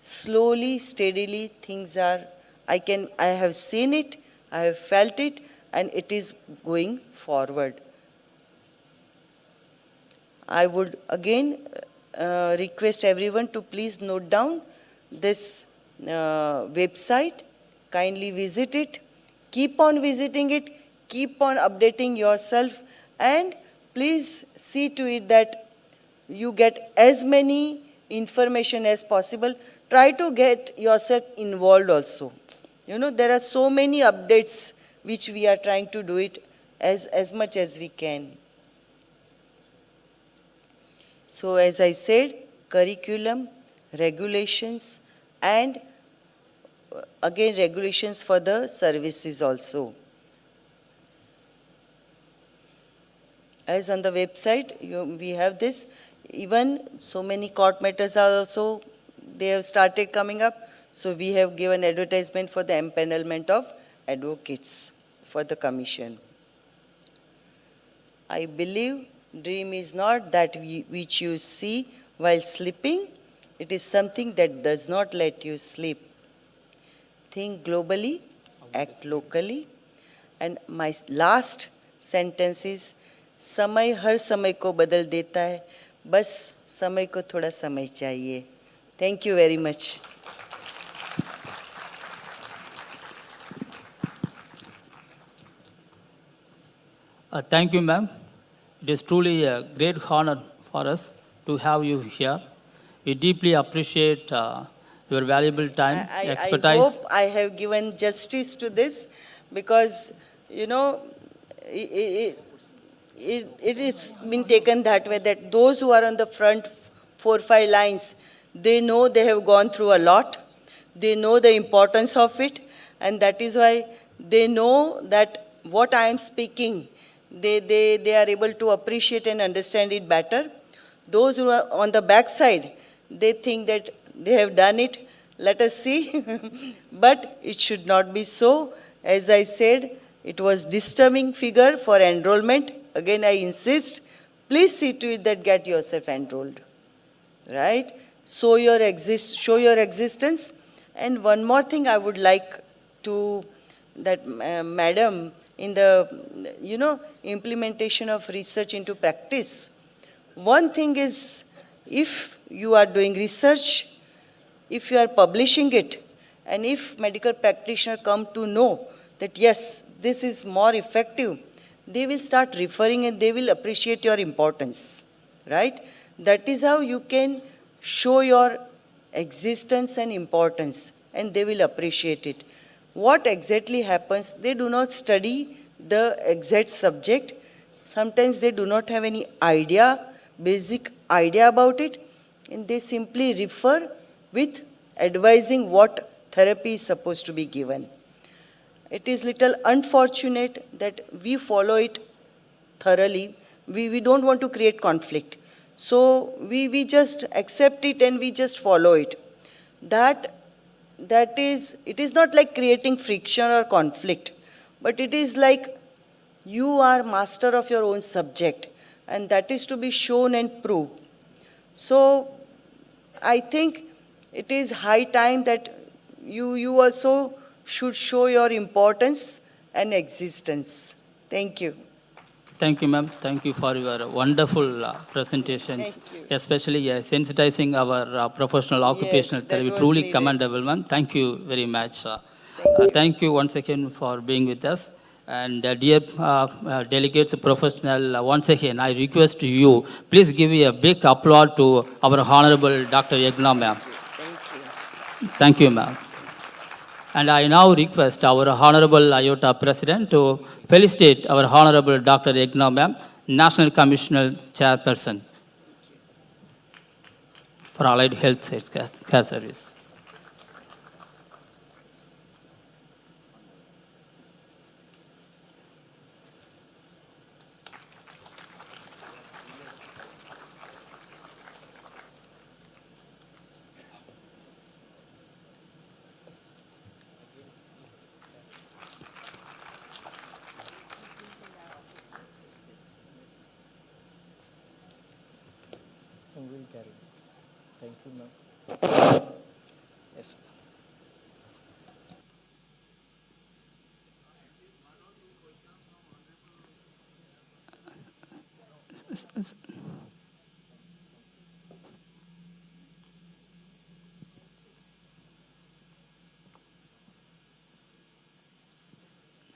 slowly, steadily, things are, I have seen it, I have felt it, and it is going forward. I would again request everyone to please note down this website, kindly visit it, keep on visiting it, keep on updating yourself, and please see to it that you get as many information as possible. Try to get yourself involved also. There are so many updates which we are trying to do it as much as we can. So as I said, curriculum, regulations, and again regulations for the services also. As on the website, we have this. Even so many court matters are also, they have started coming up. So we have given advertisement for the empanelment of advocates for the commission. I believe dream is not that which you see while sleeping. It is something that does not let you sleep. Think globally, act locally. And my last sentence is, समय हर समय को बदल देता है, बस समय को थोड़ा समय चाहिए. Thank you very much.
Thank you, ma'am. It is truly a great honor for us to have you here. We deeply appreciate your valuable time, expertise.
I hope I have given justice to this, because, it's been taken that way, that those who are on the front 4-5 lines, they know they have gone through a lot. They know the importance of it, and that is why they know that what I am speaking, they are able to appreciate and understand it better. Those who are on the back side, they think that they have done it. Let us see. But it should not be so. As I said, it was disturbing figure for enrollment. Again, I insist, please see to it that get yourself enrolled, right? Show your existence. And one more thing I would like to, that madam, in the, implementation of research into practice, one thing is, if you are doing research, if you are publishing it, and if medical practitioners come to know that yes, this is more effective, they will start referring and they will appreciate your importance, right? That is how you can show your existence and importance, and they will appreciate it. What exactly happens, they do not study the exact subject. Sometimes they do not have any basic idea about it, and they simply refer with advising what therapy is supposed to be given. It is little unfortunate that we follow it thoroughly. We don't want to create conflict. So we just accept it and we just follow it. It is not like creating friction or conflict, but it is like you are master of your own subject, and that is to be shown and proved. So I think it is high time that you also should show your importance and existence. Thank you.
Thank you, ma'am. Thank you for your wonderful presentations, especially sensitizing our professional occupational therapy. Truly commendable, ma'am. Thank you very much. Thank you once again for being with us. And dear delegates, professional, once again, I request you, please give a big applause to our Honorable Dr. Yagna, ma'am. Thank you, ma'am. And I now request our Honorable IOTA President to felicitate our Honorable Dr. Yagna, ma'am National Commissioner Chairperson for Allied Health Care Service.
Will carry. Thank you, ma'am. Yes.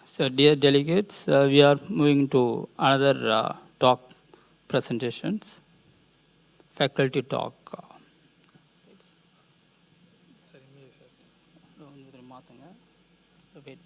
So, dear delegates, we are moving to another talk presentations, faculty talk. Wait,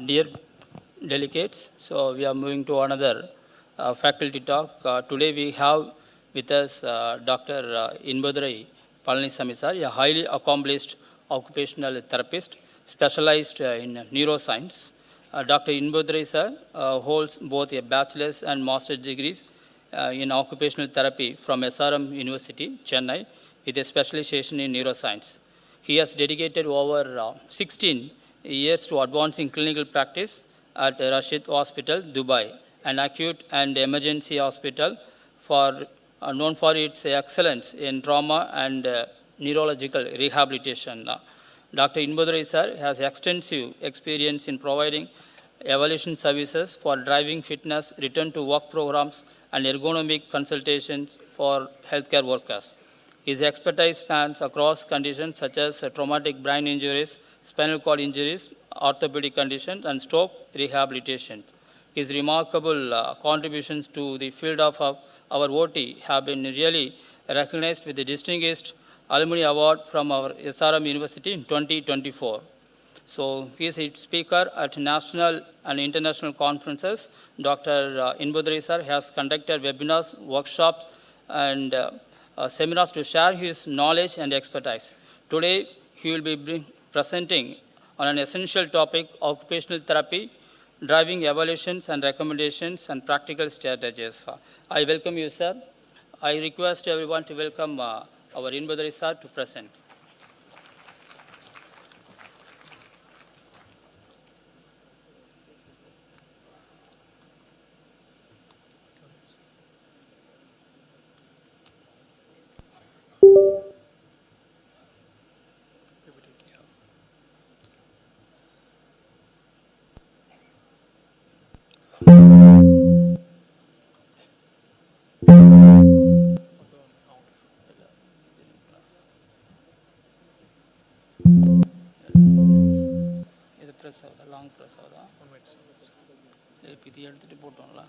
Dear delegates, so we are moving to another faculty talk. Today we have with us Dr. Inbodurai Palanisamy sir, a highly accomplished occupational therapist specialized in neuroscience. Dr. Inbodurai sir holds both a bachelor's and master's degrees in occupational therapy from SRM University, Chennai, with a specialization in neuroscience. He has dedicated over 16 years to advancing clinical practice at Rashid Hospital, Dubai, an acute and emergency hospital for known for its excellence in trauma and neurological rehabilitation. Dr. Inbodurai sir has extensive experience in providing evaluation services for driving fitness, return to work programs, and ergonomic consultations for healthcare workers. His expertise spans across conditions such as traumatic brain injuries, spinal cord injuries, orthopedic conditions, and stroke rehabilitation. His remarkable contributions to the field of our OT have been really recognized with the Distinguished Alumni Award from our SRM University in 2024. So he is a speaker at national and international conferences. Dr. Inbodurai sir has conducted webinars, workshops, and seminars to share his knowledge and expertise. Today, he will be presenting on an essential topic, occupational therapy, driving evaluations and recommendations and practical strategies. I welcome you, sir. I request everyone to welcome our Inbodurai sir to present. இது press ஆகுதா long press ஆகுதா இது எடுத்துகிட்டு போட்டோம்ல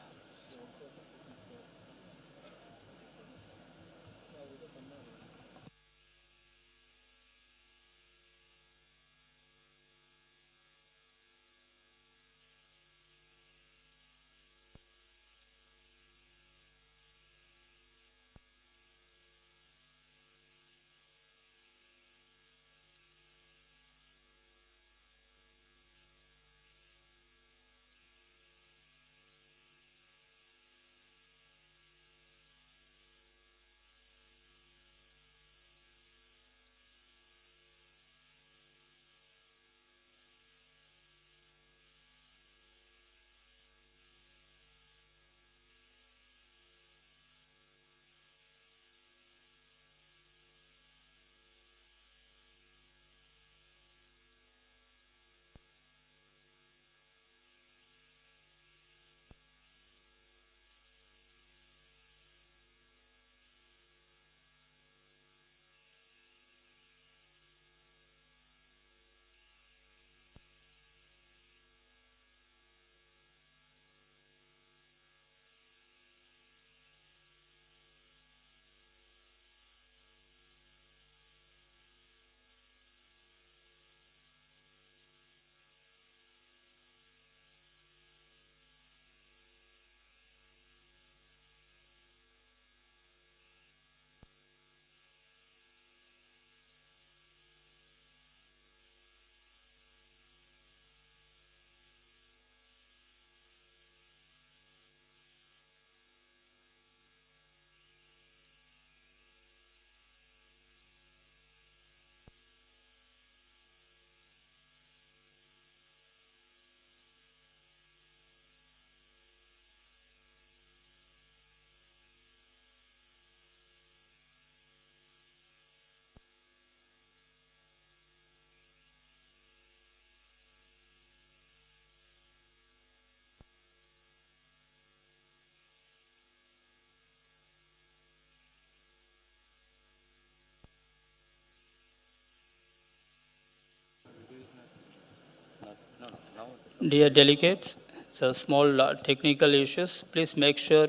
Dear delegates, so small technical issues. Please make sure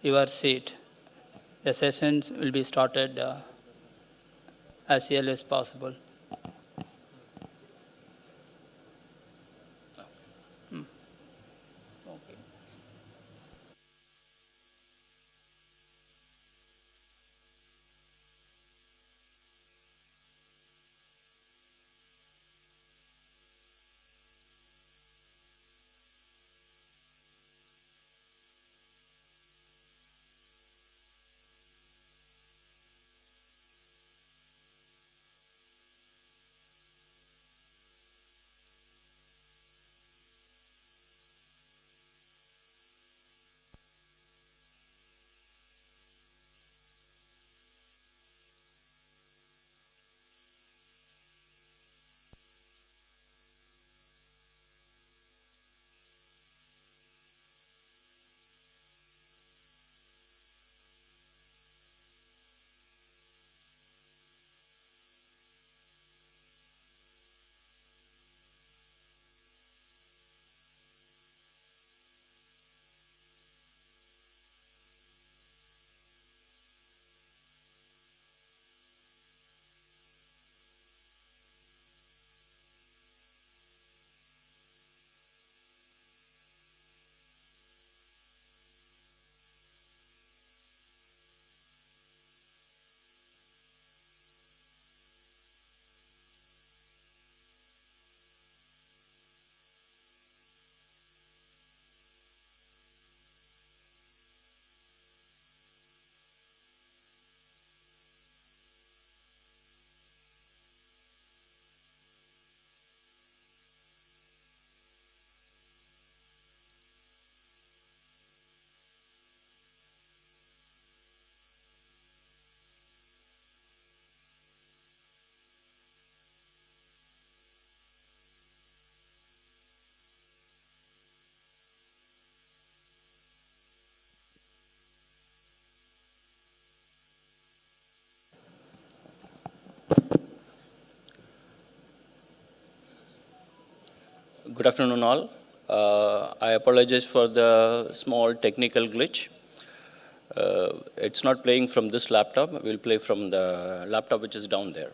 you are seated. The sessions will be started as early as possible. Okay.
Good afternoon, all. I apologize for the small technical glitch. It's not playing from this laptop. We'll play from the laptop which is down there.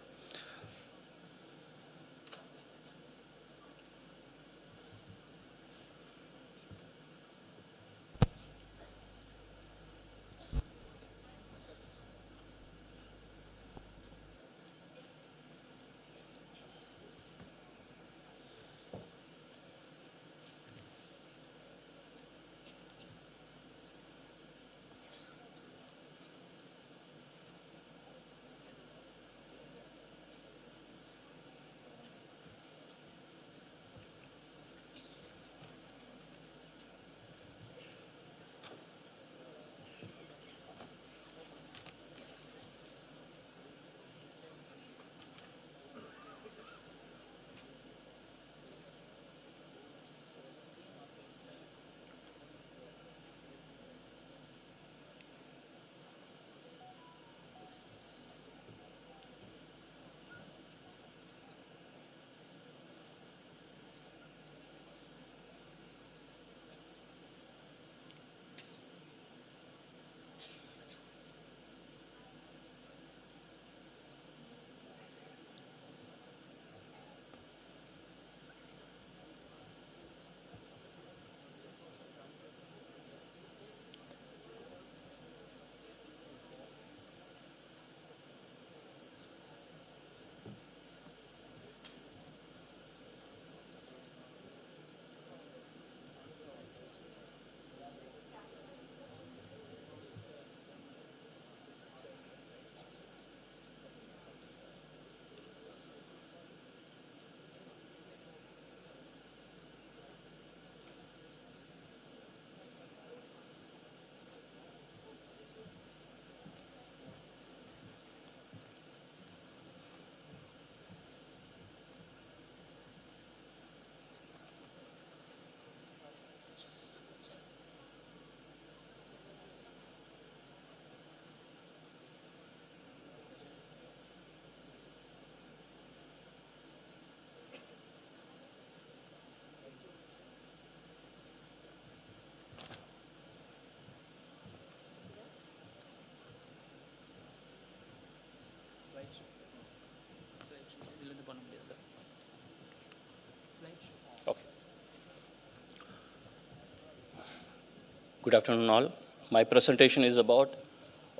Good afternoon, all. My presentation is about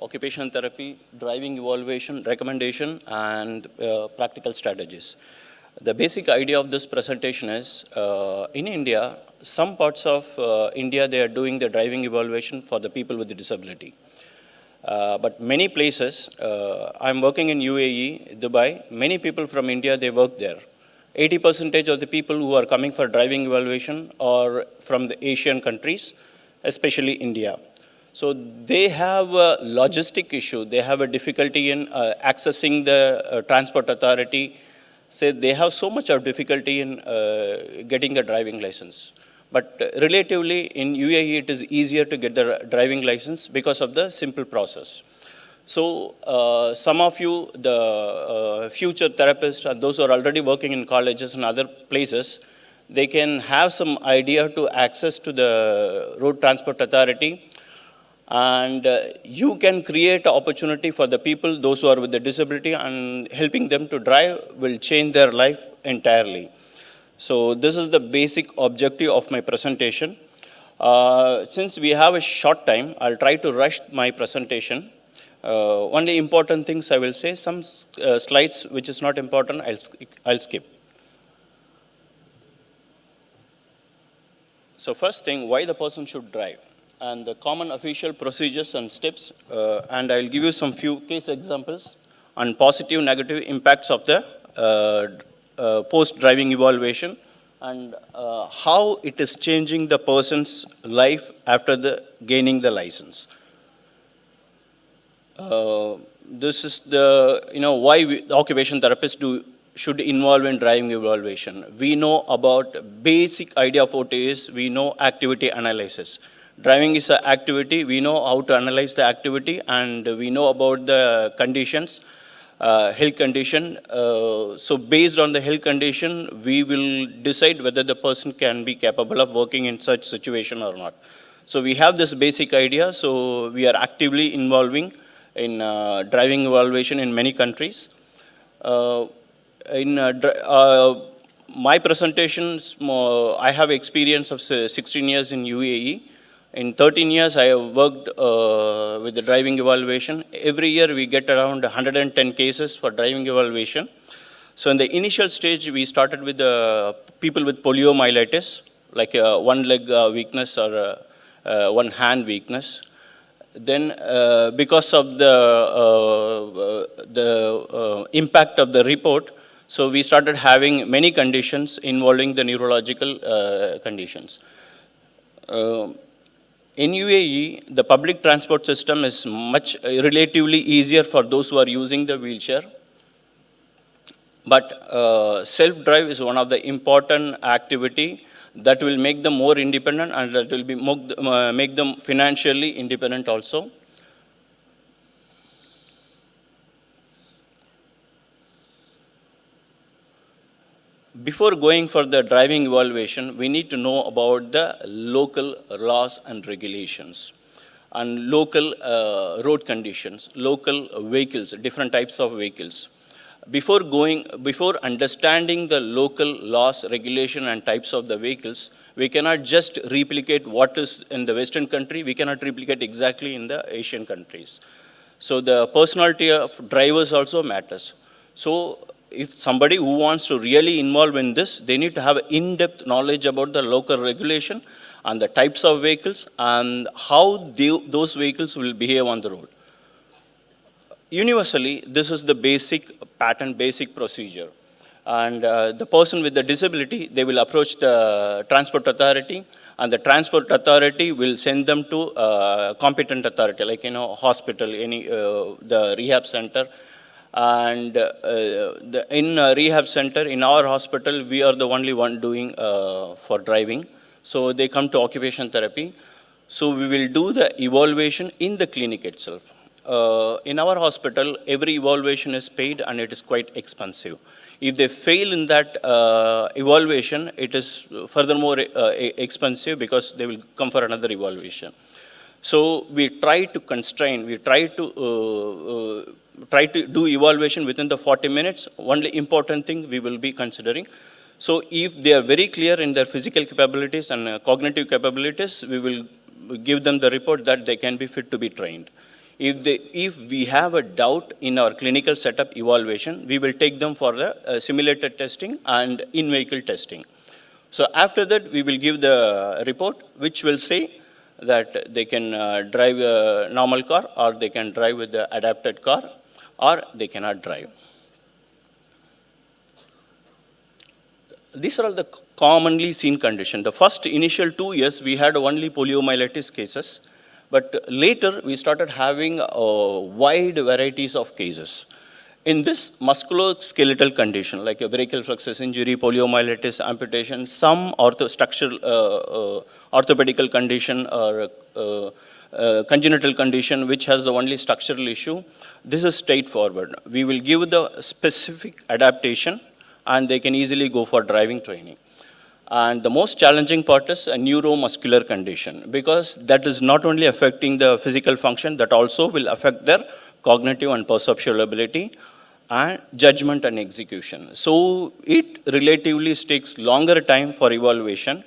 occupational therapy, driving evaluation, recommendation, and practical strategies. The basic idea of this presentation is, in India, some parts of India, they are doing the driving evaluation for the people with the disability. But many places, I'm working in UAE, Dubai, many people from India, they work there. 80% of the people who are coming for driving evaluation are from the Asian countries, especially India. So they have a logistic issue. They have a difficulty in accessing the transport authority. Say they have so much of difficulty in getting a driving license. But relatively in UAE, it is easier to get the driving license because of the simple process. So some of you, the future therapists and those who are already working in colleges and other places, they can have some idea to access to the road transport authority, and you can create an opportunity for the people, those who are with the disability, and helping them to drive will change their life entirely. So this is the basic objective of my presentation. Since we have a short time, I'll try to rush my presentation. Only important things I will say. Some slides which is not important, I'll skip. So first thing, why the person should drive, and the common official procedures and steps, and I'll give you some few case examples on positive, negative impacts of the post-driving evaluation, and how it is changing the person's life after gaining the license. This is the, why the occupational therapists should involve in driving evaluation. We know about basic idea of OT is, we know activity analysis. Driving is an activity, we know how to analyze the activity, and we know about the conditions, health condition. So based on the health condition, we will decide whether the person can be capable of working in such situation or not. So we have this basic idea, so we are actively involving in driving evaluation in many countries. My presentations, I have experience of 16 years in UAE. In 13 years, I have worked with the driving evaluation. Every year, we get around 110 cases for driving evaluation. So in the initial stage, we started with people with poliomyelitis, like one leg weakness or one hand weakness. Then, because of the impact of the report, so we started having many conditions involving the neurological conditions. In UAE, the public transport system is much relatively easier for those who are using the wheelchair. But self-drive is one of the important activity that will make them more independent, and that will be make them financially independent also. Before going for the driving evaluation, we need to know about the local laws and regulations, and local road conditions, local vehicles, different types of vehicles. Before understanding the local laws, regulation, and types of the vehicles, we cannot just replicate what is in the Western country. We cannot replicate exactly in the Asian countries. So the personality of drivers also matters. So if somebody who wants to really involve in this, they need to have in-depth knowledge about the local regulation and the types of vehicles and how those vehicles will behave on the road. Universally, this is the basic pattern, basic procedure. And the person with the disability, they will approach the transport authority, and the transport authority will send them to competent authority, like, hospital, the rehab center. And in a rehab center, in our hospital, we are the only one doing for driving. So they come to occupational therapy. So we will do the evaluation in the clinic itself. In our hospital, every evaluation is paid, and it is quite expensive. If they fail in that evaluation, it is furthermore expensive because they will come for another evaluation. So we try to constrain, we try to do evaluation within the 40 minutes. Only important thing we will be considering. So if they are very clear in their physical capabilities and cognitive capabilities, we will give them the report that they can be fit to be trained. If we have a doubt in our clinical setup evaluation, we will take them for the simulated testing and in-vehicle testing. So after that, we will give the report, which will say that they can drive a normal car, or they can drive with the adapted car, or they cannot drive. These are all the commonly seen conditions. The first initial 2 years, we had only poliomyelitis cases, but later we started having wide varieties of cases. In this musculoskeletal condition, like a brachial plexus injury, poliomyelitis, amputation, some orthopedical condition or congenital condition which has the only structural issue, this is straightforward. We will give the specific adaptation and they can easily go for driving training. And the most challenging part is a neuromuscular condition, because that is not only affecting the physical function, that also will affect their cognitive and perceptual ability and judgment and execution. So it relatively takes longer time for evaluation.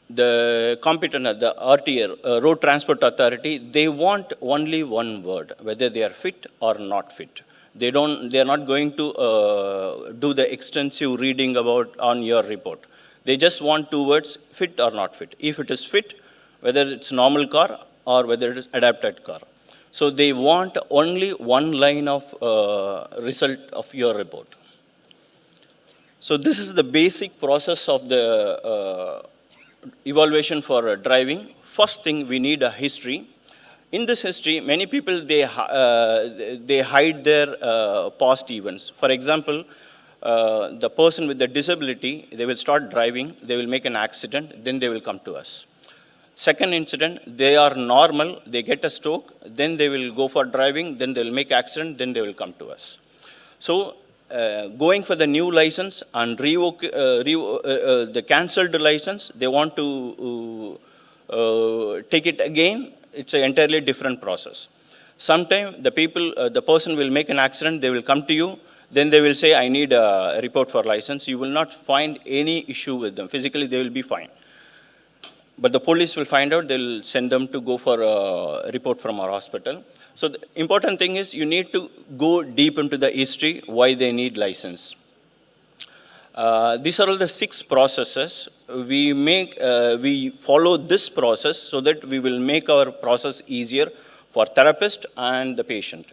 The competent, the RTA, Road Transport Authority, they want only one word, whether they are fit or not fit. They are not going to do the extensive reading on your report. They just want 2 words, fit or not fit. If it is fit, whether it's normal car or whether it is adapted car. So they want only one line of result of your report. So this is the basic process of the evaluation for driving. First thing, we need a history. In this history, many people, they hide their past events. For example, the person with the disability, they will start driving, they will make an accident, then they will come to us. Second incident, they are normal, they get a stroke, then they will go for driving, then they will make accident, then they will come to us. So going for the new license and revoke the cancelled license, they want to take it again. It's an entirely different process. Sometimes the person will make an accident, they will come to you, then they will say, I need a report for license. You will not find any issue with them. Physically, they will be fine. But the police will find out, they'll send them to go for a report from our hospital. So the important thing is you need to go deep into the history, why they need license. These are all the 6 processes. We follow this process so that we will make our process easier for therapist and the patient.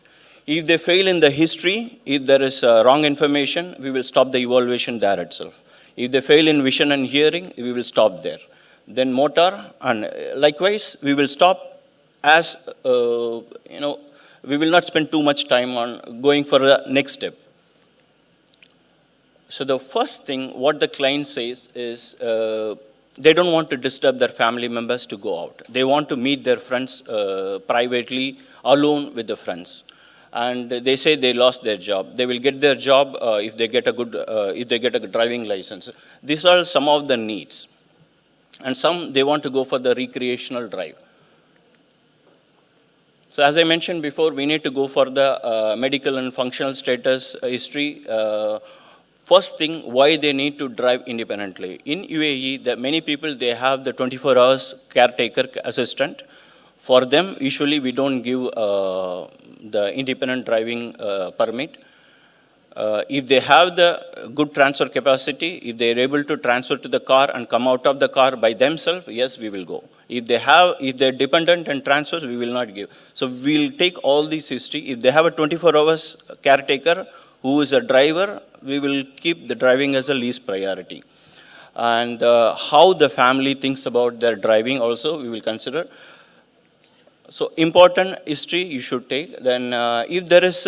If they fail in the history, if there is wrong information, we will stop the evaluation there itself. If they fail in vision and hearing, we will stop there. Then motor, and likewise, we will stop as, we will not spend too much time on going for the next step. So the first thing, what the client says is, they don't want to disturb their family members to go out. They want to meet their friends privately, alone with the friends. And they say they lost their job. They will get their job if they get a driving license. These are some of the needs. And some, they want to go for the recreational drive. So as I mentioned before, we need to go for the medical and functional status history. First thing, why they need to drive independently. In UAE, many people, they have the 24 hours caretaker assistant. For them, usually we don't give the independent driving permit. If they have the good transfer capacity, if they are able to transfer to the car and come out of the car by themselves, yes, we will go. If they're dependent and transfers, we will not give. So we'll take all this history. If they have a 24 hours caretaker who is a driver, we will keep the driving as a least priority. And how the family thinks about their driving also, we will consider. So important history you should take. Then if there is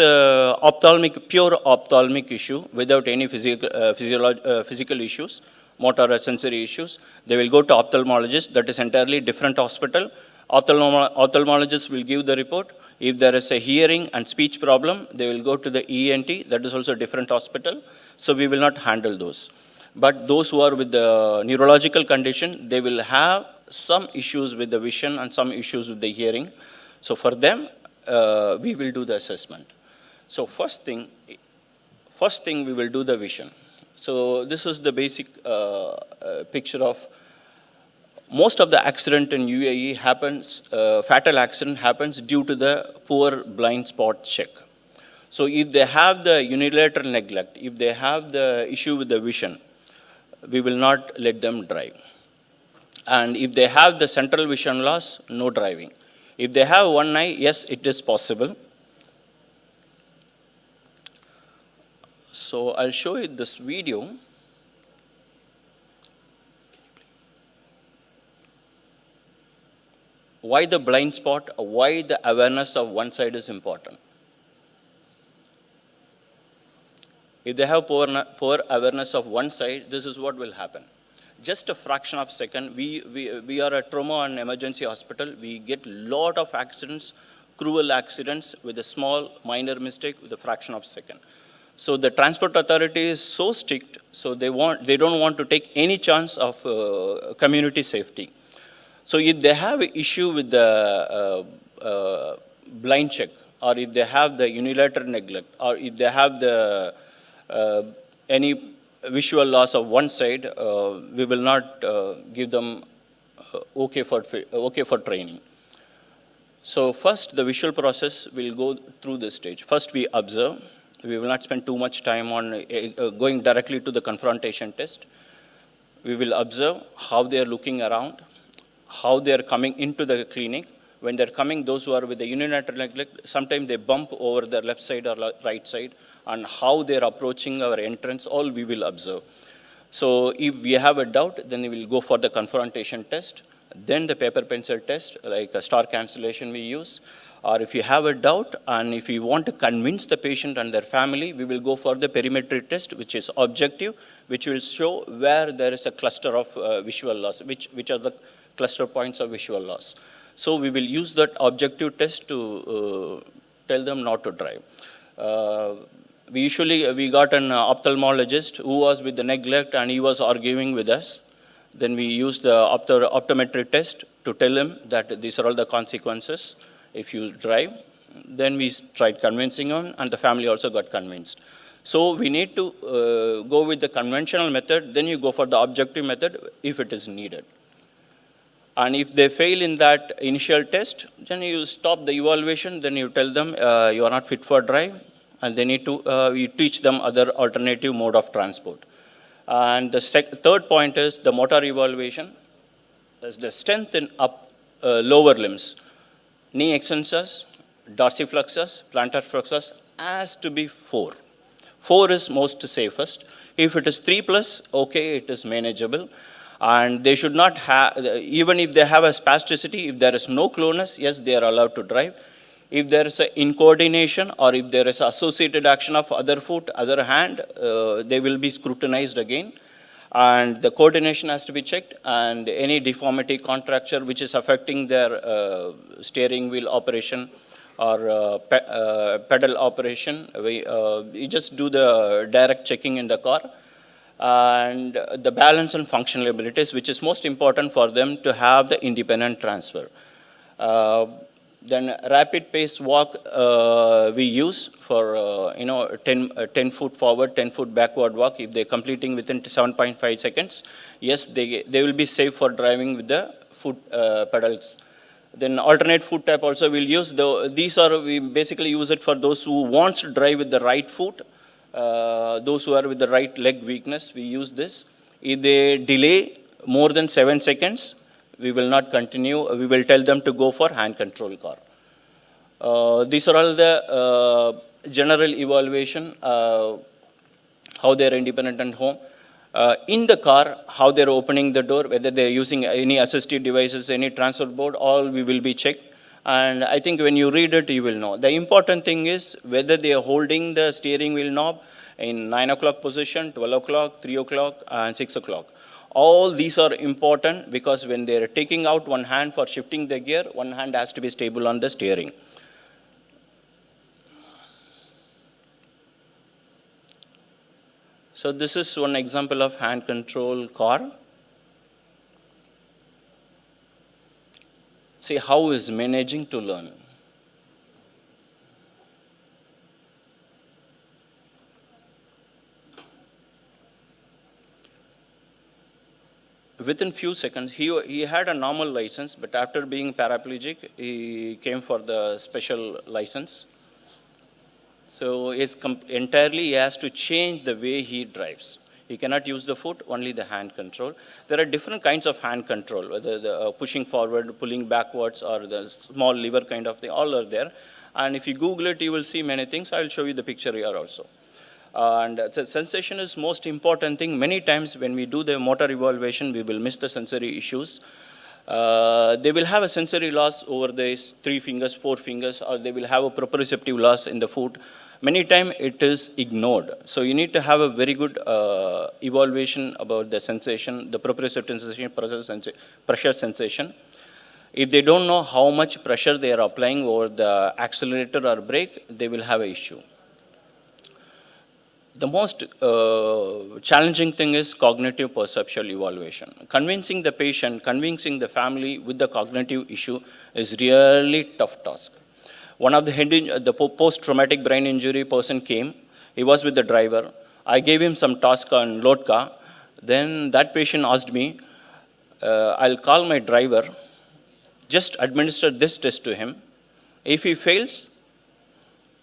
pure ophthalmic issue without any physical issues, motor or sensory issues, they will go to ophthalmologist. That is entirely different hospital. Ophthalmologist will give the report. If there is a hearing and speech problem, they will go to the ENT. That is also a different hospital. So we will not handle those. But those who are with the neurological condition, they will have some issues with the vision and some issues with the hearing. So for them, we will do the assessment. So first thing we will do the vision. So this is the basic picture of Most of the accident in UAE happens, fatal accident happens due to the poor blind spot check. So if they have the unilateral neglect, if they have the issue with the vision, we will not let them drive. And if they have the central vision loss, no driving. If they have one eye, yes, it is possible. So I'll show you this video. Why the blind spot, why the awareness of one side is important. If they have poor awareness of one side, this is what will happen. Just a fraction of a second, we are a trauma and emergency hospital. We get lot of accidents, cruel accidents with a small minor mistake with a fraction of a second. So the transport authority is so strict, so they don't want to take any chance of community safety. So if they have an issue with the blind check, or if they have the unilateral neglect, or if they have the any visual loss of one side, we will not give them okay for training. So first, the visual process will go through this stage. First, we observe. We will not spend too much time on going directly to the confrontation test. We will observe how they are looking around, how they are coming into the clinic. When they're coming, those who are with the unilateral neglect, sometimes they bump over their left side or right side, and how they're approaching our entrance, all we will observe. So if we have a doubt, then we will go for the confrontation test, then the paper pencil test, like a star cancellation we use. Or if you have a doubt, and if you want to convince the patient and their family, we will go for the perimetry test, which is objective, which will show where there is a cluster of visual loss, which are the cluster points of visual loss. So we will use that objective test to tell them not to drive. We got an ophthalmologist who was with the neglect, and he was arguing with us. Then we used the optometry test to tell him that these are all the consequences if you drive. Then we tried convincing him, and the family also got convinced. So we need to go with the conventional method, then you go for the objective method if it is needed. And if they fail in that initial test, then you stop the evaluation, then you tell them you are not fit for drive, and they need to, you teach them other alternative mode of transport. And the third point is the motor evaluation. There's the strength in lower limbs. Knee extensors, dorsiflexors, plantar flexors has to be 4. 4 is most safest. If it is 3+, okay, it is manageable. And they should not have, even if they have a spasticity, if there is no clonus, yes, they are allowed to drive. If there is an incoordination, or if there is associated action of other foot, other hand, they will be scrutinized again. And the coordination has to be checked, and any deformity, contracture, which is affecting their steering wheel operation or pedal operation, we just do the direct checking in the car. And the balance and functional abilities, which is most important for them to have the independent transfer. Then rapid pace walk we use for 10 foot forward, 10 foot backward walk. If they're completing within 7.5 seconds, yes, they will be safe for driving with the foot pedals. Then alternate foot tap also we'll use. We basically use it for those who wants to drive with the right foot. Those who are with the right leg weakness, we use this. If they delay more than 7 seconds, we will not continue. We will tell them to go for hand control car. These are all the general evaluation, how they are independent at home. In the car, how they are opening the door, whether they are using any assistive devices, any transfer board, all we will be checked. And I think when you read it, you will know. The important thing is whether they are holding the steering wheel knob in 9 o'clock position, 12 o'clock, 3 o'clock, and 6 o'clock. All these are important because when they are taking out one hand for shifting the gear, one hand has to be stable on the steering. So this is one example of hand control car. See how is managing to learn. within few seconds, he had a normal license, but after being paraplegic, he came for the special license. So entirely he has to change the way he drives. He cannot use the foot, only the hand control. There are different kinds of hand control, whether the pushing forward, pulling backwards, or the small lever kind of thing, all are there. And if you Google it, you will see many things. I will show you the picture here also. And the sensation is most important thing. Many times when we do the motor evaluation, we will miss the sensory issues. They will have a sensory loss over the 3 fingers, 4 fingers, or they will have a proprioceptive loss in the foot. Many times it is ignored. So you need to have a very good evaluation about the sensation, the proprioceptive sensation, pressure sensation. If they don't know how much pressure they are applying over the accelerator or brake, they will have an issue. The most challenging thing is cognitive perceptual evaluation. Convincing the patient, convincing the family with the cognitive issue is really tough task. One of the post-traumatic brain injury person came. He was with the driver. I gave him some task on Lotka. Then that patient asked me, I'll call my driver, just administer this test to him. If he fails,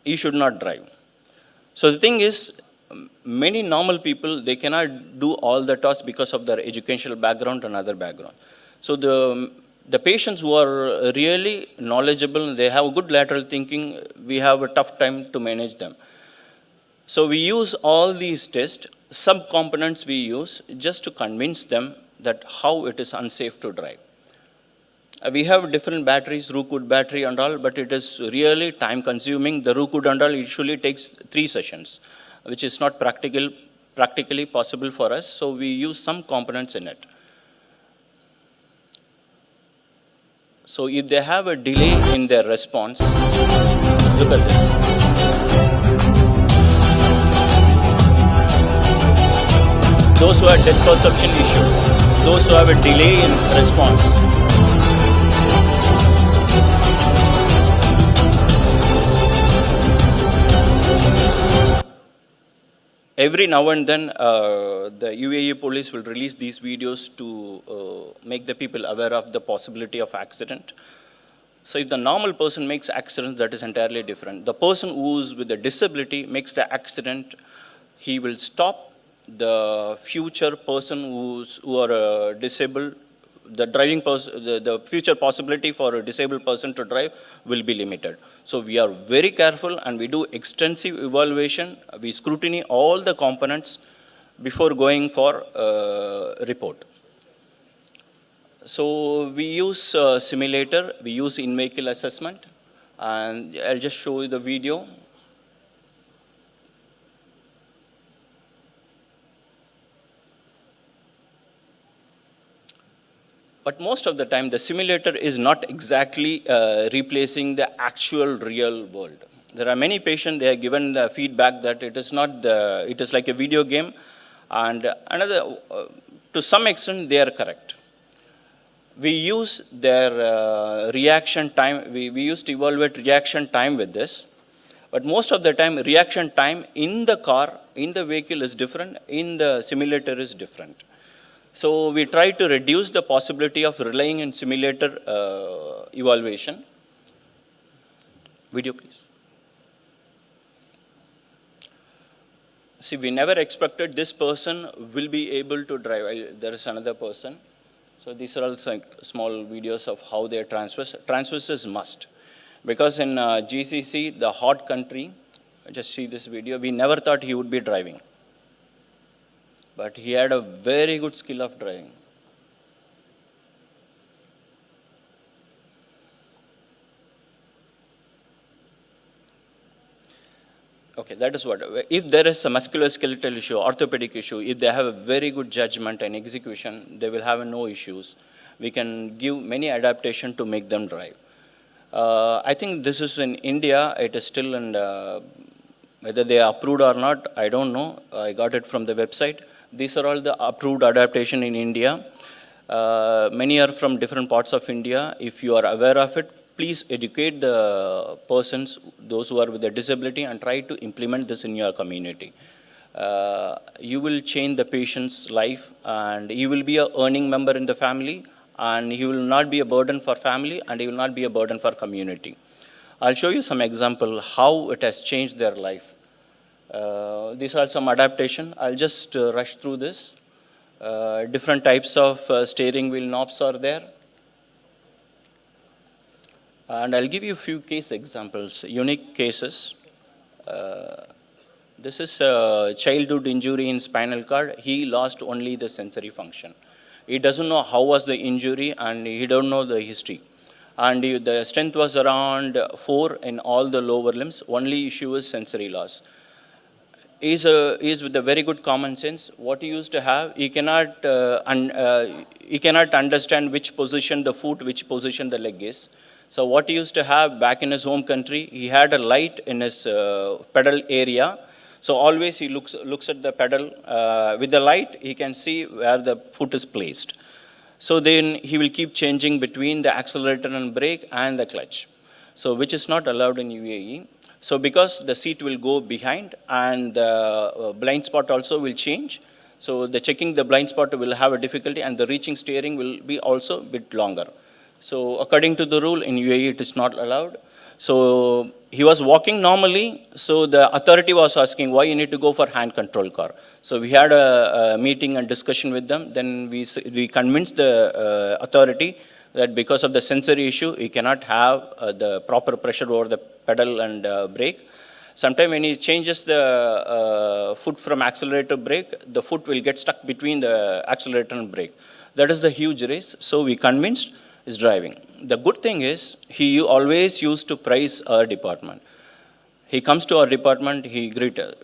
he should not drive. So the thing is, many normal people, they cannot do all the tasks because of their educational background and other background. So the patients who are really knowledgeable, they have good lateral thinking, we have a tough time to manage them. So we use all these tests, sub-components we use, just to convince them that how it is unsafe to drive. We have different batteries, Rookwood battery and all, but it is really time consuming. The Rookwood and all usually takes 3 sessions, which is not practically possible for us. So we use some components in it. So if they have a delay in their response, look at this. Those who have depth perception issue, those who have a delay in response, every now and then, the UAE police will release these videos to make the people aware of the possibility of accident. So if the normal person makes accident, that is entirely different. The person who's with a disability makes the accident, he will stop. The future person who are disabled, the driving person, the future possibility for a disabled person to drive will be limited. So we are very careful and we do extensive evaluation. We scrutiny all the components before going for report. So we use simulator, we use in-vehicle assessment, and I'll just show you the video. But most of the time, the simulator is not exactly replacing the actual real world. There are many patients, they are given the feedback that it is not it is like a video game. And to some extent, they are correct. We use their reaction time, we used to evaluate reaction time with this. But most of the time, reaction time in the car, in the vehicle is different, in the simulator is different. So we try to reduce the possibility of relying on simulator evaluation. Video, please. See, we never expected this person will be able to drive. There is another person. So these are all small videos of how they are transfers. Transfers is must. Because in GCC, the hot country, just see this video, we never thought he would be driving. But he had a very good skill of driving. Okay, that is what. If there is a musculoskeletal issue, orthopedic issue, if they have a very good judgment and execution, they will have no issues. We can give many adaptation to make them drive. I think this is in India, it is still in, whether they are approved or not, I don't know. I got it from the website. These are all the approved adaptation in India. Many are from different parts of India. If you are aware of it, please educate the persons, those who are with a disability, and try to implement this in your community. you will change the patient's life, and he will be a earning member in the family, and he will not be a burden for family, and he will not be a burden for community. I'll show you some example how it has changed their life. These are some adaptation. I'll just rush through this. Different types of steering wheel knobs are there. And I'll give you a few case examples, unique cases. This is a childhood injury in spinal cord. He lost only the sensory function. He doesn't know how was the injury, and he don't know the history. And the strength was around 4 in all the lower limbs. Only issue is sensory loss. He's with a very good common sense. What he used to have, he cannot understand which position the foot, which position the leg is. So what he used to have back in his home country, he had a light in his pedal area. So always he looks at the pedal. With the light, he can see where the foot is placed. So then he will keep changing between the accelerator and brake and the clutch. So which is not allowed in UAE. So because the seat will go behind, and the blind spot also will change. So the checking the blind spot will have a difficulty, and the reaching steering will be also a bit longer. So according to the rule in UAE, it is not allowed. So he was walking normally. So the authority was asking, why you need to go for hand control car? So we had a meeting and discussion with them. Then we convinced the authority that because of the sensory issue, he cannot have the proper pressure over the pedal and brake. Sometimes when he changes the foot from accelerator brake, the foot will get stuck between the accelerator and brake. That is the huge risk. So we convinced is driving. The good thing is, he always used to praise our department. He comes to our department, he greeted.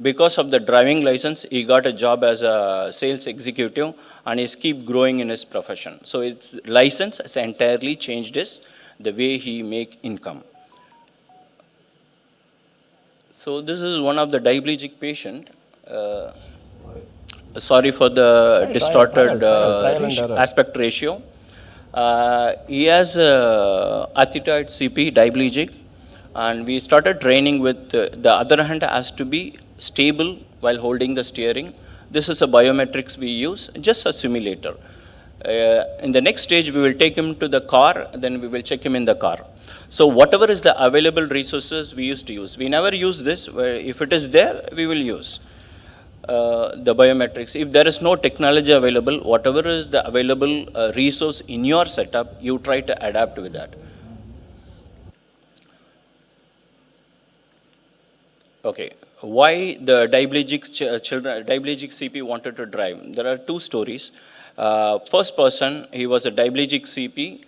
Because of the driving license, he got a job as a sales executive, and he's keep growing in his profession. So its license has entirely changed the way he make income. So this is one of the diabetic patient. Sorry for the distorted aspect ratio. He has athetioid CP, diabetic, and we started training with the other hand has to be stable while holding the steering. This is a biometrics we use, just a simulator. In the next stage, we will take him to the car, then we will check him in the car. So whatever is the available resources we used to use. We never use this. If it is there, we will use the biometrics. If there is no technology available, whatever is the available resource in your setup, you try to adapt with that. Okay, why the diabetic children, diabetic CP wanted to drive? There are two stories. First person, he was a diabetic CP.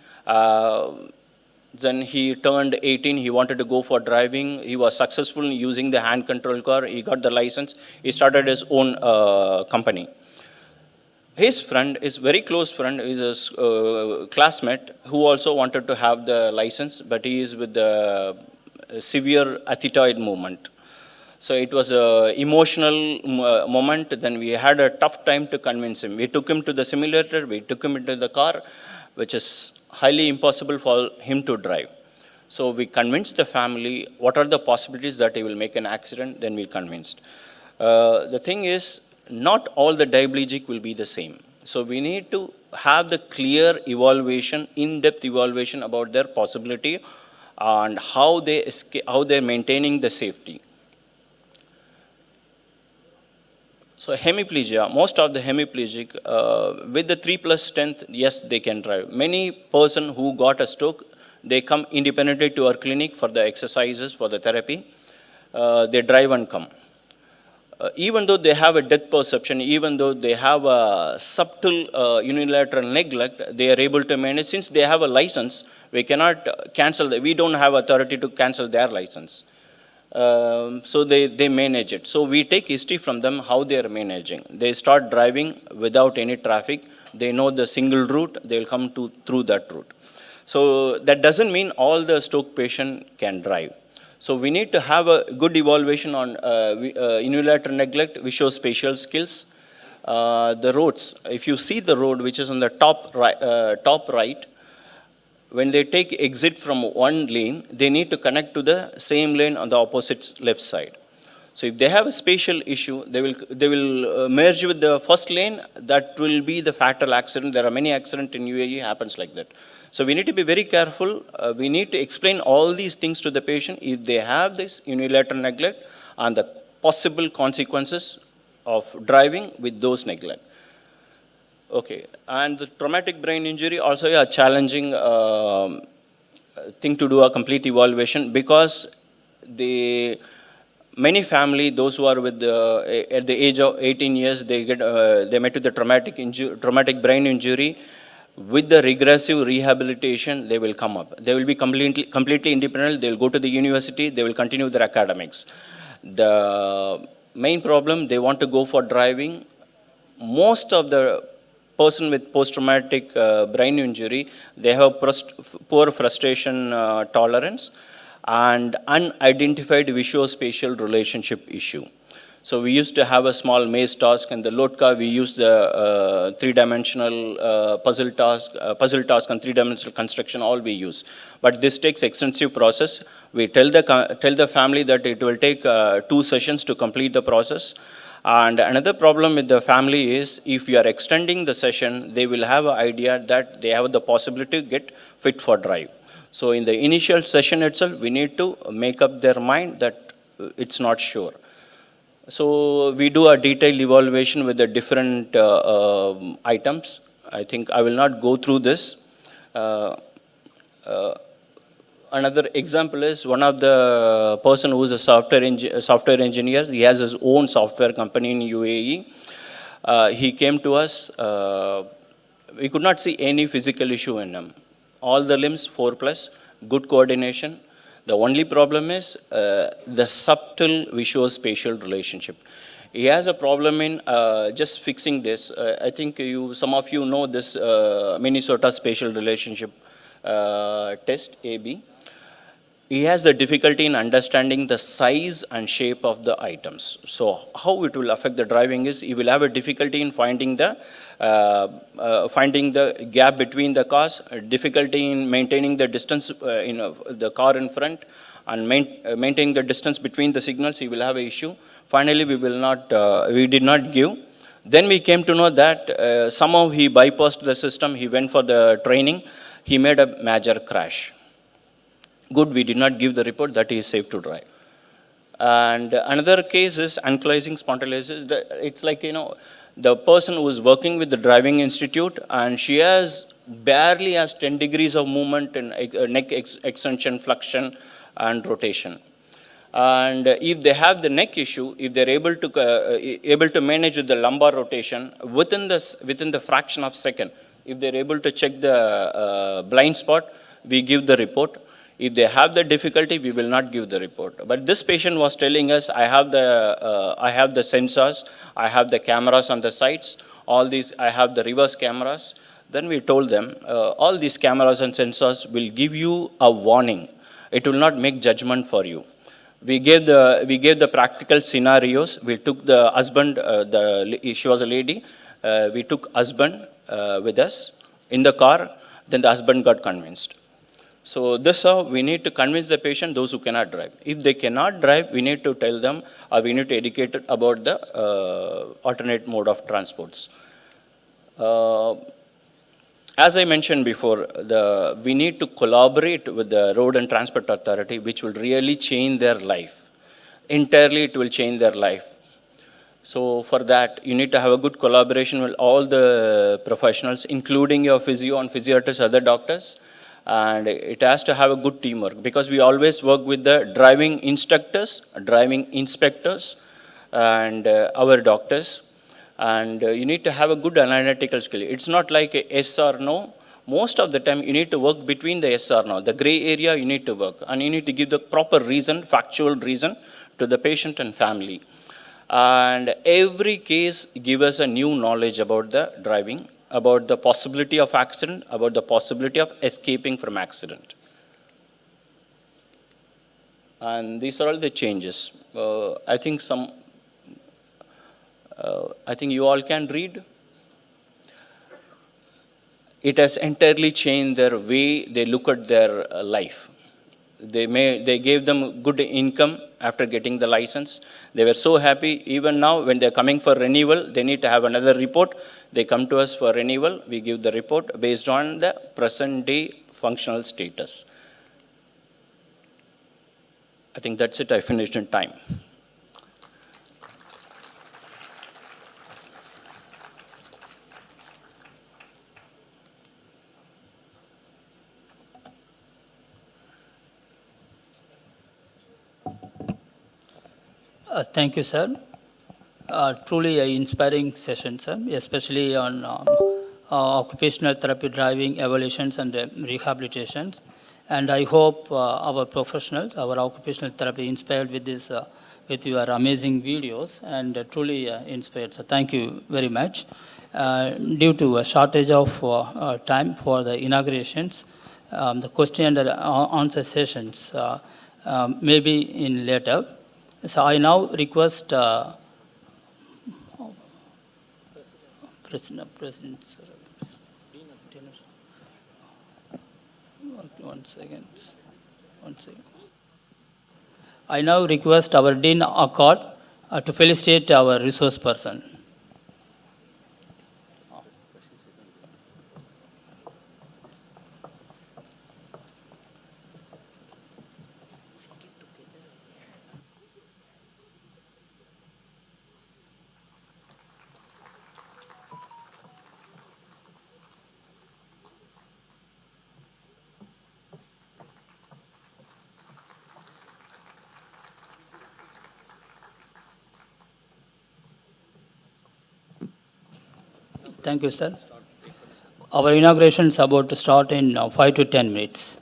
Then he turned 18, he wanted to go for driving. He was successful in using the hand control car. He got the license. He started his own company. His friend, his very close friend, is a classmate who also wanted to have the license, but he is with the severe athetioid movement. So it was an emotional moment. Then we had a tough time to convince him. We took him to the simulator, we took him into the car, which is highly impossible for him to drive. So we convinced the family, what are the possibilities that he will make an accident, then we convinced. The thing is, not all the diabetic will be the same. So we need to have the clear evaluation, in-depth evaluation about their possibility and how they're maintaining the safety. So hemiplegia, most of the hemiplegic, with the 3+ strength, yes, they can drive. Many person who got a stroke, they come independently to our clinic for the exercises, for the therapy. They drive and come. Even though they have a depth perception, even though they have a subtle unilateral neglect, they are able to manage. Since they have a license, we cannot cancel, we don't have authority to cancel their license. So they manage it. So we take history from them, how they are managing. They start driving without any traffic. They know the single route, they will come through that route. So that doesn't mean all the stroke patient can drive. So we need to have a good evaluation on unilateral neglect, visuospatial skills. The roads, if you see the road which is on the top right, when they take exit from one lane, they need to connect to the same lane on the opposite left side. So if they have a spatial issue, they will merge with the first lane. That will be the fatal accident. There are many accidents in UAE happens like that. So we need to be very careful. We need to explain all these things to the patient if they have this unilateral neglect and the possible consequences of driving with those neglect. Okay, and the traumatic brain injury also a challenging thing to do a complete evaluation, because many family, those who are with at the age of 18 years, they met with the traumatic brain injury. With the regressive rehabilitation, they will come up. They will be completely independent. They will go to the university. They will continue their academics. The main problem, they want to go for driving. Most of the person with post-traumatic brain injury, they have poor frustration tolerance and unidentified visuospatial relationship issue. So we used to have a small maze task, and the Lotka, we used the three-dimensional puzzle task and three-dimensional construction, all we use. But this takes extensive process. We tell the family that it will take 2 sessions to complete the process. And another problem with the family is, if you are extending the session, they will have an idea that they have the possibility to get fit for drive. So in the initial session itself, we need to make up their mind that it's not sure. So we do a detailed evaluation with the different items. I think I will not go through this. Another example is one of the person who is a software engineer. He has his own software company in UAE. He came to us. We could not see any physical issue in him. All the limbs 4+, good coordination. The only problem is the subtle visuospatial relationship. He has a problem in just fixing this. I think some of you know this Minnesota spatial relationship test, AB. He has the difficulty in understanding the size and shape of the items. So how it will affect the driving is, he will have a difficulty in finding the gap between the cars, difficulty in maintaining the distance in the car in front, and maintaining the distance between the signals. He will have an issue. Finally, we did not give. Then we came to know that somehow he bypassed the system. He went for the training. He made a major crash. Good, we did not give the report that he is safe to drive. And another case is ankylosing spondylosis. It's like, the person who is working with the driving institute, and she barely has 10 degrees of movement in neck extension, flexion, and rotation. And if they have the neck issue, if they're able to manage with the lumbar rotation within the fraction of a second, if they're able to check the blind spot, we give the report. If they have the difficulty, we will not give the report. But this patient was telling us, I have the sensors, I have the cameras on the sides, all these, I have the reverse cameras. Then we told them, all these cameras and sensors will give you a warning. It will not make judgment for you. We gave the practical scenarios. We took the husband, she was a lady. We took husband with us in the car. Then the husband got convinced. So this is how we need to convince the patient, those who cannot drive. If they cannot drive, we need to tell them, or we need to educate about the alternate mode of transports. As I mentioned before, we need to collaborate with the Road and Transport Authority, which will really change their life. Entirely, it will change their life. So for that, you need to have a good collaboration with all the professionals, including your physio and physiatrists, other doctors. And it has to have a good teamwork, because we always work with the driving instructors, driving inspectors, and our doctors. And you need to have a good analytical skill. It's not like a yes or no. Most of the time, you need to work between the yes or no. The gray area, you need to work. And you need to give the proper reason, factual reason, to the patient and family. And every case gives us a new knowledge about the driving, about the possibility of accident, about the possibility of escaping from accident. And these are all the changes. I think you all can read. It has entirely changed their way they look at their life. They gave them good income after getting the license. They were so happy. Even now, when they're coming for renewal, they need to have another report. They come to us for renewal. We give the report based on the present day functional status. I think that's it. I finished in time.
Thank you, sir. Truly an inspiring session, sir, especially on occupational therapy driving evaluations and rehabilitations. And I hope our professionals, our occupational therapy inspired with this, with your amazing videos and truly inspired. So thank you very much. Due to a shortage of time for the inaugurations, the question and answer sessions may be in later. So I now request President, sir. One second. I now request our Dean Accord to felicitate our resource person. Thank you, sir. Our inauguration is about to start in 5 to 10 minutes.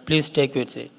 Please take your seat.